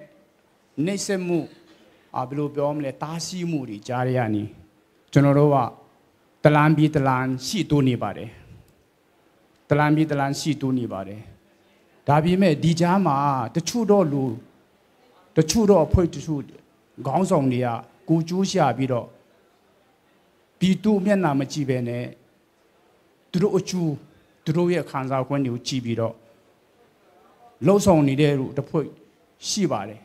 နှိမ့်ဆက်မှုဘယ်လိုပြောမလဲတားဆီးမှုတွေကြားရနေကျွန်တော်တို့ကတလန်ပြီးတလန်ရှိတိုးနေပါတယ်တလန်ပြီးတလန်ရှိတိုးနေပါတယ်ဒါပေမဲ့ဒီကြားမှာတချို့တော့အဖွဲ့တချို့ခေါင်းဆောင်တွေကကိုကျိုးရှာပြီးတော့ပြည်သူမျက်နှာမကြည့်ပဲနဲ့သူတို့အကျိုးသူတို့ရဲ့ခံစား권တွေကိုကြည့်ပြီးတော့လှုပ်ဆောင်နေတဲ့လူတစ်ဖွဲ့ရှိပါတယ်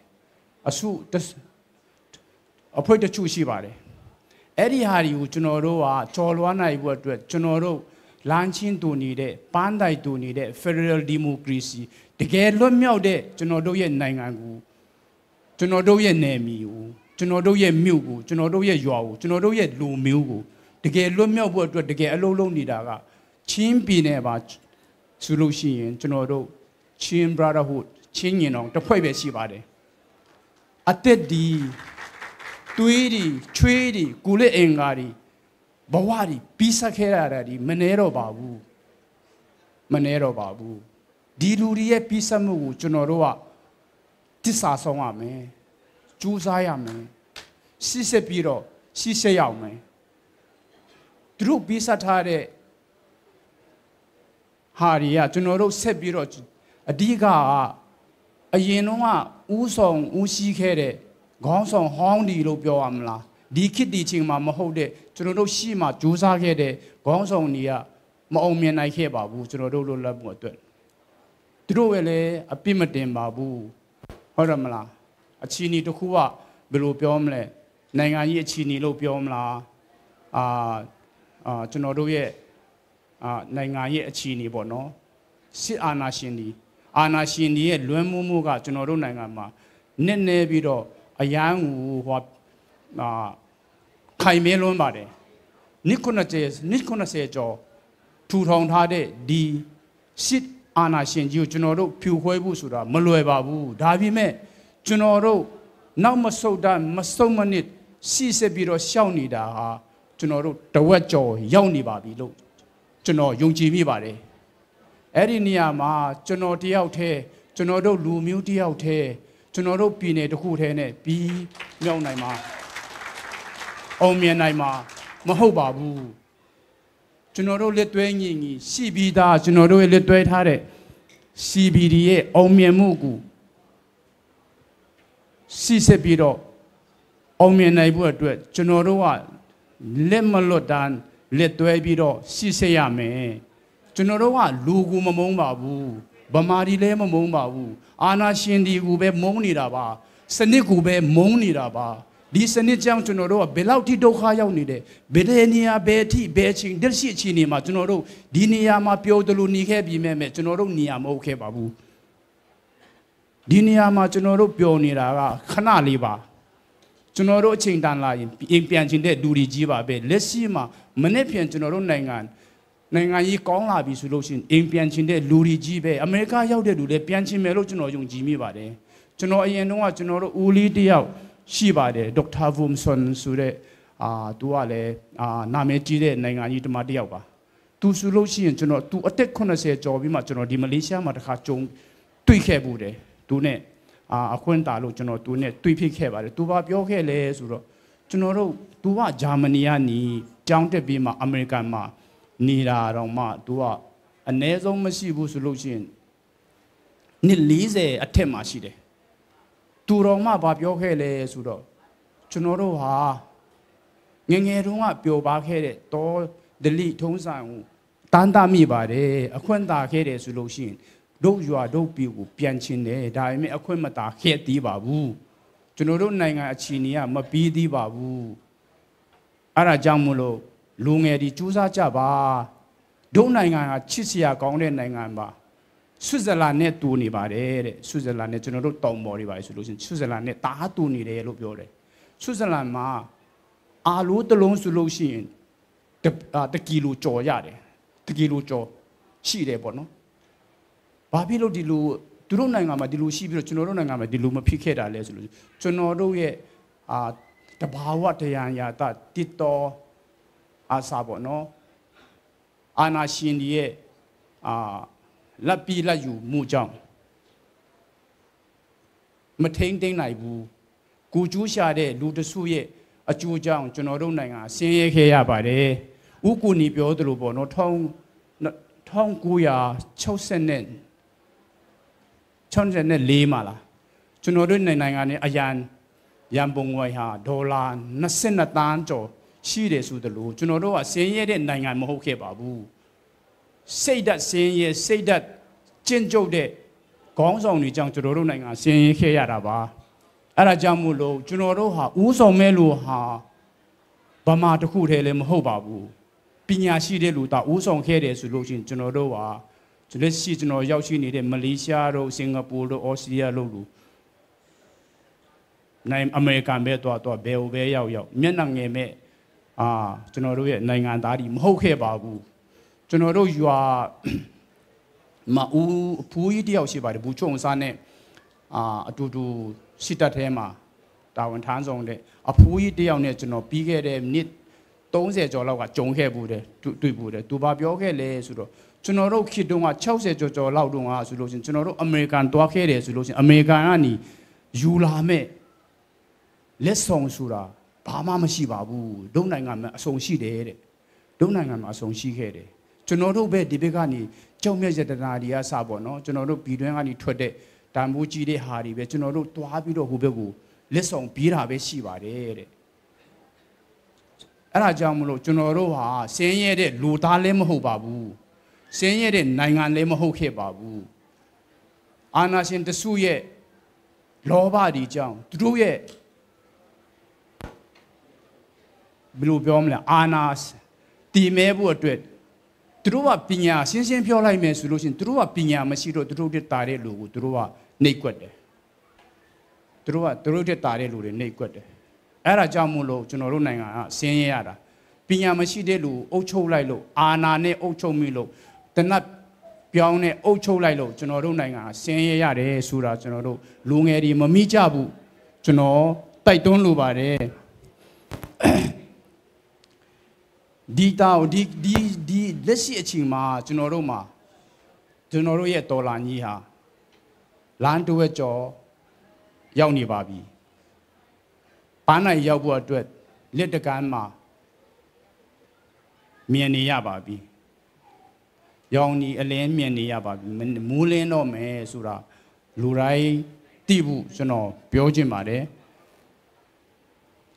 အဖွဲ့တချို့ရှိပါတယ်အဲ့ဒီဟာတွေကိုကျွန်တော်တို့ကကြော်လွှားနိုင်ဖို့အတွက်ကျွန်တော်တို့လမ်းချင်းတူနေတဲ့ပန်းတိုင်တူနေတဲ့ Federal Democracy တကယ်လွတ်မြောက်တဲ့ကျွန်တော်တို့ရဲ့နိုင်ငံကိုကျွန်တော်တို့ရဲ့နယ်မြေကိုကျွန်တော်တို့ရဲ့မြို့ကိုကျွန်တော်တို့ရဲ့ရွာကိုကျွန်တော်တို့ရဲ့လူမျိုးကိုတကယ်လွတ်မြောက်ဖို့အတွက်တကယ်အလုံးလုံးနေတာကချင်းပြည်နယ်ပါဆိုလို့ရှိရင်ကျွန်တော်တို့ချင်း Brotherhood ချင်းညီနောင်တစ်ဖွဲ့ပဲရှိပါတယ်အသက်ဒီတွေးဒီချွေးဒီကိုလက်အင်္ဂါဒီဘဝဒီပြီးဆက်ခဲ့ရတာဒီမနှဲတော့ပါဘူးဒီလူတွေရဲ့ပြီးဆက်မှုကိုကျွန်တော်တို့ကတစ္ဆာဆောင်ရမယ်ကြိုးစားရမယ်ရှိဆက်ပြီးတော့ရှိဆက်ရအောင်မယ်သူတို့ပြီးဆက်ထားတဲ့ဟာတွေကကျွန်တော်တို့ဆက်ပြီးတော့အဓိကအရင်တော့ဦးဆောင်ဦးရှိခဲ့တဲ့ခေါင်းဆောင်ဟောင်းဒီလို့ပြောရမလား ဒီခေတ်ဒီချိန်မှာမဟုတ်တဲ့ကျွန်တော်တို့ရှိမှကြိုးစားခဲ့တဲ့ခေါင်းဆောင်တွေကမအောင်မြင်နိုင်ခဲ့ပါဘူးကျွန်တော်တို့လိုလက်မှုအတွက်သူတို့ရဲ့လည်းအပြစ်မတင်ပါဘူးဟုတ်တယ်မလားအခြေအနေတစ်ခုကဘယ်လိုပြောမလဲနိုင်ငံကြီးအခြေအနေလို့ပြောမလားကျွန်တော်တို့ရဲ့နိုင်ငံရဲ့အခြေအနေပေါ့နော်စစ်အာဏာရှင်တွေရဲ့လွှမ်းမိုးမှုကကျွန်တော်တို့နိုင်ငံမှာနည်းနည်းပြီးတော့အယမ်းကိုခိုင်မဲလွန်းပါတယ်နှစ်90ကျော်ထူထောင်ထားတဲ့ဒီစစ်အာဏာရှင်ကြီးကိုကျွန်တော်တို့ဖြူခွဲဖို့ဆိုတာမလွယ်ပါဘူးဒါပေမဲ့ကျွန်တော်တို့နောက်မဆုတ်တာမစုံမနစ်စီစစ်ပြီးတော့ရှောက်နေတာဟာကျွန်တော်တို့တဝက်ကျော်ရောက်နေပါပြီလို့ကျွန်တော်ယုံကြည်မိပါတယ်အဲ့ဒီနေရာမှာကျွန်တော်တယောက်တည်းကျွန်တော်တို့လူမျိုးတယောက်တည်းကျွန်တော်တို့ပြည်နယ်တစ်ခုတည်းနဲ့ပြီးမြောက်နိုင်မှာအောင်မြင်နိုင်မှာမဟုတ်ပါဘူးကျွန်တော်တို့လက်တွဲညီညီရှိပြီးသားကျွန်တော်တို့ရဲ့လက်တွဲထားတဲ့ CBD ရဲ့အောင်မြင်မှုကိုစီစစ်ပြီးတော့အောင်မြင်နိုင်ဖို့အတွက်ကျွန်တော်တို့ကလက်မလွတ်တမ်းလက်တွဲပြီးတော့စီစစ်ရမယ်ကျွန်တော်တို့ကလူကူမမုန်းပါဘူးဗမာဒီလည်းမမုန်းပါဘူးအာနာရှင်ဒီကူပဲမုန်းနေတာပါစနစ်ကူပဲမုန်းနေတာပါဒီစနစ်ကြောင့်ကျွန်တော်တို့ကဘယ်လောက်ထိဒုက္ခရောက်နေတယ်ဘယ်နေရာဘယ်ထိဘယ်ချင်းတက်ရှိအချိန်နေမှာကျွန်တော်တို့ဒီနေရာမှာပြောတယ်လို့နေခဲ့ပြီးမဲ့ကျွန်တော်တို့နေရာမဟုတ်ခဲ့ပါဘူးဒီနေရာမှာကျွန်တော်တို့ပြောနေတာကခဏလေးပါကျွန်တော်တို့အချိန်တန်လာရင်အိမ်ပြန်ချင်တဲ့လူတွေကြီးပါပဲလက်ရှိမှာမနေ့ပြန်ကျွန်တော်တို့နိုင်ငံကြီးကောင်းလာပြီဆိုလို့ရှိရင်အိမ်ပြန်ချင်တဲ့လူတွေကြီးပဲအမေရိကရောက်တဲ့လူတွေပြန်ချင်မယ်လို့ကျွန်တော်ယုံကြည်မိပါတယ်ကျွန်တော်အရင်တုန်းကကျွန်တော်တို့ဦးလေးတယောက်ရှိပါတယ်ဒေါက်တာဗုမ်ဆွန်ဆိုတဲ့သူကလည်းနာမည်ကြီးတဲ့နိုင်ငံကြီးတမတယောက်ပါသူဆိုလို့ရှိရင်ကျွန်တော်သူအသက်80ကျော်ပြီးမှကျွန်တော်ဒီမလေးရှားမှာတစ်ခါကြုံတွေ့ခဲ့ဘူးတယ်သူနဲ့အခွင့်တာလို့ကျွန်တော်သူနဲ့တွေ့ဖြစ်ခဲ့ပါတယ်သူဘာပြောခဲ့လဲဆိုတော့ကျွန်တော်တို့သူကဂျာမနီကနေကြောင်းတက်ပြီးမှအမေရိကန်မှာနေတာတော့မှသူကအနည်းဆုံးမရှိဘူးဆိုလို့ရှိရင်နှစ်40အထက်မှာရှိတယ်သူတော်မှဘာပြောခဲ့လဲဆိုတော့ကျွန်တော်တို့ဟာငငယ်တုန်းကပျော်ပါခဲ့တဲ့တောဒလိထုံးစံကိုတန်းတမိပါတယ်အခွင့်တာခဲ့တယ်ဆိုလို့ရှိရင်တို့ရွာတို့ပြည်ကိုပြန်ချင်တယ်ဒါပေမဲ့အခွင့်မတာခဲ့သေးပါဘူးကျွန်တော်တို့နိုင်ငံအခြေအနေကမပြီးသေးပါဘူးအဲ့ဒါကြောင့်မလို့လူငယ်တွေစူးစမ်းကြပါတို့နိုင်ငံကချစ်စရာကောင်းတဲ့နိုင်ငံပါဆွစ်ဇာလန်နဲ့တူနေပါတယ်တဲ့ဆွစ်ဇာလန်နဲ့ကျွန်တော်တို့တောင်ပေါ်တွေပါဆိုလို့ရှိရင်ဆွစ်ဇာလန်နဲ့တားတူနေတယ်လို့ပြောတယ်ဆွစ်ဇာလန်မှာအာလို့တလုံးဆိုလို့ရှိရင်တကီလိုကျော်ရတယ်တကီလိုကျော်ရှိတယ်ပေါ့နော်ဘာဖြစ်လို့ဒီလိုသူတို့နိုင်ငံမှာဒီလိုရှိပြီးတော့ကျွန်တော်တို့နိုင်ငံမှာဒီလိုမဖြစ်ခဲ့တာလဲဆိုလို့ကျွန်တော်တို့ရဲ့တဘာဝတရားရာတတစ်တော်အားစားပေါ့နော်အာနာရှင်ဒီရဲ့လက်ပြီးလက်ယူမှုကြောင့်မထိန်သိမ်းနိုင်ဘူးကိုကျူးရှာတဲ့လူတစုရဲ့အကျိုးကြောင့်ကျွန်တော်တို့နိုင်ငံဆင်းရဲခဲ့ရပါတယ်ဥက္ကူနီပြောသလိုပေါ့နော်1964မှာလားကျွန်တော်တို့နိုင်ငံနဲ့အရန်ပုံငွေဟာဒေါ်လာ22တန်းကျော်ရှိတယ်ဆိုသလိုကျွန်တော်တို့ကဆင်းရဲတဲ့နိုင်ငံမဟုတ်ခဲ့ပါဘူးစိတ်ဓာတ်ဆင်းရဲစိတ်ဓာတ်ကျင့်ကြုတ်တဲ့ခေါင်းဆောင်တွေကြောင့်ကျွန်တော်တို့နိုင်ငံဆင်းရဲခဲ့ရတာပါအဲ့ဒါကြောင့်မို့လို့ကျွန်တော်တို့ဟာဦးဆောင်မဲ့လူဟာဗမာတခုတည်းလည်းမဟုတ်ပါဘူးပညာရှိတဲ့လူတာဦးဆောင်ခဲ့တယ်ဆိုလို့ရှိရင်ကျွန်တော်တို့ဟာလက်ရှိကျွန်တော်ရောက်ရှိနေတဲ့မလေးရှားတို့စင်ကာပူတို့အော်စတြေးလျတို့လူနိုင်အမေရိကန်ပဲတော့ဘယ်ဟိုပဲရောက်မျက်နှာငယ်မဲ့ကျွန်တော်တို့ရဲ့နိုင်ငံသားတွေမဟုတ်ခဲ့ပါဘူးကျွန်တော်တို့ရွာမဦးဖူးကြီးတယောက်ရှိပါတယ်ဘူးချုံစားနဲ့အတူတူစစ်တပ်ထဲမှာတာဝန်ထမ်းဆောင်တဲ့အဖူးကြီးတယောက်နဲ့ကျွန်တော်ပြီးခဲ့တဲ့နှစ်30ကျော်လောက်ကကြုံခဲ့ဘူးတယ်တွေ့ဘူးတယ်သူဘာပြောခဲ့လဲဆိုတော့ကျွန်တော်တို့ခေတ်တုန်းက60ကျော်လောက်တုန်းကဆိုလို့ရှိရင်ကျွန်တော်တို့အမေရိကန်တွားခဲ့တယ်ဆိုလို့ရှိရင်အမေရိကန်ကနေယူလာမဲ့လက်ဆောင်ဆိုတာဘာမှမရှိပါဘူးဒုနိုင်ငံမှာအဆုံရှိတယ်တဲ့ဒုနိုင်ငံမှာအဆုံရှိခဲ့တယ်ကျွန်တော်တို့ပဲဒီဘက်ကနေကြောက်မြတ်ရတနာတွေကစပေါ့နော်ကျွန်တော်တို့ပြည်တွင်းကနေထွက်တဲ့တန်ဖိုးကြီးတဲ့ဟာတွေပဲကျွန်တော်တို့တွားပြီးတော့ဟိုဘက်ကိုလက်ဆောင်ပြေးတာပဲရှိပါတယ်တဲ့ အဲ့ဒါကြောင့်မလို့ကျွန်တော်တို့ဟာဆင်းရဲတဲ့လူသားလည်းမဟုတ်ပါဘူးဆင်းရဲတဲ့နိုင်ငံလည်းမဟုတ်ခဲ့ပါဘူးအာနာရှင်တစုရဲ့လောဘဒီကြောင့်သူတို့ရဲ့ဘယ်လိုပြောမလဲအာနာတည်မဲဖို့အတွက်သူတို့ကပညာရှင်းပြောလိုက်မယ်ဆိုလို့ရှိရင်သူတို့ကပညာမရှိတော့သူတို့တက်တာတဲ့လူကိုသူတို့ကနှိပ်ကွက်တယ်သူတို့တက်တာတဲ့လူတွေနှိပ်ကွက်တယ်အဲ့ဒါကြောင့်မို့လို့ကျွန်တော်တို့နိုင်ငံကဆင်းရဲရတာပညာမရှိတဲ့လူအုပ်ချုပ်လိုက်လို့အာဏာနဲ့အုပ်ချုပ်မိလို့တနတ်ပြောင်းနဲ့အုပ်ချုပ်လိုက်လို့ကျွန်တော်တို့နိုင်ငံကဆင်းရဲရတယ်ဆိုတာကျွန်တော်တို့လူငယ်တွေမမိကြဘူးကျွန်တော်တိုက်တွန်းလိုပါတယ်ဒီလက်ရှိအချိန်မှာကျွန်တော်တို့ရဲ့ဒေါ်လာကြီးဟာလမ်းတစ်ဝက်ကျော်ရောက်နေပါပြီပန်းနိုင်ရောက်ဖို့အတွက်လက်တကမ်းမှာမြင်နေရပါပြီရောင်ဒီအလင်းမြင်နေရပါပြီမူးလင်းတော့မယ်ဆိုတာလူတိုင်းသိဖို့ကျွန်တော်ပြောချင်ပါတယ်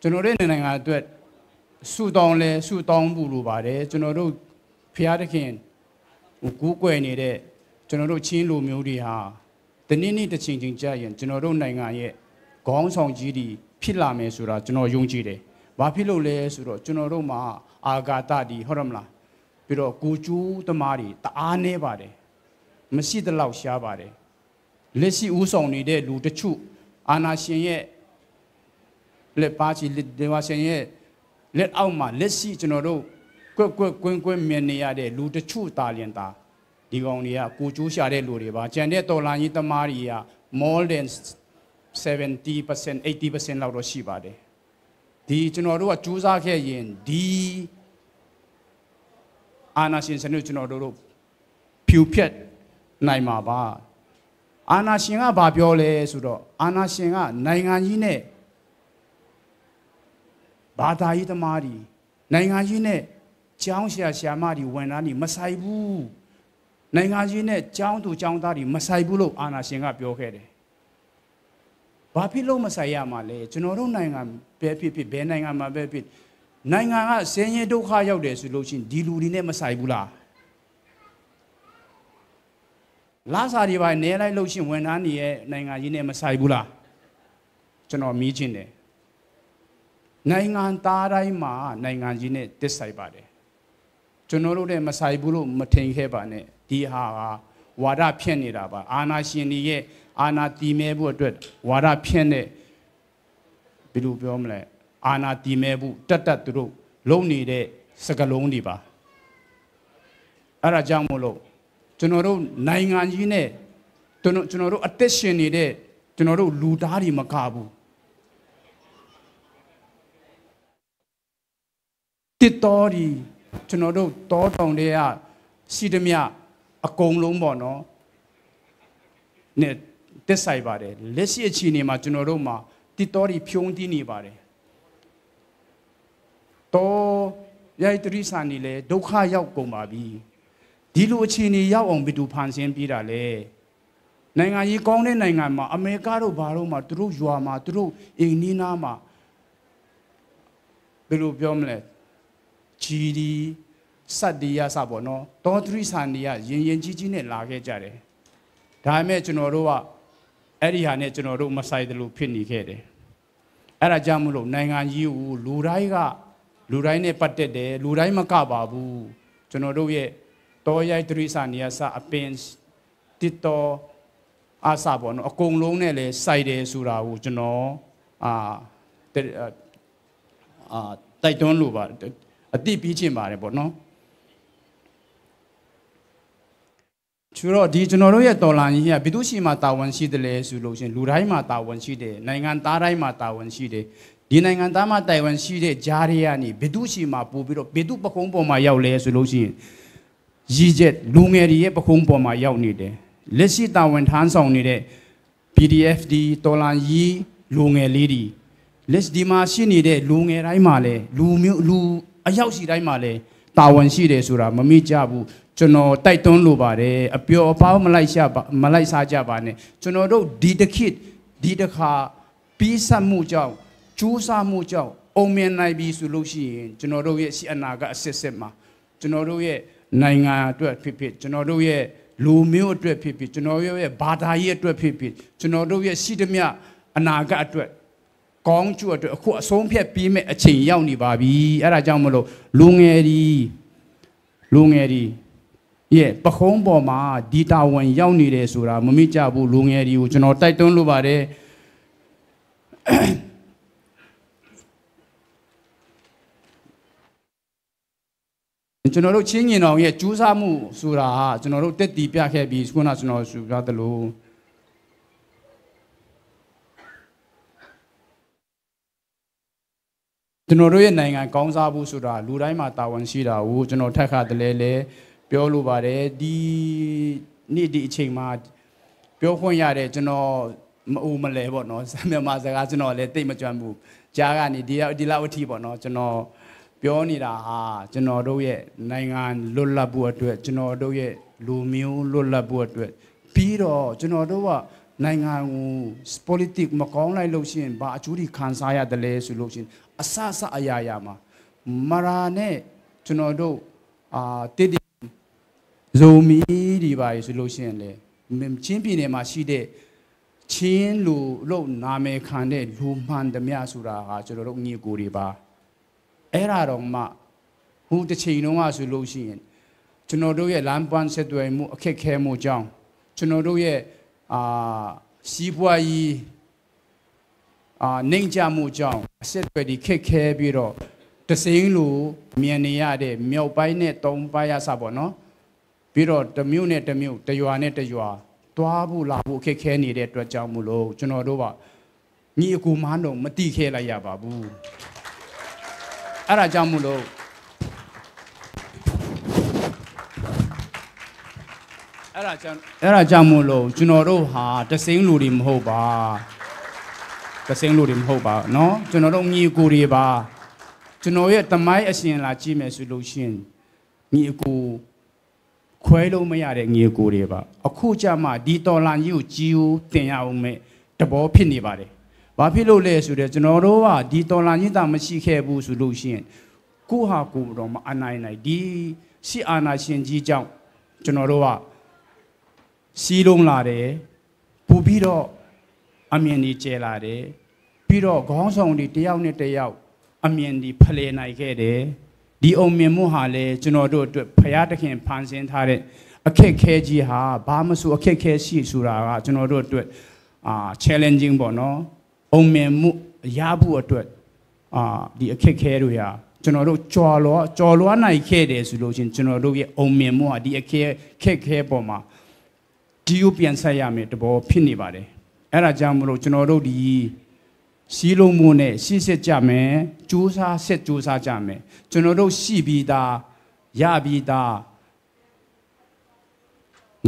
ကျွန်တော်တို့နိုင်ငံအတွက်ဆူတောင်းဖို့လိုပါတယ်ကျွန်တော်တို့ဖျားသခင်ကူးကွယ်နေတဲ့ကျွန်တော်တို့ချင်းလူမျိုးတွေဟာတနည်းနည်းတစ်ချိန်ချိန်ကြာရင်ကျွန်တော်တို့နိုင်ငံရဲ့ခေါင်းဆောင်ကြီးတွေဖြစ်လာမယ်ဆိုတာကျွန်တော်ယုံကြည်တယ်။ဘာဖြစ်လို့လဲဆိုတော့ကျွန်တော်တို့မှာအာဂါတဒီဟုတ်တယ်မလားပြီးတော့ကိုကျူးသမားတွေတအားနေပါတယ်မရှိတဲ့လောက်ရှားပါတယ်လက်ရှိဦးဆောင်နေတဲ့လူတချို့အာနာရှင်ရဲ့လက်ပါချီဒေဝရှင်ရဲ့လက်အောက်မှာလက်ရှိကျွန်တော်တို့ကွင်းမြင်နေရတဲ့လူတချို့တာလျင်တာဒီကောင်တွေကကိုကျိုးရှာတဲ့လူတွေပါကျန်တဲ့တော်လိုင်းကြီးသမားတွေက more than 70% 80% လောက်တော့ရှိပါတယ်ဒီကျွန်တော်တို့ကကြိုးစားခဲ့ရင်ဒီအာနာရှင်စနစ်ကျွန်တော်တို့ဖြူဖြတ်နိုင်မှာပါအာနာရှင်ကဘာပြောလဲဆိုတော့အာနာရှင်ကနိုင်ငံကြီးနဲ့ဘာသာရေးသမားတွေနိုင်ငံကြီးနဲ့ကျောင်းဆရာမတွေဝန်ထမ်းတွေမဆိုင်ဘူးနိုင်ငံကြီးနဲ့ကျောင်းသူကျောင်းသားတွေမဆိုင်ဘူးလို့အာနာရှင်ကပြောခဲ့တယ်ဘာဖြစ်လို့မဆိုင်ရမှာလဲကျွန်တော်တို့နိုင်ငံပဲဖြစ်ဘယ်နိုင်ငံမှာပဲဖြစ်နိုင်ငံကဆင်းရဲဒုက္ခရောက်တယ်ဆိုလို့ရှိရင်ဒီလူတွေနဲ့မဆိုင်ဘူးလားလာစာတွေပါနေလိုက်လို့ရှိရင်ဝန်ထမ်းတွေရဲ့နိုင်ငံကြီးနဲ့မဆိုင်ဘူးလားကျွန်တော်မြင်ချင်တယ်နိုင်ငံသားတိုင်းမှာနိုင်ငံကြီးနဲ့တစ္ဆိုင်ပါတယ်ကျွန်တော်တို့လည်းမဆိုင်ဘူးလို့မထင်ခဲ့ပါနဲ့ဒီဟာကဝါဒဖြစ်နေတာပါအာဏာရှင်တွေရဲ့အာဏာတည်မြဲဖို့အတွက်ဝါဒဖြစ်နေဘယ်လိုပြောမလဲအာဏာတည်မြဲဖို့တက်သူတို့လုံနေတဲ့စကလုံးတွေပါအဲ့ဒါကြောင့်မို့လို့ကျွန်တော်တို့နိုင်ငံကြီးနဲ့ကျွန်တော်တို့အသက်ရှင်နေတဲ့ကျွန်တော်တို့လူသားတွေမကဘူးတစ်တော်ဒီကျွန်တော်တို့တောတောင်တွေကစီတမြအကုန်လုံးပေါ့နော်နဲ့တက်ဆိုင်ပါတယ်လက်ရှိအခြေအနေမှာကျွန်တော်တို့မှာတစ်တော်ဒီဖြုံးတီးနေပါတယ်တော့ရိုက်တရိစာနေလေဒုက္ခရောက်ကုန်ပါပြီဒီလိုအခြေအနေရောက်အောင်ဘယ်သူဖန်ဆင်းပြတာလဲနိုင်ငံကြီးကောင်းတဲ့နိုင်ငံမှာအမေရိကတို့ဘာလို့မှသူတို့ရွာမှာသူတို့အိမ်နီးနားမှာဘယ်လိုပြောမလဲဂျီဒီစက်ဒီယာစပေါ့နော်တော်သရီဆန်ဒီယာရင်ကြီးနဲ့လာခဲ့ကြတယ်ဒါပေမဲ့ကျွန်တော်တို့ကအဲ့ဒီဟာနဲ့ကျွန်တော်တို့မဆိုင်တယ်လို့ဖြစ်နေခဲ့တယ်အဲ့ဒါကြောင့်မလို့နိုင်ငံကြီးကိုလူတိုင်းနဲ့ပတ်သက်တယ်လူတိုင်းမကပါဘူးကျွန်တော်တို့ရဲ့တော်ရိုက်သရီဆန်ဒီယာစအပင်တစ်တော်အားစပေါ့နော်အကုန်လုံးနဲ့လဲစိုက်တယ်ဆိုတာကိုကျွန်တော်တိုက်တွန်းလို့ပါအတိပြီးချင်းပါတယ်ပေါ့နော်ဆိုတော့ဒီကျွန်တော်တို့ရဲ့တော်လှန်ရေးကဘယ်သူရှိမှတာဝန်ရှိတယ်လဲဆိုလို့ရှင်လူတိုင်းမှာတာဝန်ရှိတယ်နိုင်ငံသားတိုင်းမှာတာဝန်ရှိတယ်ဒီနိုင်ငံသားမှာတာဝန်ရှိတဲ့ဂျားတွေကနေဘယ်သူရှိမှပို့ပြီးတော့ဘယ်သူပကုံးပေါ်မှာရောက်လဲဆိုလို့ရှိရင်ရည်ချက်လူငယ်တွေရဲ့ပကုံးပေါ်မှာရောက်နေတယ်လက်ရှိတာဝန်ထမ်းဆောင်နေတဲ့ PDF ဒီတော်လှန်ရေးလူငယ်လေးတွေလက်ဒီမှာရှိနေတဲ့လူငယ်တိုင်းမှာလဲလူအရောက်ရှိတိုင်းမှာလဲတာဝန်ရှိတယ်ဆိုတာမမိကြဘူးကျွန်တော်တိုက်တွန်းလိုပါတယ်အပျော်အပေါင်းမလိုက်စားကြပါနဲ့ကျွန်တော်တို့ဒီတစ်ခါပြီးဆက်မှုကြောင့်ကျိုးစားမှုကြောင့် အောင်မြင်နိုင်ပြီဆိုလို့ရှိရင်ကျွန်တော်တို့ရဲ့ရှေ့အနာကအစစ်စစ်မှာကျွန်တော်တို့ရဲ့နိုင်ငံအတွက်ဖြစ်ဖြစ်ကျွန်တော်တို့ရဲ့လူမျိုးအတွက်ဖြစ်ဖြစ်ကျွန်တော်ရဲ့ဘာသာရေးအတွက်ဖြစ်ဖြစ်ကျွန်တော်တို့ရဲ့ရှိသမျှအနာဂတ်အတွက်ကောင်းကျိုးအတွက်အခုအဆုံးဖြတ်ပြီးမဲ့အချိန်ရောက်နေပါပြီအဲ့ဒါကြောင့်မလို့လူငယ်ဒီရဲ့ပခုံးပေါ်မှာဒီတာဝန်ရောက်နေတယ်ဆိုတာမမိကြဘူးလူငယ်ဒီကိုကျွန်တော်တိုက်တွန်းလိုပါတယ်ကျွန်တော်တို့ချင်းညင်တော်ရဲ့ကျူးစားမှုဆိုတာဟာကျွန်တော်တို့တက်တီပြခဲ့ပြီးခုနကျွန်တော်ဆိုပြသလိုကျွန်တော်တို့ရဲ့နိုင်ငံကောင်းစားဖို့ဆိုတာလူတိုင်းမှာတာဝန်ရှိတာကိုကျွန်တော်ထက်ခါတလဲလဲပြောလိုပါတယ်ဒီနေ့ဒီအချိန်မှာပြောခွင့်ရတဲ့ကျွန်တော်မအူမလဲပေါ့နော်မြန်မာစကားကျွန်တော်လည်းတိတ်မကြွဘူးကြားကနေဒီလောက်အထိပေါ့နော်ကျွန်တော်ပြောနေတာဟာကျွန်တော်တို့ရဲ့နိုင်ငံလွတ်လပ်ဖို့အတွက်ကျွန်တော်တို့ရဲ့လူမျိုးလွတ်လပ်ဖို့အတွက်ပြီးတော့ကျွန်တော်တို့ကနိုင်ငံကို politics မကောင်းလိုက်လို့ရှိရင်ဘာအကျိုးတွေခံစားရတယ်လဲဆိုလို့ရှိရင်အဆအရာမှာမရာနဲ့ကျွန်တော်တို့တိတိဇိုမီဒီပါဆိုလို့ရှိရင်လေချင်းပြည်နယ်မှာရှိတဲ့ချင်းလူလို့နာမည်ခံတဲ့လူမှန်သမျှဆိုတာဟာကျွန်တော်တို့ညီကိုတွေပါအဲ့ဒါတော့မှဟိုတစ်ချိန်လုံးကဆိုလို့ရှိရင်ကျွန်တော်တို့ရဲ့လမ်းပန်းဆက်သွယ်မှုအခက်ခဲမှုကြောင့်ကျွန်တော်တို့ရဲ့စီးပွားရေးနှိမ့်ချမှုကြောင့်အဆက်အသွယ်တွေခက်ခဲပြီးတော့တစိမ့်လိုမြင်နေရတဲ့မြောက်ပိုင်းနဲ့တောင်ပိုင်းရစပေါ့နော်ပြီးတော့တစ်မြို့နဲ့တစ်မြို့တစ်ရွာနဲ့တစ်ရွာသွားဖို့လာဖို့ခက်ခဲနေတဲ့အတွက်ကြောင့်မို့လို့ကျွန်တော်တို့ကညီအကူမန်းတော့မတိခဲလိုက်ရပါဘူးအဲ့ဒါကြောင့်မို့လို့အဲ့ဒါကြောင့်မို့လို့ကျွန်တော်တို့ဟာတစိမ့်လူတွေမဟုတ်ပါတစိမ့်လူတွေမဟုတ်ပါเนาะကျွန်တော်တို့ညီအကူတွေပါကျွန်တော်ရဲ့တမိုင်းအရှင်လာကြည့်မယ်ဆိုလို့ရှိရင်ညီအကူခွဲလို့မရတဲ့ညီအကူတွေပါအခုကြမှာဒီတော်လန်ကြီးကိုကြီးဦးတင်ရအောင်မဲ့တဘောဖြစ်နေပါတယ်ဘာဖြစ်လို့လဲဆိုတော့ကျွန်တော်တို့ကဒီတော်လန်ကြီးတာမရှိခဲ့ဘူးဆိုလို့ရှိရင်ကိုဟာကိုတော့မအနိုင်နိုင်ဒီရှိအာနာရှင်ကြီးကြောင့်ကျွန်တော်တို့ကစီးလုံးလာတယ်ပူပြီးတော့အမြင်ကြီးကျဲလာတယ်ပြီးတော့ခေါင်းဆောင်တွေတယောက်နဲ့တယောက်အမြင်ကြီးဖလှယ်နိုင်ခဲ့တယ်ဒီအုံမြင်မှုဟာလေကျွန်တော်တို့အတွက်ဖရာသခင်ဖန်ဆင်းထားတဲ့အခက်ခဲကြီးဟာဘာမှမဆိုအခက်ခဲရှိဆိုတာကကျွန်တော်တို့အတွက်challenging ပေါ့နော်အုံမြင်မှုရဖို့အတွက်ဒီအခက်ခဲတွေဟာကျွန်တော်တို့ကြော်လွှားနိုင်ခဲ့တယ်ဆိုလို့ချင်းကျွန်တော်တို့ရဲ့အုံမြင်မှုဟာဒီအခက်ခဲပေါ်မှာဒီကိုပြန်ဆက်ရမယ်တဘောဖြစ်နေပါတယ်အဲ့ဒါကြောင့်မလို့ကျွန်တော်တို့ဒီစီးလုံးမှုနဲ့ရှိစစ်ကြမယ်ကြိုးစားကြမယ်ကျွန်တော်တို့ရှိပြီးသားရပြီးသား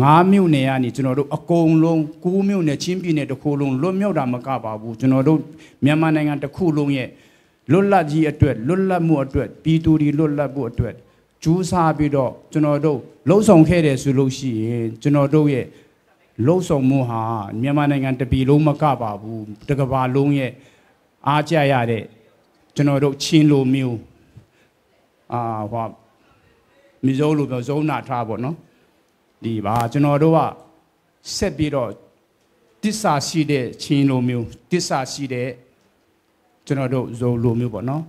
9မြို့နယ်ကနေကျွန်တော်တို့အကုန်လုံး9မြို့နယ်ချင်းပြည်နယ်တစ်ခုလုံးလွတ်မြောက်တာမကပါဘူးကျွန်တော်တို့မြန်မာနိုင်ငံတစ်ခုလုံးရဲ့လွတ်လပ်ကြီးအတွက်လွတ်လပ်မှုအတွက်ပြည်သူတွေလွတ်လပ်မှုအတွက်ကြိုးစားပြီးတော့ကျွန်တော်တို့လှုံ့ဆော်ခဲ့တယ်ဆိုလို့ရှိရင်ကျွန်တော်တို့ရဲ့လှုံ့ဆော်မှုဟာမြန်မာနိုင်ငံတစ်ပြည်လုံးမကပါဘူးတစ်ကမ္ဘာလုံးရဲ့အားကြရတဲ့ကျွန်တော်တို့ချင်းလိုမျိုးမီဇိုလိုမျိုးဇုံနာထားပေါ့နော်ဒီပါကျွန်တော်တို့ကဆက်ပြီးတော့တစ္ဆာရှိတဲ့ချင်းလိုမျိုးတစ္ဆာရှိတဲ့ကျွန်တော်တို့ဇုံလိုမျိုးပေါ့နော်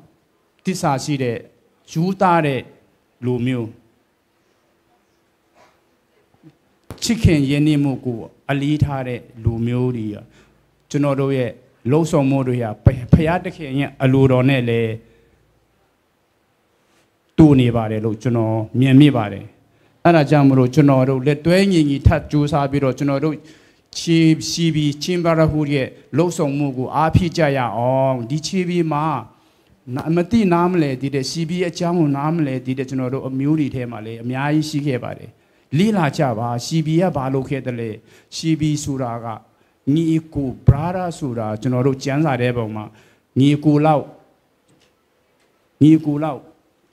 တစ္ဆာရှိတဲ့ယူသားတဲ့လိုမျိုးချစ်ခင်ရင်းနှီးမှုကိုအလေးထားတဲ့လူမျိုးတွေကျွန်တော်တို့ရဲ့လှုံ့ဆော်မှုတွေဟာဖရာသခင်ရဲ့အလိုတော်နဲ့လည်းတူနေပါတယ်လို့ကျွန်တော်မြင်မိပါတယ်အဲ့ဒါကြောင့်မလို့ကျွန်တော်တို့လက်တွဲညီထပ်ကြိုးစားပြီးတော့ကျွန်တော်တို့ချီဘီချင်းဘာရဟူရဲ့လှုံ့ဆော်မှုကိုအားဖြည့်ကြရအောင်ဒီချီဘီမှာမတိနားမလဲဒီတဲ့စီဘီအကြောင်းကိုနားမလဲဒီတဲ့ကျွန်တော်တို့အမျိုးတွေထဲမှာလည်းအများကြီးရှိခဲ့ပါတယ်လေးလာကြပါစီဘီကဘာလုပ်ခဲ့တယ်လဲစီဘီဆိုတာကညီကို brother ဆိုတာကျွန်တော်တို့ကျမ်းစာတဲ့ပုံမှာညီကိုလောက်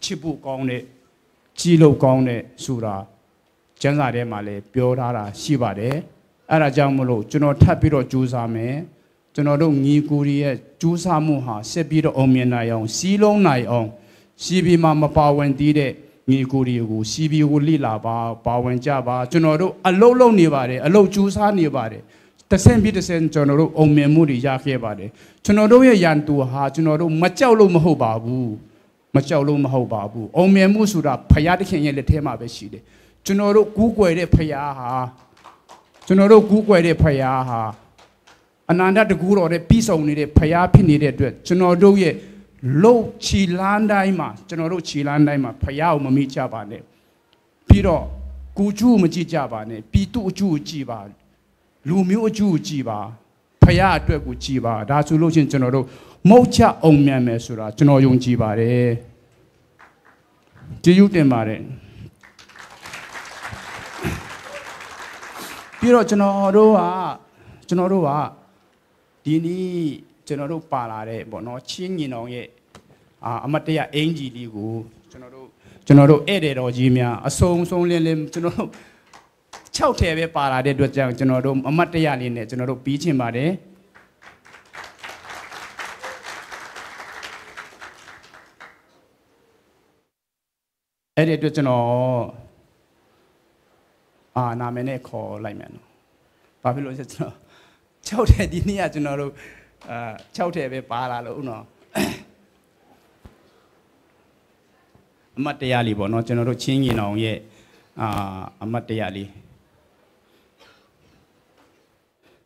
ချစ်ဖို့ကောင်းတဲ့ကြီးလို့ကောင်းတဲ့ဆိုတာကျမ်းစာထဲမှာလည်းပြောထားတာရှိပါတယ်အဲ့ဒါကြောင့်မလို့ကျွန်တော်ထပ်ပြီးတော့ကြိုးစားမယ် ကျွန်တော်တို့ညီကိုရီရဲ့ကျူးစာမှုဟာဆက်ပြီးတော့အောင်မြင်နိုင်အောင်စီးလုံးနိုင်အောင်စီဘီမှာမပါဝင်သေးတဲ့ညီကိုရီကိုစီဘီကိုလိလာပါဝင်ကြပါကျွန်တော်တို့အလုံးလုံးနေပါတယ်အလုံးကျူးစားနေပါတယ်တစ်ဆင့်ပြီးတစ်ဆင့်ကျွန်တော်တို့အောင်မြင်မှုတွေရခဲ့ပါတယ်ကျွန်တော်တို့ရဲ့ရန်သူဟာကျွန်တော်တို့မကြောက်လို့မဟုတ်ပါဘူးမကြောက်လို့မဟုတ်ပါဘူးအောင်မြင်မှုဆိုတာဖရာသခင်ရဲ့လက်ထဲမှာပဲရှိတယ်ကျွန်တော်တို့ကူးကွယ်တဲ့ဖရာဟာကျွန်တော်တို့ကူးကွယ်တဲ့ဖရာဟာအနန္တတကူတော်တဲ့ပြီးဆုံးနေတဲ့ဖရာဖြစ်နေတဲ့အတွက်ကျွန်တော်တို့ရဲ့လှုပ်ချီလန်းတိုင်းမှာကျွန်တော်တို့ချီလန်းတိုင်းမှာဖရာကိုမမိကြပါနဲ့ပြီးတော့ကိုကျူးမကြည့်ကြပါနဲ့ပြည်သူအကျိုးကိုကြည့်ပါလူမျိုးအကျိုးကိုကြည့်ပါဖရာအတွက်ကိုကြည့်ပါဒါဆိုလို့ချင်းကျွန်တော်တို့မုတ်ချအောင်မြန်မယ်ဆိုတာကျွန်တော်ယုံကြည်ပါတယ်ကျေးဇူးတင်ပါတယ်ပြီးတော့ကျွန်တော်တို့ကဒီနေ့ကျွန်တော်တို့ပါလာတဲ့ပေါ့နော်ချင်းညီနောင်ရဲ့အမတ်တရအင်ဂျီလေးကိုကျွန်တော်တို့ဧည့်သည်တော်ကြီးများအစုံလင်းကျွန်တော်တို့6ထည်ပဲပါလာတဲ့အတွက်ကြောင့်ကျွန်တော်တို့အမတ်တရလေးနဲ့ကျွန်တော်တို့ပြီးချင်ပါတယ်အဲ့ဒီအတွက်ကျွန်တော်နာမည်နဲ့ခေါ်လိုက်မယ်နော်ဘာဖြစ်လို့လဲကျွန်တော်6ထည်ဒီနေ့ကကျွန်တော်တို့6ထည်ပဲပါလာလို့နော်အမတ်တရားလေးပေါ့နော်ကျွန်တော်တို့ချင်းရင်အောင်ရဲ့အမတ်တရားလေး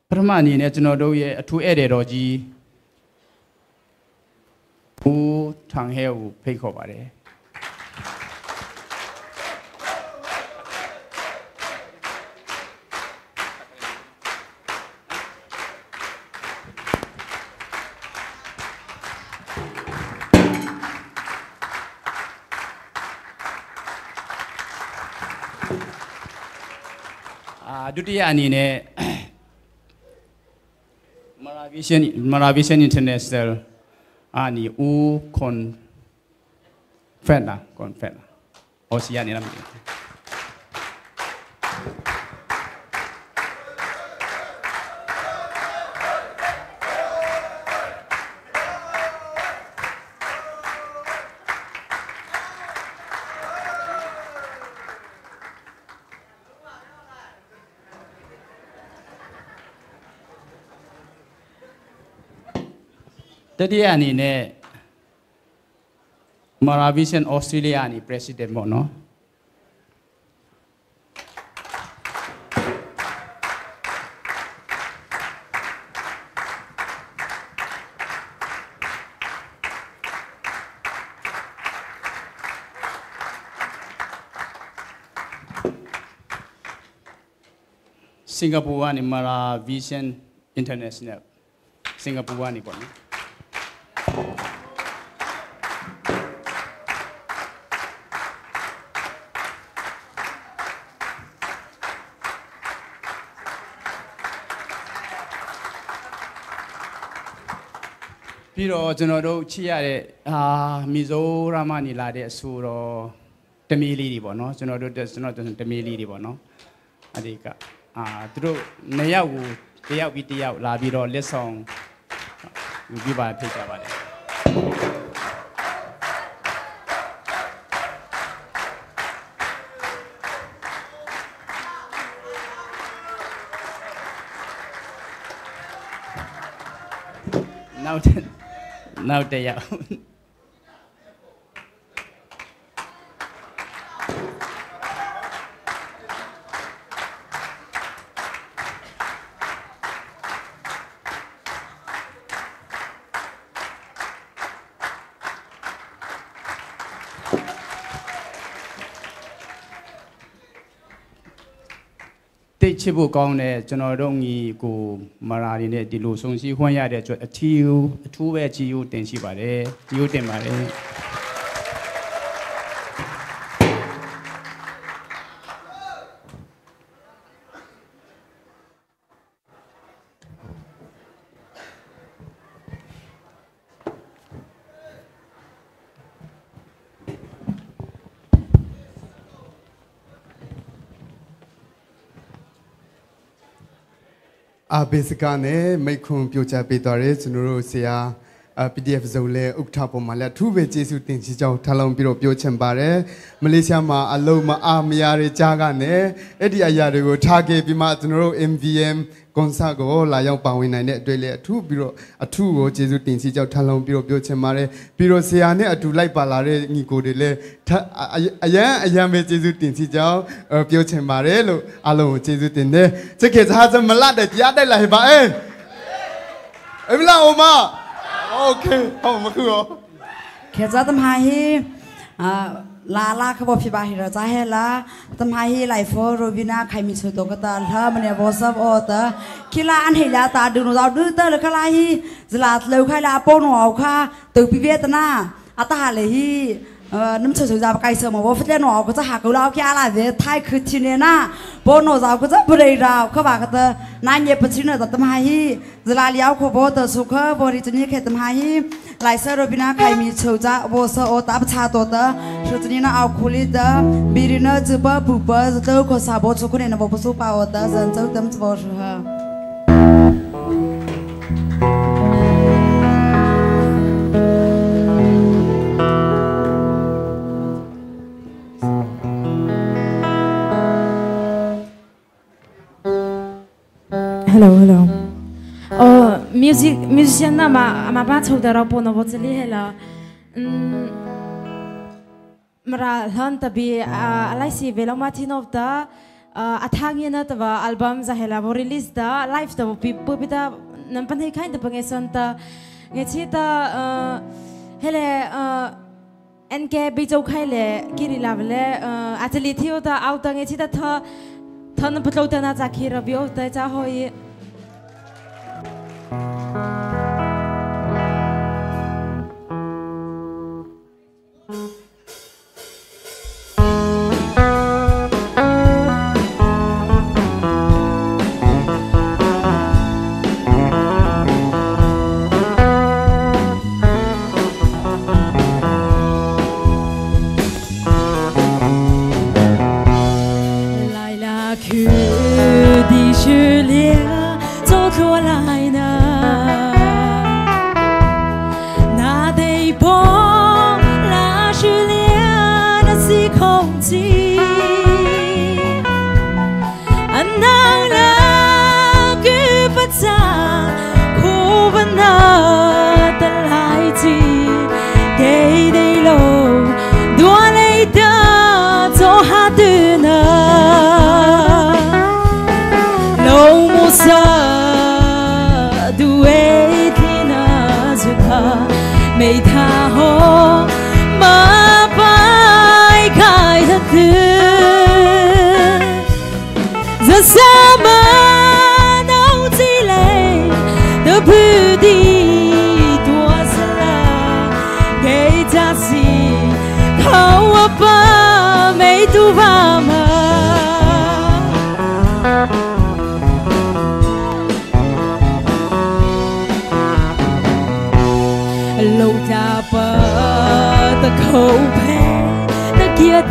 ပထမအနေနဲ့ကျွန်တော်တို့ရဲ့အထူးဧည့်သည်တော်ကြီးဦးထန်ဟဲကိုဖိတ်ခေါ်ပါတယ်ဒုတိယအနေနဲ့ Maravision International ani u con fena Osia ni namin Tadi ani ne Maravision Australia ni President mo no Singapore ni Maravision International Singapore ni po noပြီးတော့ကျွန်တော်တို့ချစ်ရတဲ့မီဇိုးရာမနီလာတဲ့အဆိုတော်တမီးလေးတွေပေါ့နော်ကျွန်တော်တမီးလေးတွေပေါ့နော်အဲ့ဒီကသူတို့နှစ်ယောက်ကိုတယောက်ပြီးတယောက်လာပြီးတော့လက်ဆောင်ယူပြပါဖိတ်ကြပါတယ်နောက်တယောက်တိတ်ချစ်ဖို့ကောင်းတယ်ကျွန်တော်တို့ညီကိုမရာတွေနဲ့ဒီလိုဆုံစည်းခွင့်ရတဲ့အတွက်အထူးပဲကြည်ယူတင်ရှိပါတယ်ကြည်ယူတင်ပါတယ် อาเบสกาเนี่ยไม่คงพิจารณาไปต่อเรื่องสนุกเสียPDF จะเล่อุกทับผมมาแล้วทุกเวทีสุดที่ที่เจ้าทะลองพิโรพิโอเชมบาร์เร่มาเลเซียมาอารมณ์มาอาเมียเรจากันเนี่ยเอ็ดดี้อายาเรื่องท่าเก็บพิมาสนุก MVM คอนซ่าก็ลายองปาวินัยเนี่ยด้วยเลยทุกพิโรทุกเวทีสุดที่ที่เจ้าทะลองพิโรพิโอเชมบาร์เร่พิโรเสียเนี่ยทุกไล่ปาลาเร่งี้กูเดเลยอายาเวทีสุดที่ที่เจ้าพิโอเชมบาร์เร่ลูอารมณ์เวทีสุดที่เนี่ยจะเกิดหาจะมาลาเด็ดยาได้ไรบ้างเอ้ยลาออกมาโอเคเอามาคือเคจะทำให้ลาขบพิบาฮิระใจให้ละทำให้ไลฟ์โรบิน่าใครมีส่วนตัวก็ตาถ้ามันเนี่ยบอสบอตคิลาอันเฮียตาดูนูเราดูเตอร์เลยก็ไล่จะลาเร็วใครลาโปนหัวค่ะตึกพิเวตนาอัตหาเลยน้ำเชื่อจะไปเสมอว่าฟิตเนสหนอก็จะหากูเราแค่อะไรเวทไทยคือที่เนี่ยนะโปนหัวเราก็จะบริเราเขาบอกกันนายเย็บปัจจุบันแต่ทำให้จะลาเลี้ยวขบวนแต่สุขบริจาคแค่ทำให้ไลเซอร์โรบิน่าใครมีเชื่อจะบอสโอตาประชาตัวเตอสุดนี้นะเอาคุลิเตอบิริน่าจะบ้าบุบจะเตอก็สาบสุขเนี่ยนะบอกสุปาวเตอจะจะเต็มจะบอกสุขHello. Musician na ma ba chau da ra po no bo chali hela. Mara han ta bi alai si velo ma thinov da athang na ta ba album za hela bo release da live da bi bi da nam pan hai kind da pangai son ta nge chi ta hele NK bi chau khai le kiri la le achali thiu ta out ta nge chi ta thân bắt đầu từ naจากkhiเราbiểu tới cha hồi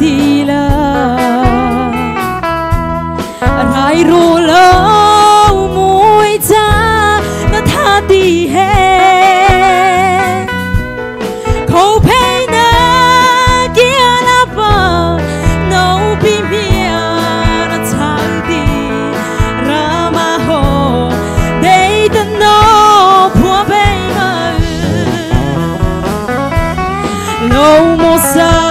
đi là ai ru lâu mùi cha nó tha đi hết khâu phê na kia là bờ nấu bì bia nó chẳng đi ra mà hồ để tân nó phua bê mơ lâu một giờ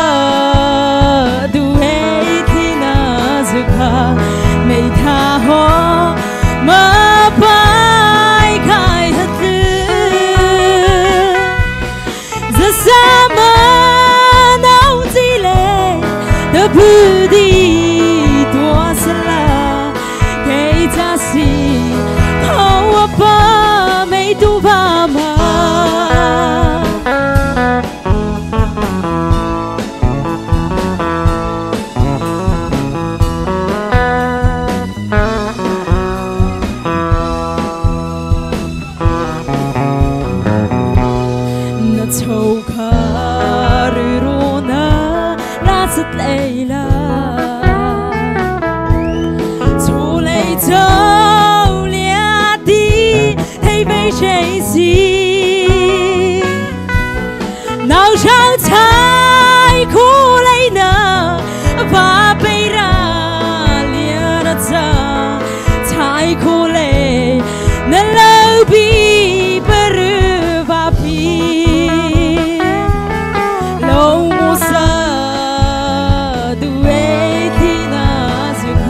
bư đi tua sala kay ta si thâu apa mấy tu ba ma na chau kha ru na la sat leila châu lia နောက်ချောင်းချိုင်ခိုးလိုက်နာဘာပိရာလျာရတာချိုင်ခိုးလေနလောက်ပြီးပရဘာပီလုံးမစားသူဝေဒီနာစုခ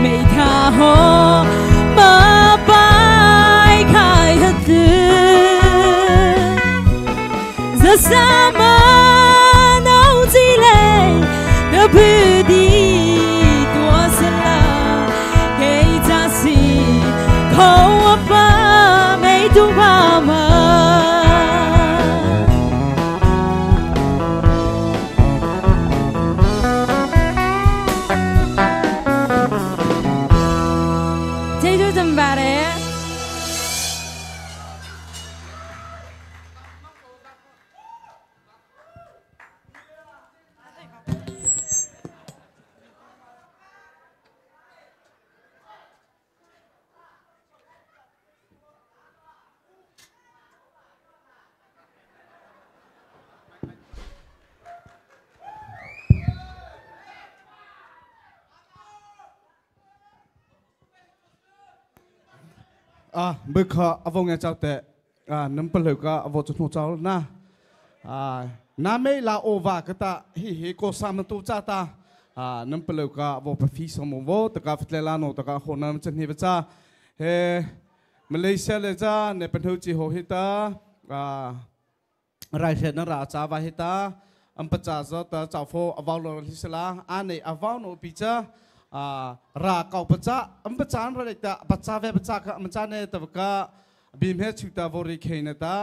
မိထားဟောမပိုင်ခိုင်ဟတ်ဇစမနောင်ကြည့်လေတပည့်ဒီတော်စလာကေချာစီခေါ်အပါမေတူပါမကျေးဇူးတင်ပါတယ်เมื่อข้าอวงเจ้าแต่น้ำเปลือกก็อวจุดหัวเจ้านะน้ำไม่ลาโอวากตาฮิโกสามตุจ้าตาน้ำเปลือกก็อวไปฟิสมโวตะกาฟิตเลลานตะกาโหน้ำจันทิบจ้าเฮมาเลเซียเลยจ้าในประเทศจีโฮฮิตารายเห็นนราจ้าวาฮิตาอัมปจ้าจ้าตาเจ้าโฟอวาโลลิสลาอันในอวาโนปิจ้ารากเอาปัจจัยปัจจัยอะไรแต่ปัจจัยเวปัจจัยก็ปัจจัยเนี่ยแต่ว่าบิมเฮชุตาบริเคนตา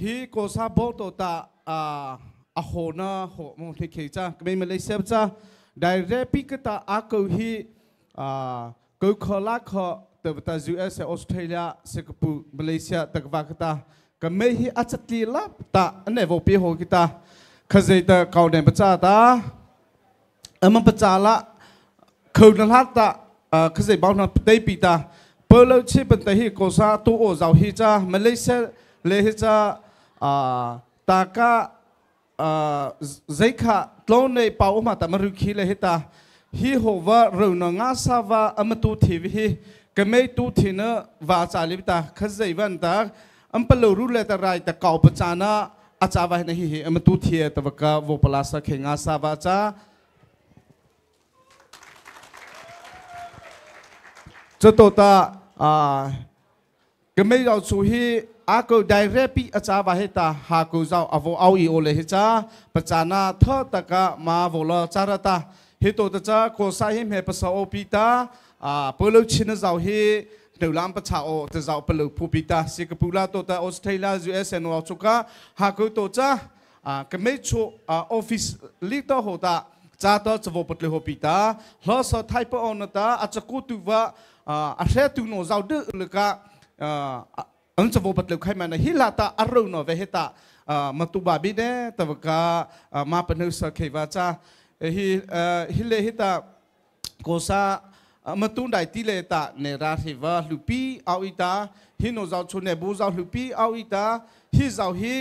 ฮีโกซาโบโตตาอโหนะโหมงที่เขจ้าไม่มาเลเซียจ้าได้เรปิกตาอากูฮีกูขอลักขอแต่ว่า US ออสเตรเลียสิงคโปร์มาเลเซียตะกวากตาก็ไม่ฮีอาจจะตีลับตาอันนี้ว่าปีโหกิตาขจัยตาเก่าในปัจจัยตามันปัจจัยละคืนนั้นตาขจัยบ้านนั้นได้ปีตาเปิดแล้วชีเป็นแต่ฮีโกซาตัวโอเจ้าฮีจ้ามาเลเซียเลยฮีจ้าตากาใจขาดล้นในเป้ามาแต่มารุขีเลยฮีตาฮีโฮวาเรื่องงาซาวาอมตุทีวิก็ไม่ตุทีเนวาจาลิบตาขจัยวันตาอันเปลือรู้เลยแต่ไรแต่เก่าปัจจานะอาจารย์ว่าในฮีอมตุทีแต่ว่าก็วปลาสเข่งงาซาวาจ้าจะตัวตาก็ไม่เราสู้ฮีอากูได้เรปีอาจารย์ว่าเหตาหากูจะเอาอีโอเลยจ้าปัจจานาทอตะกะมาโวลจารตาเหตุตัวจ้าโคสายหิมเหปสาวปีตาเปลือกชินจะฮีเดือดร้อนปัจจาโอจะจะเปลือกผู้ปีตาสิกปูลาตัวตาออสเตรเลีย US นอสุกะหากูตัวจ้าก็ไม่ชูออฟฟิศลิตโตโหตาจ้าตัวจะวปลือกปีตาแล้วสุดท้ายปอนตาอาจจะกูตัวว่าอาเซียตุโนเจ้าดื้อเลยก็อันจะวปลือกใครมันฮิลาตาอารมณ์โนเวหิตามาตุบาบิเน่แต่ว่าก็มาเป็นนุสเขวาจ้าฮิเลหิตาโกซามาตุนได้ที่เลตาเนราธิวาลุปีเอาอิตาฮิโนเจ้าชุนเนบูเจ้าลุปีเอาอิตาฮิเจ้าฮิ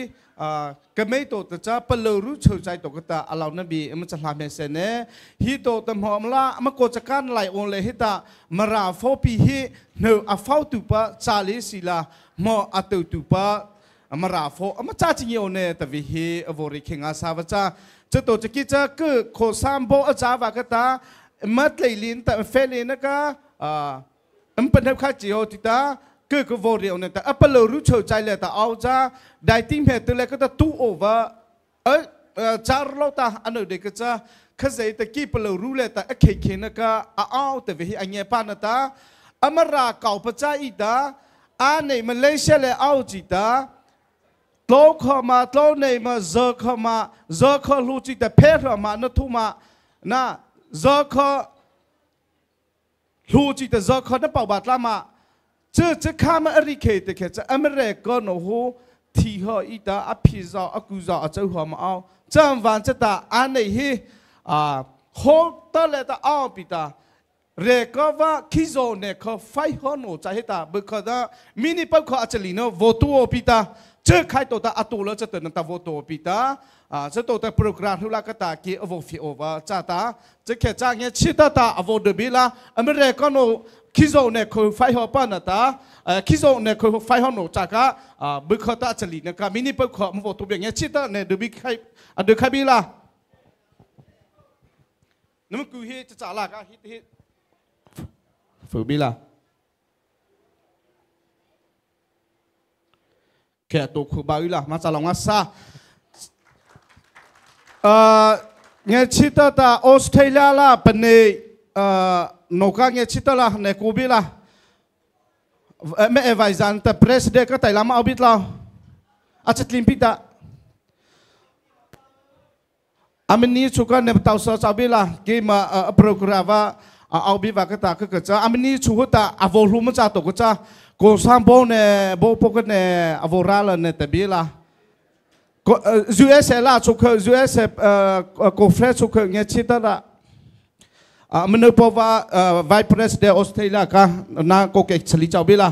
ก็ไม่โตแต่จ้าเปลือกรู้เฉยใจตกตาอัลลอฮ์นบีมันจะทำให้เสน่ห์ฮิโตตมหอมละมันก็จะการไหลโอนเลยฮิตามาราฟปีฮิเนออาฟาวตุปะจาลิสิลามออัตุตุปะมาราฟมันจ้าจริงโอเน่แต่วิฮิอวอริคิงอาซาวจ้าจะโตจะกิจก็โคซามโบอาจาวากตามัดเลยลินแต่เฟลินก็มันเป็นเรื่องข้าจิโอติตาก็วอริโอเน่แต่อัปเปอร์รู้เฉยใจเลยแต่เอาจ้าได้ทิ้งเหตุเลยก็จะตู้โอวาจาร์โลตาอันนั้นเด็กก็จะข้าใจแต่กี่เปลือกรู้เลยแต่เขยๆนะก็เอาแต่วิฮิอันเงี้ยปานตาอเมริกาเก่าปัจจัยอีตาอันนี้มาเลเซียเลยเอาจิตาโลกเข้ามาโลกนี้มาเจอเข้ามาเจอเข้ารู้จิตแต่เพศเข้ามานั่นทุ่มานะเจอเข้ารู้จิตแต่เจอเข้านั่นเป่าบาดละมาจะข้ามอริเกตแค่จะอเมริกาโน้ที่เขาอีตาอภิษาอกุศลอาจจะหัวมาเอาจำวันจะตาอันนี้โหตะเลตาเอาปิตาเรก็ว่าคิโซเนเขาไฟหัวโนใจตาบุคคลมินิปักเขาอาจจะลีโนโวตัวปิตา เจอใครตัวตาอัตุแล้วจะเตือนตาโวโตปีตาจะตัวตาโปรแกรมทุลากตาเกี่ยวกับฟิโอวาจ้าตาจะแค่จ้างเงี้ยชิตาตาอโวเดบิลาอเมริกันโนคิโซเนี่ยคือไฟหัวปานตาคิโซเนี่ยคือไฟหัวโนจากะบุคตาจลีเนี่ยก็มินิบุคมโวตัวอย่างเงี้ยชิตาเนี่ยเดบิใครเดใครบิลานั่นมันคือเฮจะจ่าละก็เฮฟูบิลาแค่ตัวคือบาวิลามาจากหลังว่าซาเงี้ยชิตาตาออสเตรเลียละเป็นในนกเงี้ยชิตาละในกูบิละไม่เอวัยจันแต่ประธานก็แต่ละมาเอาบิดเราอาจจะลิมพิดาอามินีชุกันในตัวสาวบิละกี่มาโปรแกรมว่าเอาบิว่าก็ตาก็จะอามินีชุกตาอโวลูมันจะตกก็จะกูสามโบเนี่ยโบพวกเนี่ยอโวราลเนี่ยแต่บิละUS ละชุก US กูเฟรชุกเงี้ยชิตาละมันนึกว่าVice President ออสเตรเลียก็น่าโกเกชลิจาวบิละ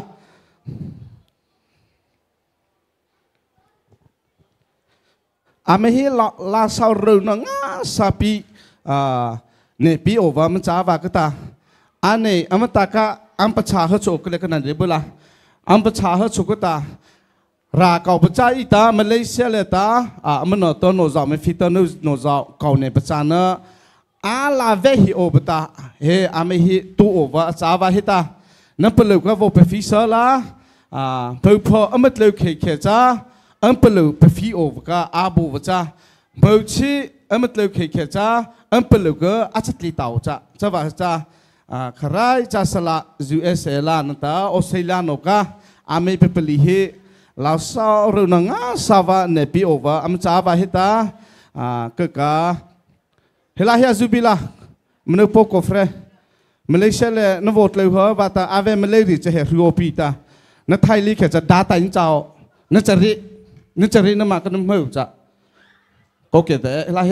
ไม่ให้ลาสาวเรื่องง่าสาปีเนี่ยปีโอวามันจ้าว่าก็ตาอันนี้มันตากะประชาชนก็เลยขนาดนี้บุละประชาชนก็ตารากเอาประชาอีตามาเลเซียเลยตามันนอตัวโนซาไม่ฟิตโนซาเก่าในประชาเนอะลาเวฮิโอเบตาเฮไม่ฮิตัวโอวาจ้าว่าฮิตานั่นเป็นลูกก็ว่าเป็นฟิสละเพื่อพอมันลูกเขจ้าเป็นลูกเป็นฟิโอวก็อาบูวจ้าเพื่อชีมันลูกเขจ้าเป็นลูกก็อาจจะติดต่อจ้าว่าจ้าใครจะสละ US ละนั่นตาออสเตรเลียนก็ไม่เป็นผลิตเราสาวเรื่องง่าสาวเนปีโอวาจ้าว่าฮิตาก็เฮลาเฮียซูบิลามันนึกพวกกฟเรมาเลเซียเลยนโวตเลยเหรอว่าแต่อาเวมาเลเซียจะเห็นริโอปีตานั่นไทยลีแค่จะด่าตายนี่เจ้านั่นจะรีนั่นมาก็นั่นไม่รู้จักโอเคแต่เฮลาเฮ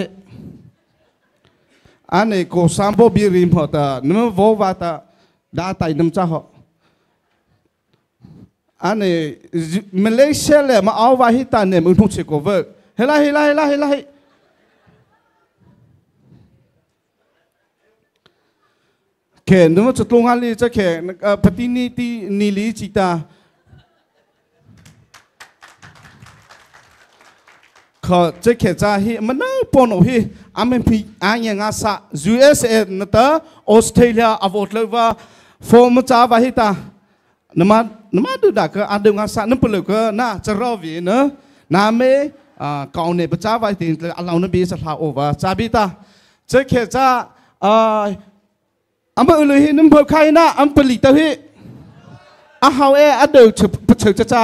อันนี้กูสามโบบีริมเหรอแต่นั่นไม่รู้ว่าแต่ด่าตายนั่นเจ้าเหรออันนี้มาเลเซียเลยมาเอาไว้ที่ตาเนี่ยมึงต้องเช็คโอเวอร์เฮลาแค่นึกว่าจะตรงอะไรจะแค่ปฏินิตินิลิจิตาเขาจะแค่จะให้มันน่าปนเอาให้ไม่มีอย่างงั้นซะ USA นั่นแต่ออสเตรเลียอวอร์ดเลยว่าฟอร์มจ้าว่าให้ตาน้ำมันดูดักก็งั้นซะนั่นเป็นเลยก็น่าจะรอวีเนอะน้ำไม่ก่อนเนี่ยประจ้าไว้ถึงเราเนี่ยบีสถาโอวาจ้าบิตาจะแค่จะมาเลยนั่นเพื่อใครนะผลิตที่เขาเดินเฉยใจ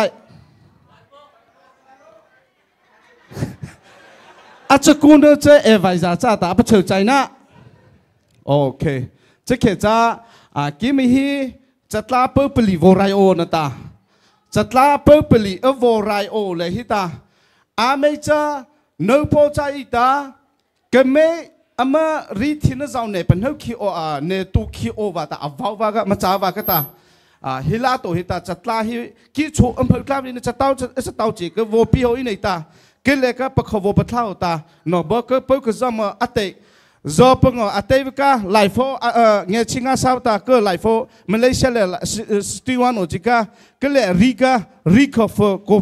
อาจจะกูเนี่ยจะเอวัยจะจ้าแต่เฉยใจนะโอเคจะแค่จะกิมฮีจัตลาเปิลผลิตวอไรโอนะตาจัตลาเปิลผลิตวอไรโอเลยฮิตาไม่จะเนื้อพอใจตาก็ไม่มารีทินเจ้าเนี่ยเป็นเฮคิโอเนี่ยตุคิโอว่าแต่เอาว่าก็มาจ้าว่าก็ตาฮิลาโตฮิตาจัตลาฮิกิโชเพิ่งกลับนี่จะเต้าจีก็วอปีโออินตาก็เลยก็ประคบวบเท่าตาหนอบอกก็เพิ่งก็จะมาอัตเตจอปงอัตเตวิกาไลฟ์โฟเงี้ยชิงอาสาวตาก็ไลฟ์โฟมาเลเซียเลยสตีวานโอจิกาก็เลยริคอฟก็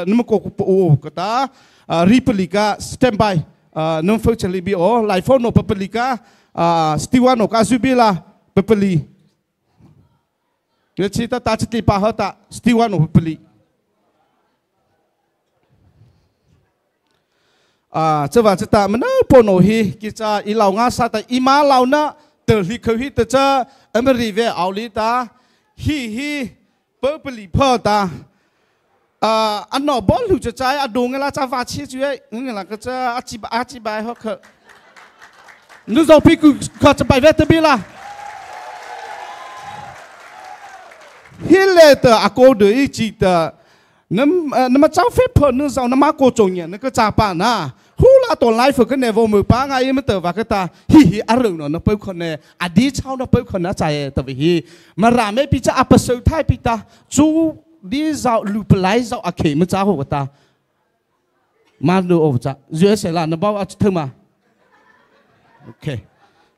นึกว่าก็โอ้ก็ตาริปลิกาสเต็มบายน้องฝึกจะรีบิโอไลฟ์โฟโนเปปลิกาสตีวานโอกาซูบิลาเปปลีเนี่ยชิตาตาจิตปาหัตาสตีวานโอเปปลีจะว่าจะตามันน่าปนโอฮีกิจอีเหล่างาซาแต่อีมาเหล่าน่ะเตอร์ลิเขาฮีแต่จะอเมริเวเอาลิตาฮีเปปลีพ่อตาอันนอบอลหูจะใจอดูงั้นละจะว่าชี้ช่วยงั้นละก็จะอธิบายเขาคือนึกเอาพี่กูก็จะไปเวทบิละฮิเลเตอร์อากูเดอีจิตน้ำมาเจ้าเฟพนึกเอาน้ำมาโกจงเนี่ยนึกก็จ่าป่านะฮูลาตัวไลฟ์ก็เนี่ยว่ามือป้าไงมันเตอร์ว่าก็ตาฮิอารมณ์เนาะเปิ้ลคนเนี่ยอดีตชาวเนาะเปิ้ลคนน่าใจแต่ว่าฮิมาราไม่พิจารณาประสบท้ายพิตาจูดีเจ้าลูปไลเจ้าอาเขมันจ้าหัวตา มาดูโอ้จ้ะ US ละนบ่เอาถึงมาโอเค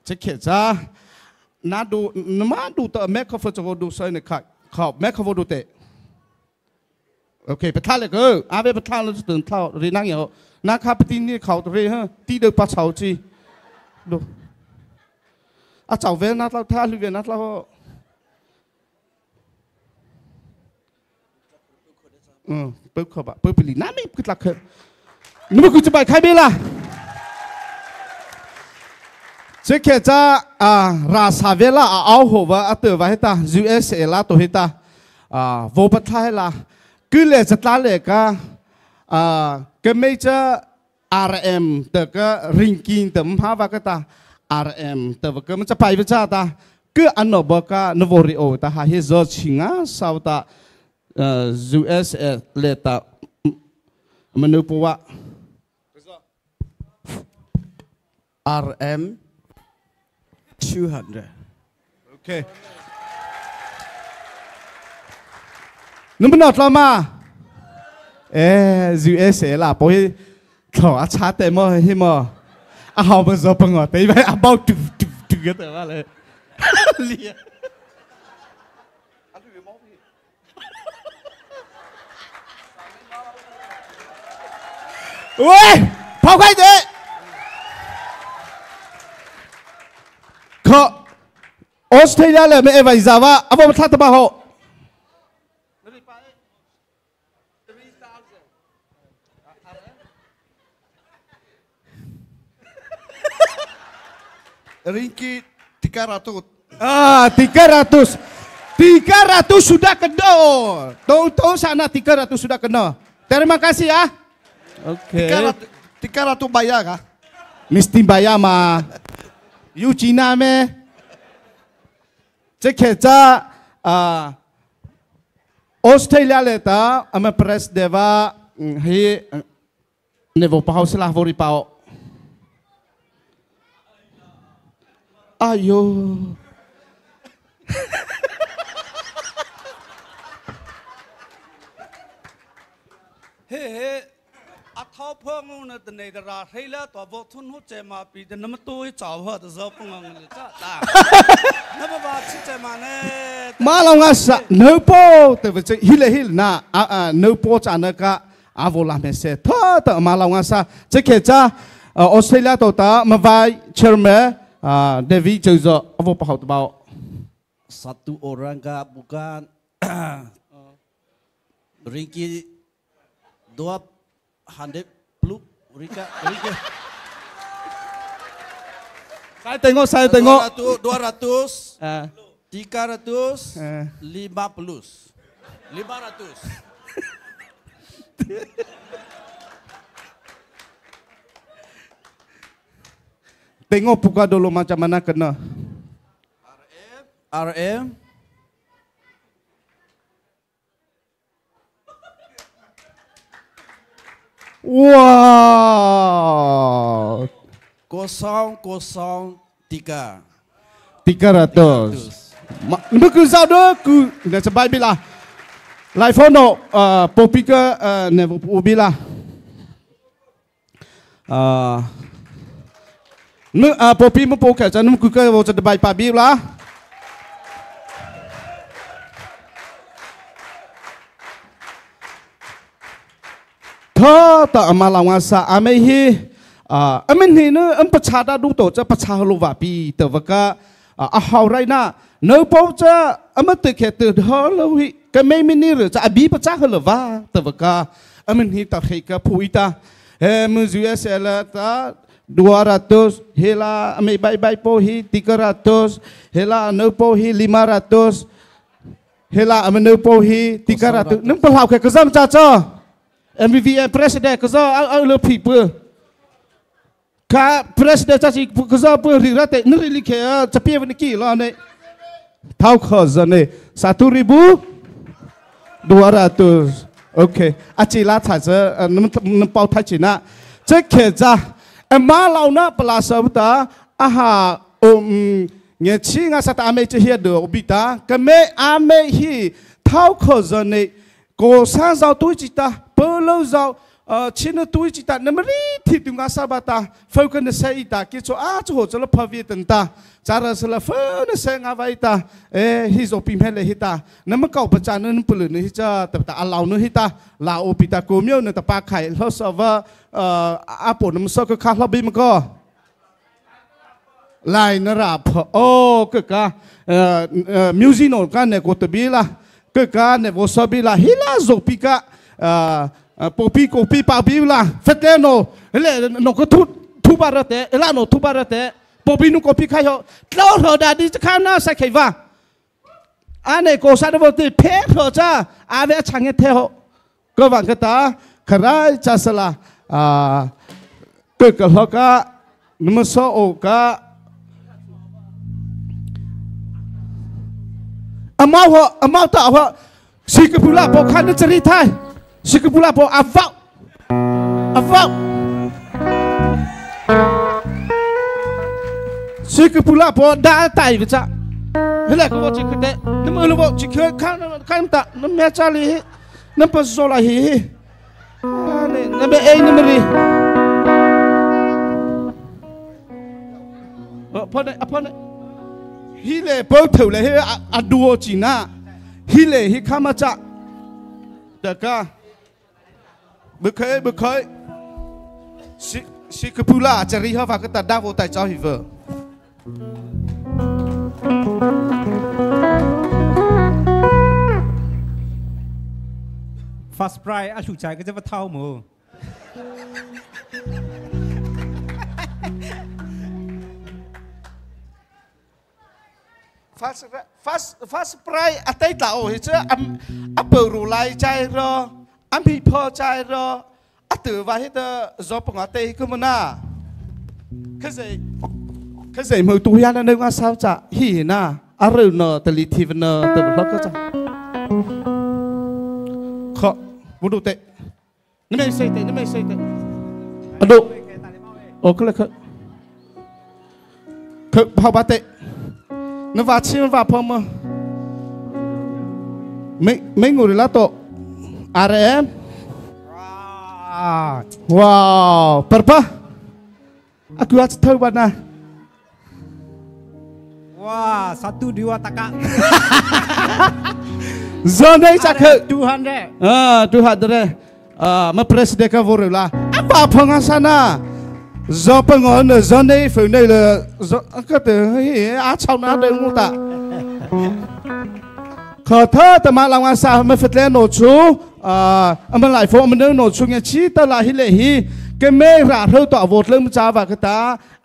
จะเขียนจ้านาดูมาดูตัวแม่เขาฝึกจะดูใส่ในข่ายเขาแม่เขาดูเตะโอเคไปท่าเลยก็อาไปท่าแล้วตื่นเท่าเรียนนั่งอย่างนักขับตีนี่เขาเรียนตีเดือดปะเฉาจีดูอาเจ้าเวนัดเราท่าหรือเวนัดเราเปิดเขาบะเปิดไปลีน้ำไม่ขึ้นหลักเหรอนึกว่ากูจะไปใครไม่ล่ะเจ๊เขจะราชาเวลาเอาหัวอัตเตอร์ไว้ให้ตา US ละตัวให้ตาโวบัตไทยละคือเลยจะตาเลยก็ไม่จะ RM แต่ก็ริงกินแต่ไม่พาว่าก็ตา RM แต่ว่าก็มันจะไปไปจ้าตาคืออันนั้นบอกว่านวอริโอตาหาเหตุชิงอ่ะสาวตาUS เลยตามันนึกว่า RM 200 Okay. Número 9 mà. US là bôi thọ chát tệ mò hi mò. Hào bây giờ bằng ngọt đấy vậy bao tù cái tờ màเลย. Ui, phao khai thế. Khờ Australia là mẹ vậy giờ va, abo thắt tao họ. Ringgit 300. 300. 300 sudah kena. Tahu sana 300 sudah kena. Terima kasih ya. Okey. 300 bayar kah? Mesti bayar mah. You Cina meh. Cek kerja Australia leta, ama press deva he nevo pau selah vori pau. Ayo. He, atau pengun itu negara, hela tu abot thun hu cema pi, dan nama tu cawat zau pengun itu tak. Nama baca cema ne. Malang asa, nepo, tapi cek hil na, nepo cana ka avolah mese. Thata malang asa, cek kerja Australia tu ta, mawai cerme. David Jozo, apa pahau tu bau? Satu orang ka bukan ringgit 200 ringgit. Saya tengok. 200, 300, 500. Tengok buka dulu macam mana kena. RM. Wow. 003. 300. Nampak ku sao dah ku dah sebai bila. Live phone popika never bila. Popi mo po ka janum ku ka wo cha bai pa bi la tha ta amalang asa ame hi amen hi ne am pacha da du to cha pacha lo wa pi te wa ka a hau rai na no po cha am te ke te ho lo hi ka me mi ni re cha abi pacha ho lo wa te wa ka amen hi ta khai ka phuita mu US la ta 200, hela ambil baik-baik pohi 300, hela no pohi 500, hela ambil no pohi 300. Nampak lau ke kezam caca. MVVM presiden kezam au le people. Ka presiden caci kezam pun rirate nuri like cepi veniki lah ne. Tahu kezam ne 1,200. Okay. Acila caca nampak thai Cina. Cek kerja. Malau na pelasa buta aha ngeci ngasata ame cehia do obita kame ame hi thau khozane ko san zau tu cita pelo zau China tu cita namari titu ngasa bata faukan saya ita kicu acu jelo pavi tenta cara sela fau saya ngawai ita hizo pimhele hita nama kau pecanan pelu ni hija tapi alau ni hita lau pita komio ni tapakai lo sawa apa nama sok kahla bim ko lain rap oh keka music no kan ne kotobila keka ne vosabila hila zopika Kopi papi lah, feteno, no tu barate, no tu barate, kopi nu kopi kayo, kalau dah di kana saya kaya, ane ko sada bote pek roja, ave canggih teh, kau bang kata, kerai casala, kekeloka, numaso oka, amau tahu, si kepula bukan cerita. Sekepula po avak. Sekepula po dah tai baca. Helak ko cik te. Nama lu bo cik kan tak nama cali. Nama solahi. Nama nama ni. Apa ni? Hile bau tu le he aduo Cina. Hile he kamaca. Daka. Bekai, si kepula cari apa kita dah votai jauh hiver. Fast price อาชูใจก็จะมาเท่าหมู fast price อาตัยตาโอเฮอัปเปิลรูไลใจรออันพี่พอใจรออัตว่าให้เธอจบปงอาตัยก็มันน่ะคือใส่มือตัวยานั่นเองว่าสาวจะหีน่ะอารมณ์เนอตลิทีฟเนอแต่บุรุษก็จะขอบุรุษเตะนี่ไม่ใช่เตะอะดูโอ้ก็เลยคือพอบาเตะนว่าชิมว่าพอมาไม่งูเลยละโตอะไรว้าวเปิดปะaku aja tahu mana wah 1 2 taka zona cakap 200 200 ma presiden ka voru lah apa pengasana zo pengon zona fune le ka te a chau na de ngu ta ขอเธอแต่มาลางวันสามาฟิตเลนโนชูมันหลายโฟมันเดินโนชูเงี้ยชีตลาฮิเลฮีก็ไม่ราเท่าต่อโหวตเรื่องมุจาวากตา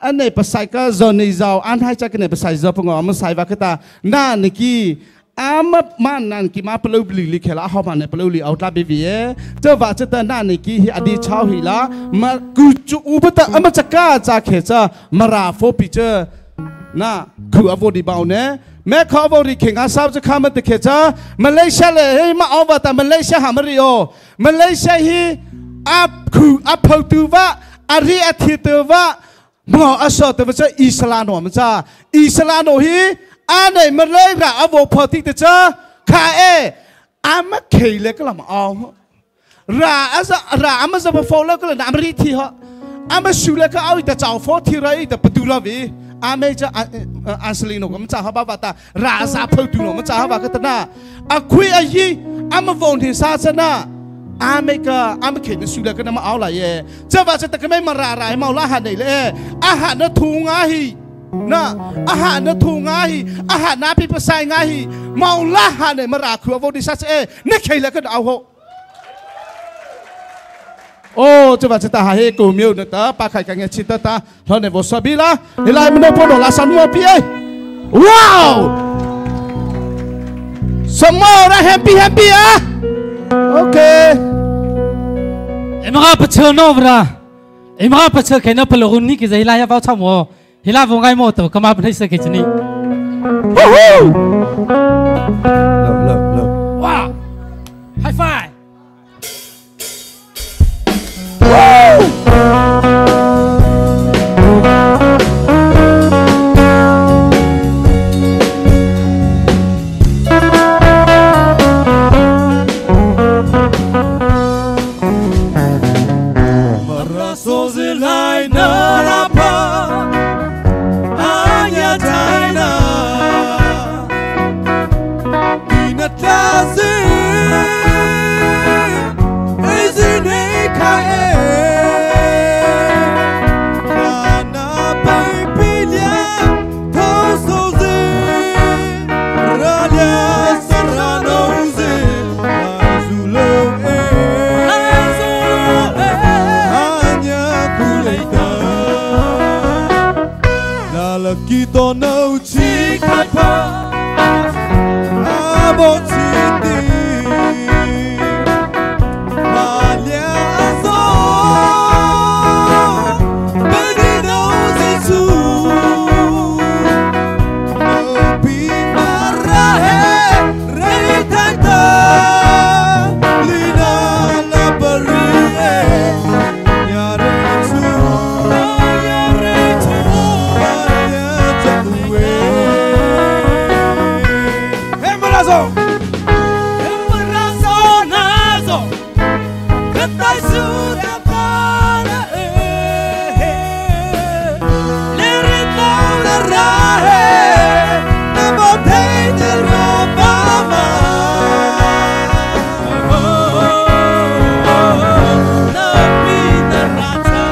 อันไหนภาษาก็จนในเจ้าอันให้ใจกันในภาษาเจ้าพงศ์มันใส่วากตานั่นกี่มันนั่นกี่มาเปลือยลิขิตละเขามันเปลือยเอาตาบีวีเจ้าว่าจะแต่นั่นกี่อดีตชาวฮิละมากูจูอุปตะมันจะกล้าจะเขจะมาราโฟปิเจอน่ะคืออโวดีบ่าวเนี่ยแม่เขาบอกดิเข่งอาซาจะข้ามมาติเขจ้ามาเลเซียเลยมาเอาว่าแต่มาเลเซียหามาริโอมาเลเซียฮีอัพเอาตัวว่าอาริอาทิตย์ว่าหมออาสอตัวว่าจะอิสลามหนอมันจ้าอิสลามหนอฮีอันไหนมาเลยระอโวพอติเตจ้าข้าอามาเขยเลยก็ลำเอาอามาจะมาโฟล์ก็เลยน้ำริทีฮะอามาชูเลยก็เอาแต่เจ้าโฟที่ไรแต่ประตูลาวีอาเมจะอันสลีโนก็มันจะหาบ้าตาราซาพูดดูโนมันจะหาบ้าก็ตาอาคุยอายีอามาวนที่ศาสนาอาเมเขียนสุดเลยก็นำมาเอาอะไรเจ้าว่าจะตะก็ไม่มาราไรมาละหันไหนเลยอาหารน่ะถูงาฮีนะอาหารน่ะถูงาฮีอาหารน่ะพิพากษางาฮีมาละหันไหนมาราคือวนที่ศาสนานี่เขียนเลยก็เอาโอ้จะว่าจะตาให้กูมิวเนี่ยตาปากไข่กันเงี้ยชิตตาเราเนี่ยบอกสบิละเฮลัยมันโดนพอดลาสันมัวพี่ว้าวสมอระแฮปปี้อ่ะโอเคเอ็มก็ไปเชิญน้องนะเอ็มก็ไปเชิญแค่น้องพลกุนี่กิจเฮลัยว่าช่างมัวเฮลัยวงไงมัวตัวก็มาเป็นให้เสกจินี่วู้ฮู้ว้าวไฮไฟ lai na ra pa anya taina ina tazi ezine kae na baby lia tosoze ralia saranoze azulo Kita nấu chi khai pa abo chi ti malia so beni nấu chi su nấu pi mara he rei tanta lina la bari yare su yare tu Embarazo nazo Katai sudah pada Lerita lerahe Nabotai derobama Nabi nerata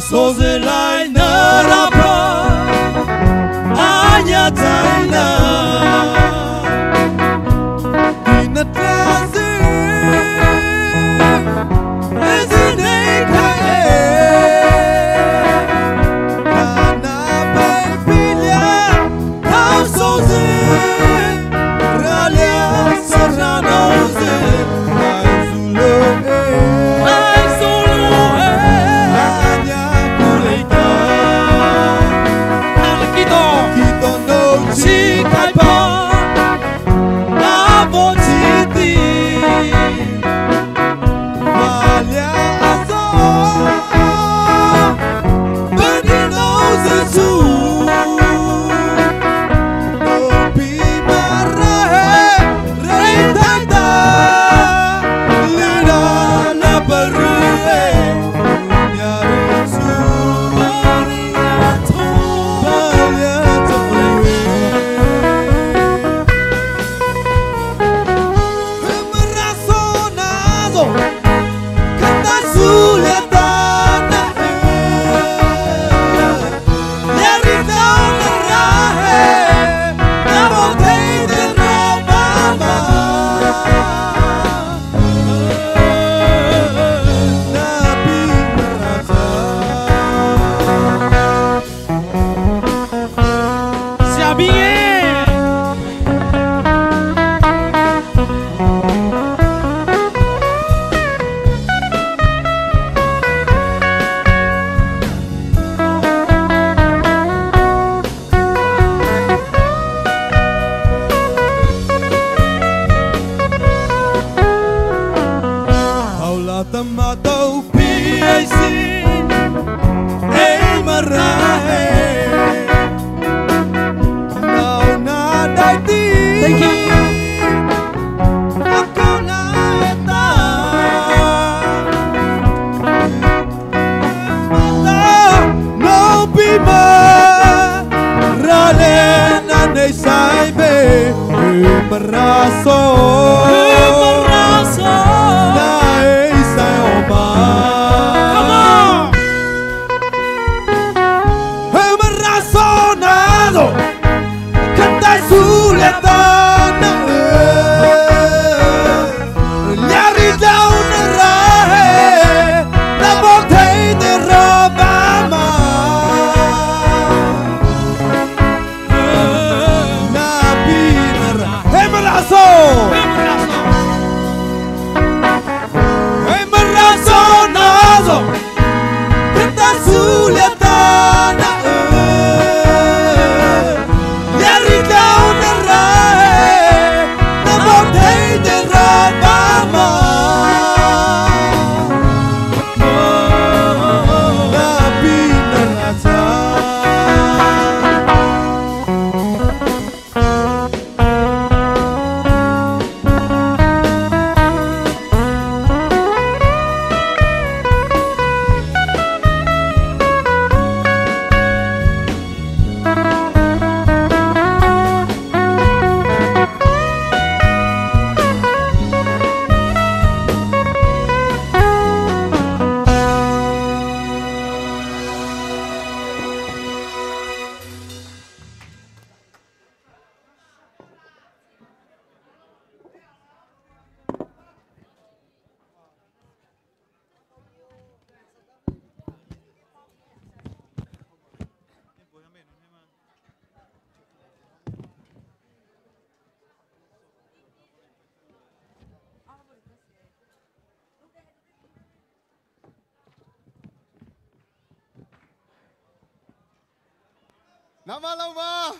Soze lai na ra pa anya taina ina tazi ezine kae kana baby lia tau soze ralia saranoze aizulo Sabine Hemeraso Nae Sai Oma Come on Hemeraso Nazo Kantai Suleta Nyari down the rahe Na bote de robama Na binara Hemeraso Hemeraso nazo Kata suleta na Nyari down the rahe Na bote de robama Nama lama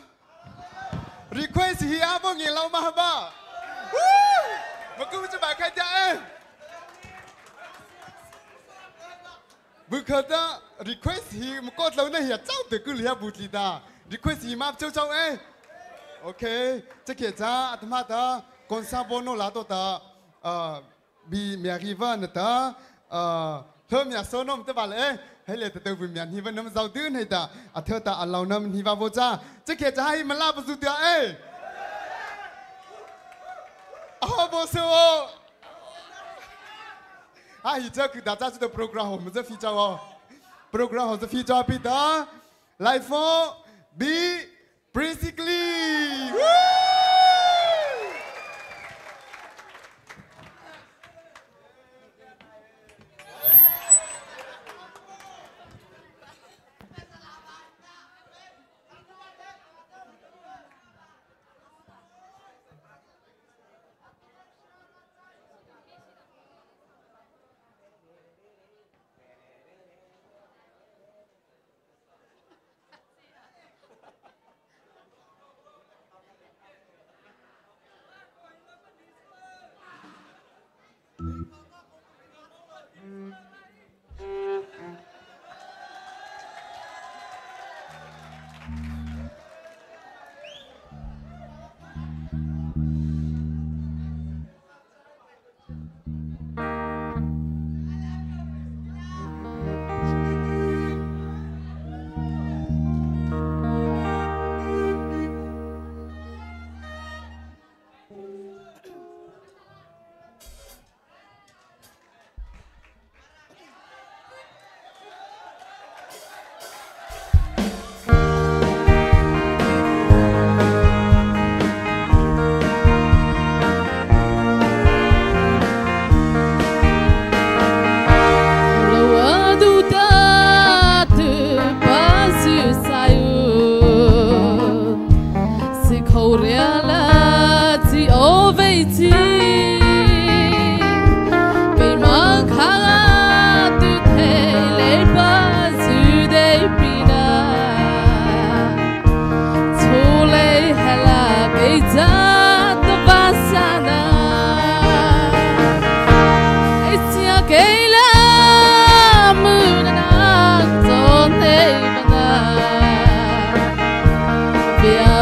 request hi apa ngi lama ba Maku cuba kerja Bukata request hi mukot lau na hi chau te ku lihat butlita request hi map chau chau Okay cek ja atma ta konsa bono la to ta bi mi arriva na ta thơm nhà số nôm tới bà lẽ hay là từ vùng miền hi vẫn nằm giàu tươi này ta thưa ta ăn lâu năm hi vào vô cha chắc kia cha hay mà la bao nhiêu tiền vô số hi chắc cứ đặt ra cho program hôm giờ phi cháu program hôm giờ phi cháu bị ta life for be basically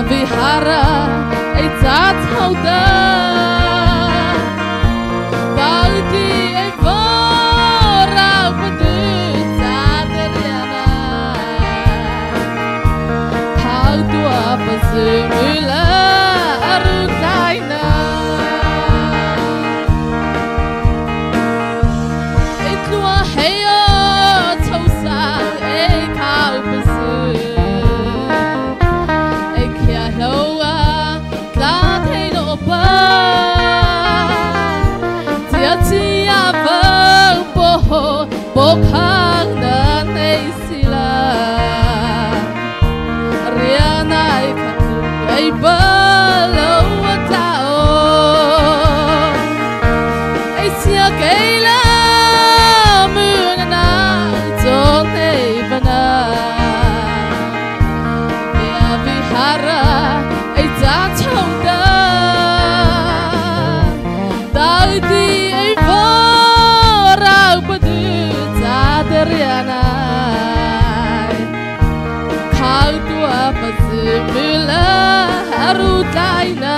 Vihara ay tatawda Baldi ay vora Badut sa daryana Pagdua pa simula Arugay na chỉ à vâng bố khang đã nay xí la ria này khát tu ai bơ lâu tao ai xia cây la mưa na cho nay bana ya vihara ai cha chong da dai di ai vô ra badu cha deriana khao tua mazmila harut laina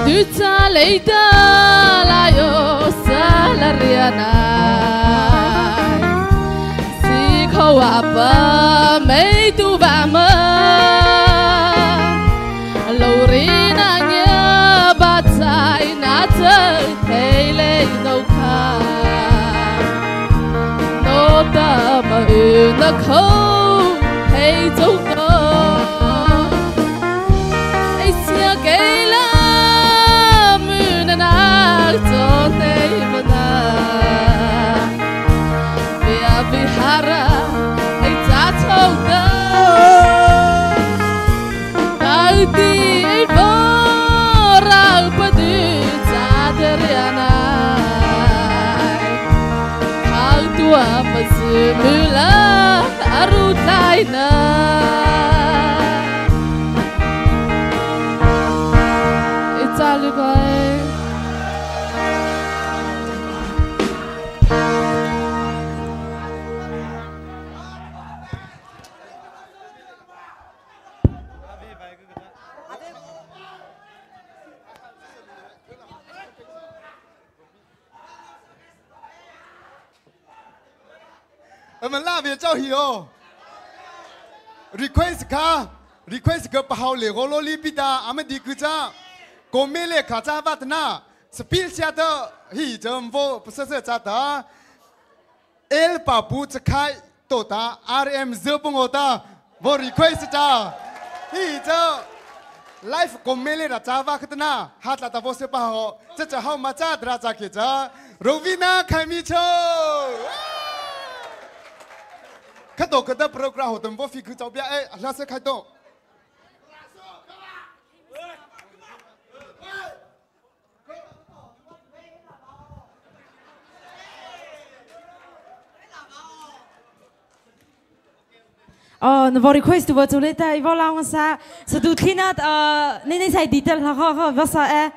du cha leida layo salariana si khâu apa mấy tu ba mơ lâu ri na nhớ ba trái na chơi thấy lên đâu khá nó ta mà nó không thấy giống nó ai xia cái lá mưa na na cho nay mà na vì hara ai cha chồng đó ai đi ai vô ra badu cha deriana khao tua mazmula arut laina it's all good. mình la về cháu hiểu request cái bảo lệ hồ lì pita ame đi cứ cha cô mẹ lệ khá cha vắt na speed xe đó hi chấm vô sơ cha đó el papu khai tổ ta rm giờ bung ta vô request cha hi cho life cô mẹ lệ ra cha vắt na hát là ta vô sẽ bảo cha hao mà cha ra cha kia cha Rovina khai mi cho cái tổ cái đó program hoạt động vô phi cứ cháu biết ấy là sẽ khai tổ nó vào request tu vào chỗ này ta vào lao sa sự tu khi nào nên sai detail là khó vào sa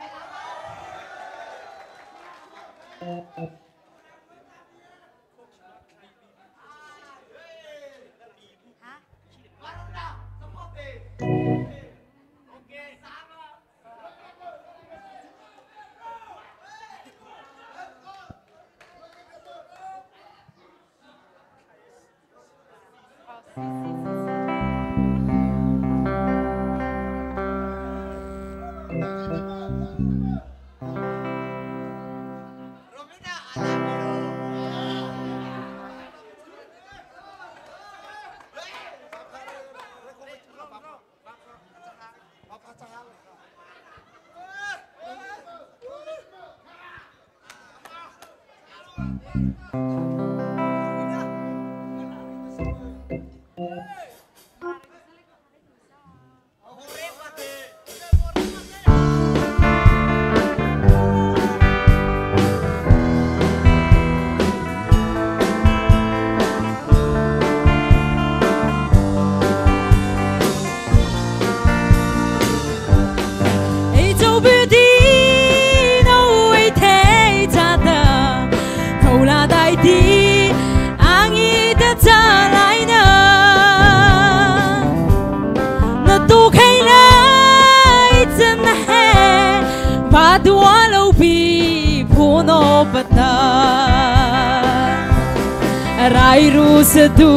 Rai ru se du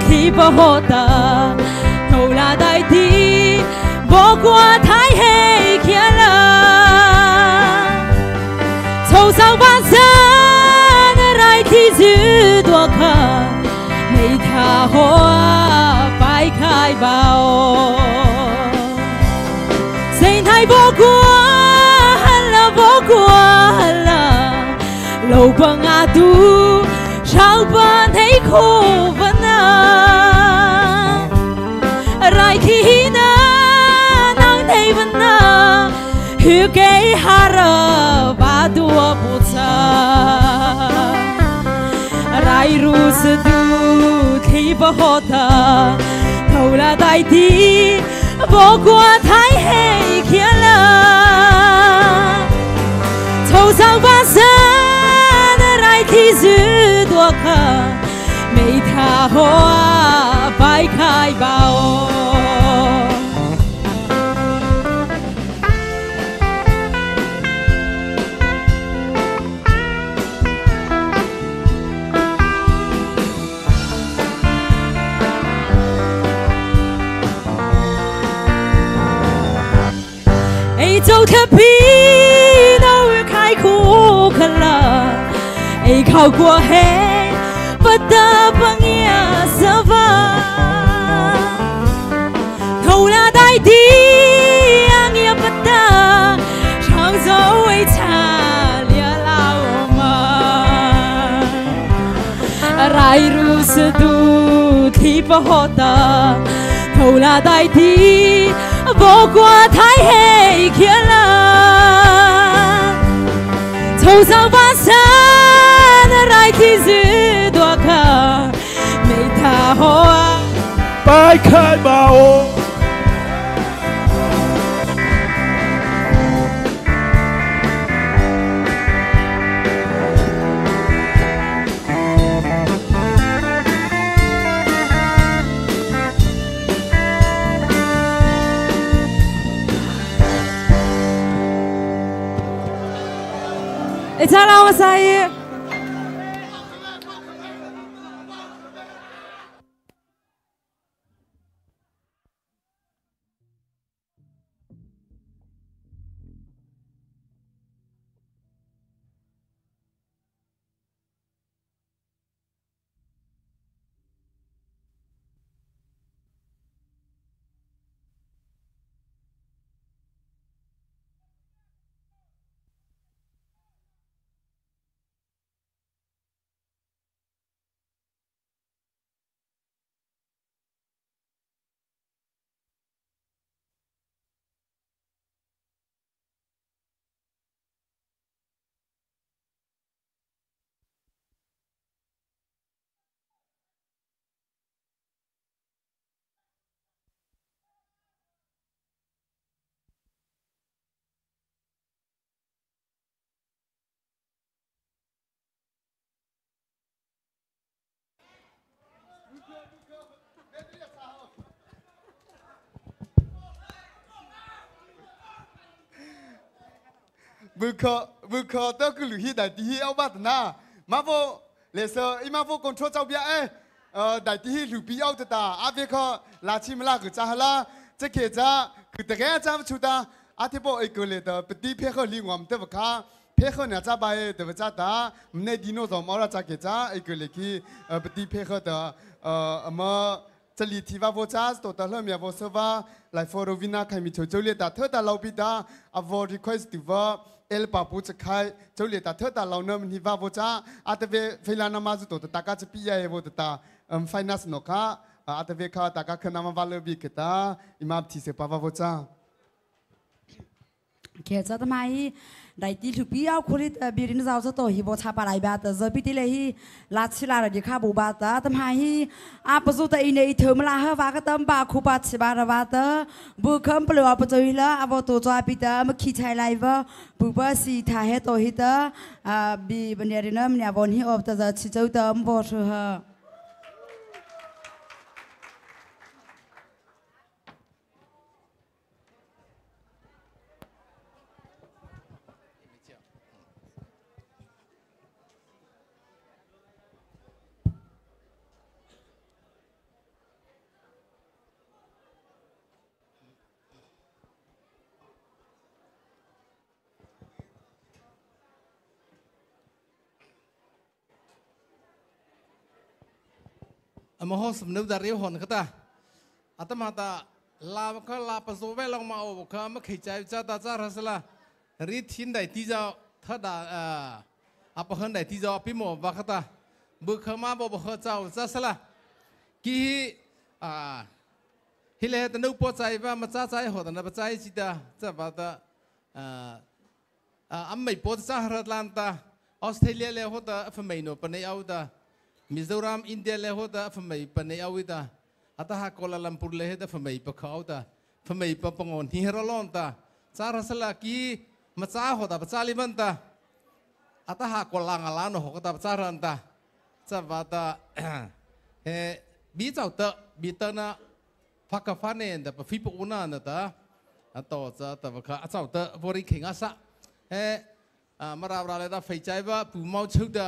thi ba hota thâu la dai thi bo qua thái hay kia la châu sao ban san rai thi dư tua kha nei tha hoa bai khai bao sinh thái bỏ qua là bỏ qua là lâu bằng à tu sao bạn thấy khổ vẫn à rai khi na nang thấy vẫn à hiểu cái hara ba tua pusa rai ru se tu khi bỏ hota thâu là đại đi bỏ qua thái hệ kia là thâu sang ba sa rai khi giữ đua khờ mấy thà hoa bay khai bao dẫu thấp bí đâu khai khô khăn là ai khao qua hết bất ta bằng nhà sa va thâu là đại đi anh yêu bất ta chẳng dẫu ai cha lia lao mà rai ru se tu khi bỏ hota thâu là đại đi bỏ qua thái hệ kia là thâu sang ba sa rai khi giữ đua khờ mấy thà hoa bay khai bao Ita lang masaya. vừa khờ tớ cứ lùi hi đại tí hi ao bát na mà vô lệ sơ im mà vô control cháu bia ấy đại tí hi lùi bi ao ta à việc khờ là chim la cứ cha la chỉ kể cha cứ tất cả cha chú ta à thế bộ ấy cứ lệ tớ bứt đi phê khờ li ngom tớ vật khá phê khờ nhà cha bài tớ vật cha ta mình đi nô rồi mà ra cha kể cha ấy cứ lệ khi bứt đi phê khờ tớ màจะลีทีว่าโวจ้าตัวตาเริ่มอยากโวเซว่าไลฟ์ฟอร์วินาใครมีเจ้าเลี้ยตาเธอตาเราปิดาอวอร์รีเควสติว่าเอลปาปูจะใครเจ้าเลี้ยตาเธอตาเราเนิ่มที่ว่าโวจ้าอาจจะเวลานามาจุดตัวตากาจะปีใหญ่โวตาไฟนัสโนกะอาจจะเวคาตากาขึ้นนามาวาเลบิกตาอิมาที่เสพว่าโวจ้าเขียนจะทำไมđại tỷ lục bí áo khối bị đến giáo cho tôi hi bộ chapa lại ba tờ giờ bị tỷ lệ hi lát xí là đi khá bù ba tờ tầm hai hi à bây giờ tại này thơm là hơi vác cái tấm ba khu ba xí ba ba tờ bù khăm bự à bây giờ hi là à bộ tổ cho bị tờ mà khi chạy lại vợ bù ba xí thay hết tôi hi tờ à bị vấn đề này mình vốn hi ốp tờ giờ chỉ chơi tờ bộ thôi ha mà họ sắm nấu dari hòn cái ta, à ta mà ta ลาก็ลาประสบไปลองมาโอ้ก็ไม่เคยใจจะตาจ้ารัสละรีทินได้ที่จะถ้าด่าอัปหันได้ที่จะพิโมบักตาบุคมาบ่บ่เจ้าจะสละกี่ฮิเลตนุปใจว่ามาจ้าใจหัวตนะปัจจัยจิตาจะว่าตาอันไม่ปวดสหรัฐลานตาออสเตรเลียเลยหัวตาฟไม่โนปนเอาตามิโซรัมอินเดียเลยหัวตาฟไม่ปนเอาตาอัตหากอลาลัมปุร์เลยหัวตาฟไม่ปะเขาตาฟไม่ปะปงอนฮิฮาลอนตาสารสละกี่มาจ้าหัวตาปัจจัยลิมันตาอัตหากอลังอลานหัวตาปัจจัยรันตาจะว่าตาบีเจ้าเตอบีเตอนะพักฟ้าเนี่ยแต่ฟิปอุนาเนี่ยตาต่อจะแต่ว่าข้าเจ้าเตอบริเข่งอาสะมาราบราเลยตาไฟใจว่าผู้เมาชุด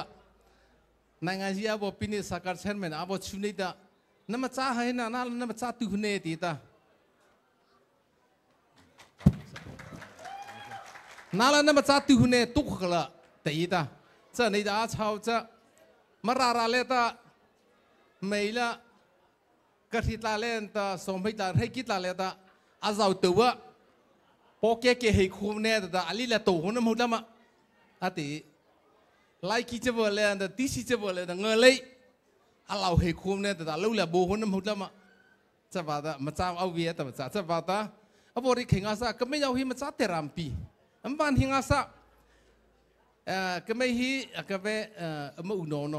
ในงานที่อาบปินิสักการเช่นเหมือนอาบชุนิดนั่นมาจ้าให้น่ะนั่นมาจ้าตุนเนติตานั่นมาจ้าตุนเนตุกละตีตาจะในตาชาวจะมาราเลยตาไม่ละกระติตาเล่นตาสมัยตาให้กิตาเล่นตาอาจจะตัวพอแก่ให้คุ้มเนี่ยตาอันนี้แหละตัวคนนั้นหมดแล้วมั้งอาทิไล่กิจวัตรเล่นตาที่กิจวัตรเล่นตาเงยเลยอาเราให้คุ้มเนี่ยตาเราแหละโบคนนั้นหมดแล้วมั้งจะว่าตามาจ้าเอาเวียแต่มาจ้าจะว่าตาเอาบริเข่งอาสาก็ไม่เอาให้มาจ้าเตรามปีอันบ้านหิงอาสาก็ไม่ฮีก็ไม่มาอุโนโน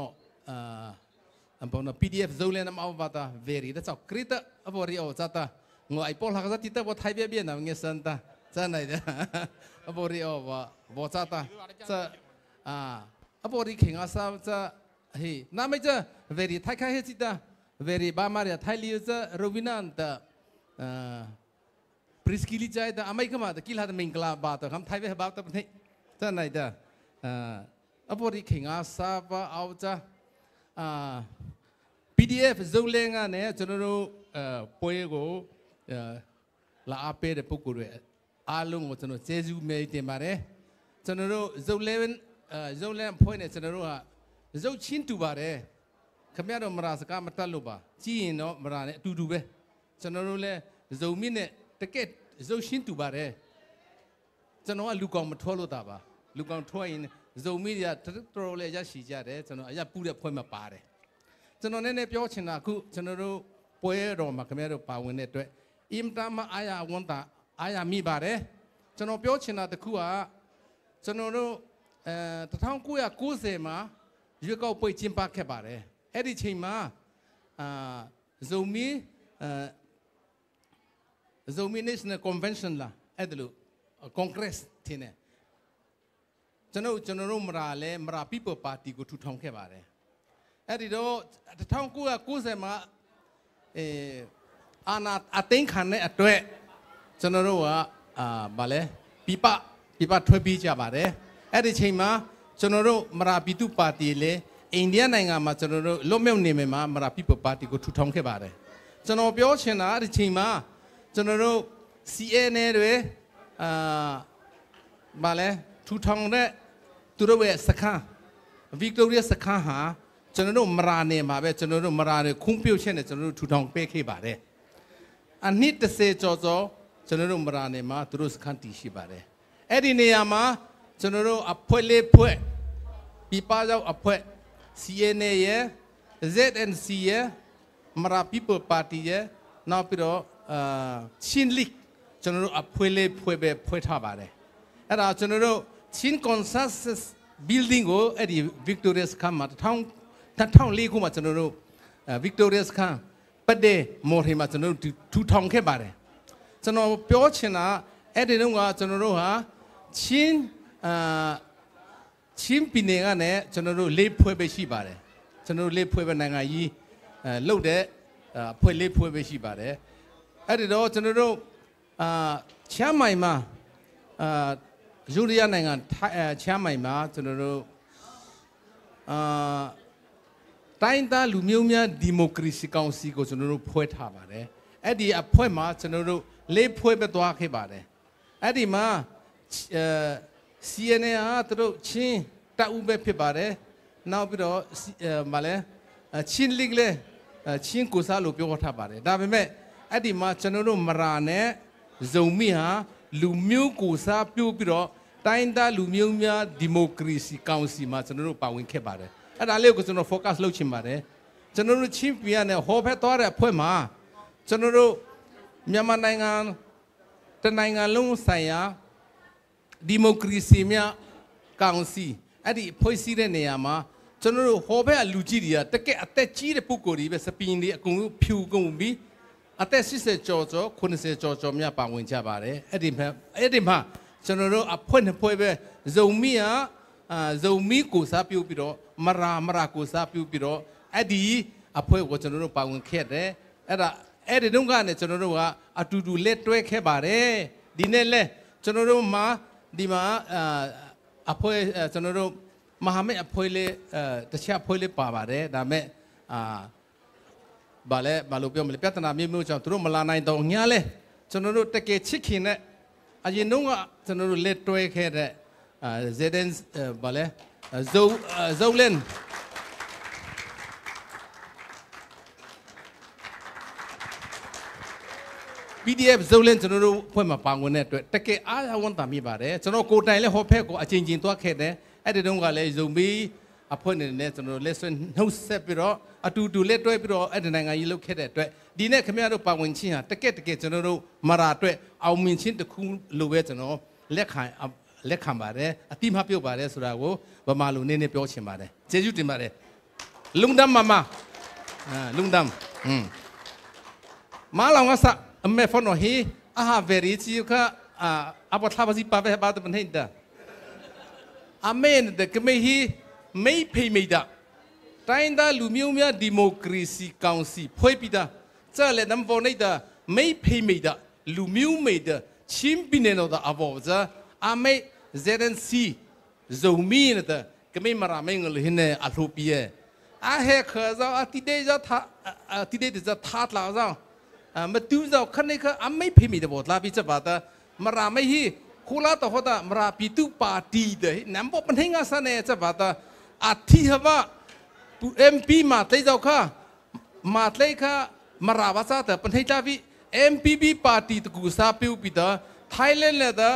อันพอนะ PDF โซเลนน้ำเอาบัตรเวรีแต่เจ้ากรีตอันพอรีเอาจัตตางอไอพอลหักจัตติตว่าไทยเบี้ยนะเงี้ยสันตาจะไหนเด้ออันพอรีเอาว่าจัตตาจะอันพอรีเข่งอาสาจะเฮ้ยน้ำไม่เจอเวรีไทยแค่เฮจิตาเวรีบามาเรียไทยลิวจะโรบินันตปริสกิลิใจแต่อเมริกามาแต่กิลาแต่มิงกลาบาตคำไทยเบี้ยบาตแต่เฮ้ยจะไหนเด้ออันพอรีเข่งอาสาว่าเอาจะPDF โซเลงานเนี่ยကျွန်တော်တို့ပွဲကိုလာအပ်ပေးတဲ့ပုဂ္ဂိုလ်တွေအားလုံးကိုကျွန်တော်ကျေးဇူးများတင်ပါတယ်ကျွန်တော်တို့ဇုတ်လဲဖွဲ့နေကျွန်တော်တို့ကဇုတ်ချင်းတူပါတယ်ခင်ဗျားတို့မရာစကားမတတ်လို့ပါကြည့်ရင်တော့မရာနဲ့အတူတူပဲကျွန်တော်တို့လည်းဇုံမြင့်နဲ့တကက်ဇုတ်ချင်းတူပါတယ်ကျွန်တော်ကလူကောင်မထွားလို့တာပါလူကောင်ထွားရင်ဇုံမြင့်ကတော်လည်းရရှိကြတယ်ကျွန်တော်အရပူတဲ့ဖွဲ့မှာပါတယ်ကျွန်တော်နဲ့ပြောချင်တာအခုကျွန်တော်တို့ပွဲတော်မှာခင်ဗျားတို့ပါဝင်တဲ့အတွက်အင်တာမအားရဝန်တာအားရမိပါတယ်ကျွန်တော်ပြောချင်တာတခုကကျွန်တော်တို့1990မှာရွေးကောက်ပွဲကျင်းပခဲ့ပါတယ်အဲ့ဒီချိန်မှာဇုံမီ National Convention လာအဲ့ဒါလို့ Congress ထင်တယ်ကျွန်တော်တို့မရာ People Party ကိုထူထောင်ခဲ့ပါတယ်အဲ့ဒီတော့1990မှာအာနာအသိန်းခံတဲ့အတွက်ကျွန်တော်တို့ကဗာလဲပြပထွေးပြီးကြပါတယ်အဲ့ဒီချိန်မှာကျွန်တော်တို့မရာပြည်သူပါတီလေအိန္ဒိယနိုင်ငံမှာကျွန်တော်တို့လွတ်မြောက်နေမှာမရာ People Party ကိုထူထောင်ခဲ့ပါတယ်ကျွန်တော်ပြောချင်တာအဲ့ဒီချိန်မှာကျွန်တော်တို့ CNA တွေဗာလဲထူထောင်တဲ့သူတို့ရဲ့စခန်း Victoria စခန်းဟာကျွန်တော်တို့မရာနေမှာပဲကျွန်တော်တို့မရာနေခုံးပြုတ်ချက်နဲ့ကျွန်တော်တို့ထူထောင်ပေးခဲ့ပါတယ်အနှစ်30ကျော်ကျွန်တော်တို့မရာနေမှာသူတို့စခန်းတည်ရှိပါတယ်အဲ့ဒီနေရာမှာကျွန်တော်တို့အဖွဲ့လေးဖွဲ့ပြပရောက်အဖွဲ့ CNA ရဲ့ ZNC ရဲ့မရာ People Party ရဲ့နောက်ပြီးတော့ချင်းလိကျွန်တော်တို့အဖွဲ့လေးဖွဲ့ပဲဖွဲ့ထားပါတယ်အဲ့ဒါကျွန်တော်တို့ချင်း consensus building ကိုအဲ့ဒီ Victoria စခန်းမှာ2004ခုမှာကျွန်တော်တို့ Victoria စခန်းပတ်တဲ့မော်ထီမှာကျွန်တော်တို့ထူထောင်ခဲ့ပါတယ်ကျွန်တော်ပြောချင်တာအဲ့ဒီတော့ကကျွန်တော်တို့ဟာချင်းပြည်နယ်ကနေကျွန်တော်တို့လေးဖွဲ့ပဲရှိပါတယ်ကျွန်တော်တို့လေးဖွဲ့ပဲနိုင်ငံကြီးလှုပ်တဲ့ဖွဲ့လေးဖွဲ့ပဲရှိပါတယ်အဲ့ဒီတော့ကျွန်တော်တို့ချမ်းမိုင်မှာယူရီးယားနိုင်ငံချမ်းမိုင်မှာကျွန်တော်တို့တိုင်းသားလူမျိုးများဒီမိုကရေစီကောင်စီကိုကျွန်တော်တို့ဖွဲ့ထားပါတယ်အဲ့ဒီအဖွဲ့မှာကျွန်တော်တို့လေးဖွဲ့ပဲသွားခဲ့ပါတယ်အဲ့ဒီမှာ CNA ဟာသူတို့ချင်းတပ်ဦးပဲဖြစ်ပါတယ်နောက်ပြီးတော့မလဲချင်းလိကလေချင်းကိုစားလို့ပြောထားပါတယ်ဒါပေမဲ့ အဲ့ဒီမှာကျွန်တော်တို့မရာနဲ့ဇုံမီဟာလူမျိုးကိုစားပြုတ်ပြီးတော့တိုင်းသားလူမျိုးများဒီမိုကရေစီကောင်စီမှာကျွန်တော်တို့ပါဝင်ခဲ့ပါတယ်အဲ့ဒါလေးကိုကျွန်တော် focus လုပ်ချင်ပါတယ်ကျွန်တော်တို့ချင်းပြည်နယ်ဟောဖက်သွားတဲ့အဖွဲ့မှာကျွန်တော်တို့မြန်မာနိုင်ငံတနိုင်ငံလုံးဆိုင်ရာဒီမိုကရေစီများကောင်စီအဲ့ဒီဖွဲ့စည်းတဲ့နေရာမှာကျွန်တော်တို့ဟောဖက်လူကြီးတွေကတကယ်အသက်ကြီးတဲ့ပုဂ္ဂိုလ်တွေပဲစပင်းတွေအကုန်လုံးဖြူကုန်ပြီးအသက်80ကျော်ကျော်90ကျော်ကျော်များပါဝင်ကြပါတယ်အဲ့ဒီမှာကျွန်တော်တို့အဖွဲ့နှစ်ဖွဲ့ပဲဇုံမီဟာဇုံမီကိုစားပြုတ်ပြီးတော့မရာကိုစားပြုတ်ပြီးတော့အဲ့ဒီအဖွဲ့ကိုကျွန်တော်တို့ပါဝင်ခဲ့တယ်အဲ့ဒီတုန်းကနေကျွန်တော်တို့ကအတူတူလက်တွဲခဲ့ပါတယ်ဒီနေ့လဲကျွန်တော်တို့မှာဒီမှာအဖွဲ့ကျွန်တော်တို့မဟာမိတ်အဖွဲ့လေးတခြားအဖွဲ့လေးပါပါတယ်ဒါမဲ့ဘာလို့ပြောမလဲပြဿနာမျိုးကြောင့်သူတို့မလာနိုင်တော့ညလဲကျွန်တော်တို့တကယ်ချစ်ခင်တဲ့အရင်တုန်းကကျွန်တော်တို့လက်တွဲခဲ့တဲ့ZN ဇိုလန် PDF ဇိုလန်ကျွန်တော်တို့ဖွဲ့မှာပါဝင်တဲ့အတွက်တကယ်အားရဝန်တာမိပါတယ်ကျွန်တော်ကိုတိုင်လဲဟောဖက်ကိုအချင်းချင်းတွားခဲ့တယ်အဲ့ဒီတုန်းကလည်းဇုံမီအဖွဲ့နဲ့ကျွန်တော်လက်ဆွဲနှုတ်ဆက်ပြီးတော့အတူတူလက်တွဲပြီးတော့အဲ့ဒီနိုင်ငံကြီးလုပ်ခဲ့တဲ့အတွက်ဒီနေ့ခင်ဗျားတို့ပါဝင်ချင်းဟာတကယ်ကျွန်တော်တို့မရာအတွက်အောင်မြင်ခြင်းတစ်ခုလိုပဲကျွန်တော်လက်ခံပါတယ်အတိမပြုတ်ပါတယ်ဆိုတာကိုဗမာလူနည်းနည်းပြောချင်ပါတယ်ကျေးဇူးတင်ပါတယ်လုံဒမ်မမလုံဒမ်မာလောင်ကစားအမေဖနော်ဟီအဟာဗေရီချီခအဘထားပါစီပါပဲပါတဲ့နေတာအမင်းတဲ့ကမေဟီမေးဖေးမိတာတိုင်းသားလူမျိုးများဒီမိုကရေစီကောင်စီဖွဲ့ပြီးတာစလက်နမ်ပေါ်နေတာမေးဖေးမိတာလူမျိုးမိတာချင်းပြနေတော့အဘောဇာအမေZNC ဇုံမီနေတဲ့ကမေမရာမင်းငလဟင်းနဲ့အလှပီရဲ့အဟဲခါဇာအတိဒေဇာထားလာဇာမတူဇောခဏခအမေဖေးမိတဲ့ဘောလာပြီးချက်ပါတာမရာမေဟီခုလာတော့ဟောတာမရာပီတူပါတီတဲ့နမ်ပေါ်ပနှင်းငါစနေချက်ပါတာအတီဟဝ MP มาเตยเจ้าค่ะมาเตยค่ะมาราบาซาแต่ประเทศจ้าวิ MPP ปาร์ตี้ตะกูซาปิวปิดาไทยแลนด์เลยแต่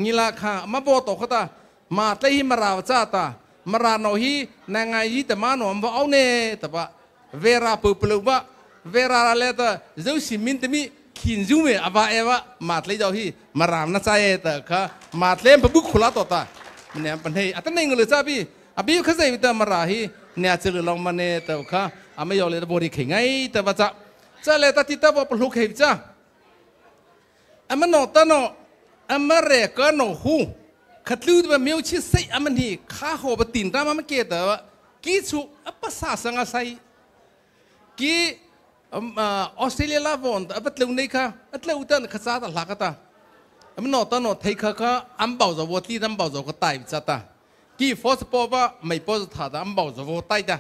งีลาค่ะมาบอกต่อเขาตามาเตยมาราบาซาตามาราโนฮีนางไงยี่แต่มาหนอมว่าเอาเน่แต่ว่าเวลาเปิดเปลือกว่าเวลาอะไรแต่เจ้าสิมินแต่มีขินซูเมอว่าเอวะมาเตยเจ้าฮีมารามน่าใจแต่ค่ะมาเตยพบุกขลาต่อตาเนี่ยประเทศอันนั้นเองเลยจ้าพี่อภิยุเขาใส่วิตามาราฮีเนี่ยจะลองมาเนี่ยแต่ค่ะอาไม่ยอมเลยบริเข่งไงแต่ว่าจะเลยตัดที่ตาบอกปลุกเข่งจ้าอามันหนอตาหนออามาเรก็หนอหูขัดลิ้วแบบมีอุชิสิอามันที่ข้าหัวปตินตามันเกตแต่ว่ากี่ชุอัปสาสังอาศัยกี่ออสเตรเลียลาวันอัปตะลุงนี่ค่ะอัปตะลุงตันข้าซาตะหลักตาอามันหนอตาหนอไทยค่ะอันเบาจะวัดที่อันเบาจะก็ตายจ้าตากี่ฟอสปอว่าไม่ปอสถาดอันเบาจะวัดตายจ้า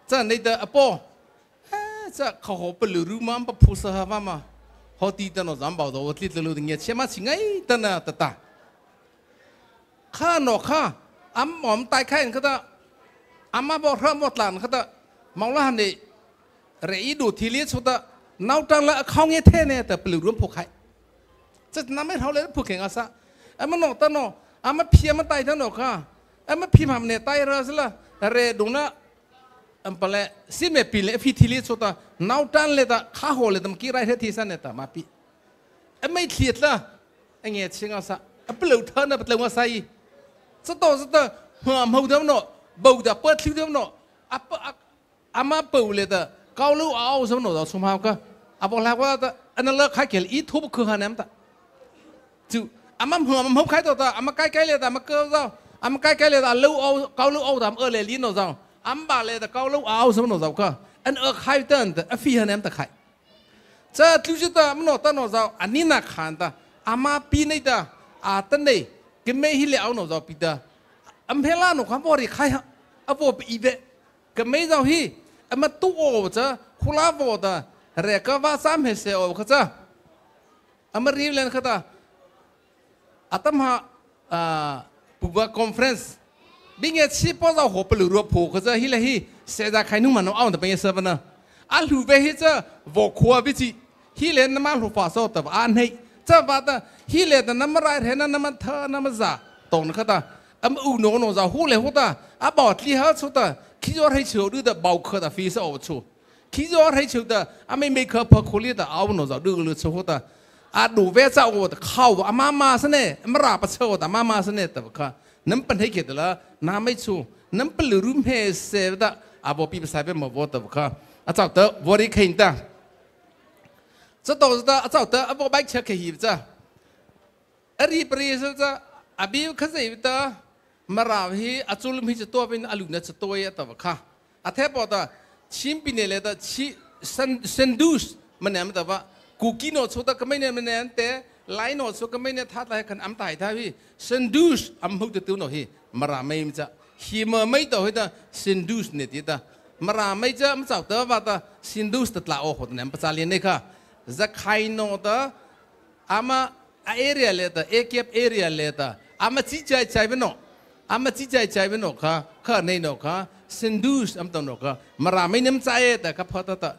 จะในเดอปอจะเขาหัวปลือรู้มั้งปะผู้สหมามาเขาตีตาหนออันเบาจะวัดที่ตะลุงเงี้ยเชื่อมาสิไงตาหน้าตาข้าหนอข้าอันหมอมตายแค่นั้นก็ตาอันมาบอกเรื่องหมดหลานก็ตามองละหันนี่เรียดูทีเลี้ยสุดาน่าจังละเขาเงี้ยเท่เนี่ยแต่ปลือรู้ผูกใครจะน้ำไม่เท่าเลยผูกแข่งอาซะอันมันหนอตาหนออันมาเพียมันตายตาหนอข้าอันมาพิมพ์เนี่ยตายแล้วสิละเรดูนะอันเปล่าสิเมปีเล่พิธีลิสุดาน่าจังเลยตาข้าหัวเลยตามกี่ไรเท่าที่สันเนี่ยตามาปีอันไม่เครียดละอันเงี้ยเชิงอาซะอันเปลือกเท่านั้นเปลือกว่าใส่สตอหัวมันเท่านั้นบ่าวจะเปิดทิ้งเท่านั้นอันมาเปลือกเลยตาเกาลูเอาสมโนเราสมภาพก็อันบอกแล้วว่าอันนั้นเลิกขายเกลืออีทุบคือหาน้ำตาจู่อันมาหัวมันขายตัวตาอันมาใกล้ๆเลยตามาเกลือเราอันมาใกล้ๆเลยตาลูเอาเกาลูเอาตามเลยลิ้นเราจังอันบาเลยตาเกาลูเอาสมโนเราก็อันขายเต้นแต่ฟีหาน้ำตาขายจะจู่จู่ตามันโนตาโนเราอันนี้นักขันตาอันมาปีนี้ตาตันนี้ก็ไม่ฮิเลเอาโนเราปีตาอันเพลาโนความบริขายอันบอกอีเวก็ไม่เราฮีอันมาตู้โอ้จ้ะคุลาโวตาเรียกว่าสามเหตุเสียโอ้ข้าจ้ะอันมาเรียนเรื่องข้าจ้ะอาตมาปุ๊บว่าคอนเฟรนซ์บิงเอชีพอเราหัวปลุกรัวผูกข้าจ้ะฮิเลฮีเสียจากใครนุ่มมันเอาแต่เป็นยังไงนะอันรู้ไปฮิจ้ะวอคัววิจิ ฮีเลนน้ำมันหัวฟ้าโซ่แต่อันให้เจ้าว่าแต่ฮีเลนน้ำมันไรเห็นน้ำมันเธอน้ำมันจ่าตรงนั้นก็ตาอูโน่จ่าหูเลยหูตาบอกที่เขาสุดตาคิดว่าให้เชื่อดูแต่เบาขึ้นแต่ฟีซ่าออกชูคิดว่าให้เชื่อแต่ไม่เคยพอคุยแต่เอาโน่จ่าดูเลยชูตาดูเวจ้าโอ้แต่เข้ามาสเนี่ยมาราบเชื่อแต่มาสเนี่ยแต่ว่าน้ำเป็นให้เกิดแล้วน้ำไม่ชูน้ำเป็นรูมเฮเซตาบอกปีภาษาเป็นมาบอกแต่ว่าเจ้าเต๋อวันนี้เข่งตาจะต่อจะเจ้าเต๋อบอกไปเช็คเขียบจ้ารีบรีสุดจ้าบิวข้าศึกตามาราวีจุลมิจะตัวเป็นอลูนจะตัวเยอะแต่ว่าเทปบอกตาชิมปีนี้เลยตาชิเซนดูสมันเนี่ยมันแต่ว่ากูกินโนสุดตาก็ไม่เนี่ยมันเนี่ยแต่ไลน์โนสุดก็ไม่เนี่ยทัดอะไรกันตายท่าพี่เซนดูสพูดตัวหน่อยมาราไม่จะฮีมาไม่ต่อให้ตาเซนดูสเนี่ยที่ตามาราไม่จะมันเจ้าเต๋อว่าตาเซนดูสตัดละโอ้โหเนี่ยภาษาเลียนเนี่ยค่ะจะใครโนตามาเอเรียเลยตาเอเก็บเอเรียเลยตามาจิตใจเป็นโนมาจิตใจเป็นโนค่ะในโนค่ะเซนดูสตัวโนค่ะมาราไม่น้ำใจแต่ก็พอตา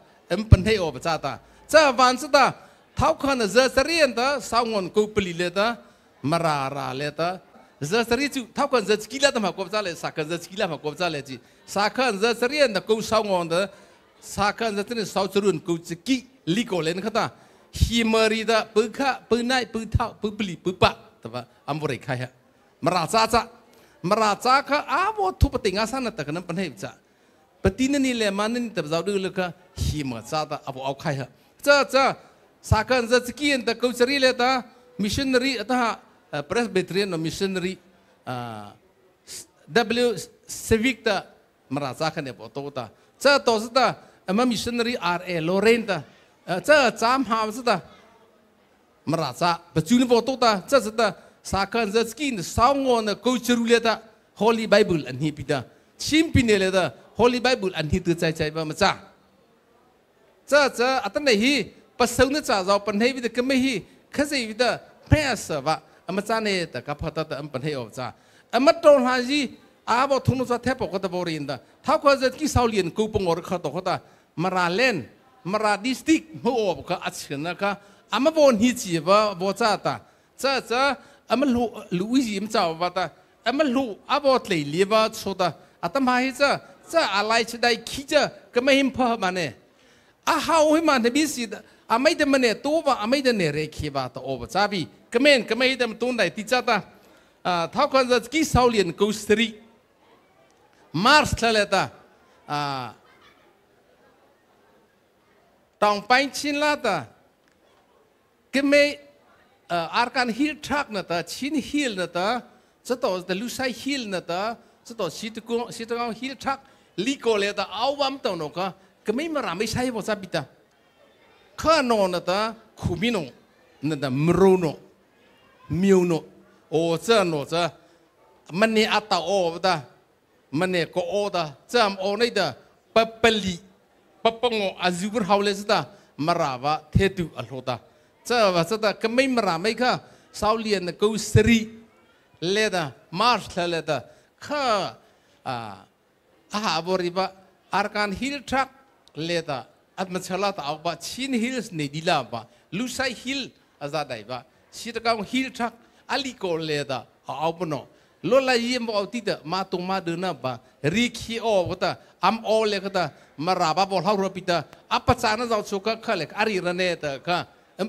เป็นให้โอภาษาตาจะวันสุดตาเท่ากันจะเสียนตาสาวงอนกูปลีเลยตามาราเลยตาจะเสียจุเท่ากันจะสกิลตามากบจ้าเลยสักกันจะสกิลมากบจ้าเลยจีสักกันจะเสียนตากูสาวงอนตาสักกันจะเนี่ยสาวจรุนกูสกิลิโกเลนค่ะตาฮิมารีตาปืนข้าปืนไหนปืนเท่าปืนปลีปืนปะแต่ว่าอัมบริกใครฮะมาราจ้าค่ะว่าทุบติงอาสานะแต่กันนั้นเป็นให้จ้าปฏินันนี่แหละมันนี่แต่เราดูเลยค่ะฮิมาจ้าตาเอาใครฮะจ้าสักกันจะสกินแต่กูจะรีเลยตามิชชันนารีตาเพรสเบตเรียนมิชชันนารีW civic ตามาราจ้าค่ะเนี่ยบอกตัวตาจ้าตัวสุดตามามิชชันนารี RA โลเรนตาเจ้าจำหาสุดตามาราจ้าปัจจุบันบอกตัวตาจ้าสุดตาสักกันจะสกินสาวงอนกูจะรู้เลยตา Holy Bible อันนี้พิจารชิมพิเนเลยตา Holy Bible อันนี้ตัวใจบ้างมาจ้าอัตไหนฮีภาษาเนี่ยจ้าเราปัญหาวิธีก็ไม่ฮีข้าศึกวิธีแพ้สวะมาจ้าเนี่ยแต่กับพัฒนาปัญหาออกจ้ามาตรงหาจีบอกทุนจะแทบปกติบริณาถ้าเขาจะกินสาวเลียนกูปงอร์เขาตัวเขาตามาราเลนมาราดิสติกหัวก็อัดเชนนะคะมาบนฮิจิว่าจ้าตามาลุยจิมจ้าว่าตามาลุบอกเลยเลี้ยวสุดาแต่มาให้จ้าอะไรจะได้คิดจ้าก็ไม่เห็นพอมันเนี่ยหาให้มันบิสิไม่ได้มันเนี่ยตัวว่าไม่ได้เนี่ยเรื่องขี้บ้าตัวโอ้จ้าบีก็ไม่ได้มันตัวไหนที่จ้าตาถ้าคนจะกินสาวเลียนกูสตรีมาร์สเลยตาต้องไปชินละตาก็ไม่อาการฮิลทรักนะตาชินฮิลนะตาจะต่อแต่ลูกชายฮิลนะตาจะต่อชิตกุฮิลทรักลิโกเลยตาเอาวันตัวนกก็ไม่มาราไม่ใช่ภาษาบิดาข้านอนนะตาคุมิโนนั่นตามรูโนมิวโนโอเจ้าโนเจ้ามันเนี่ยอัตตาโอตามันเนี่ยก็โอตาเจ้าโอนี่ตาปะเปลีปะปงออาจูบร์ฮาวเลสตามาราว่าเทตุอัลโหตาเจ้าว่าตาก็ไม่มาราไม่ค่ะสาวเลียนกูสรีเลตามาร์ชเลตาข้าบริบะอาการฮิลทรักเลตาอัตมัชลาตาเอาบะชินฮิลส์เนี่ยดีลาบะลูไซฮิลอาซาได้บะชิตกางฮิลทรักอาลิโกเลตาเอาปนอโลลายมบอกติดมาตรงมาเดินนับบะริคีโอก็ตาอัมโอเลก็ตามาราบะบอกเขารบิดาอัปจานะเราสุกขะเล็กอารีระเนตค่ะ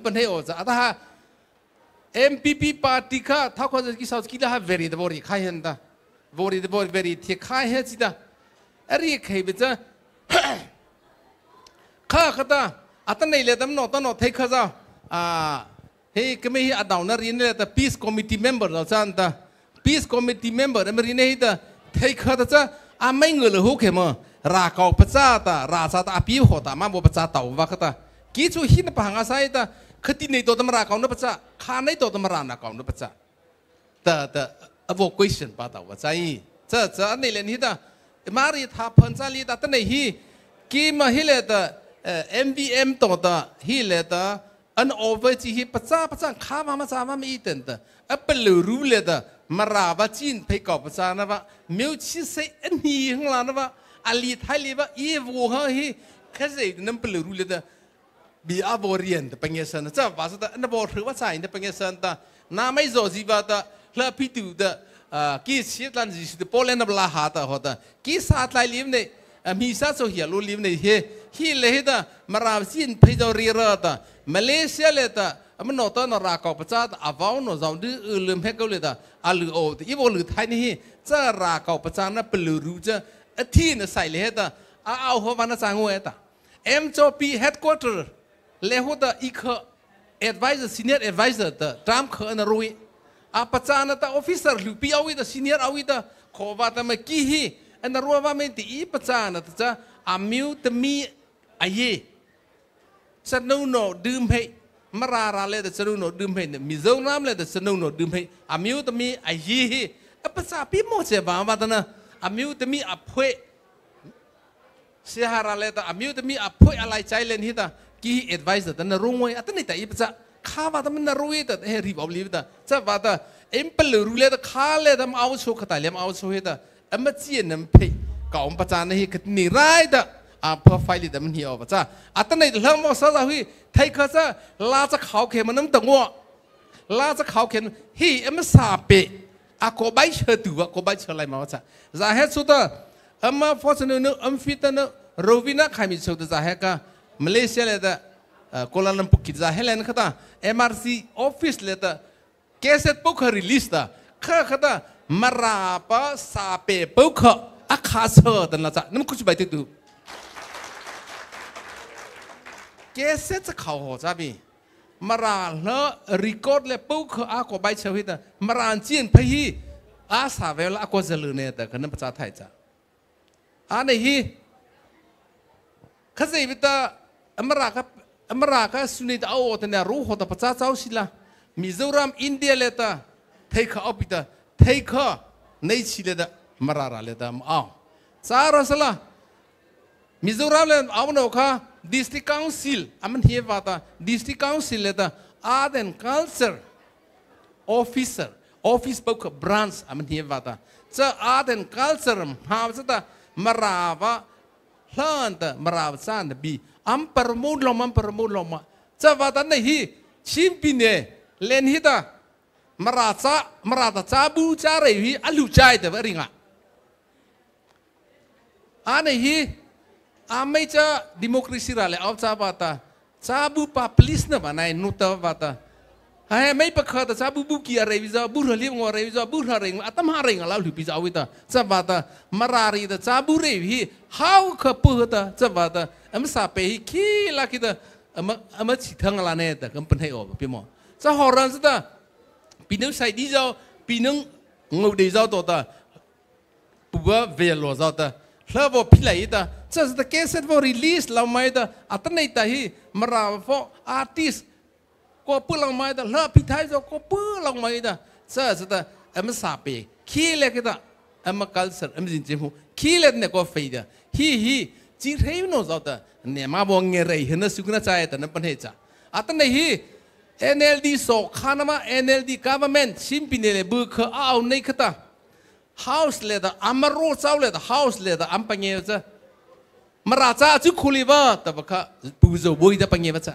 เป็นให้โอจ้าแต่ฮะ MPP ปาร์ตี้ค่ะถ้าคนจะกินสาวกินละเวรีเดบอรีใครเห็นตาบอรีเดบอรีเวรีที่ใครเห็นสิตาอารีใครเป็นจ้าข้าก็ตาอัตนัยเลยตั้มโนตั้มโนเทคข้าเฮ้ยก็ไม่ให้อดาวนารีนี่แหละแต่ Peace Committee Member เราจ้าตา Peace Committee Member อเมริกาเนี่ยแต่เทคข้าตาจ้าไม่เงินเลยหุกเหมอราเกาพระเจ้าตาราชาตาพิวหัวตามาบอกพระเจ้าเต่าว่าก็ตากิจหินปะหังอาศัยตาคดีในตัวตำราเกาเนื้อพระเจ้าข้าในตัวตำราหนักเกาเนื้อพระเจ้าแต่evacuation ปะตาว่าใจจะนี่เลยนี่ตามารีท่าพันธ์ลีตาตั้งแต่ฮีกิมาฮิเลตาMVM ตัวตาฮิเลตาอันโอเวอร์จีฮีพระเจ้าข้ามาจ้ามาไม่อินตาเปลือรู้เลยตามาราบจีนไปกอบพระเจ้านะวะมิวชิเซอันนี้ข้างหลังนะวะอาลีไทยเลยว่าอีวัวเฮ้ยแค่เด็กนั่นเปลือรู้เลยตา บีอาโบเรียนแต่เป็นเงี้ยสันจ้าว่าสุดอันนั้นบอกถือว่าใช่แต่เป็นเงี้ยสันแต่น้าไม่โจจีว่าแต่เลือพิจูแต่กี่ชีวิตลันจีสุดโปเลนบลาหาแต่หัวแต่กี่ศาสตร์ลายลิมเนี่ยมีศาสตร์โซเฮียลูลิมเนี่ยฮีเลยแต่มาราซินพิจารีระแต่มาเลเซียเลยแต่มันโนตันรากอบประจัดอาวน์โนจาวดื้อลืมให้เขาเลยแต่อาลือโอแต่อีโบลือไทยนี่จะรากอบประจัดนั่นเป็นลือรู้จะที่นั่นใส่เลยแต่เอาหัววันนั้นจางหัวแต่MJP headquarter เลหัวแต่อีกadvisor senior advisor แต่ตามเขาอันรู้ประจานแต่ officer หรือปีเอาไว้แต่ senior เอาไว้แต่ขอว่าแต่เมื่อกี้ฮีอันรู้ว่าไม่ตีอีประจานแต่จะมิวแต่มีอะไรสนุนโนดื่มให้มาราเลยแต่สนุนโนดื่มให้มิโซน้ำเลยแต่สนุนโนดื่มให้มิวแต่มีอะไรประจานพี่โมเสบ้าว่าแต่นะมิวแต่มีอะไรเสียหาอะไรแต่มิวแต่มีอะไรใจเล่นที่แต่กี่ advisor แต่น่ารู้ไว้แต่นี่แต่อีประจานข้าว่าแต่มันน่ารู้แต่เฮรีบเอาลีแต่จะว่าแต่เปลือรู้เลยแต่ข้าเลยแต่เอาโชว์ขตายเลยเอาโชว์ให้แต่มันเจียนนั่นเพย์ก่อนประจานนี่คือนี่ไรแต่พอไฟลิแต่มันเหี่ยวประจานแต่ในเรื่องว่าซะที่ไทยเขาจะลาจะเขาเข็มมันน้ำตังวลาจะเขาเข็มฮีมันสาเปก็ใบเชื่อตัวก็ใบเชื่ออะไรมาว่าจะจะให้สุดมาฟอสน์นึกฟิตนึกโรวิน่าใครมีสุดจะให้ก็มาเลเซียเลยแต่โคลาลัมปุกิจะให้เล่นก็ตา MRC office เลยแต่เคสปุ๊กรีลิสต์ก็ตามาราปะสาเปปุ๊กขาเสือแต่ละจ้ะนั่นคุยไปติดดูเคสจะเข้าหัวจ้าบีมาราแล้วรีคอร์ดเลยปุ๊กก็ใบเชื่อให้แต่มาราจีนพี่สาเวลก็จะลืมเนี่ยแต่ก็นั่นภาษาไทยจ้ะอันนี้ข้าศึกพิธาอเมริกาสุนิดเอาแต่เนี่ยรู้หัวแต่ภาษาเจ้าสิละมิโซรัมอินเดียเลยแต่ไทยข้าเอาพิธาไทยข้าในชิเลแต่มาราเลยแต่เอาสารสละมิโซรัมเลยเอาหนูข้า district council มันเฮียว่าแต่ district council เลยแต่ art and culture office ปุ๊ก branch มันเฮียว่าแต่จะ art and culture หาว่าแต่มาราว่าหลังแต่มาราบสานบีประมูลลงมาจะว่าแต่ในที่ชิมพินเน่เล่นฮิตามาราจ้าบูจาเรวีอัลลูใจแต่ว่าริงอันนี้ไม่จะดิโมคราซีอะไรเอาจ้าว่าแต่จ้าบูปาพลิสนะว่าไหนนุตว่าแต่ไม่ประคตจ้าบูกีอะไรวิจารบูเรียงอะไรวิจารบูเรียงอัตมาเรียงแล้วหรือพิจารวิตาจะว่าแต่มารารีแต่จ้าบูเรวีhow เขาพูดแต่จะว่าแต่สาเปฮีขี้ละคิดแต่ชิดทางอะไรเนี่ยแต่ก็เป็นให้ออกพี่หมอจะหอรันสุดแต่ปีนึงใส่ดีเจ้าปีนึงงูดีเจ้าตัวแต่ปัวเวลล์เจ้าแต่แล้วพอพิลัยแต่จะสุดแต่เคสพอรีลิสเราไม่แต่อัตในแต่ฮีมาราฟออาร์ติสก็เพื่อเราไม่แต่แล้วพิธีเจ้าก็เพื่อเราไม่แต่จะสุดแต่สาเปขี้เลยคิดแต่culture จริงๆขี้เลยเนี่ยก็เฟียฮีจีเรียนโน้ตเอาแต่เนี่ยมาบอกเงี้ยเลยเห็นสุขน่าใจแต่นั่นเป็นเหตุจ้ะแต่ในฮี NLD สกขานามา NLD government ชิมพินเลยบุกเอาในขตา house เลยแต่มารู้เจ้าเลยแต่ house เลยแต่ปัญญาจ้ะมาราชาจุคุลิบะแต่ว่าข้าปูโจบุยแต่ปัญญาจ้ะ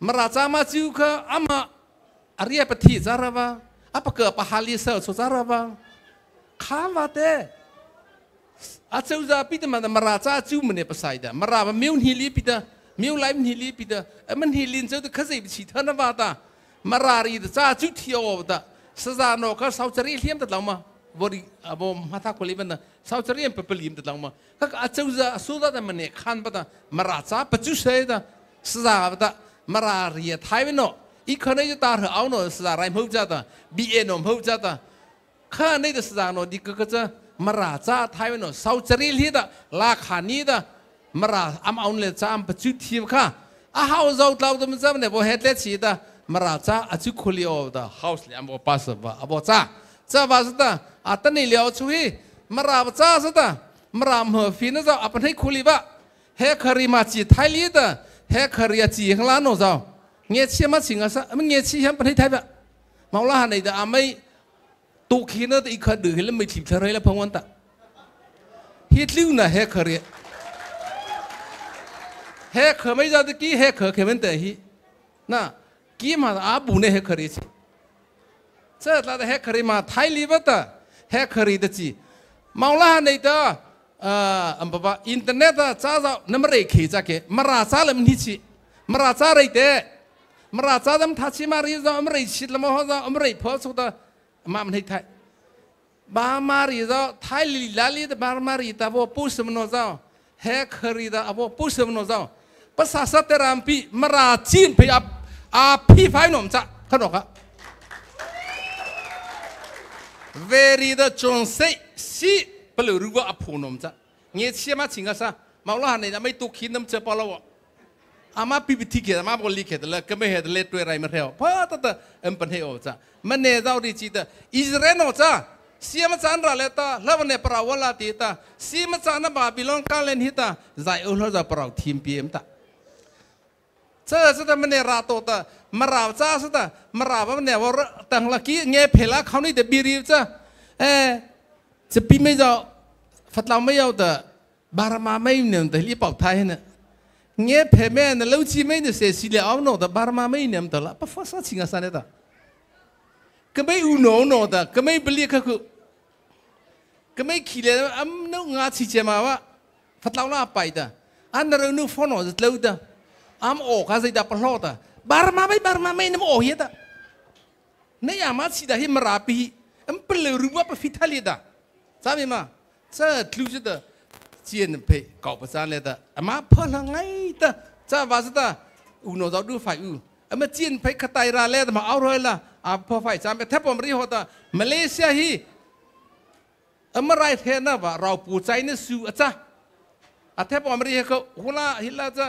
มาราชามาจุข้ามาอะไรปฏิจารวะapa ke pahali sel saudara bang kawate acau za pita mana maraca acu mene pasaida maraba miun hili pita miun lain hili pita man hilin jauh tu kasih bicita na bata marari tu ca acu tiaw bata sezano kau saudari liam tu lama bori abo mata kuliban tu saudari yang pepelim tu lama kau acau za saudara mene kan bata maraca pacu saya sezah bata marari Thai noอีกคนนี้จะตาเอาหน่อยสระไรพูดจ้าตาบีเอ็นพูดจ้าตาข้าในแต่สระโนดีก็จะมาราจ้าไทยโนสาวจริลีตาลาขานี้ตามาราเอาเลยจ้าปัจจุทีมข้าหาเราเราตัวมันจะเนี่ยพอเฮ็ดเล็ดสีตามาราจ้าอาจุคุลิโอตาเฮาส์เลยอันบอกปัสบะอันบอกจ้าว่าสุดตาตอนนี้เลี้ยวช่วยมาราจ้าสุดตามาราเมื่อฟินจ้าอันให้คุลิบะเฮคาริมาจีไทยลีตาเฮคาริอาจีข้างล่างโนจ้าเงี้ยเชื่อมาสิ่งอะไรมันเงี้ยเชื่อประเทศไทยแบบมาล่าในแต่ไม่ตุกินแต่อีกคนดื้อแล้วไม่ถิ่มเธอเลยแล้วพงวันตะฮิตลิ้วนะเฮคารี เฮเคอไม่จะตะกี้เฮเคอเคมันแต่ฮีน่ะกี้มาอาบุเนี่ยเฮเคอรีสิเจ้าตาเฮเคอรีมาไทยลีบัตเฮเคอรีตะจีมาละในตาอันปะอินเทอร์เน็ตจ้าจ้าน้ำเรย์ขี้จักเกมาราซาเลมนิชิมาราซาเรย์เตมาราซาดมทัชมารีจ้าอัมเรย์ชิดละมอจ้าอัมเรย์พอสุดามามันให้ไทยบามารีจ้าไทยลีลาลีตบามารีตาโวปุสมโนจ้าเฮเคอรีตาโวปุสมโนจ้าภาษาสัตย์รามปีมาราจีนพยับอาพี่ไฟหนุ่มจ้าขนมครับ very the จงเซซีเปลือรู้ว่าอภูนมจ้ะเงี้ยเชื่อมาจริงอ่ะซะมาล้อหันเนี่ยไม่ตุกินน้ำเจ็บปลาวะอามาพิพิธีเกิดอามาบริเกิดเลยก็ไม่เห็นเลยตัวอะไรมาเท่าเพราะแต่เป็นเหตุจ้ะมันเนี่ยเราดีจีตอิสราเอลจ้ะเสียมาจานเราเลยตาแล้ววันนี้ปราวลาตีตาเสียมาจานบาบิโลนการเล่นฮิตาใจอุลจะปราวทีมพีเอ็มตาเจ้าสุดมันเนี่ยราโตตามาราวจ้าสุดมาราวมันเนี่ยว่าตั้งลักกี้เงี้ยเพลาเขานี่เดบิริวจ้ะจะปีไม่จะฟัดเราไม่เอาแต่บารามาไม่เนี่ยแต่รีบปอกไทยเนี่ยเงี้ยเพแม่เนี่ยเราจีไม่เนี่ยเสียสิเลยเอาโน่แต่บารามาไม่เนี่ยแต่ละปะฟ้าสักสิ่งอะไรแต่ก็ไม่อุโน่แต่ก็ไม่เปลี่ยนก็ไม่ขี้เลยอันนู้งาชีเจมาว่าฟัดเราล่าไปแต่อันนั้นเรานู้ฟอนจะเล่าแต่อามโอ้ข้าศึกดับปลอดแต่บารามาไม่น้ำโอ้เหี้ยแต่เนี่ยอามาชีดาหิมราปีอันเปลือยรู้ว่าเป็นฟิตาลีดาใช่ไหมมาเจ้าทลูจเดเจียนเพย์เก่าภาษาเลยแต่อามาพลังไงแต่เจ้าว่าสุดาอุโนจะดูไฟอามาเจียนเพย์ขัดไตราเลยแต่มาเอาเลยล่ะพอไฟจำเป็นแทบผมรีหัวแต่มาเลเซียฮีอามาไรเทน่ะว่าเราปูใจเนี่ยสู้อาจารย์แทบผมรีเขาหัวละฮิลาจะ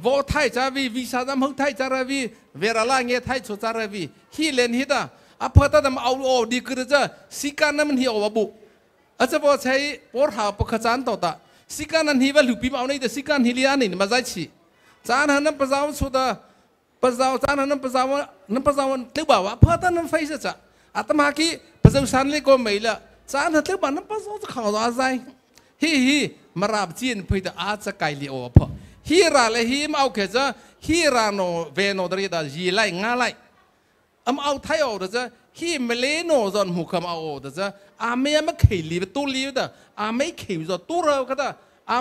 วอไทยจาวีซาดามเขาไทยจาราวีเวลาล่างเงี้ยไทยสุจาราวีฮีเลนฮิตาพอตาดมาเอาดีกระจ้าสิการนั้นมันเหี่ยวบุอาจจะบอกใช้ปวดหาปกติต่อตาสิการนั้นที่ว่าหลุดปีมาเอาในแต่สิการที่เลี้ยนี่มาใจชีจานนั้นภาษาสุดาภาษาจานนั้นภาษาเรียกว่าพอตานั้นไฟเสียจ้ะอาตมาคีภาษาสันเล็กก็ไม่ละจานนั้นเรียกว่านั้นภาษาจะข่าวอะไรฮีมาราบจีนเพื่ออาจจะไกลเลี้ยวพอฮีราเลยฮีมาเอาแค่จะฮีราโนเวโนดรีดาจีไลง่าไลเอาไทยเอาแต่จะฮีเมเลโนจนหุกเอาแต่จะไม่มาเขยลีบตู้ลีบแต่ไม่เขยจนตู้เราก็ได้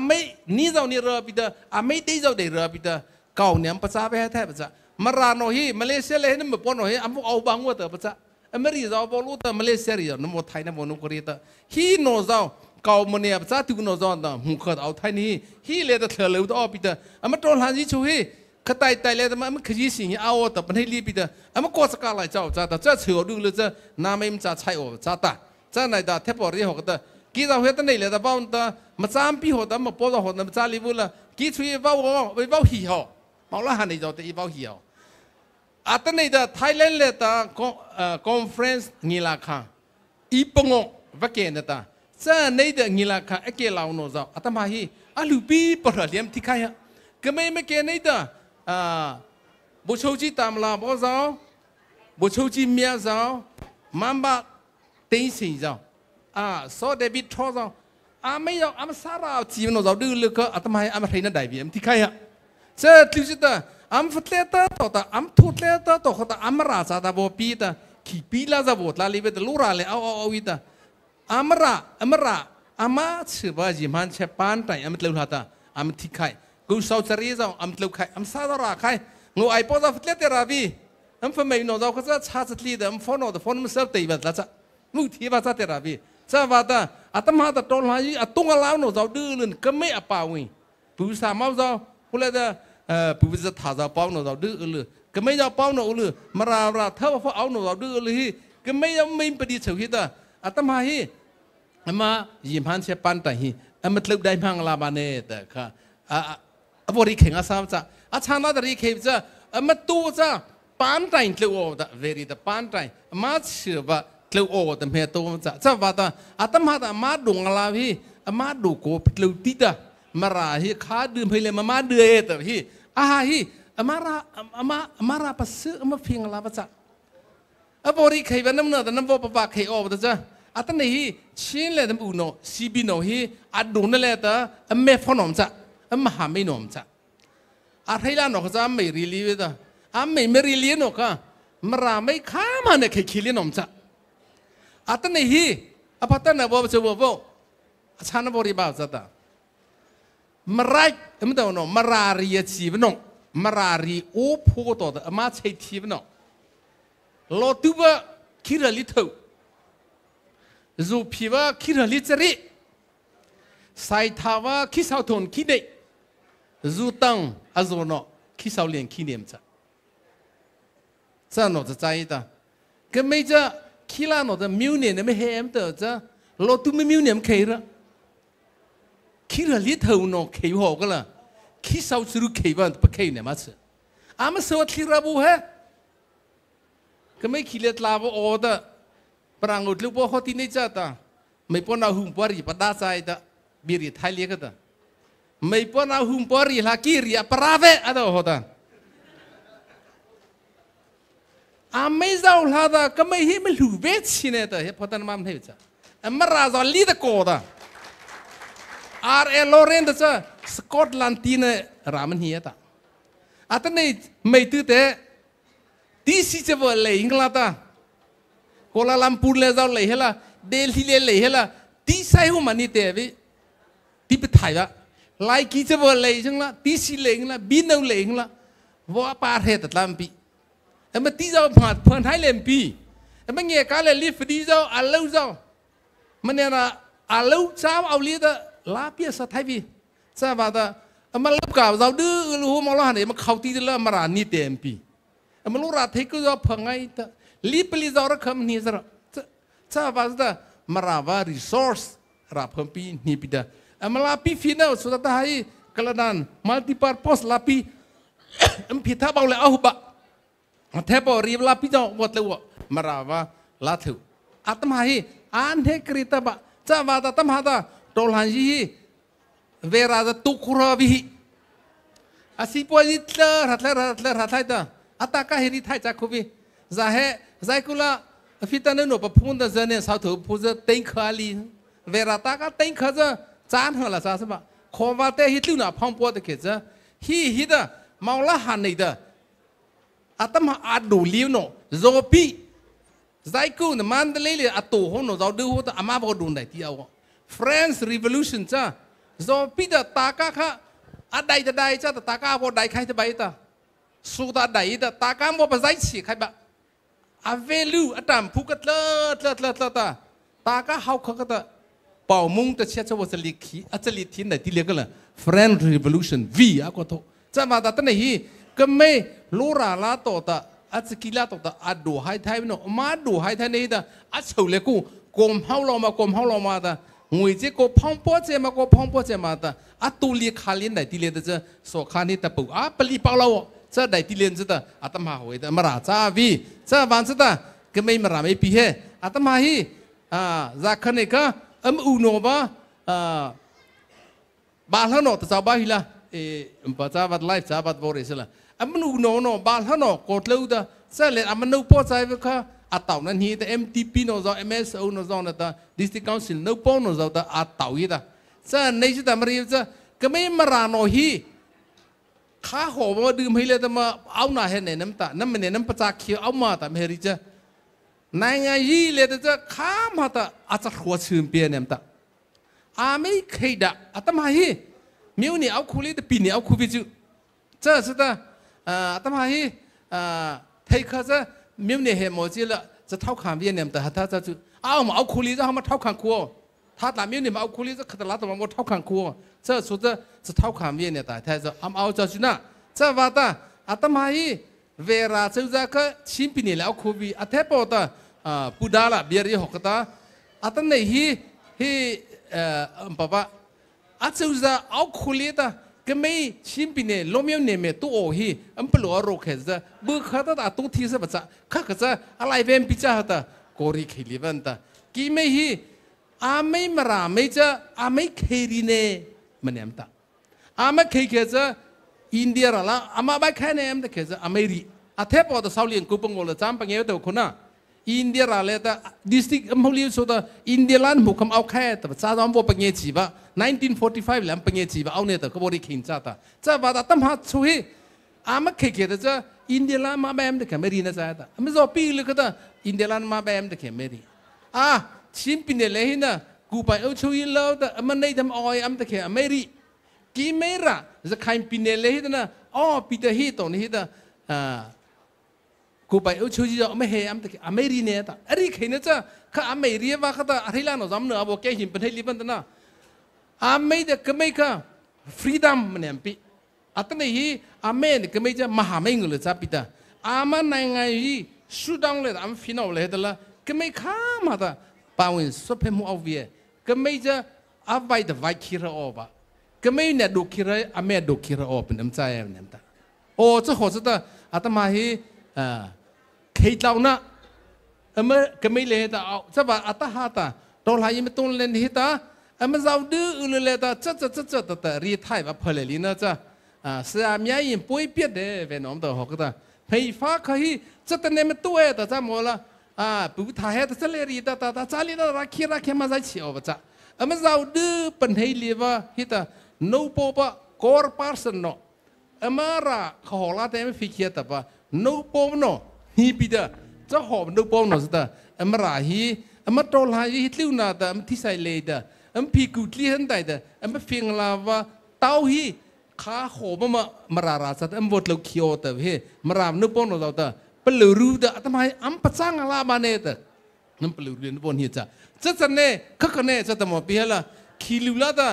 ไม่นี่เรานี่เราปิดไม่ได้เราได้เราปิดเก่าเนี่ยภาษาไปให้แทบภาษามาราโนฮีมาเลเซียเลยนี่มันปนโนฮีเอาบางว่าแต่ภาษาอเมริกาเราบอกรู้แต่มาเลเซียเราน้ำมันไทยน้ำมันนุกรีแต่ฮีโนเราเก่ามันเนี่ยภาษาที่กุโนจนแต่หุกเอาไทยนี่ฮีเลยแต่เธอเลยตัวปิดมันโดนหันยิ่งช่วยขตายตายเลยแต่มันขยี้สิ่งเอาแต่มันให้รีบไปเถอะมันก็สกัดไหลเจ้าจ้าแต่เจ้าเชื่อดูเลยเจ้าน้ำมันจะใช่โอ้จ้าตาเจ้าไหนตาเทปอรีหกแต่กี่เราเห็นตั้งไหนเลยแต่บ้านตามาจามปีหกแต่มาปวดหัวแต่มาจ้าลีบุละกี่ช่วยบ้าไปบ้าหี่หอมองละหันในเจ้าแต่อีบ้าหี่หอตั้งไหนแต่ไทยแลนด์เลยแต่คอนเฟรนซ์งีลาคังอีปงวักเกนแต่เจ้าในแต่งีลาคังเอเกลาวโนเจ้าตั้งมาฮีลูปีปะเลี้ยมที่ใครฮะก็ไม่เกนในแต่บุชจีตามลาบ่เจ้าบุชจีเมียเจ้ามันบะตีสิเจ้าโซเดบิททอเจ้าไม่ยอมสาราจีมันเราดื้อเลยก็ทำไมใครน่าได้บีที่ใครฮะเจ้าที่สุดฟุตเลตต่อตาทุตเลตต่อเขาตาราซาตาบปีตาขี้ปีลาซาบดลาลิเวตลูราเลเอาวิตามาชื่อว่าจิมันเชปานไตเตลูฮาตาที่ใครกูสาวจรีเจ้าเตลูใครสาราใครงูไอพอจะฟุตเลตราบีฟังไม่โน้ตเราก็จะชาติลีดฟอนต์มันเสิร์ฟตีแบบละจ้ะมุที่ว่าจะเตราบีจ้าว่าตามาตาโตลาจีตุ้งลาวโน้ตเราดื้อเลยก็ไม่ป่าวิผู้สามารถเราผู้เล่ผู้วิจารณ์ท่าเราป้าโน้ตเราดื้อเลยก็ไม่ยอมป้าโน้ตเลยมาราเท่าว่าเอาโน้ตเราดื้อเลยก็ไม่ยอมไม่ปฏิเสธฮิตาตมาฮีมายิมฮันเชปันแต่ฮีมันตลุกได้พังลาบานเนตค่ะบริเข่งอาสามจ้าชานาดริเข่งจ้ามันตัวจ้าปานใจตลุกโอ้แต่เวรีแต่ปานใจมาเชื่อว่าตลุกโอ้แต่เมื่อตัวจ้าว่าแต่มามาดุงลาฮีมาดูโกตลุกติดมาราฮีขาดื่มให้เลยมาเดือดแต่ฮีฮีมาราปัสสึมาพิงลาปัสจ้าบริเข่งวันนั้นแต่น้ำว่าปากเข่งโอ้แต่จ้าตอนนี้ชินเลยทำอุโนซีบิโนฮีดูนั่นแหละแต่ไม่ฟอนอมจ้ะไม่หาไม่นอมจ้ะ ให้ล้านออกจะไม่รีลีเด้อไม่รีลีนออกอะมาราไม่ข้ามันเนี่ยขี้ลีนอมจ้ะตั้งแต่ฮีพัฒนาบ่จะบ่ฉันบริบาลจ้ะมาไรไม่ต้องน้องมารารีชีวน้องมารารีโอพูดต่อมาใช้ชีวน้องโลตุบะคิดอะไรทั่วรูปีว่าคิดอะไรจะรีสายทว่าคิดสาวทนคิดได้รูตังอาโซนอคิดสาวเลี้ยงคิดเนี่ยจ้ะ这样子在的，跟没这其他那的明年那么黑的这，老都没明年开了，开了里头呢开好个了，开烧出来开完不开呢嘛是，俺们说开了不嘿，跟没开了拉不哦的，不然我路不好听那这的，没把那红包里不打在的，别人太厉害的，没把那红包里拉几里啊不拉呗，啊都好的。ไม่เจ้าหน้าที่ก็ไม่เห็นไม่รู้เวทีเนี่ยแต่พอตอนนั้นไม่เห็นจ้ะมาราจะลีดโกดอ่ะR.L. Lawrence จ้ะสกอตแลนด์ทีเนี่ยรามันเหี้ยจ้ะตอนนี้ไม่ตื่นเต้ดีสิจะว่าเลยอิงลาตาโคลาลัมพูร์เลยจะเลยเหรอเดลีเลยเหรอดีใส่หัวมันนี่เตะวิดีไปถ่ายวะไลกี้จะว่าเลยจังละดีสิเลยละบินเอาเลยละว่าปาร์เฮตตามปีมันที่เราผ่านเพื่อนไทยเล่มปีมันเงี้ยการเล่นลิฟต์ดีเราอาลูเรามันเนี่ยนะอาลูเจ้าเอาลีดลาเปียสไทยปีใช่ป่ะแต่มันเล่นกับเราดื้อรู้มาแล้วเนี่ยมันเข้าที่จะเริ่มมารานี่เต็มปีมันรู้ราที่ก็เราพังไงแต่ลิฟต์ลีเราเราคำนี้ซะใช่ป่ะแต่มาราว่า resource ราพังปีนี่ปีเดียวมันลาปีฟินเอาสุดท้ายกระดาน multi-purpose ลาปีมันผิดท่าเบาเลยเอาบะแทบรีบลาพิจารณาเลยว่ามาราว่าลาถูอาตมาฮีอันเทกริตบะจ้าว่าตาตมาตาโตลันจีเวลาจะตุกราวิฮีอาศิปวิตเลอรัตเลตาอาตากาเฮริไทยจากคุบิจะเฮใจกุลาฟิตานุนปพุนดาเจเนสาวถูพูดจะเต็งขาลีเวลาตากาเต็งขาจะจานหัวละจ้าสบะขวาเตฮิตลุน่ะพังปวดเกจะฮิดะมาละหันนี่ดะอาตมาอาดูลิวโนโซปีใจกูเนี่ยมันเลยเลยอาตัวหัวโนเราดูหัวแต่อามาบอกดูไหนที่เอา French Revolution จ้าโซปีแต่ตากาค่ะอาใดจะได้จ้าแต่ตากาบอกได้ใครจะไปตาสู้ตาใดแต่ตากาบอกไปใจฉีกใครบ้าอาเวลูอาตามพูกัดเลิศตากาเขาก็แต่เป่ามุงแต่เชื่อว่าจะลิขีอาจะลิทิ้งไหนที่เรียกกันล่ะ French Revolution V อ่ะก็ถูกจ้ามาแต่ตอนนี้ก็ไม่ลูราลาโตตาอาจจะกิลาโตตาอาดูไฮไทยไม่หนอมาดูไฮไทยนี่ตาอาเฉลยกูกลมเฮาลงมาตางวยเจ้าก็พองปอเจมาก็พองปอเจมาตาอาตุลีคาลินไหนที่เรียนจะโซคานิตาปูอาปลีเปล่าเราจะไหนที่เรียนจะตาอาตมาหวยตามาราจ้าวีจะวันจะตาก็ไม่มาราไม่ปีเฮอาตมาฮีจากคนนี้ก็อุโนบะบาลฮโนตะเจ้าบ้าฮิละปัจจัยวัดไลฟ์จ้าวัดบริสุทธิ์ละมันอุโนโนบาลฮโนกดเลือดเสร็จแล้วมันนูปอใจว่าค่ะอาเต่านั้นฮีแต่ MTP โนจอ MSO โนจอนั่นแต่ District Council นูปอโนจอแต่อาเต่าฮีแต่เสร็จในชุดแต่มาเรียนจะก็ไม่มาราโนฮีข้าหัวมาดื่มให้เลยแต่มาเอาหน้าเห็นในน้ำตาน้ำมันในน้ำประจักษ์เขียวเอามาแต่ไม่เห็นจะในไงฮีเลยแต่จะข้ามาแต่อาจจะหัวชื่นเปลี่ยนน้ำตาไม่เคยด่าอาตมาฮีมิวนี่เอาคุยแต่ปีนี่เอาคุยไปจูเจ้าสุดท้ายอาตมาฮีไทยข้าจะมิวนี่เห็นหมดจีละจะเท่าขามเวียนเนี่ยแต่ถ้าจะจูเอามาเอาคุยจะเอามาเท่าขามครัวถ้าแต่มิวนี่มาเอาคุยจะขัดละตัวมาเท่าขามครัวเจ้าสุดจะเท่าขามเวียนเนี่ยแต่ถ้าจะเอาจะจูน่ะเจ้าว่าแต่อาตมาฮีเวลาเจ้าจะก็ชิมปีนี่แล้วคุยอาเทปอตาปูดาละเบียร์หกตาอาตนี่ฮีปะปะอาเจ้าจะเอาคุยตาก็ไม่ชิมปีเนี่ยลมยังเนี่ยไม่ตัวโอ้ฮีปลัวโรคเหรอบุคคลตาตุ้งที่สับจะข้าก็จะอะไรเป็นพิจารณากอริขิลิวันตากี่ไม่ฮีไม่มาราไม่จะไม่เครีเน่มันเนี่ยตาไม่เคยจะอินเดียละไม่แค่เนี่ยแต่จะไม่รีอาเทปอตสาวเลี้ยงกูปงโง่ละจำปังเงี้ยตัวคนน่ะ อินเดียราเลยแต่ดิสติกอัมพลีสุดอินเดียล้านบุกคำเอาแค่แต่จ้าดอมบัวปัญญาจีบะ1945แล้วปัญญาจีบะเอาเนี่ยแต่ก็บริขิงจ้าตาจ้าบาดตั้มหัดช่วยอามาเขยแต่จ้าอินเดียล้านมาแบบเด็กแม่รีนะจ้าตาไม่ชอบปีเลยก็ตาอินเดียล้านมาแบบเด็กแม่รีชิมปินเดเลยนะกูไปเอาช่วยแล้วแต่มันได้ทำอ้อยอัมเด็กแม่รีกี่เมร่าจะใครปินเดเลยนะปีเตอร์ฮีตรงนี้นะกูไปเอาช่วยจะไม่เห็นอเมริกาเนี่ยแต่อะไรแค่นี้จ้ะข้าอเมริกาว่าข้าแต่อะไรล่ะน้องจำเนื้อบอกแกหิมเป็นให้ลิบันต์นะอเมริกาก็ไม่ค่ะฟรีดัมมันเนี่ยปีอัตนี้ฮีอเมริกาไม่จะมหาไม่เงินเลยจ้ะปีตาอามันในไงฮีสุดดังเลยแต่ฟินเอาเลยแต่ละก็ไม่ข้ามาแต่ป่าวน์สุดเพิ่มเอาเวียก็ไม่จะอาไว้แต่ไว้คิระออบะก็ไม่เนี่ยดูคิระอเมริกาดูคิระออบเป็นน้ำใจเนี่ยแต่โอ้เจ้าหัวสุดแต่อัตมาฮีเคยเล่านะเมื่อก็ไม่เลยแต่เอาจะว่าอัตหาตาตอนหายไม่ต้องเล่นหิตาเมื่อเราดื้อเลยแต่จะแต่รีไทยว่าเพลินลีนะจ้ะสามียิ่งป่วยเปียดเด้เวน้องตัวหอกตาไฟฟ้าเขาฮีจะแต่เนี่ยมันตัวแต่จะมัวละปุ๊บถ่ายแต่จะเลยรีแต่จะลีแต่รักขี้มาใจเฉียวจ้ะเมื่อเราดื้อเป็นให้ลีว่าหิตาโนโปปะกอร์ปาร์สันโนเมื่อเราขอลาแต่ไม่ฟิกเขียแต่ว่าโนโปโนฮีปีเดอจะหอบดูปองหน่อยสิตาเมื่อไรฮีเมื่อโตลาฮีลิ้วนาแต่ที่ใส่เลยเด้อพีกุดลี้หันได้เด้อเมื่อฟิงลาว่าเต้าฮีขาหอบมาราสัตว์วดเราเขียวแต่เฮ้มารามนึกปองหน่อยเด้อเปลือรู้เด้อทำไมปัจจังอะไรมาเนี่ยเด้อนั่นเปลือรู้นึกปองเฮียจ้ะจะเนี่ยข้าเนี่ยจะทำมาเปียละขี้ลิ้วละเด้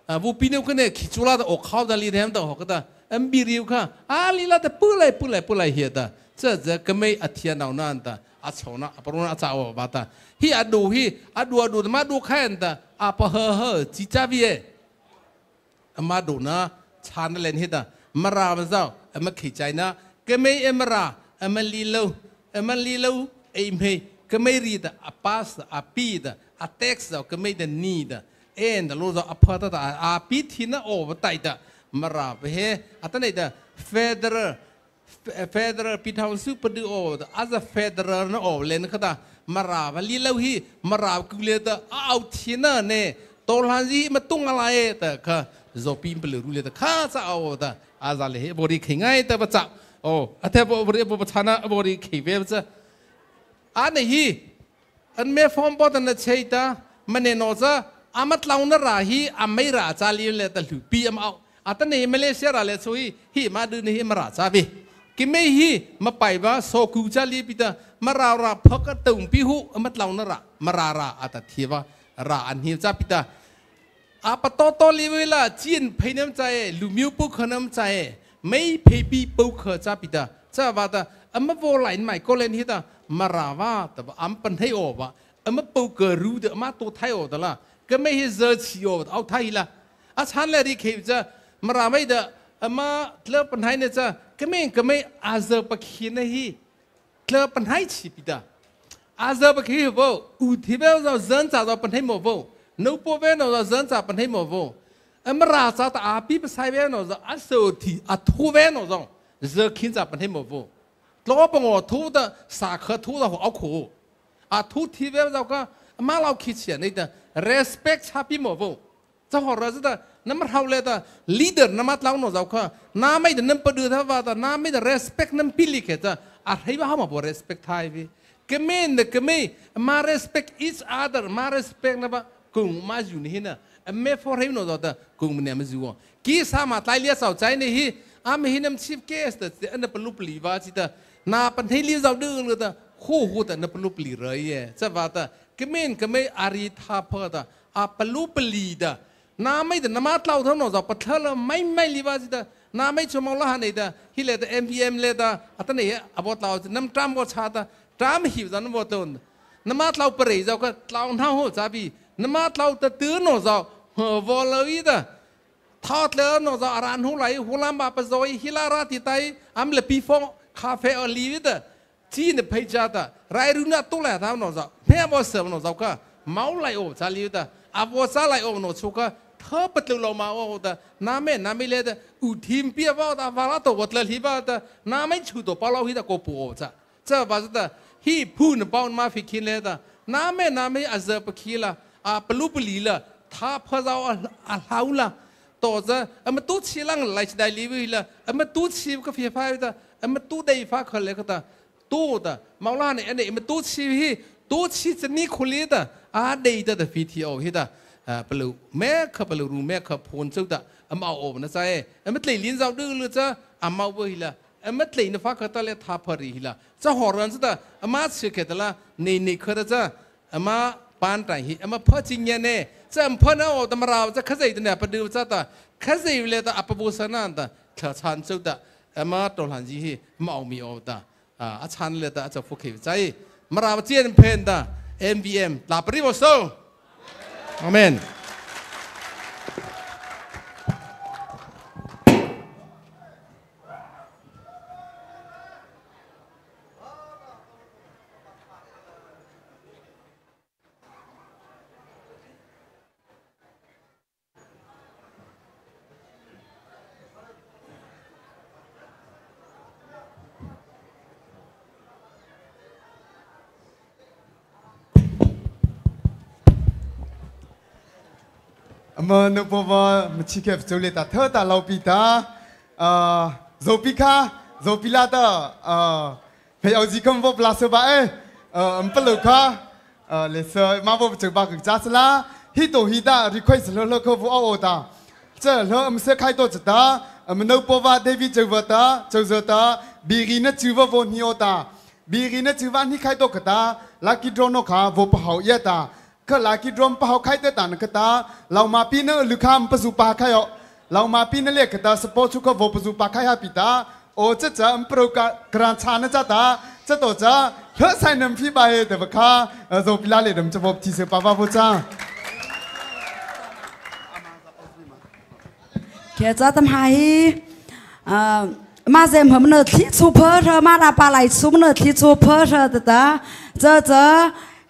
อวูปีนึกเนี่ยขี้จุลาเด้ออกข้าวจะลีเดียมเด้อหอกเด้อบีริวค่ะลีละเด้อปุไลเฮียเด้อ这个没阿天老难的，阿丑那不容易找我吧的，he阿ดู他妈ดู看的，阿不呵，几家别，阿妈ดูนะชาณเล่นเฮดมารามันเจ้าอามาขี้ใจนะก็ไม่เอมาราอามาลีโลเอเมก็ไม่รีดอาปัสอาปีดอาเท็กซ์ก็ไม่ได้นีดเอ็นแต่รู้ว่าอาพัฒนาอาปีที่น่ะโอ้ไต่ดมาราไปเฮอาตั้งแต่Federal พิธาสุปดูโออาจจะ Federal นั่นโอเล่นก็ได้มาราบลีเลวฮีมาราบกุเลตเอาที่นั่นเนี่ยตัวหลังจีมาตุ้งอะไรแต่ก็จบปีนไปเลยรู้เลยแต่ข้าจะเอาแต่อาจจะเลยบริขิงไงแต่ปัจจัยโอ้แต่บริปัจจัยนะบริขิงเว็บจะอันนี้อันเมื่อฟอร์มบอตันเชียตามันเนี่ยนอจะอามัดเราหน้าราฮีอาไม่ราจะลีเลยแต่หลุดปีเอาอันนี้มาเลเซียราเลยช่วยฮีมาดูนี่มาราจะบีกิไม่ฮีมาไปว่าโซกุจาลีปิตามาราพักตุ่มพิหุมัดเหล่านั้นละมาราอัตทีว่าราอันฮีจ้าปิตาอาปโตลีเวลาจีนเพยน้ำใจลูมิวปุกน้ำใจไม่เพยปีปุกจ้าปิตาจ้าว่าแต่มาโวไลน์ใหม่ก็เล่นฮีตามาราว่าแต่ว่าปันไทยโอวะมาปุกรู้เดมาตัวไทยโอแต่ละก็ไม่ให้เจอชีโอเอาไทยละฉันเลยที่เคยจะมาราไม่เดมาเลือกปัญหาเนี่ยจ้ะก็ไม่อาเซอร์ปะคีนะฮีเลือกปัญหาชีปิดาอาเซอร์ปะคีบ่อุทิเบลเราเดินจากเราปัญหาหมดบ่นูปเวเราเดินจากปัญหาหมดบ่มาราซาตอาปีภาษาเวเราอาเซอร์ทีอาทูเวเราเจอขินจากปัญหาหมดบ่เราปังทูดสาขาทูเราเอาขู่อาทูทีเวเราก็มาเราคิดเสียนี่แต่ respect ชาปีหมดบ่จะหัวเราจะน้ำมันเท่าเลยแต่ leader น้ำมันเล่าหน่อยเจ้าค่ะน้าไม่ได้น้ำประดูท่าว่าแต่น้าไม่ได้ respect น้ำพิลิกแต่อะไรว่าเขามาบอก respect ไทยพี่ก็ไม่มา respect each other มา respect นะว่ากุ้งมาอยู่นี่นะไม่ for him หน่อยแต่กุ้งมันเนี่ยไม่อยู่กี่สามารถไล่เลี้ยสาวใจนี่ฮีไม่เห็นน้ำ chief guest แต่อันนั้นเป็นรูปหลีว่าจิตน้าเป็นให้เลี้ยสาวดื้อเลยแต่คู่แต่นั่นเป็นรูปหลีเลยจะว่าแต่ก็ไม่อาริธาเพอแต่เป็นรูปหลีแต่น้าไม่แต่น้ำมันเล่าเท่านั้นจะปัทเล่าไม่รีบว่าสิแต่น้าไม่ชมองละหันเลยแต่ฮิเลแต่ MPM เลยแต่อัตนี้อาบอตเล่าน้ำตรามก็ชาแต่ตรามหิวจนบอตนน้ำมันเล่าเปรย์เจ้าก็เล่าเท่าหัวจ้าบีน้ำมันเล่าแต่ตื่นหนูเจ้าวอลเลยแต่ทอดเลยหนูเจ้าอารันหัวไหลหัวลำบากไปซอยฮิลาราติไตอัมเลปีฟงคาเฟ่อลีวิแต่จีนเพย์จ้าแต่ไรรุ่นนั้นตู้แหล่เท่าหนูเจ้าแม่บอสเสริมหนูเจ้าก็เมาไหลโอ้จ้าลีวิแต่อาบอสไหลโอ้หนูชุกก็เธอปัตตุลมาว่าแต่น้าไม่เลยแต่อุทิมเปียว่าแต่วาระตัววัดเลยที่ว่าแต่น้าไม่ชูตัวปลาเราที่แต่กูปูจ้ะเจ้าว่าแต่ ฮีพูนป้อนมาฟิกินเลยตาน้าไม่อาเซปคีละปลุปลีละท้าพระเจ้าอาลาวละต่อจะมันตู้ชีลังไลฟ์ได้ลีวิละมันตู้ชีก็ฟีฟ้าตามันตู้ได้ฟ้าคนเลยก็ตาตู้ตามาล่าเนี่ยอันนี้มันตู้ชีฮีตู้ชีจะนี่คุลีตาได้แต่ฟีทีโอฮิตาปลุแม่ขับปลุรูแม่ขับพนเจ้าตามาเอาอบนะใช่มันเลยลิ้นเราดื้อเลยจ้ามาเวฮิละมันเลยนฟ้าก็ตาเลท้าพรีฮิละจะหอรันจ้ามาเชื่อแค่ตละนี่คือจ้ามาปานใจฮิมาพอจริงเนี่ยจะพอเนาะตำราจะข้าใจตัวเนี่ยประเดี๋ยวจ้าตาข้าใจเลยตาอัปบุษนันตาเถื่อนชันเจ้าตามาตัวหลังจีฮิมาเอามีเอาตาอาชันเลยตาจะฟุกเหวใจมาราเจียนเพนตา MVM ลาปริบโซอาเมนมันนึกว่ามันชิคกี้พายจะเล่นแต่เธอแต่เราปีตาโซปิค่าโซปิลาตาพยายามจีคำว่าปลาสบายมันเปลือกค่ะเลเซอร์มาว่าจะบ้ากับจ้าสละฮิโตฮิตารีเควสเลิกเขาว่าเอาตาเจ้าเลิกมันเสียใครตัวจะตามันนึกว่าเดวิดจะว่าตาจะตาบีรีนัทจะว่าวันนี้เอาตาบีรีนัทจะว่านี่ใครตัวกันตาลักกี้โดรนค่ะว่าเผาเยอะตาก็ลากิดรวมเผาใครเตตันกตาเรามาปีนั้นลูกค้าประสูปาใครเรามาปีนั้นเรียกกตาสปอร์ตชุกวประสูปาใครฮะปีตาโอ้จะโปรกรานชานะจ้าตาจะต่อจะเฮ้ยใส่น้ำพี่ใบแต่ว่าข้าโซพิลาเลยดมจะบอกที่เสปาวาพูจ้าแค่จะทำให้มาเซมผมเนื้อที่ซูเปอร์มาดาปลาไหลซูเนื้อที่ซูเปอร์แต่ตาจะ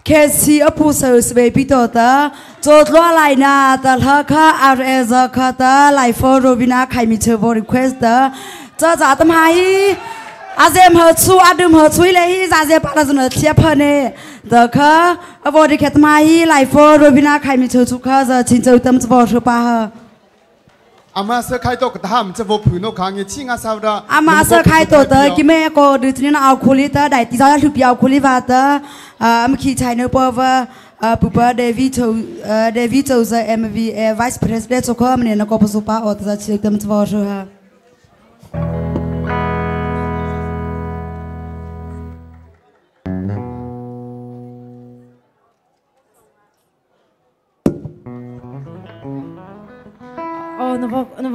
แค่ซีอพูเซอร์สเบบิโตตาโจทย์ว่าอะไรนะแต่ละข้าอาร์เอซข้าตาไลฟ์โฟโรบินาใครมีเชอร์บริเควสตาจะทำให้อาเซมเหอชูอาดึมเหอช่วยเลยอาเซมปาราสเนอเทียบเพเน่แต่ข้าบริแคทมาฮีไลฟ์โฟโรบินาใครมีเชอร์ชุข้าจะชินเจอเต็มจะบอกเธอป่ะอามาเสือใครตัวกระทำจะบอกผืนนกขางเงี้ยชิงอาซาวดาอามาเสือใครตัวเตอกิเมก็ดูที่นี่เอาคุลิเตอได้ที่จะถูกยาวคุลิวาเตอมื่อกี้ชายเนื้อปอว่าปุ๊บเดวิดโจซเอ็มวีvice president สุขมันเนี่ยนักก็ประสบปัญหาจะเชื่อเต็มจะบอกเธอ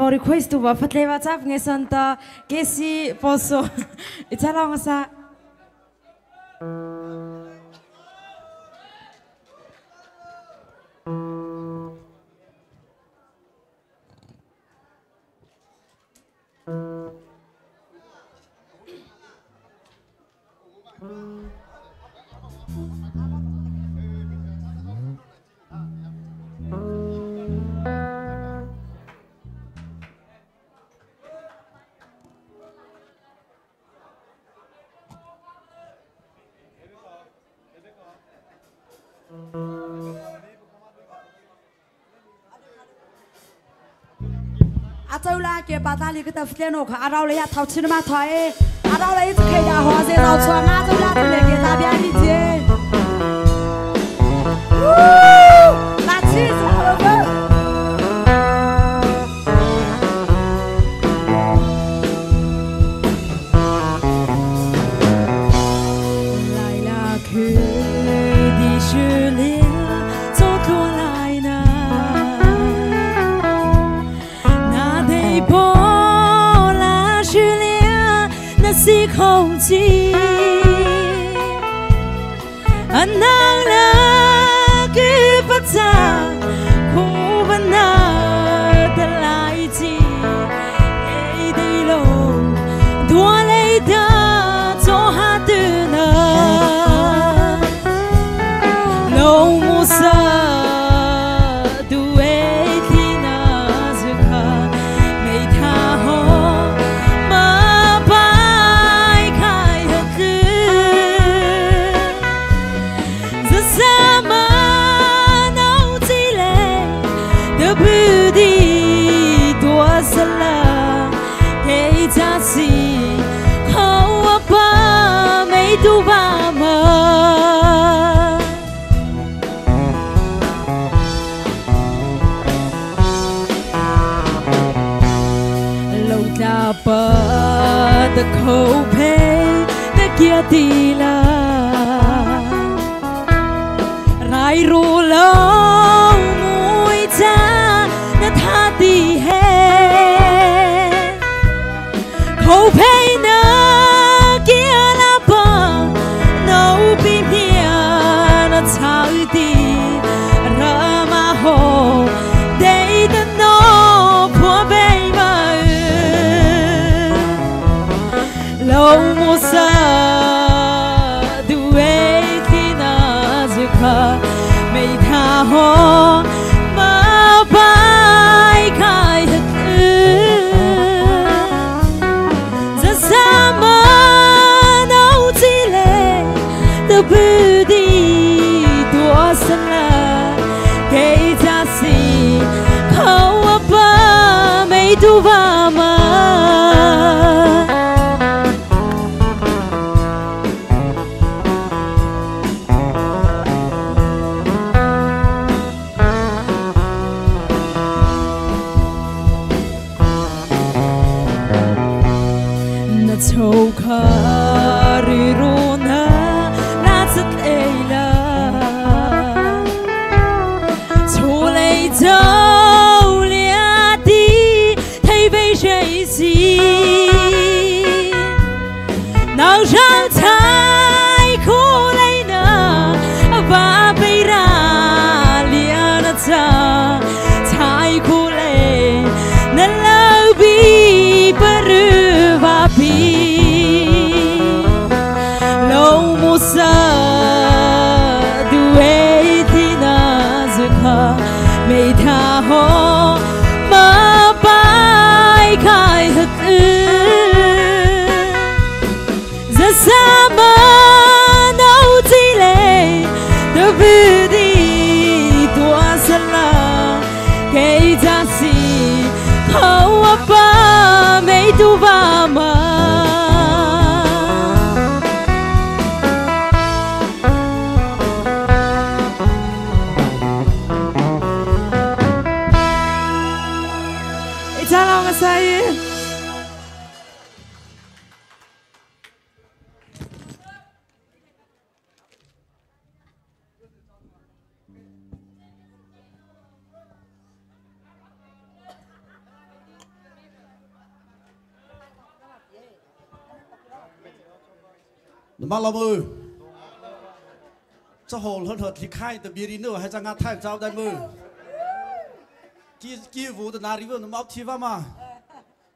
no request tu va fatleva tap ngesanta kesi poso itala ngasaอาเจ้าลาเก็บปาตาลีก็ตัดเฟลนอกอาเราเลยท้าชินมาถอยอาเราเลยจะเคยด่าหัวเสียเราชัวร์อาเจ้าลาตัวเล็กตาเบียร์นี่เจลาชีสเอาเบอร์来了去的是脸走过来呢那得波拉是脸那是空气安娜了给 na ba the cope na kia tila rai ro lo mui cha na tha ti he cope na kia la ba no bi mia na chao ti ra ma ho dei the no po baby lo mo sa du way ki na zuka mei tha ho ma bai kai he za sa ma no ti le the beauty to us la ke ta si khâu ba mei tu ba ma Châu khá rì rô na na rất ê la Châu lấy dâu lia đi thấy bây dây gì nào rằng thái khô lấy na và bây ra lia na cha thái khô lấy na lâu bi bờ và bi lâu một sa đuôi thì na zuka mei tha ho ma bai khai hất za sa ma nấu chi lệ the beauty tua sala kei ta si khâu apa mei tu va ma saya mà làm ơi cho hồ hơn hợt thì khai từ bia đi nữa hay ra ngã thay cháu đây mơ kia vụ từ nào đi vừa nó máu chi vào mà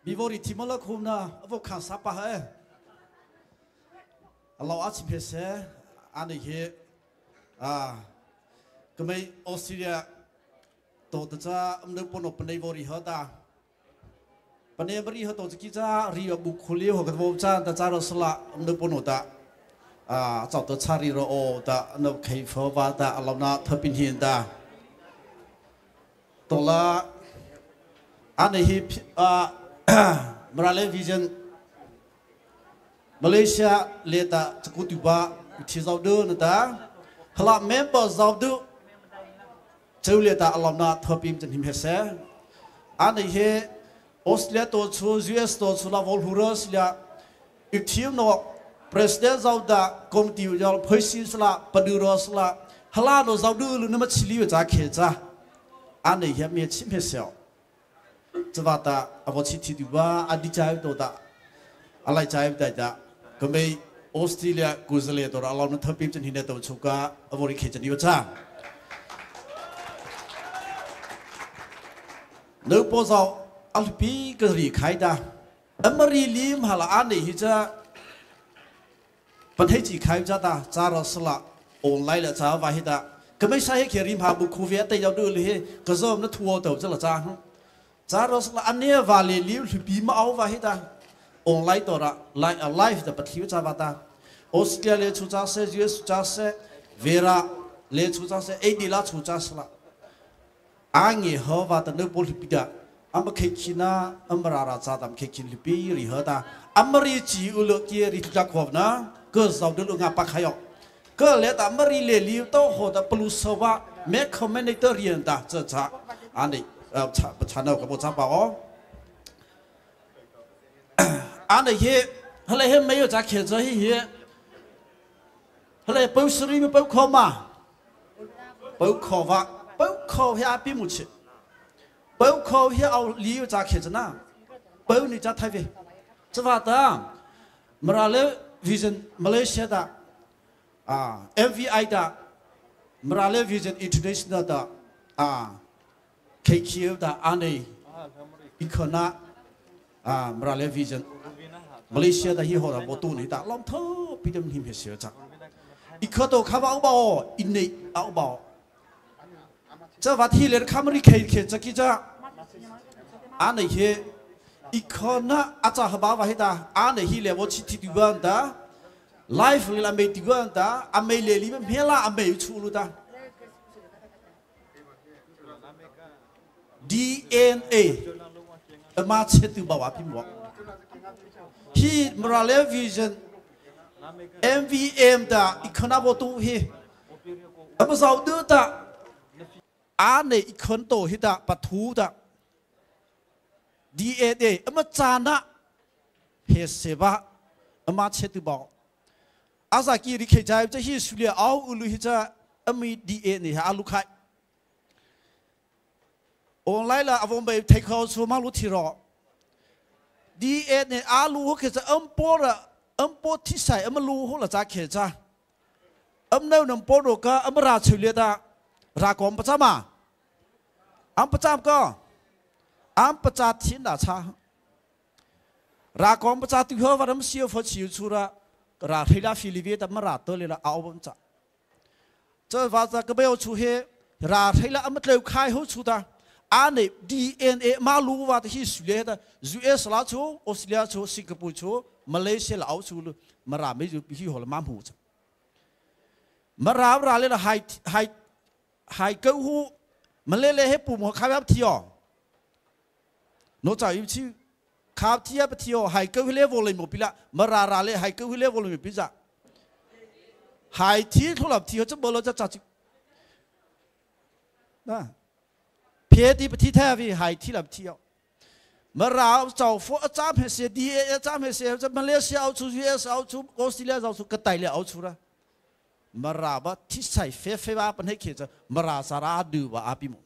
bị vô đi thì mất lắc hôm na vô khang sắp à hếtเราอาชีพเสอันนี้ก็ไม่ออสเตรเลียตัวจะนึกปนปนในบริหารตาปนในบริหารตัวจะกิจารีบบุคคลีหัวกระโดดจ้าแต่จ้าเราสละนึกปนตาเจ้าตัวชาลีเราโอตานึกใครฟ้าว่าตาเราหน้าเธอเป็นหินตาตัวละอันนี้มาเลวิชันมาเลเซียเลต้าสกุติบะที่เราดูนั่นตาฮลาเมมเบอร์เราดูเจ้าเลต้าอัลลอฮ์น่าทบิมจันทิมเฮเซอันนี้ออสเตรเลียตัวชูUSตัวชูลาวอลฮูรัสเลียอีกทีมนกประธานเราได้คอมติวยอลเพย์ซิสละปดูรัสละฮลาโนเราดูลุนมาชิลิวจากเขจ้าอันนี้มีชิมเฮเซลจะว่าตาอวชิติดูว่าอดีตใจตัวตาอะไรใจได้จ้ะก็ไม่ออสเตรเลียกุซเลตัวเราเนี่ยทับพิมพ์จนหินตัวชุกะอวริเคจันดิวจ้าเนื้อพอเราอัลปีก็รีขายได้อเมริลิมฮาลาอันนี้ฮิจ้าประเทศจีขายจ้าตาจารสละออนไลน์ละจ้าว่าฮิตาก็ไม่ใช่ให้เขียนริมหาบุคูเวียแต่ยาวดูเลยก็จะมันทัวร์ตัวจ้าละจ้าจารสละอันนี้ว่าเลยลิวปีมาเอาว่าฮิตาออนไลน์ตัวละไลฟ์แต่ปฏิวัติจ้าว่าตาออสเตรเลียชุดจ้าเซUSชุดจ้าเซเวราเลชุดจ้าเซเอดีลาชุดจ้าสละอันนี้เขาว่าแต่เนื้อโพลิปิดาอัมเคคินาอัมราราจ้าตามเคคินลิปีริฮะตาอัมริจิอุลกีริจักขวบนะก็สาวดูลุงอาปักขยอกก็เลยแต่อัมริเลลิวโตโหแต่ปลุสวะแม้คอมเมนเตอร์เรียนตาเจ้าจ้าอันนี้ชาแนลกับโบจ้าบ่าว安的些，后来还没有咋看着些，后来包市里面包考嘛，包考法，包考下比不起，包考下奥理由咋看着呢？包你咋台北，这话的，马来Vision Malaysia 的MVI 的，马来 Vision International 的KQ 的安的，伊可那马来 Vision Malaysia 的以后的我都你的，老头比他们很小着，伊可都看不饱，印尼熬饱，这话题来看不你看这个这，安的些。อีกคนนะอาจารย์บ่าวว่าให้ตาอันนี้เลยว่าชิติดูกันตาไลฟ์เลยละไม่ดูกันตาอเมริกาเมื่อละอเมริกาชูลุตา DNA มาเช็ดตัวบ่าวพิมพ์ว่าที่มราเลวิชั่น MVM ตาอีกคนนะว่าตัวเฮมาสาวดูตาอันนี้อีกคนโตให้ตาปัทูตาDNA มาจานะเฮเซบะมาเช็ดตัวบ่าวอาศัยกี่ริขใจจะฮิสุเลียเอาอุลุฮิจะมี DNA ฮะลูกใครออนไลน์ละผมไปเทคเอาชัวมาลุทีรอ DNA อาลูเขาจะปอระปอที่ใส่มาลูเขาละจะเขจ้าเนื้อนำปอดูก็ราชุเลียดารากรมประจำมาประจำก็ประจำทิ้งด่าชารากรประจำที่เขาว่าเราเสียฝนชิวชัวระราที่เราฟิลิปปินส์มาราตัวเลยละเอาบนจ้าเจ้าว่าจะก็ไม่เอาชัวเหราที่เราไม่เลี้ยวขายเขาชัวร์อันนี้ DNA มาลูว่าที่สุดเลยนะ US ลาวชัวออสเตรเลียชัวสิงคโปร์ชัวมาเลเซียลาวชัวมาราไม่อยู่ที่หัวละมั่มหูจ้ามาราเลยละไฮเก้าหูมาเล่ให้ปุ่มหัวข้าวแบบที่อ๋อนอกจากอยู่ที่ข้าวที่แบบที่อ๋อไฮเก้าหูเล่วอลเลยหมดปีละมาราเลยไฮเก้าหูเล่วอลเลยหมดปีจ้าไฮที่ทุลับที่อ๋อจะบอกเราจะจัดนะเพียดีปฏิเทวีหายที่ลำเที่ยวเมื่อเราจะฟ้องจ้าเพเสียดีจ้าเพเสียจะมาเลเซียเอาชูUSเอาชูออสเตรเลียเอาชูกระต่ายเลยเอาชูละเมื่อเราว่าที่ใส่เฟว่าเป็นให้เขียนจะเมื่อเราสาระดูว่าอาบิมุ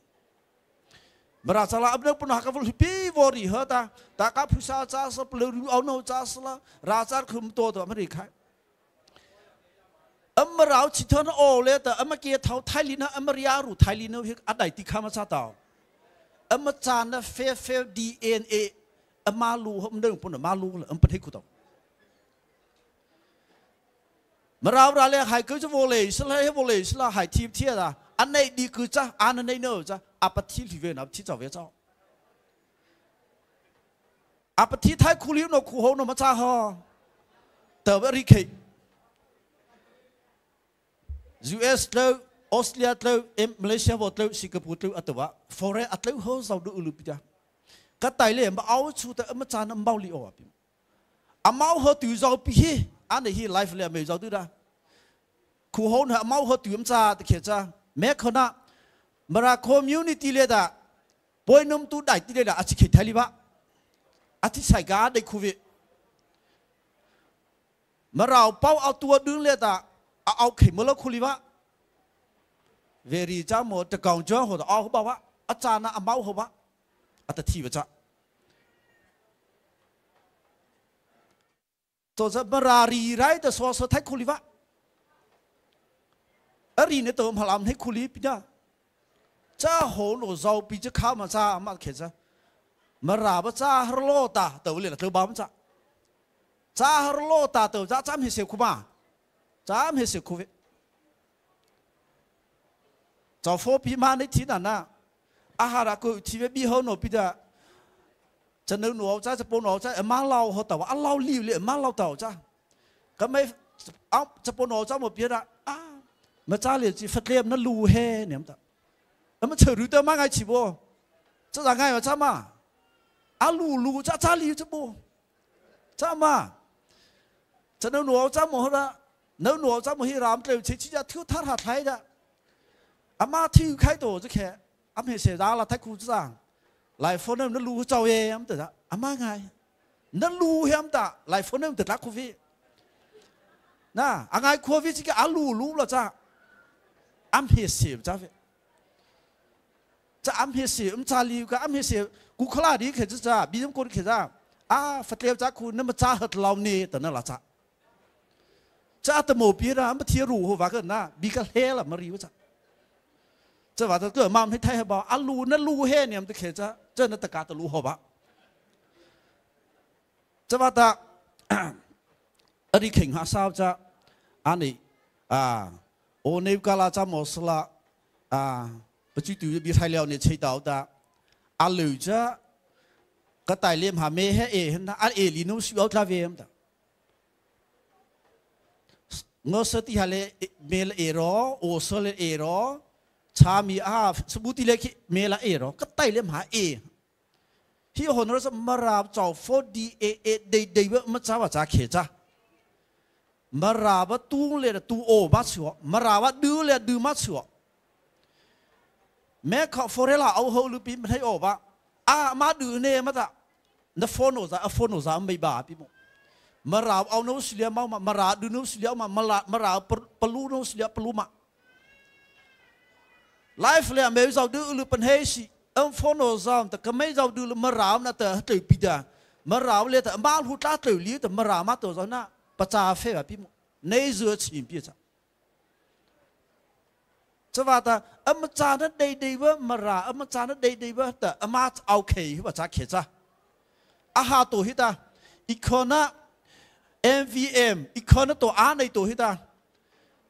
เมื่อเราสาระอันนั้นเป็นหักกับปีวอรีเหรอตากับผู้ชายจ้าสเปลือยเอาโนจ้าสละราชาคุมตัวไม่ได้ใครเมื่อเราชิดทนโอเลยแต่เมื่อกี้เท่าไทยลินะเมื่อรีอารูไทยลินะอันใดที่ข้ามาชาตามาจานนะเฟ DNA มาลูเขาเดินปุ่นมาลูเลยเป็นให้คุณต่อมาเราเลยหายก็จะวอลเลยสละให้วอลเลยสละหายทีมเทียร์อันไหนดีคือจ้าอันไหนเนอจ้าอาปที่ที่เวนับที่เจ้าเวเจ้าอาปที่ไทยคุริโนคุโฮโนมาจ้าฮอแต่ว่าริเค US เลยออสเตรเลียเลยมาเลเซียวเลยสิงคโปร์เลยอัตวะฟอร์เรสอัตเลยเขาจะดูอุลุปิดาก็ไต่เลยมาเอาชุดแต่มาจานมาลีโอปิมาเอาตัวจะเอาปีอันนี้ไลฟ์เลยไม่จะดูได้คู่เขาเนี่ยมาเอาตัวมาจานเขียนจ้าแม้ขณะมาราคอมมูนิตี้เลยด่าป่วยนุ่มตัวได้ที่เลยด่าอาจจะเขียนไทยลีบะอาจจะใส่กาได้คู่วิมาเราเป้าเอาตัวดึงเลยด่าเอาเข็มมาแล้วคู่ลีบะเวรีจ้าหมดจะกองจ้าหัวเอาเขาบอกว่าอาจารย์น่ะเอาเมาเขาว่าอาจจะทีว่าจ้าตัวจะมารารีไรแต่สวสไทยคุลิวะรีเนี่ยตัวพลังให้คุลิปีน่ะจ้าหัวหนูเราปีจะเข้ามาจ้ามาเขียนจ้ามาราบจ้าฮาร์โลตาตัวเรียนตัวบ้ามันจ้าฮาร์โลตาตัวจ้าจำให้เสียคุมาจำให้เสียคุวิจะฟ้องพี่มาในที่นั้นนะอาหารก็ที่ไม่มีเขาหนูพี่จะจะนึกหนูจ้าจะปนหนูจ้ามาเล่าเขาแต่ว่าเล่าลิ้วเลยมาเล่าแต่จ้าก็ไม่เอาจะปนหนูจ้าหมดพี่ละมาจ้าเลยจีฟัดเลียมนั่นลูเฮเนี่ยมั้งแล้วมันเฉยรู้ตัวมาไงชิบ่จะยังไงวะจ้ามาลูจ้าลิ้วจะบ่จ้ามาจะนึกหนูจ้าหมดละนึกหนูจ้าหมดที่รามเกลียวชี้จะทิ้งท่าไทยจ้าอามาที่ใครตัวจะแค่อาไม่เสียดายละท้ายคู่จ้างหลายคนนั้นรู้เจ้าเองแต่ละอามาไง นั่นรู้เห็นตาไลฟ์คนนึงติดรักโควิดนะอะไรโควิดที่ก็อารู้แล้วจ้าอัมเฮเสียจ้าจะอัมเฮเสียชาลีก็อัมเฮเสียกูขลาดีเขตจ้าบีมกูเขตจ้าฟัดเลี้ยวจ้าคุณนั่นมาจ้าหัดเราเนี่ยแต่นั่นละจ้าจ้าแต่โมบีนะมาเที่ยวรู้หัวกันนะบีก็เฮละมารีวจ้าจะว่าถ้าเกิดมาให้ไทยบอกอารู้นั่นรู้เฮเนี่ยมันจะเขตจ้าเจ้านั่นตะการตะรู้หัวบะจะว่าแต่อันนี้เข่งหาสาวจ้าอันนี้โอเนวกาลาจ้ามอสละปัจจุบันมีไทยแล้วเนี่ยใช้ดาวตาอันเหลือจ้าก็ไต่เลี้ยมหาเมให้เห็นนะอันลีนูสิเอาทราเวมตาเมื่อสติฮาเลเมลรอโอสเลรอชามีสมุติเลกิเมลรอก็ไต่เลี้ยมหาที่หอนเราจะมาราบเจ้าฟอดีเดย์ว่ามาจ้าว่าจ้าเขจ้ามาราบตู้เลยตู้โอมาชัวมาราบดูเลยดูมาชัวแม้เขาฟอเรล่าเอาหัวลูปีมันให้ออกว่ามาดูเนี่ยมาจ้านั่นฟอนโอซาไม่บาปีมั้งมาราบเอาโนสเลียมาราดูโนสเลียมาราปลูโนสเลียปลูมาไลฟ์เลยไม่รู้จะดูลูเป็นเฮสิฟอนโอซาแต่ก็ไม่จะดูมาราบนะแต่ตื่นปีดามาราบเลยแต่มาหูตาตื่นลี้แต่มารามาตัวนั้นประจาเฟ่แบบพี่ในเรือชิมพี่จ้ะจะว่าแต่มาจานั้นได้ว่ามารามาจานั้นได้ว่าแต่มาเอาเขยว่าจ้าเขจ้ะอาหารตัวฮิตาอีกคนน่ะ MVM อีกคนน่ะตัวในตัวฮิตา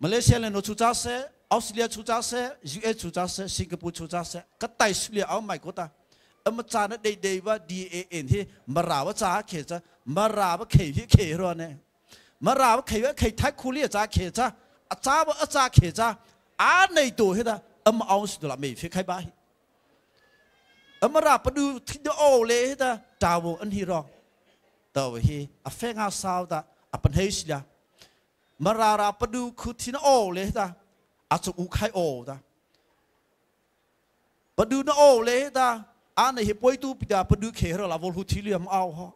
มาเลเซียเลยโนชูจ้าเซออสเตรเลียชูจ้าเซUSชูจ้าเซสิงคโปร์ชูจ้าเซก็ไต่สุเลียเอาไม่ก็ตามาจานั้นได้ว่า DAN ที่มาราว่าจ้าเขจ้ะมาราว่าเขยที่เขยรอเนี่ยมาราว่าเขยว่าเขยทักคุเรียจ้าเขจ้าจ้าว่าจ้าเขจ้าในตัวฮิตามาเอาสุดละไม่ฟิกใครบ้ามาราปดูที่โอเลยฮิตาดาวอันที่รอตัวฮีเฟงอาซาวตาเป็นเฮสิลามาราปดูคือที่โอเลยฮิตาอาจจะอุคายโอตาปดูนโอเลยฮิตาในเหตุป่วยตู้ปิดาปดูเขยเราละวอลหุทิเลียมเอาฮะ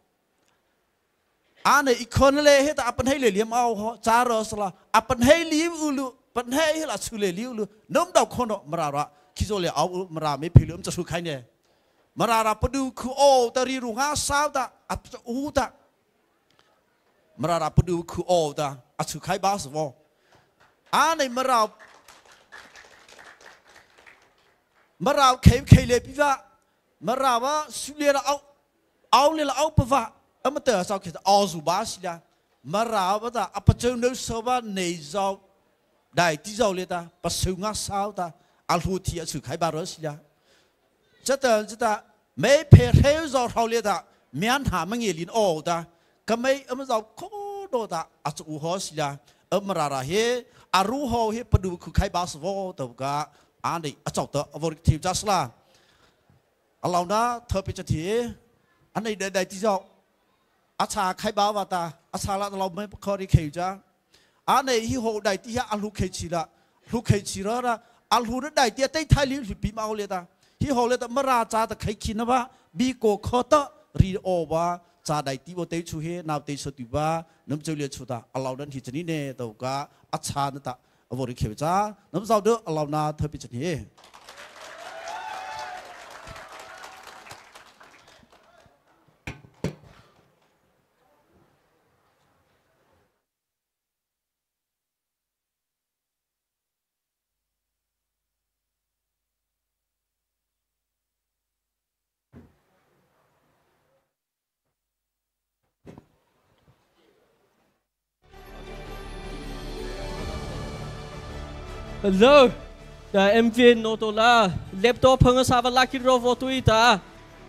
ในอีกคนเลยฮิตาเป็นให้เลียมเอาฮะจารสละเป็นให้ลิวอุลุเป็นให้ละสุเลลิวอุลุน้ำดาวคนมาราคิดว่าเลยเอามาราไม่พิลุมจะสุขใครเนี่ยมาราปดูคือโอตารีรุงาสาวตาอัตอูตามาราปดูคือโอตาอัตสุขใครบ้าสวอในมาราเขยเลยพี่ว่ามาราว่าสุเลเราเอาเลยเราเอาปะว่ามาเตอสาวเขยเอาสุบาสิลามาราว่าตาอัปเจนุสวาในเจ้าได้ที่เจ้าเลยตาปัสสุงาสาวตาอัลฮูที่อัตสุขใครบ้าสิลาจะแต่ไม่เพลเทลเราเขาเรียกว่าเมียนหามังเงินโอ้ตาก็ไม่มาเราโคโดตาอาจจะอุหสิลามาราเฮอารูโฮเฮปดูคือใครบาสโวตัวก็อันนี้อาจจะตัววอร์ทีมจัสลาเรานะเธอเป็นจะทีอันนี้ใดที่เจ้าอาชาใครบ้าวตาอาชาละเราไม่เคยเขยจ้าอันนี้ฮิโฮใดที่อัลลูเขยชิระลูเขยชิระละอัลลูนั้นใดที่ได้ไทยลิมปีมาเอาเลยตาที่เขาเลยแต่มาราจาแต่ใครคิดนะว่าบีโกขอตรีโอว่าจาได้ที่ว่าเตชูเฮนาวเตชติว่าน้ำเจริญชุดาเราดันที่จะนี่เนี่ยตัวก็อัชานะตะวอริเขวจ้าน้ำเจ้าเด้อเรานาเธอพิจารณาHello, MV Notola, laptop pengasah laki rovo tu ita,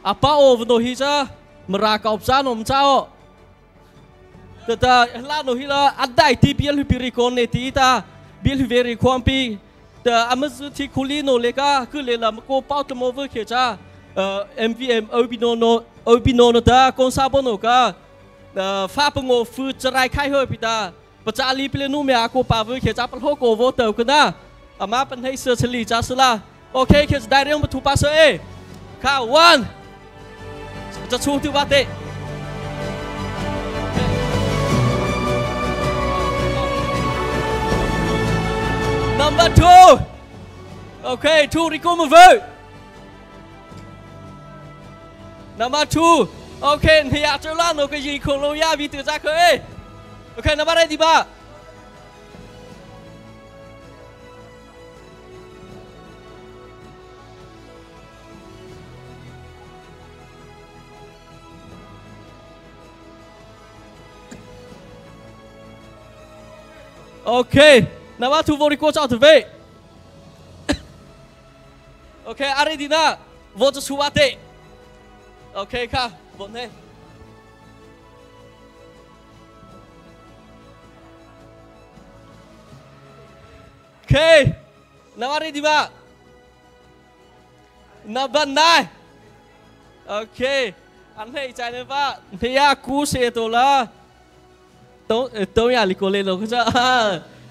apa over hija, meraka opsan omcao. Teta lano hila ada iti biar lebih rekone ita, biar lebih rekompi. The amazuti kulino leka kulela mako pau temover keja, MVM obinono ta konsabono ka, fa pengo fu cerai kai ho pita. ประจารีเปลี่ยนนู่นเมียกูป่าวเขียนจับโลโก้โวเตอร์กันนะอามาเป็นให้เสือเฉลี่ยจ้าสละโอเคเขียนได้เรื่องประตูปัสเซ่ข้าววันจะชูที่วัดเตะ Number 2. Okay, 2 Rico một vơi. Number 2. Okay, nhà cho lan nó cái gì khổng lồ ya vì từ ra khơi. Okay, number 3 đi ba. Okay, number 2 vô đi qua cho thử về. Okay, Argentina vô cho Suate. Okay, kha, vô này. Okay, number Argentina. Number 9. Okay, anh thấy chạy nữa ba. Thì à cú xe tổ là. Tôi nhà lịch cố lên rồi chứ.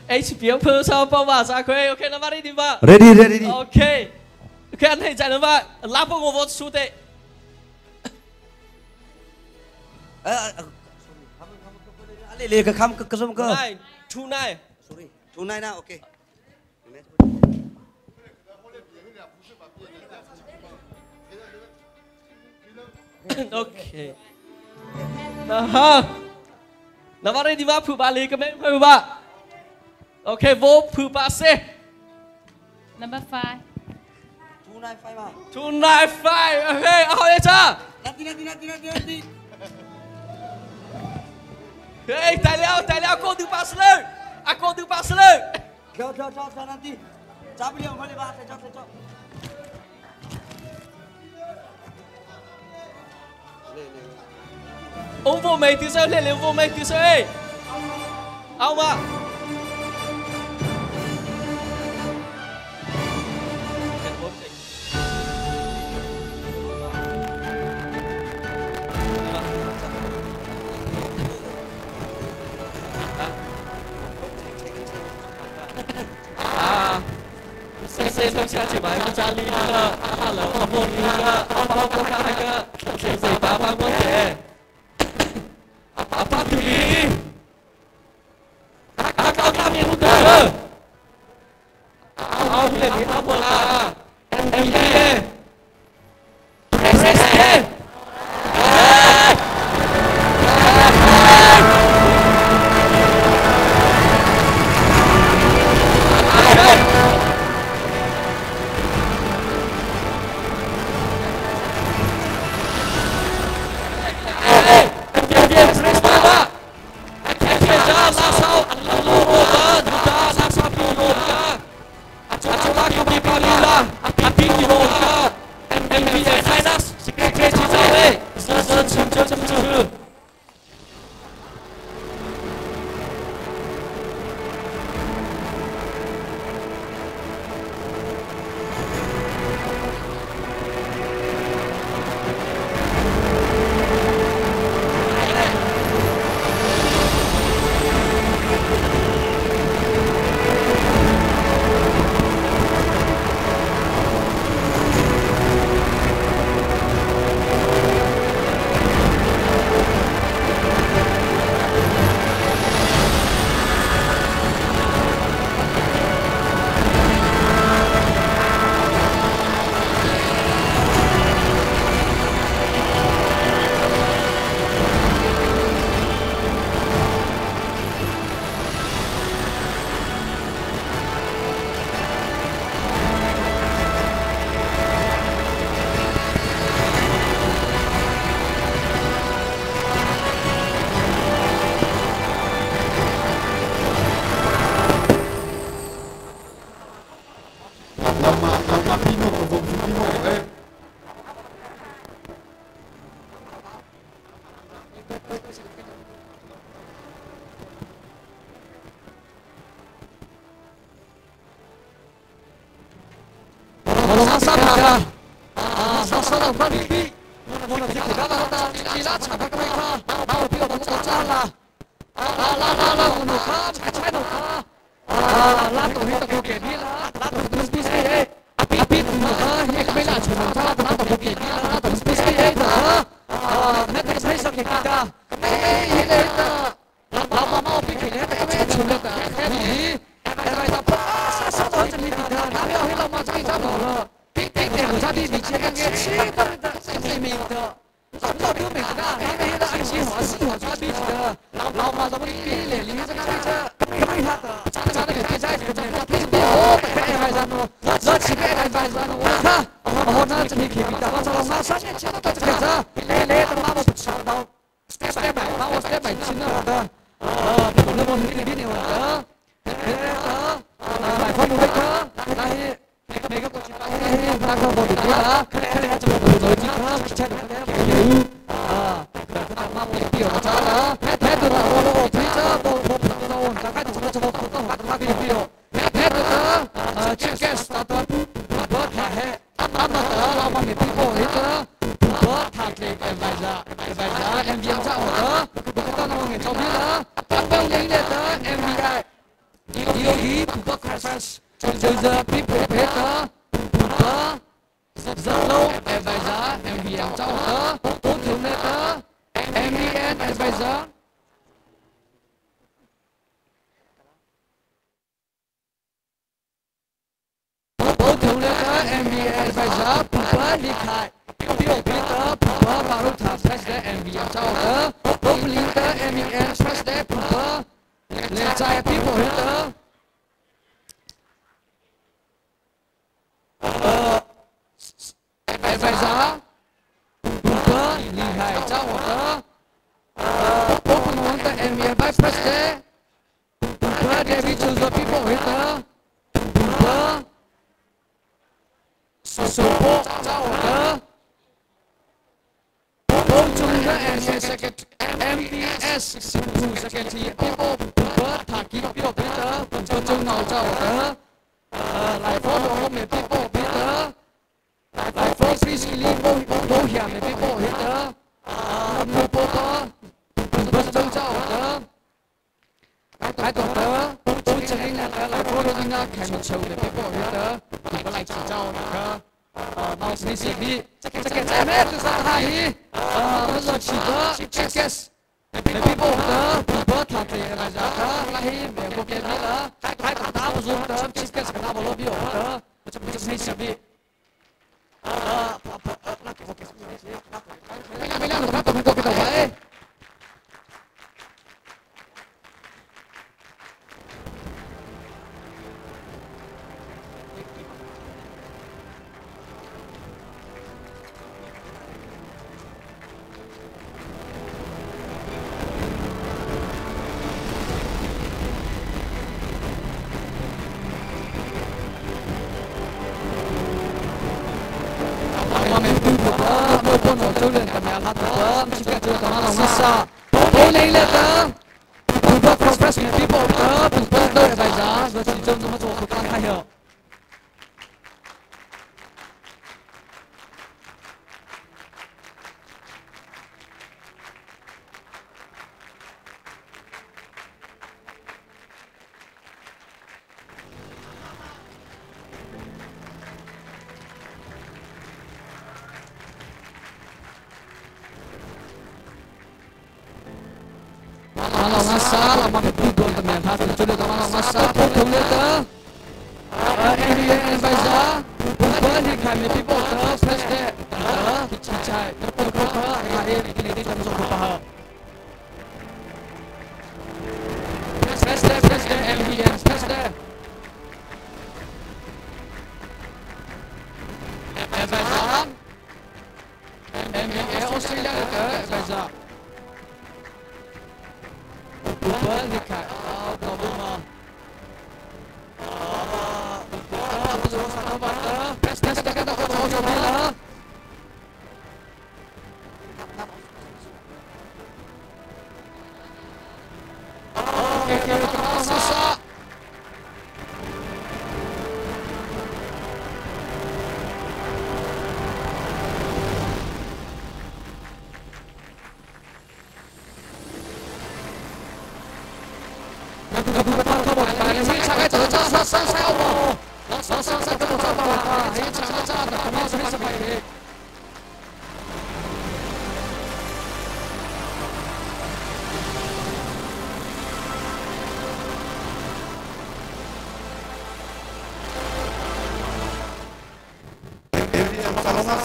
HBO phơ sao bao bà ra khơi. Okay, number Argentina. Ready. Okay. Okay, anh thấy chạy nữa ba. Lắp vào vô shoot đấy. Lê cái khăm cái gì cơ? Tonight. Sorry. Tonight na, okay. Okay. Nào đây đi vào phụ ba lì cái mấy phụ ba. Okay, vô phụ ba C. Number 5. Tonight 5. Okay, hỏi cha. Nanti. Hey, tay leo, cô từ ba sលើcô từ ba sលើcho nanti. Cha beliau kali ba, saya cho. Ông vô mày từ sao lên vô mày từ sao ấy. Ông à. Saya chỉ bài của Charlie nữa, là ông vô nữa, ông có khả năng cái gì ba ba muốn thế, apa tu ni? Kau kami muda, kau boleh ni apa lah? MBA, SSA. 他比比这个给吃不的，这没的。老表妹的，他们的爱情好，喜欢他比的，老妈怎么比嘞？里面这个比着，看他的，长得比在这个他比的，我看还是喏，这几个还是喏，我看，哦，那这里可比的，我这老妈3年前都这个子，来的妈妈不吃到，step by，把我 step by 亲了的，那么你比你我的，来，放不回去，来。每个国家那个我的啊，看来这个逻辑啊，其他的有啊，那妈我比我差了，太多了，我推着我大概这么他给比我，太多了，这个是他的，我看还，妈的，老妈没比我一个，我他给外家 MBM 找我的，不知道那我给找别了，本领的 MBI，有不可能。就是比别的，Zalo advisor MBM 找的，不同的 MBN advisor， 不同的 MBN advisor 不离开，比别的不把路他 fresh 的 MBM 找的，不离的 MBN fresh 的不连在比别的。advisor， 不厉害，找我的，我不能的 MBA vice president， 不David 就是比我的，不support 找我的，我中的 MBS secretary 比我不他给比我的，我中脑找我的，来 follow 我们比我的。来 ，Force 里保险没被保险的，没保的，不是州找的，来懂的，不这里呢来 follow 人家开门球没被保险的，不来制造那个，老师是比这个在没得上他一，我说起的 ，Checkers 没被保的，不他这来着的，来美国别了，还打不住的 ，Checkers 打不落比我的，这不是没是比。sa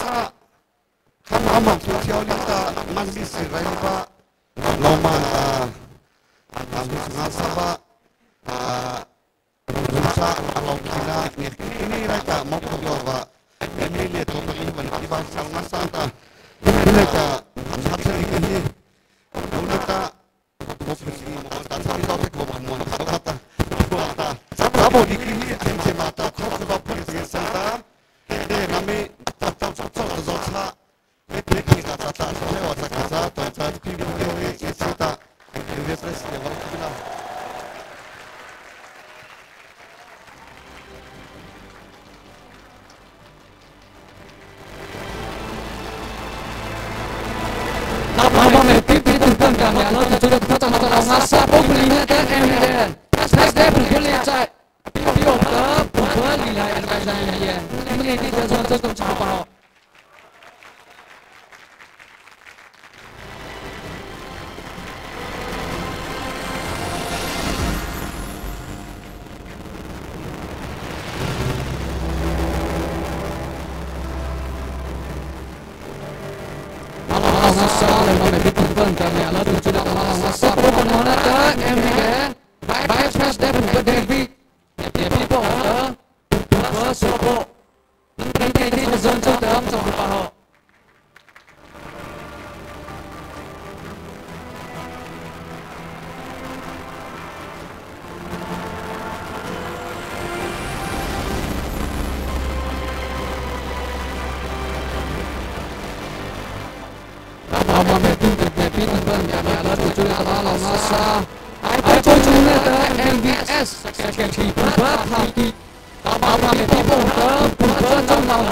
kham ma tu thiau li ta man bi si rai ba lo ma ta mi nga sa ba sa along kina ini rai ta mo ko yo ba ini le to ko li ban ki ba sa nga sa ta ini ta sa sa li ni una ta mo ko si mo ta sa li ta ko mo sa ta ko ta sa ba bo di ki ni an se ma ta ko ko ba pu si sa ta de na me ta ta ta ta zo sa le ke ki ta ta ta so le wa ta ka sa ta ta ki ni le we ki sa ta ni le pres de wa ki na Mama me pipi tu pun kami alo tu sudah kita mata lau ngasa pokoli ni tak emiden. Saya dah berkulit cai. Pio tak berkulit lah yang kita jangan ni. Ini ni dia jangan tu macam apa? Mama me pipi pun kami alo tu sudah ngasa pokoli ni tak emiden. Baik saya dah berkulit. Dia pipo tak bersopo. Ini dia jangan tu macam apa? Mama me pipi pun kami alo tu sudah ngasa. Ai cho chúng ta tới MVS sẽ chỉ bớt thằng kỳ mama me pipo tới bớt trong lòng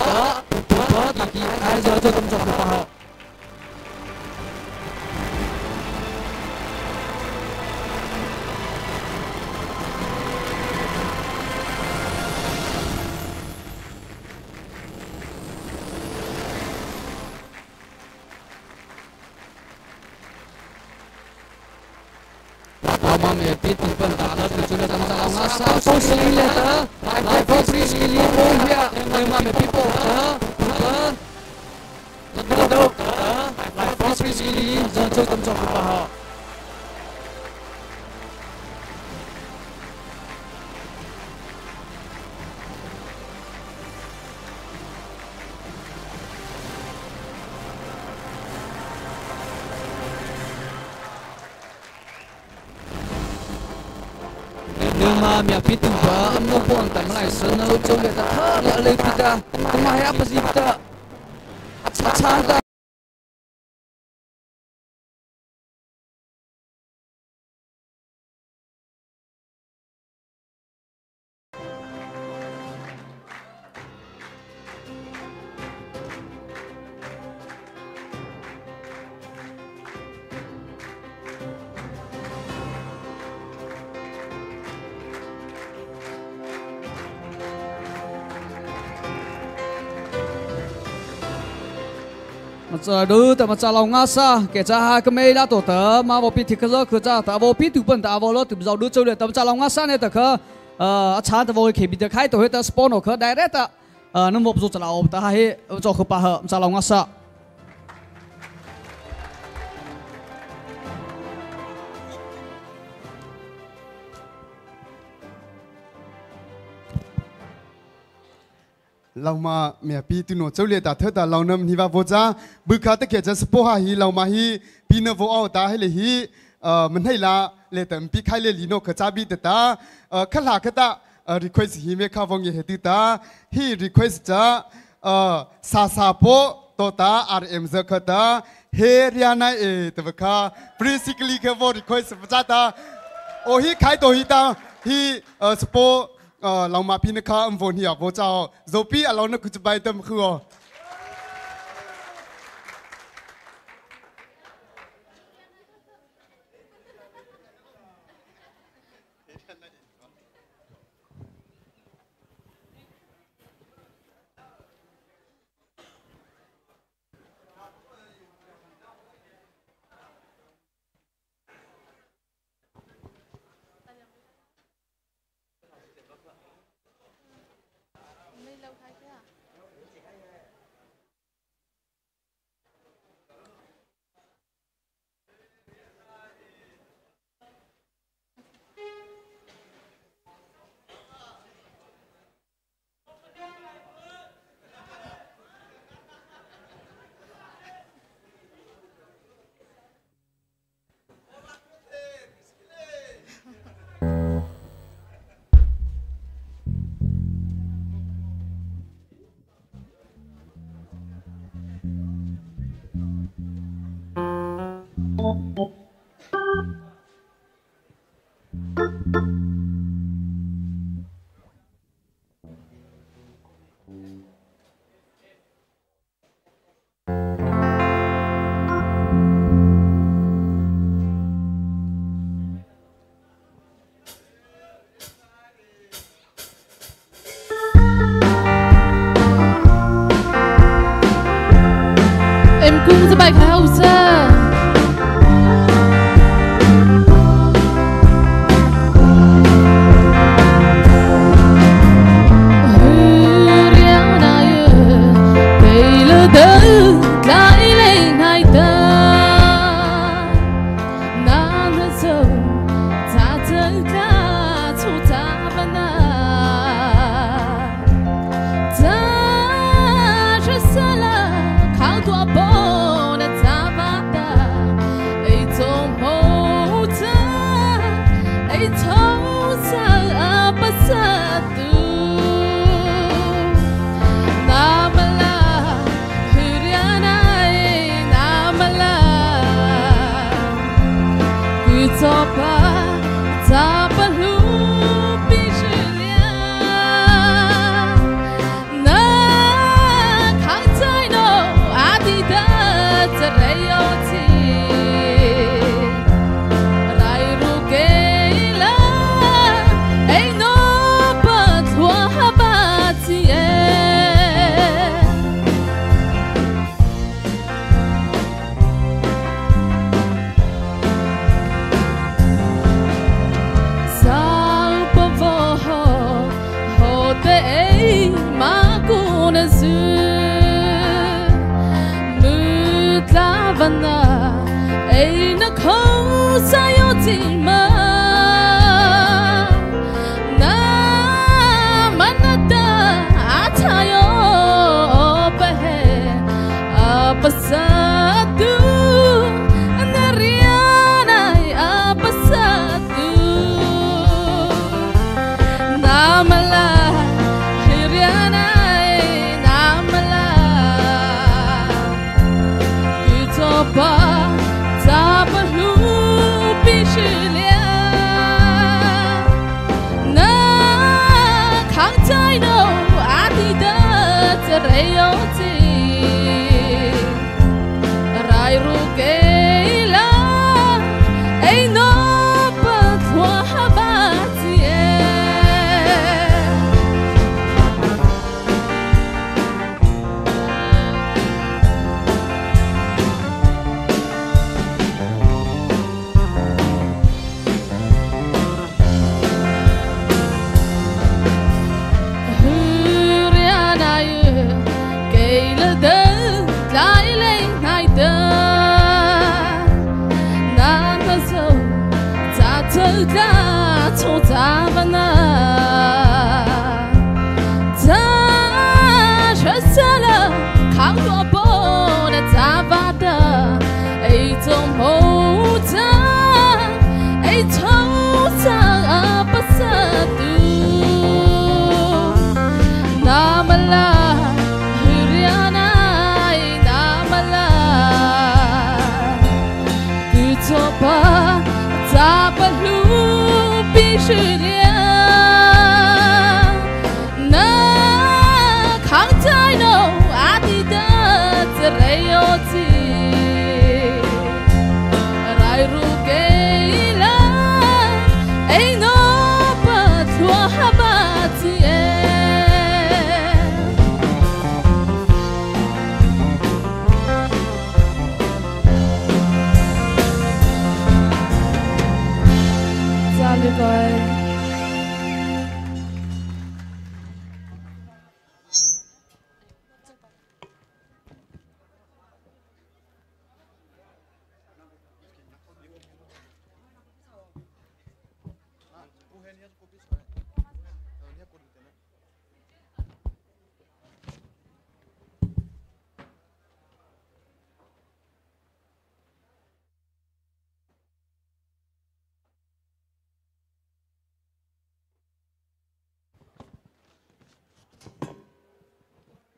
tới bớt thằng kỳ ai giờ cho tâm trạng của họ mama me pipi pun tak ada tu sudah sama-sama ngasa so sini le ta ai first sini mo ya mama me pipo ta do ai first sini giờ cho tâm trạng của họ nhưng mà mẹ biết từ bữa âm nó buồn tại mà lại sơn nó trông người ta thở lại lên kita không ai apa gì kita chán ta giờ đưa từ mà cha lòng ngã sa kể cha hai cái mấy đã tổ tớ mà vô pi thì cái giờ cứ cha ta vô pi tụ bận ta vô lo tụ giàu đưa châu để tầm cha lòng ngã sa này ta khờ chán ta vô khi bị khai tổ hết ta spawn ở khờ direct ta nó một số cha lão ta hay cho khờ pa hở cha lòng ngã saเรามาเมียปีตุโนเจ้าเลียตาเธอตาเรานำฮิวาโวจาบุคาตะเกจะสปอฮาฮีเรามาฮีปีนโวเอาตาให้เลยฮีมันให้ละเลตัมปีไข่เลลีโนขจาบีตตาขลาขตาrequest ฮีเมคาวงเยเฮติตาฮี request จะซาซาโปโตตา RM ซะขตาเฮเรียนาเอตบคา basically แค่ว่า request ปะจาตาโอฮีไข่โตฮีตาฮีสปอเรามาพินาคาอัมโวนี่อ่ะพระเจ้าโซปีเราเนี่ยคือจะไปเต็มคือ Em cũng sẽ bạch hậu xa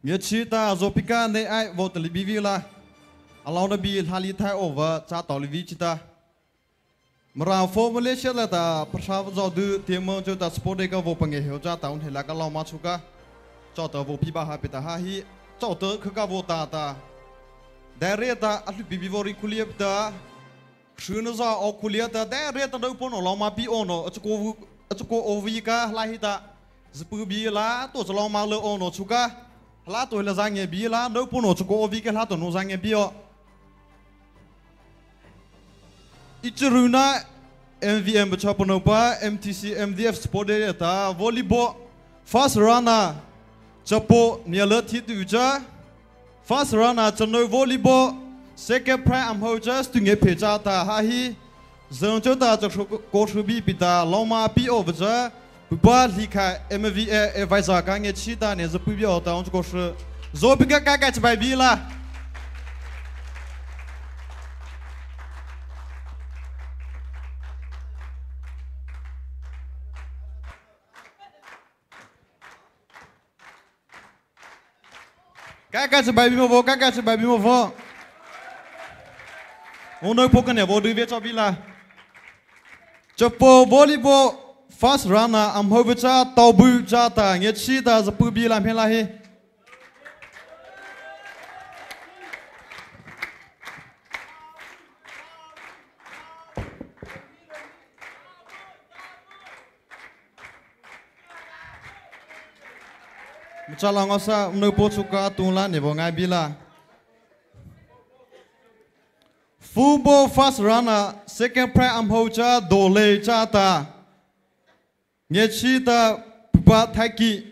Miết chi ta Zopika ne ai vô tali bivi la allow na bi hali thai over cha toli vi chita mara for Malaysia la ta prashav zo du tiemo jo ta sport de ka vô pange heo cha taun hela ka law ma chuka cho ta vô pi ba ha pita ha hi cho ta khka vô ta dare ta atlu bibi vori kuliep ta shuna za o kuliep ta dare ta do pon law ma pi ono achko ovi ka la hi ta zpu bi la to law ma le ono chuka lá tuổi là giang nghe bi lá đâu puno cho cô vi cái lá tuổi nó giang nghe bi ọ Ichiruna MVM bacha puno pa MTC MDF sport day ta volleyball fast runner chapo niala thi tu cha fast runner chanoi volleyball second prime am ho just tu nge phecha ta ha hi zong cho ta cho ko shubi pita loma pi over ba lika MVA advisor ka nge chi ta ne zo pi bi ta on ko shu zo bi ka ka bai bi la Các bạn bài bimo vô, các bạn bài bimo vô. Ông nói poker này vô đi về cho bila. Chapo volleyball fast runner am hoi cha tàu bu cha ta nghe chi ta zapu bila mela he. Cha lang asa nơi po chuka tungla ne bo ngai bila football fast runner second prime am ho cha dole cha ta nge chi ta pa thaki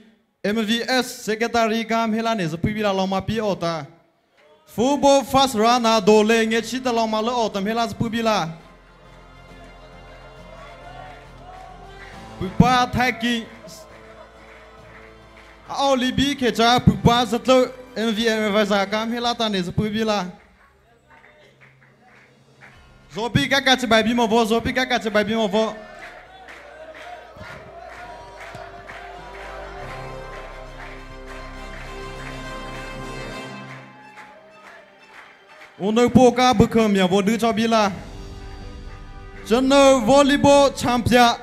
MVS secretary kam hela ne zapi bila loma pi ota football fast runner dole nge chi ta loma lo ota hela zapi bila pa thaki Oli bi ke cha pupa zatlo MVM vaza kam hela ta ne zapu bila Zobi ka ka bai bi mo vo zobi ka ka bai bi mo vo Ono po ka bu kham ya vo du cho bila Chano volleyball champion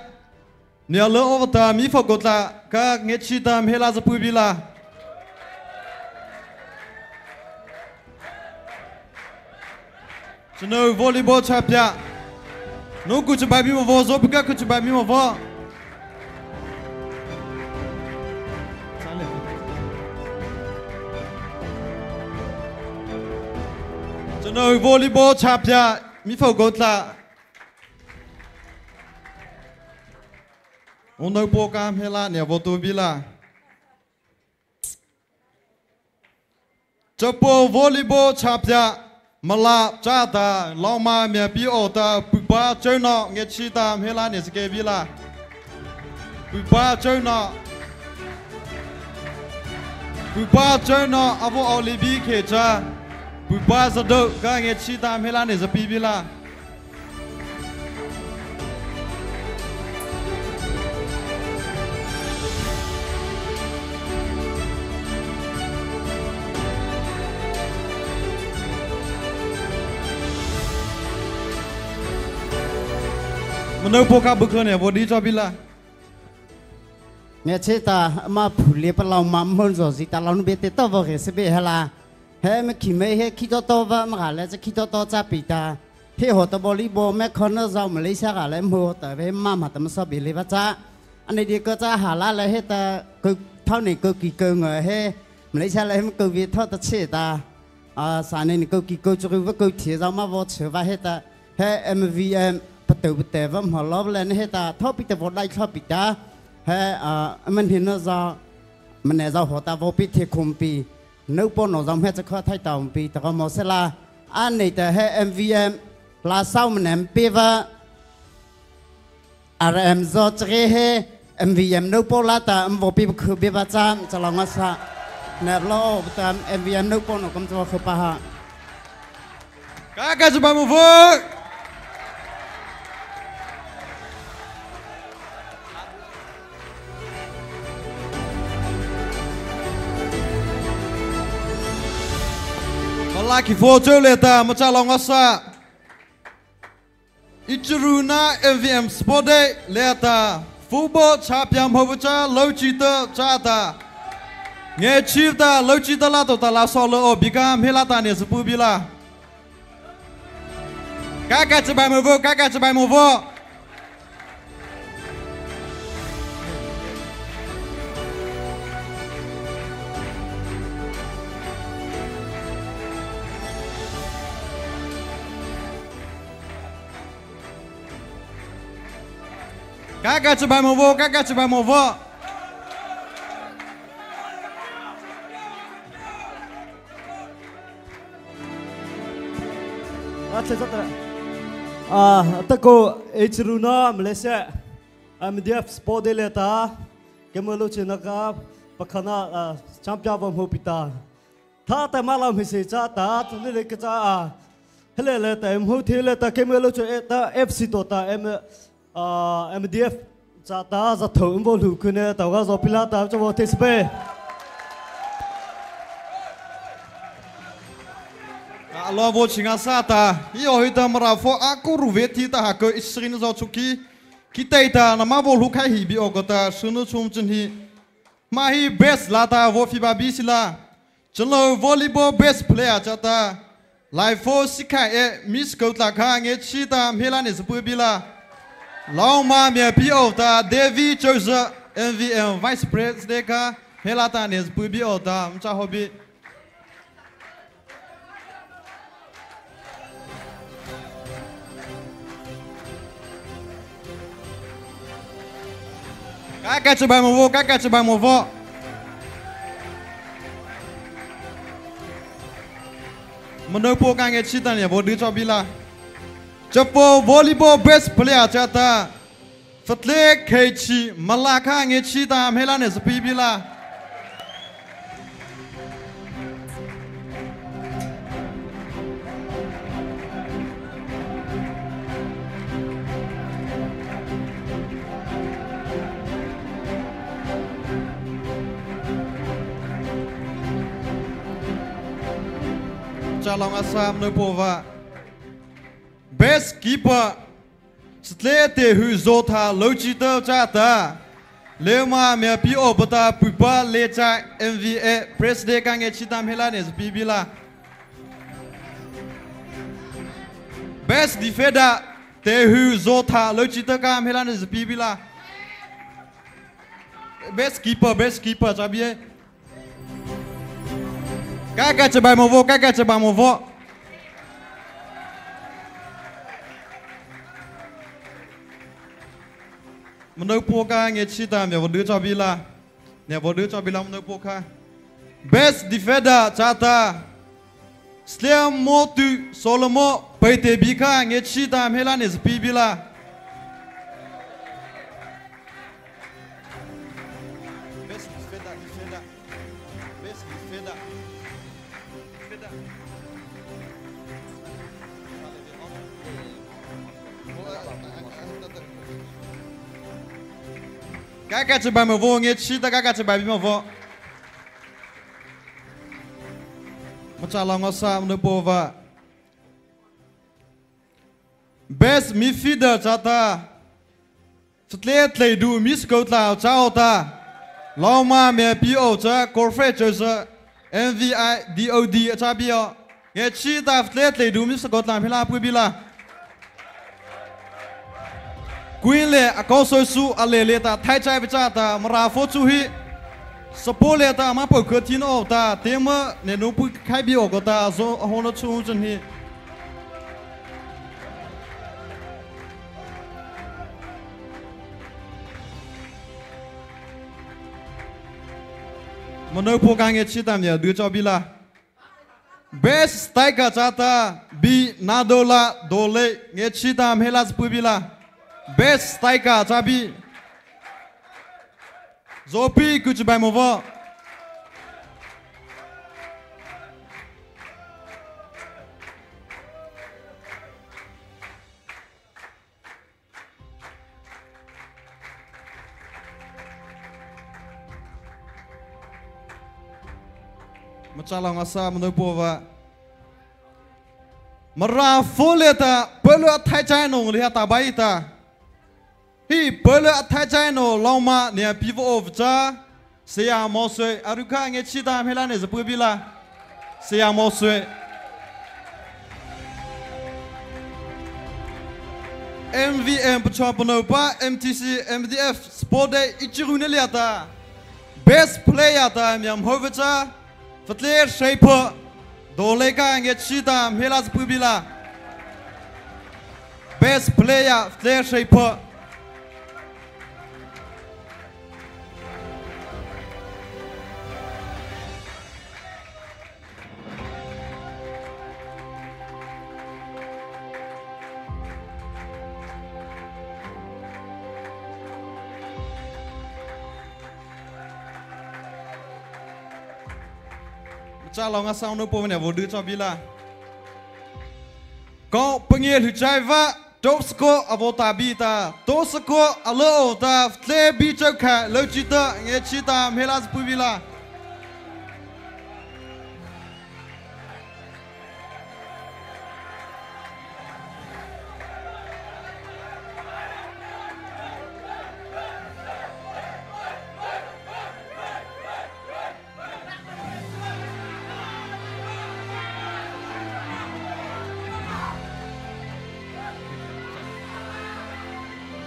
Nia lo ovata mi fogota ka ngechita mhela zapu bila Chano volleyball champion No ku chabai mi mo vo zo pika ku chabai mi mo vo Chano volleyball champion mi fogota On nói po cam hela ne vô tu bila Chapo volleyball chapya mala chata loma me pi ota pupa chona nge chi ta hela ne ske bila pupa chona avo olivi ke cha pupa zado ka nge chi ta hela ne zapi bila Menurut poka bukan ya, bodi cabila. Nghe chế ta mà phụ liệp lao mà muốn rồi gì ta lao nó biết tao vào cái sự biết là he mà khi mấy he khi to và mà cả là khi to cha bị ta he họ ta boli bo mà con nó giàu mà lấy xa cả lại mua tại vì mà ta mới sao bị lấy vắt cha anh ấy đi cơ cha hà la lại he ta cứ thao này cứ kỳ cơ người he mà lấy xa lại mà cứ việc thao ta chế ta sáng nay cứ kỳ cơ cho cái cứ thiệt ra mà vào chơi và he ta he MVM tự bề vâm họ lóp lên hết ta tháo bị ta vô đây tháo bị ta he mình hiện nó do mình này do họ ta vô bị thiệt khủng pi nếu bọn nó dòng hếtจะkhó thay tàu pi ta có một sẽ là anh này ta he MVM là sao mình em pi và RM do chơi he MVM nếu bọn là ta vô pi cứ pi và chăm cho lòng ngã sa nè lo ta MVM nếu bọn nó cũng cho khó pa ha Kakak coba move Laki foto leta macam long asa. Ichiruna MVM Sport Day leta football champion hovecha low cheater chata. Nghe chita low cheater la ta la solo bigam helata ne sepu bila. Kakak cebai move. Kakak coba mau, kakak coba mau. Tako Hruna Malaysia MDF Sport Delta Kemalo Chinaka Pakana Champion from Hopita Tata Malam Hisecha Ta Tulekata Heleta Hoteleta Kemalo Eta FC Tota MDF Zata Zato Involu Kune Tawazo Pilata Javo Tesbe Allah vou tinha sata e hoje tamara fo aku ruveti ta hako isrin zo chuki kita ita nama vou lukai hibi ogota sunu chum chunhi mahi best lata vo fiba bisila chalo volleyball best player chata life fo sikai e miss kotla kha nge chita mela ne spu bila lao ma me pi ota David Joseph MVM vice president ka mela ta ne spu bi ota mcha hobi Kakak coba mau, kakak coba mau. Menepuk kangen cita ni, bodoh cobila. Cepo volleyball best player cata. Fatlek keci, malah kangen cita melane sepi bila. Calon asam nepova best keeper setlete hu zota lojita chata lema me pi obata pupa lecha MVA president kange chita melanes bibila best defender te hu zota lojita ka melanes bibila best keeper sabie Kakak coba mau, kakak coba mau. Menepukkan ngecita me bodoh cobila, ne bodoh cobila menepukkan. Best defender cata, setiap motu solomo pete bika ngecita melane sepi bila. Kakak coba mau ngecita kakak coba mau. Macalong asam nepova. Best midfielder cata. Setelah ledu miss kotla cauta. Lama me pio ca corporate josa MVI DOD cabio. Ngecita setelah ledu miss kotla pila pubila. Queenle akoso su aleleta thaichai bachata marafo chuhi sapoleta ma pokotino ta tema ne no pu khai bi ogota zo hono chu chunhi Mano po kange chitam ya du chobila best striker chata bi nadola dole nge chitam helas pubila Best striker Chabi Zopi kuchbai movo Macalong asa menepova Mara foleta pelu thaichai nong lihat tabaita Hi pelu athai no loma ne pivo ovcha seya moswe aruka nge chita melane zepubila seya moswe MVM Pachoponopa MTC MDF Sport Day ichirune liata best player ta myam hovecha fatler shaper doleka nge chita mela zepubila best player fatler shaper cha lòng ngã sao nó po này vô đưa cho bi là có bằng nghe hữu trái vạ tốt score à vô ta bi ta tốt score à lỡ ta lê bi cho cả lỡ chỉ ta nghe chỉ ta mê là bùi bi là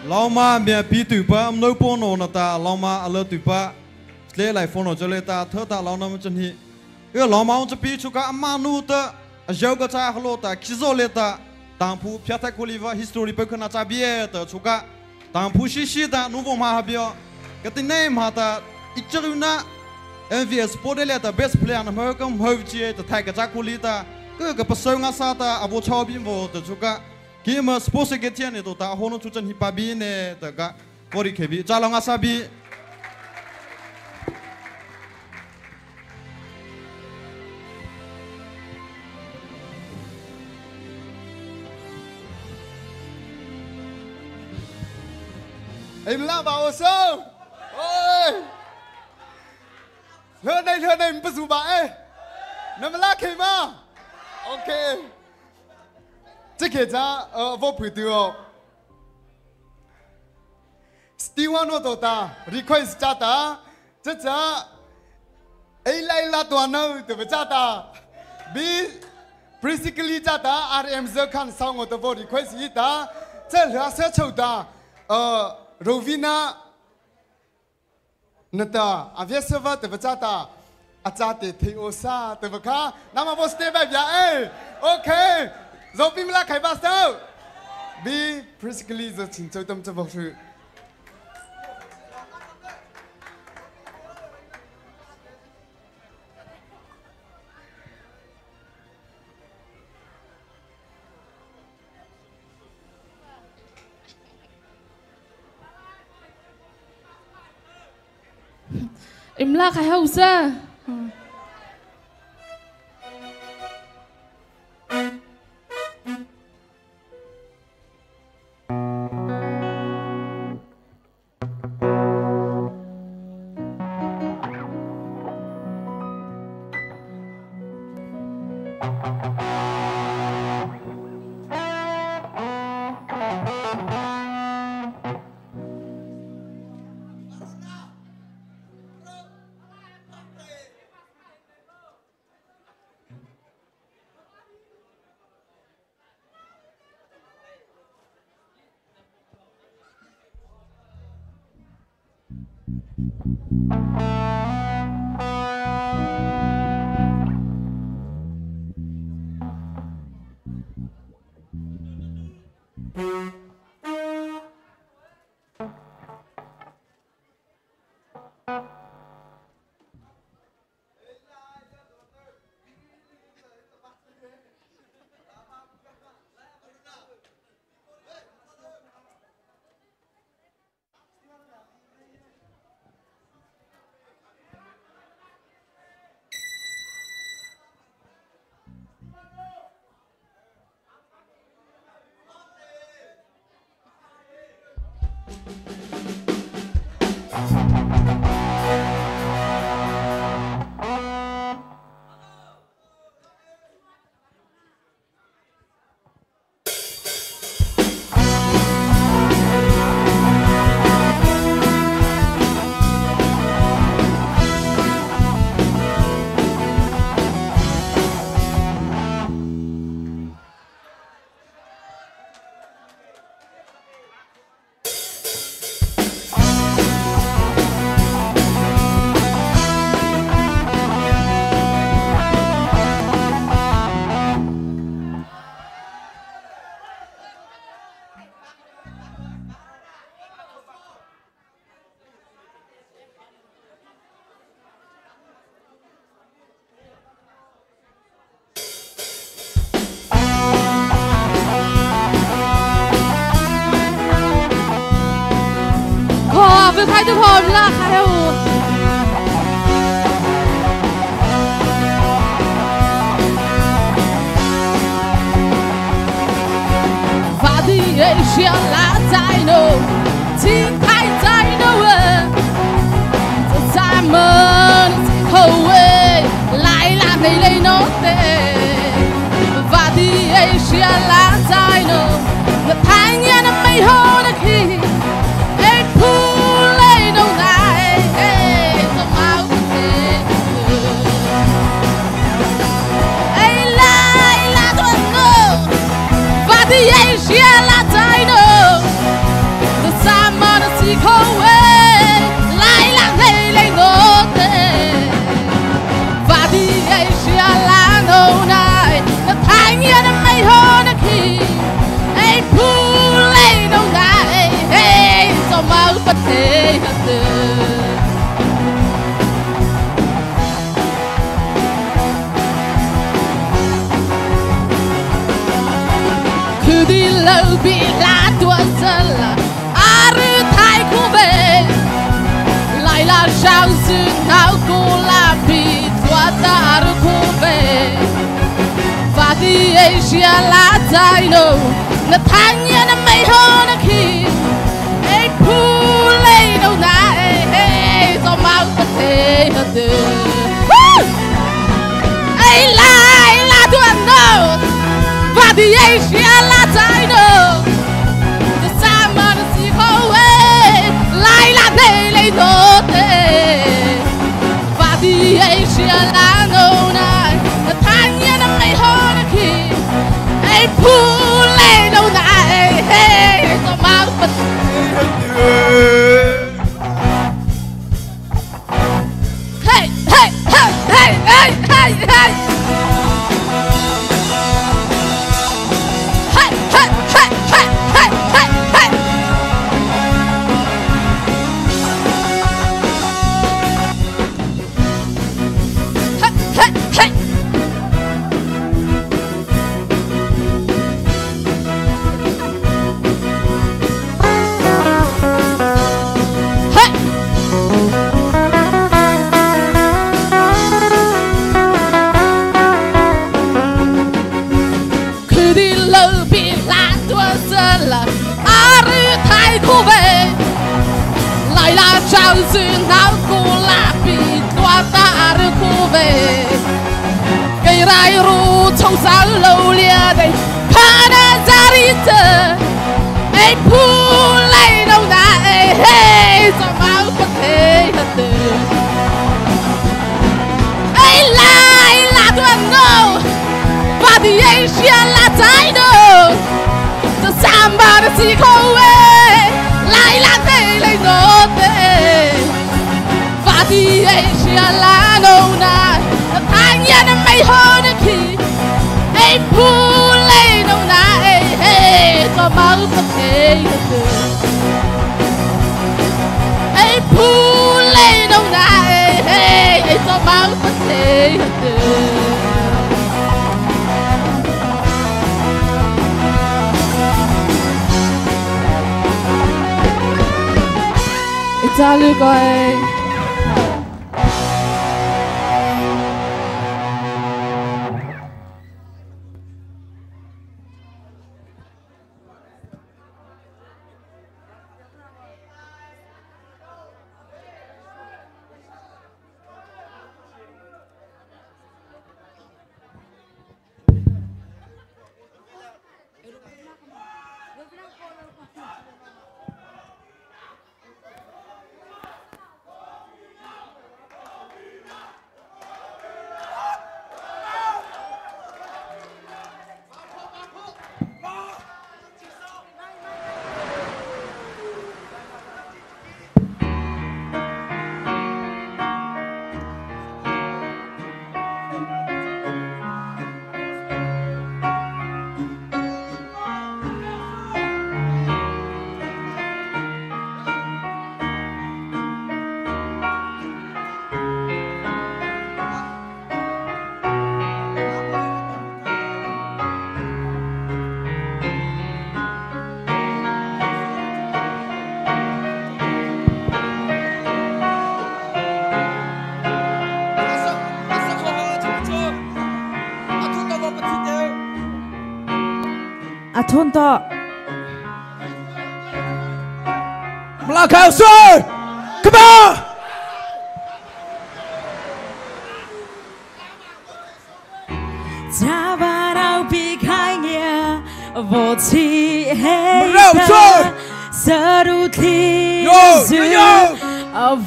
lão ma mẹ pi tụi ba nấu po nô na ta lão ma alo tụi ba lấy lại phone cho lấy ta thơ ta lão nam chân hi lão ma ông cho pi chuka amma nu ta giờ cái cha hello ta kizo lấy ta tang phu phía thái kuliva history pe khana cha bie ta chuka tang phu shi ta nu vo ma habio cái tin này mà ta ichiruna MVS podele ta best player na mer kam hov chi ta thai cái cha kuli ta cái pasau nga sa ta abo chau bi vo ta chuka khi mà sports cái chuyện này tụi ta hôm nay chú chân hipa bi nè tất cả có đi khéo bi cha lòng asa bi em làm bảo sao ôi hơn đây mình bắt dù bà ấy nằm lá kì mà ok这个家我配对哦 Stewano 多大 request 加大这家 A 来拉多呢对不加大 B basically 加大 RM 这看上我的我 request 一大这俩些抽大Rovina 那大 Aviasova 对不加大 Ajate Theosa 对不卡那么我 stay back 呀哎 OK Rồi bim la khai ba sao? Bi basically giờ chính chơi tâm cho vào sự. Im la khai hậu sa. Với khai tôi hồn là khai hồn shia la dai no tin kai dai no the Simon away lai la nei lei no te va di shia la dai no the panya na mai ho na ki e pu lei no nai e so mau te ei lai la do no va di shia la dai no the Simon away lai la nei lei no te va di shia la no nai the panya na mai ho na ki ei pu lei no nai hey so mau pa te te Kudi lo bi la tua sala aru thai ku ve lai la shao su nau ku la bi tua ta aru ku ve va di shia la dai no na thanya na mai ho na ki ei pu lei no na hey so mau pa te te ei lai la tua no va di shia la dai no the Simon away lai la nei lei no te va di shia la no na na thanya na mai ho na ki ei pu lei no na hey so mau pa hey hey hey hey hey hey hey Chào duyên áo cô la bị toa ta rư cô về cây rai ru trong sáng lâu lia đây pana zarita ai pu lay đâu na hey cho máu có thể từ ai la tuần no và đi Asia la trái đâu the samba the sea go lai la te lai no te va di shia la no na thanya na mai ho na ki ei pu lai no na hey so mau pa te ei pu lai no na hey so mau pa te Salut guys. thôn to là khảo sư. Come on. Cha ba đâu bị khai nghĩa vô chi hết sơ đu thi dư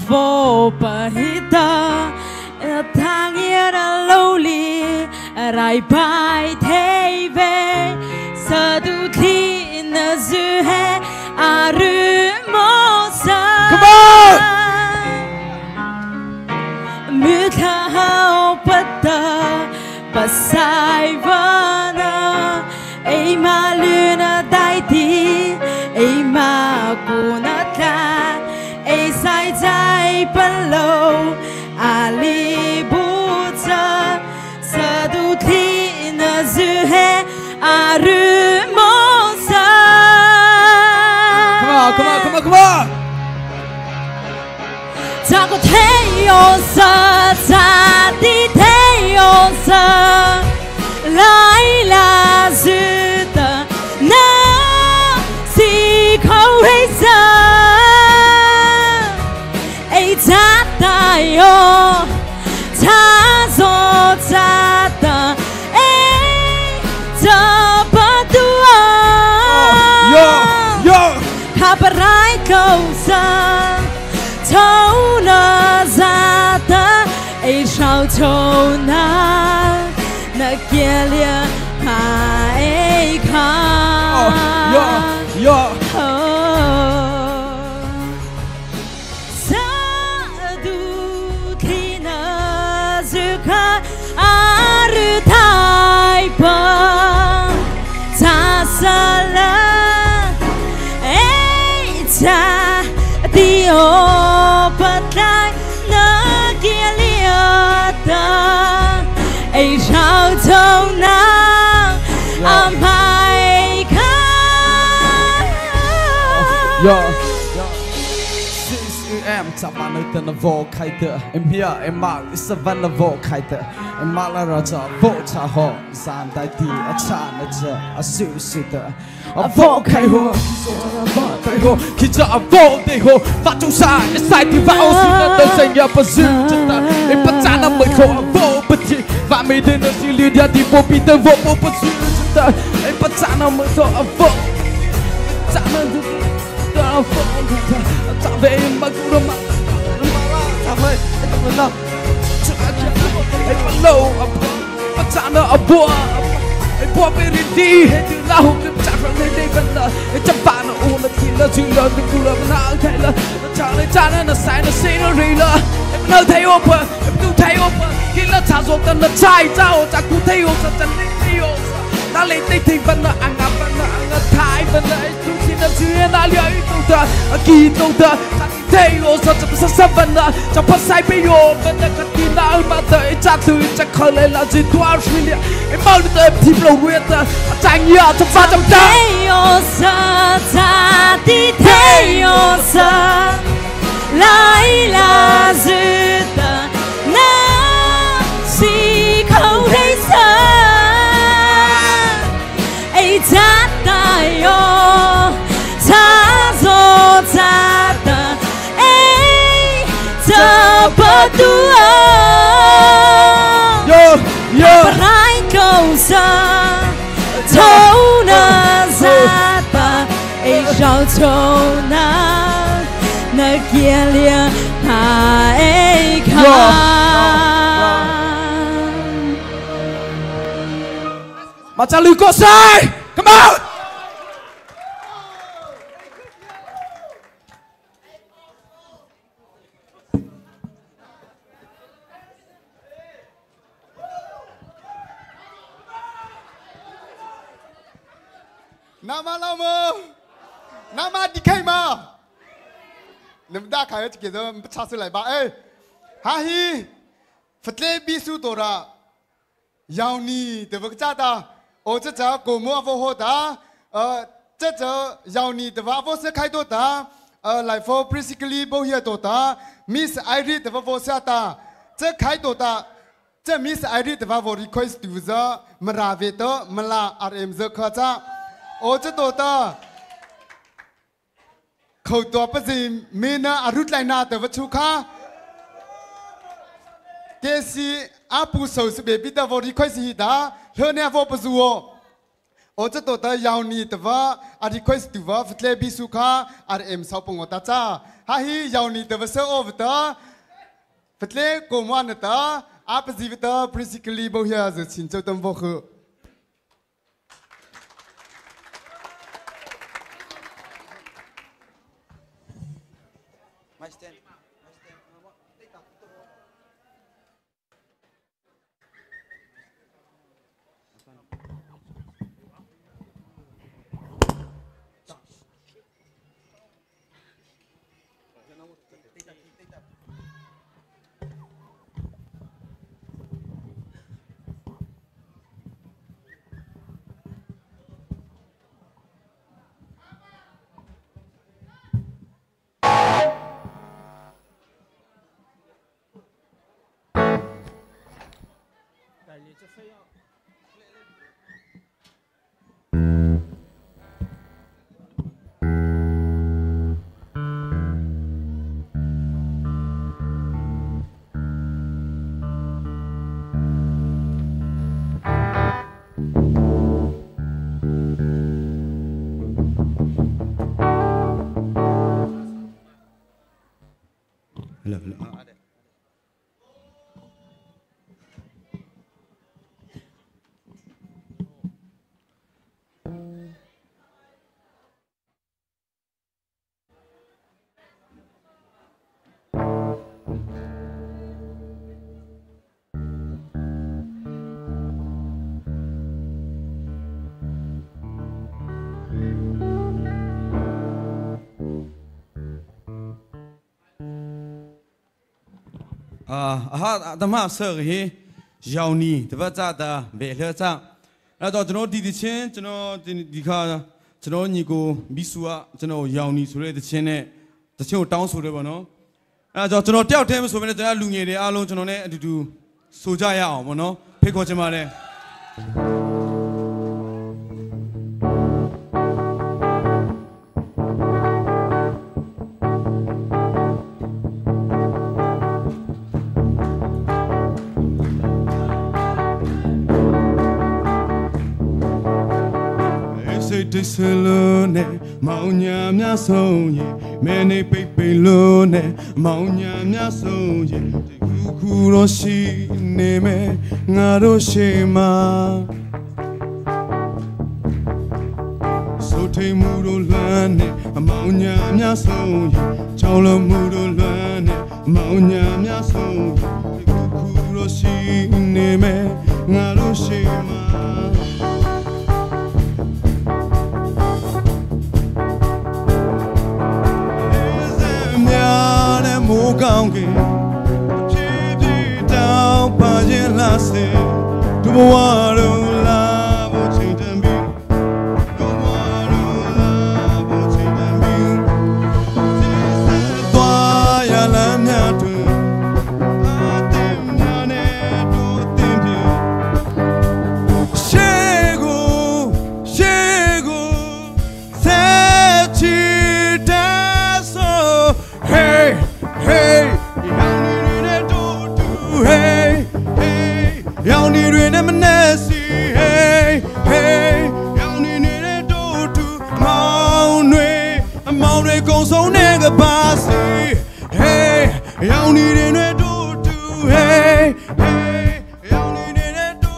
vô bà hít ta thang nghĩa đã lâu li rai bài thế về sơ đu thi nơ dư hết à rư mô sa mưa thả hao bất tờ Pasai vana, ei ma luna dai ti, ei ma kuna ta, ei sai dai below, ali buta, sadu thi na zuhe aru mosa. Come on, come on, come on, come on. Ta có thể yêu sa, ta đi thế yêu sa, lại là dư ta na si khâu hay sa, ấy ta ta yêu, ta zo ta ta, ấy ta bắt tua, khắp rải câu sa. Thâu na ra ta ấy sao thâu na kia lia ha ấy kha sa du khi na dư kha aru thai pa ta sa la ấy ta dio bất lại nó kia liata ấy sao thông nào hai khá em chả bạn nơi tên là vô khai tựa em hiểu em bảo is a van là vô khai tựa em bảo là ra cho vô cha họ gian đại đi ở cha nó chờ ở sự sự tựa ở vô khai hồ khai hồ khi chờ ở vô để hồ phát trong xa cái sai thì vào sự là đời sinh nhập vào sự chân ta em bắt cha nó mới khổ ở vô bất kỳ và mình đến ở sự liên đi vô bị tơ vô vô bất sự chân ta em bắt cha nó mới khổ ở vô cha nó ở vô cha về mà cũng đâu mà thằng ơi anh đừng lo anh vẫn lâu mà cha nó ở bùa anh bùa về đi hết từ lâu cứ chả rằng lên đây vẫn là anh chấp phản nó uống là thì là chuyện lớn mình cũng là mình nào thấy là cha nó sai nó xí nó rì là em vẫn thấy ôm bờ em cứ thấy ôm bờ khi là cha ruột tân là trai cháu cha cũng thấy ôm sa chân lên thấy ôm ta lên đây thì vẫn là ăn ngập vẫn là ăn thái vẫn là chúng xin là chuyện là liệu tôi ta kỳ tôi ta thấy ôm sa chân sa vẫn là trong phát sai bây giờ vẫn là cái tin nào mà tới cha tôi chắc không lên là gì tôi suy liệu em bao nhiêu em tìm lâu nguyện ta chẳng nhớ trong pha trong ta thấy ôm sa ta đi thấy ôm sa lại là dư ta na si không thấy sa ấy ta ta yo ta zo ta ta ấy ta bắt tua Brai câu sa thâu na ra ta ấy sao thâu na kia lia ha ấy kha mà cha lưu có sai come on Nama lama, nama dikai ma. Namda kaya cikgu pecah sulai ba. Hahi, fatle bisu tora. Yauni, tu berkata, oh caca komu apa hoda, caca yauni tu apa sekai tora, like for basically bohia tora, Miss Iris tu apa seata, sekai tora, caca Miss Iris tu apa request tu za merawat mela RM za kerja. Oh caca tora, เขาตัวประสิเมนาอารุตไลนาแต่วัชุขาเกซีอาปูโซสเบบิดาวอริคอยสิดาเธอเนี่ยฟอปซัวโอจะตัวตายาวนี่แต่ว่าอาริคอยสตัวว่าฟตเลบิสุขาอาร์เอ็มสาวปงอตาจ้าฮาฮียาวนี่แต่ว่าเซอโอฟตาฟตเลโกมวันตาอาปซิวตาพริสิคลีโบเฮียจะชินเจ้าตัมวอคือธรรมะเสกเฮยาวนี่แต่ว่าจ้าตาเบลจ้าแล้วตอนကျွန်တော်ဒီချင်းကျွန်တော်ဒီခါကျွန်တော်ညီကိုမိစုကကျွန်တော်ยาวนี่ဆိုတဲ့တချင်းနဲ့တချင်းကိုတောင်းဆိုတယ်ပေါ့နော်အဲဒါကျွန်တော်တယောက်တည်းမဆိုဘဲနဲ့ကျွန်တော်လူငယ်တွေအားလုံးကျွန်တော်နဲ့အတူတူဆိုကြရအောင်ပေါ့နော်ဖိတ်ခေါ်ချင်ပါတယ်ดิสโลเนมองยามยาส่งเยแม่ในไปไปโลเนมองยามยาส่งเยคูโรชิเนเมงาโรเชมาสุเทมูโรลานเนมองยามยาส่งเยชาวลมูโรลานเนมองยามยาส่งเยคูโรชิเนเมงาโรเชมาမိုးကောင်းကင်ဖြည်းဖြည်းတောင်းပါရင်လာစေဒုဘဝတို့လာဖို့ချိန်တန်ပြီဒုဘဝတို့လာဖို့ချိန်တန်ပြီသွားရလမ်းများတွင်အတင်များနဲ့တို့တင်ပြရှေးကိုဆက်ချီတဲ့ဆို Hey Hey, hey, hey, young need to Manesi, hey, hey, young need to Mount Ray goes on nigga bossy, hey, young need to hey, hey, young need to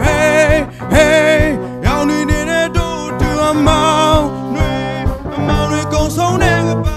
hey, hey, young need to a Mount Ray goes on nigga bossy.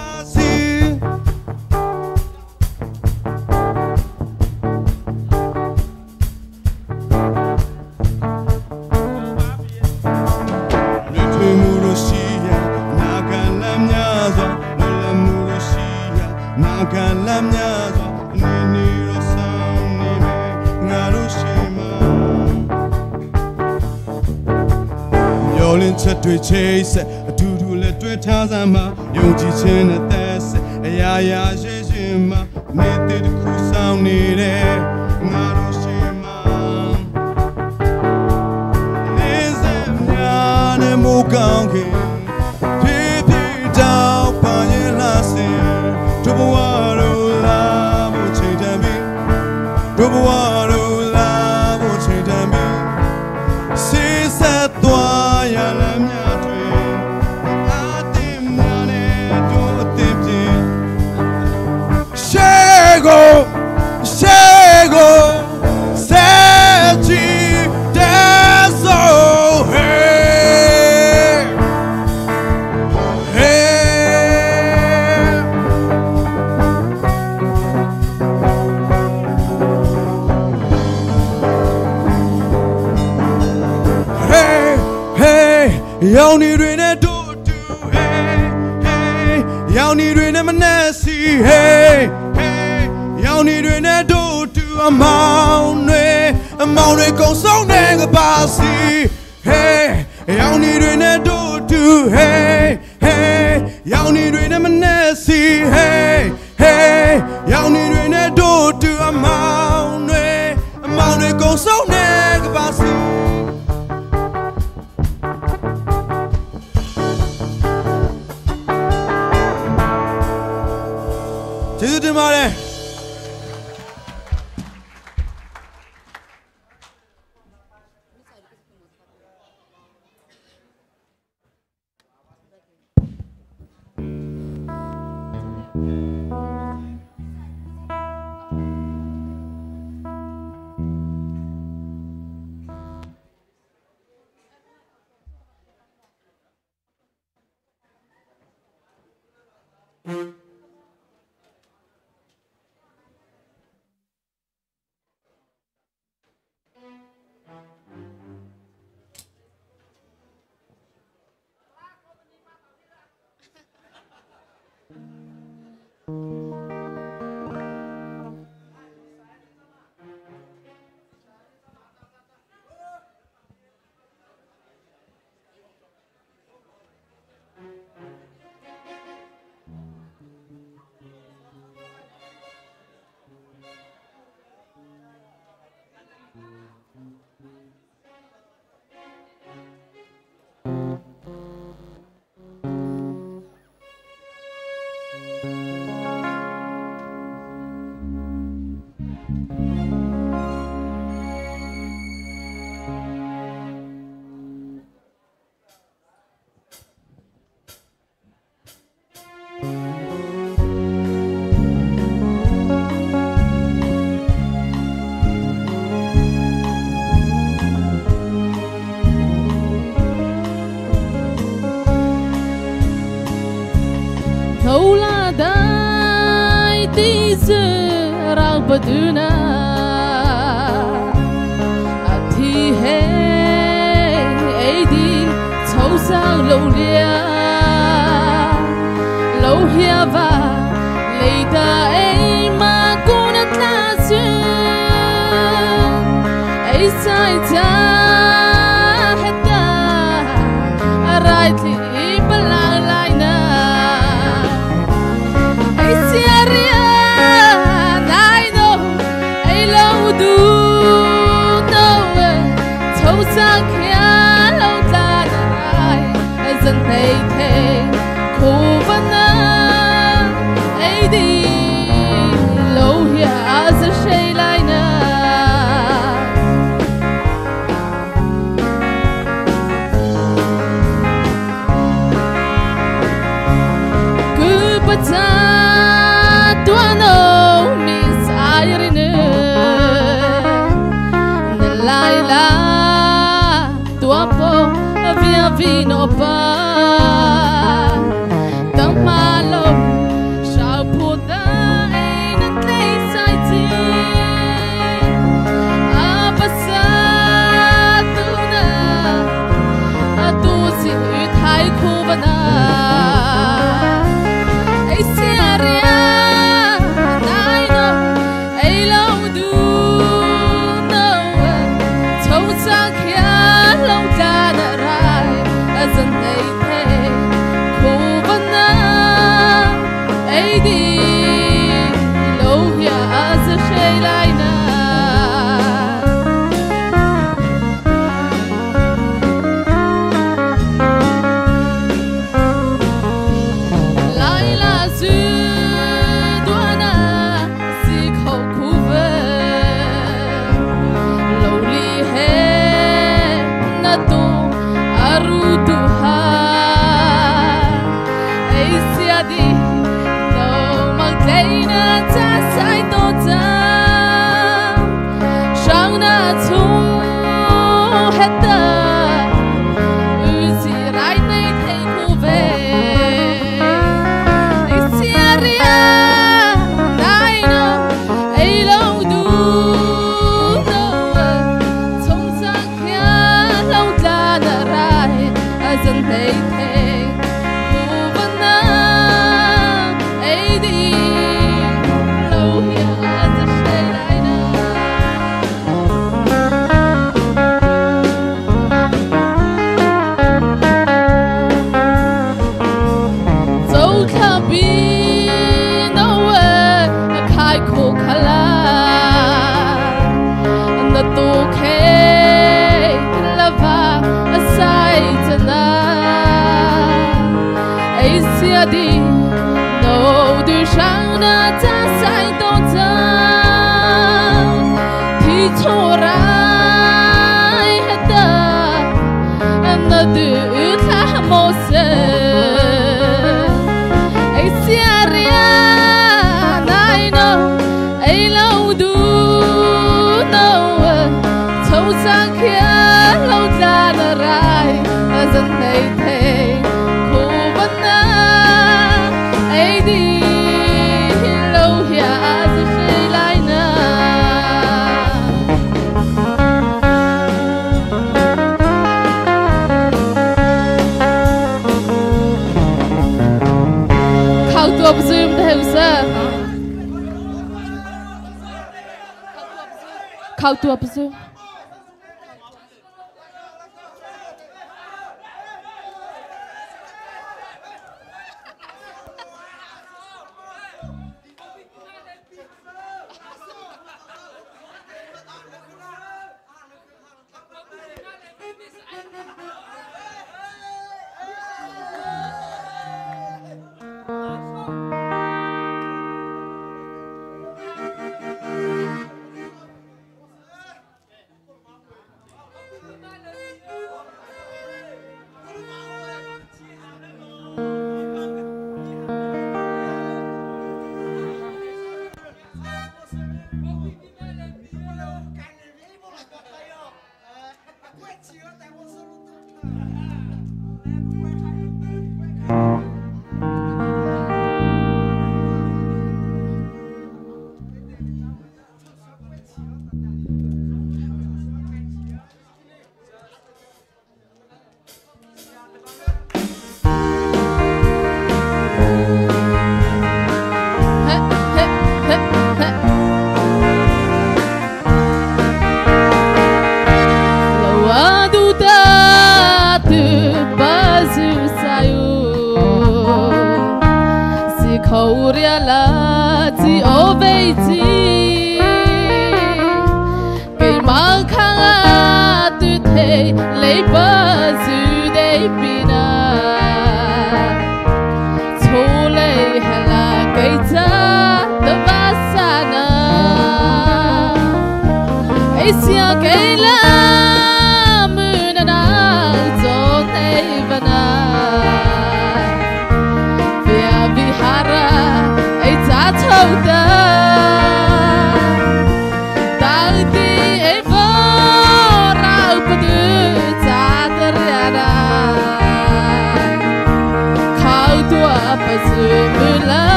ချက်တွေချိတ်ဆက်အတူတူလက်တွဲထားစမ်းမှာယုံကြည်ခြင်းနဲ့သက်ဆက်အရာရာရှိရှိမှာနေတဲ့တစ်ခုဆောင်နေတယ်ငါတို့ရှိမှာနေစမ်းများနဲ့မိုးကောင်းခင်ဖြည်းဖြည်းတောက်ပါရ Yao ni rui ne do do hey hey. Yao ni rui ne manesi hey hey. Yao ni rui ne do do among ne kong song ne ga ba si hey. Yao ni rui ne do do hey hey. Yao ni rui ne manesi hey hey. Yao ni rui ne do do among ne kong song ne ga ba si. 제주 말에 بدنا أتي هي أيدي توسع لوليا لو هي با ليدا أي ما كنت لازم أي سايتا حتى رايت لي بلا لاينا أي سياريا Vino pa tang malo sao puta ay natlay sa iti apasado na atusi itay ko ba na ay siyarya ay no ay law du no tawsa kya law ka na doesn't they Kovana Aidi Lohia as a Shaylina Laila Zudwana Sikho Kuve Lowly He Natu Aruduha Aisiadi No Magdalena Tasai Dota Shauna Tu Heta Uzi Raine Teikuve Aisiaria Naino Ailo Du No Tongsa Kya Lauda 了的路途上的大赛动着，提出来的那对他没事，哎，下里啊，那no，哎，路途no，走上去路在那来，真内天。Kau tu zoom dah usah. Kau tu apa zoom?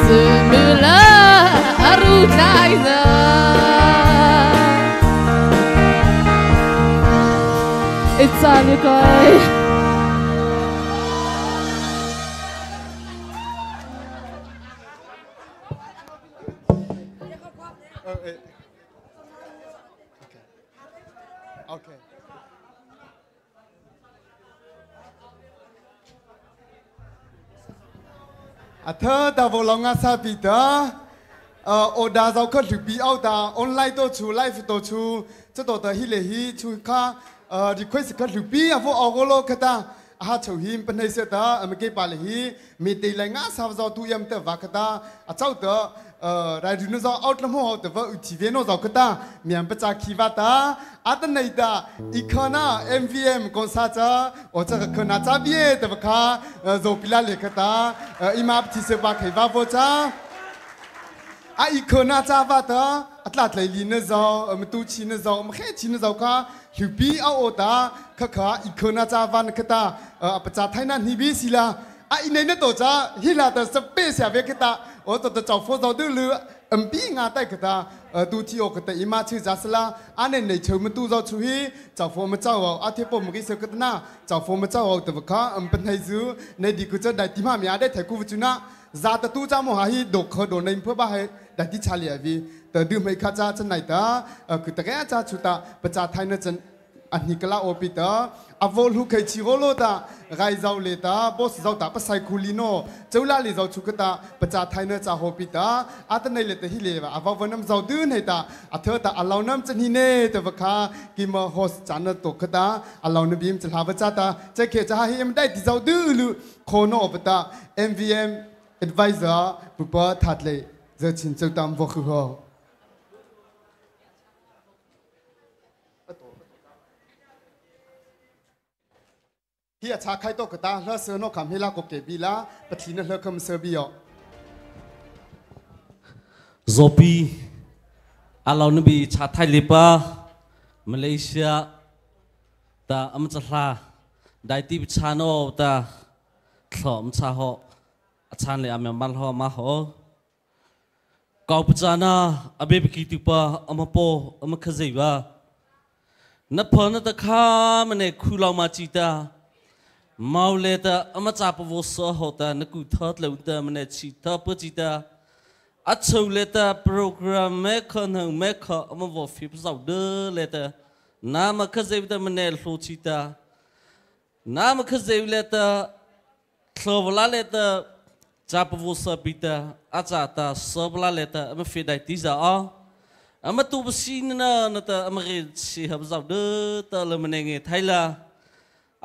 Semula နိုင်သာ It's on you guys. Okay. Thơ ta vô lòng sa bị ta ở đa giáo khất lực bị áo ta online tổ chu live tổ chu cho tổ ta hi lệ hi chu kha request khất lực bị vô áo lô khát ta chầu him bên này sẽ ta mấy cái bà lệ hi mấy tây lại ngã sao giáo tu yam ta và khát ta cháu ta rai du nó giáo out lắm hồ ta vợ chỉ về nó giáo khát ta miền bắc chi vạ ta tên này ta ikana MVM con sa cha ở chỗ cái khana cha bia ta vợ kha rồi pila lệ khát ta imam chỉ sẽ va khai va vô cha ikana cha vạ ta atlat lại lín nó giáo tu chi nó giáo khai chi nó giáo kha hiểu bi ao ta khá ikana cha van khát taปัจจัยไทยนั้นฮิบิสิลาอินในนั้นตัวจ้าฮิลาแต่สเปเซียเวกตาโอ้ตัวเจ้าฟอเราดูเรือปีงาใต้กตาดูที่โอกตาอิมาชื่อจัสลาอันในเชิงมันตู้เราช่วยเจ้าฟอมันเจ้าอาเทปมันกิเสกตนาเจ้าฟอมันเจ้าแต่ว่าข้าเป็นไทยซื้อในดีกูจะได้ที่มามีอะไรได้ถ่ายกูวิจุนะซาตตู้จ้าโมหะฮิดกเขาโดนในเพื่อบ้าให้ได้ที่ชาลีวีแต่ดูไม่ข้าจ้าจะไหนตาคือแต่แกจ้าชุดตาปัจจัยไทยนั้นจะอันนี้ก็ละโอปิตาอวอลลูกเคยชิโร่โลตาไกเจ้าเลตาบอสเจ้าตาปัสไซคูลิโนเจ้าลาเลเจ้าชุกตาปัจจัยไทยเนื้อจ้าโอปิตาอัตในเลตฮิเลวะอวอลวันน้ำเจ้าดื้อให้ตาอัตเธอตาอัลลอฮ์น้ำจะนี่เน่แต่ว่าข้ากิมโฮสจานตกตาอัลลอฮ์นบีมจะหาปัจจัยตาจะเขจะให้มันได้ที่เจ้าดื้อลูโคโนอปตา MVM Advisor บุปผาทัดเลยจะชินเจ้าตามวคือเขาที่อาชาใครตกตาเลือเสือนกคำให้ลากบเก็บบีละปะทีนั่นเลือคำเสือบีอ่ะ Zopi alau nabi chathai lipa Malaysia ta amchla dai ti chano ta thlom cha ho achan le amem mal ho ma ho kau pachana abe ki tu pa amapo amakhazeiwa na phona ta kha mane khulau ma chita Mauleta amachapa vosa hota nakuthot lauta mane chita pachita achuleta program mekhan mekha amavo fip saude leta nama khazevta mane hlochita nama khazevleta thlovla leta chapa vosa pita achata sobla leta amfidai tiza a amatu basina nata amare si hab saude ta lemnenge thaila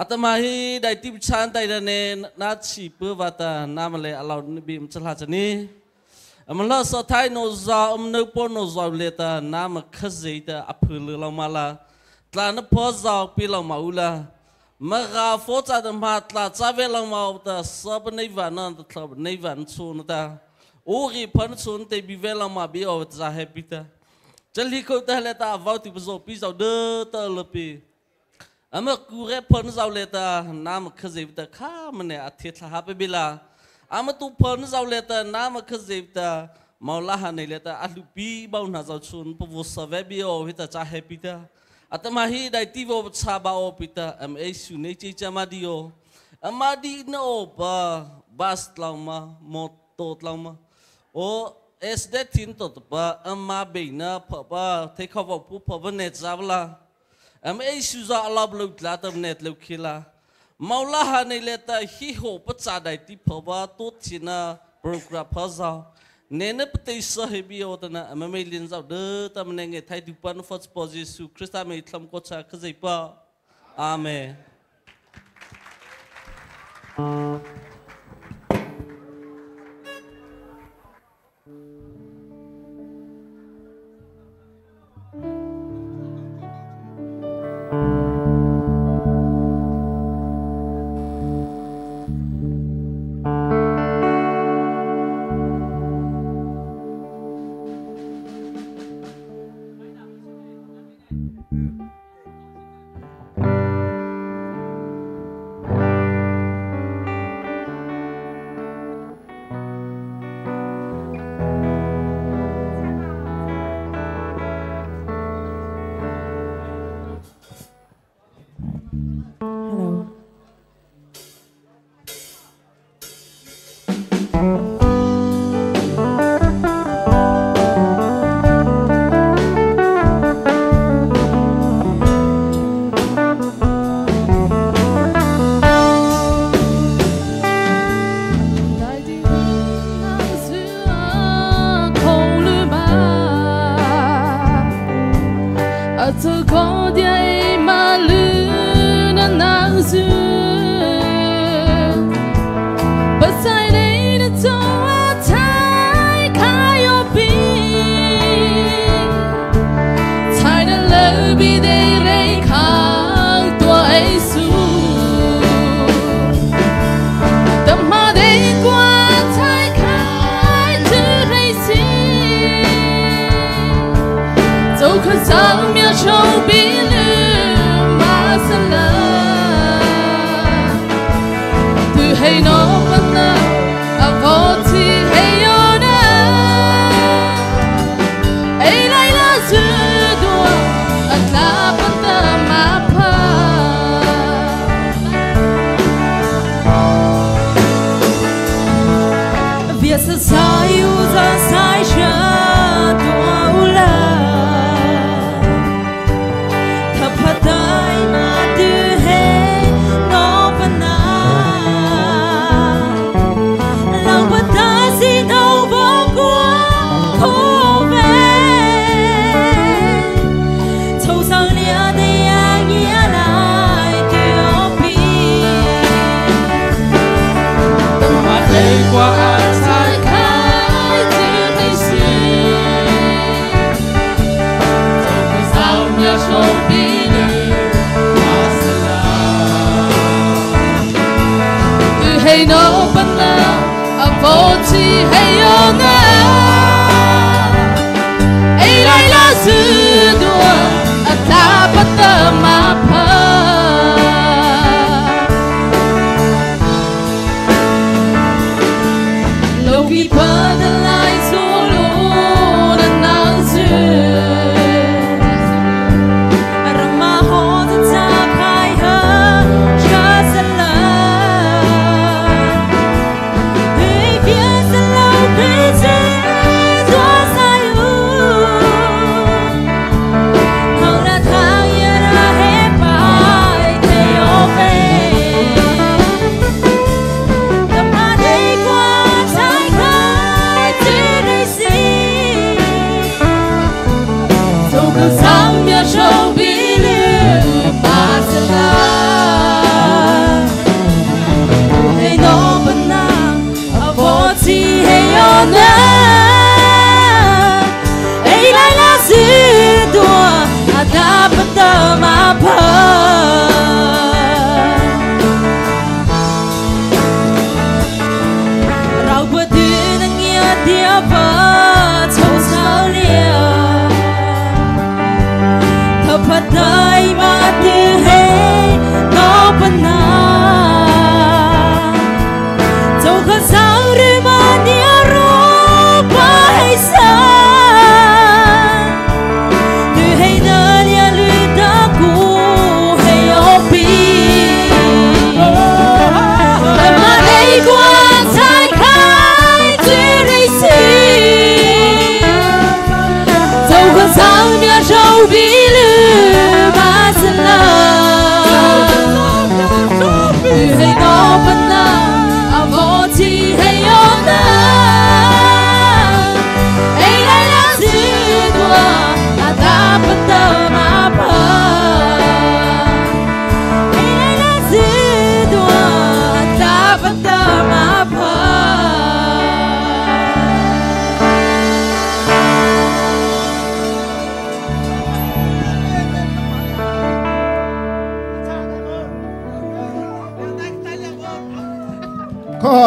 Atamahi dari tim cantai dan nasi perwata nama le alau nabi mencela jani. Amalah satai noza amnepon noza leta nama khazita apul lamala. Telah nepozau pilau maula. Maka foto dan matla cawe lamau ta sabenaivan telah benaivan sunata. Ori pan sun te bivelang mabi awat zahepita. Jadi kau dah leta awal tiba zopi zau de terlepi. Amak kure pon zau leta nama khazevta kha mane athetla hape bila amatu pon zau leta nama khazevta maulaha ne leta alupi bau na zau chun povosa vebi o hita cha hepita atamahi dai tivo chaba o pita am esu ne chi chamadio amadi no ba bas tlauma moto tlauma o SD tin to ba amma beina pa take over pu pa ne zavla Esuza Allah belum kelihatan net lukila. Maulaha ni leta hiho pecadai tipe ba tu cina program pasal. Nene peti sahibi otana memelin zau de tam nenge thai dupan first position Krista me Islam kocha kezipa. Amen.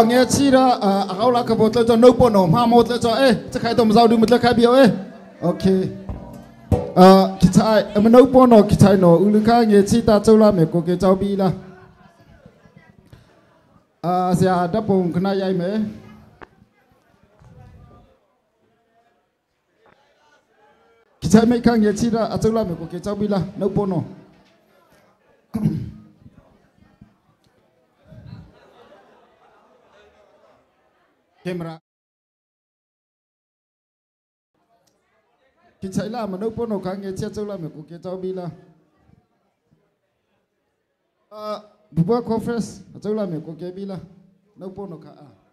nghe chi ra áo lá cái bột cho nấu bột nổ hoa một cho ê chắc khai tôm rau đi một lần khai biểu ê ok cái trái mình nấu bột nổ cái trái nổ ưng khai nghe chi ta châu la mẹ cô cái cháu bi la giờ đáp bông cái này ai mẹ cái trái mấy khai nghe chi ra châu la mẹ cô cái cháu bi la nấu bột nổ camera khi chạy là mà đâu có nổ kháng nghe chết châu là mình cũng kia châu bi là bữa conference châu là mình cũng kia bi là đâu có nổ kháng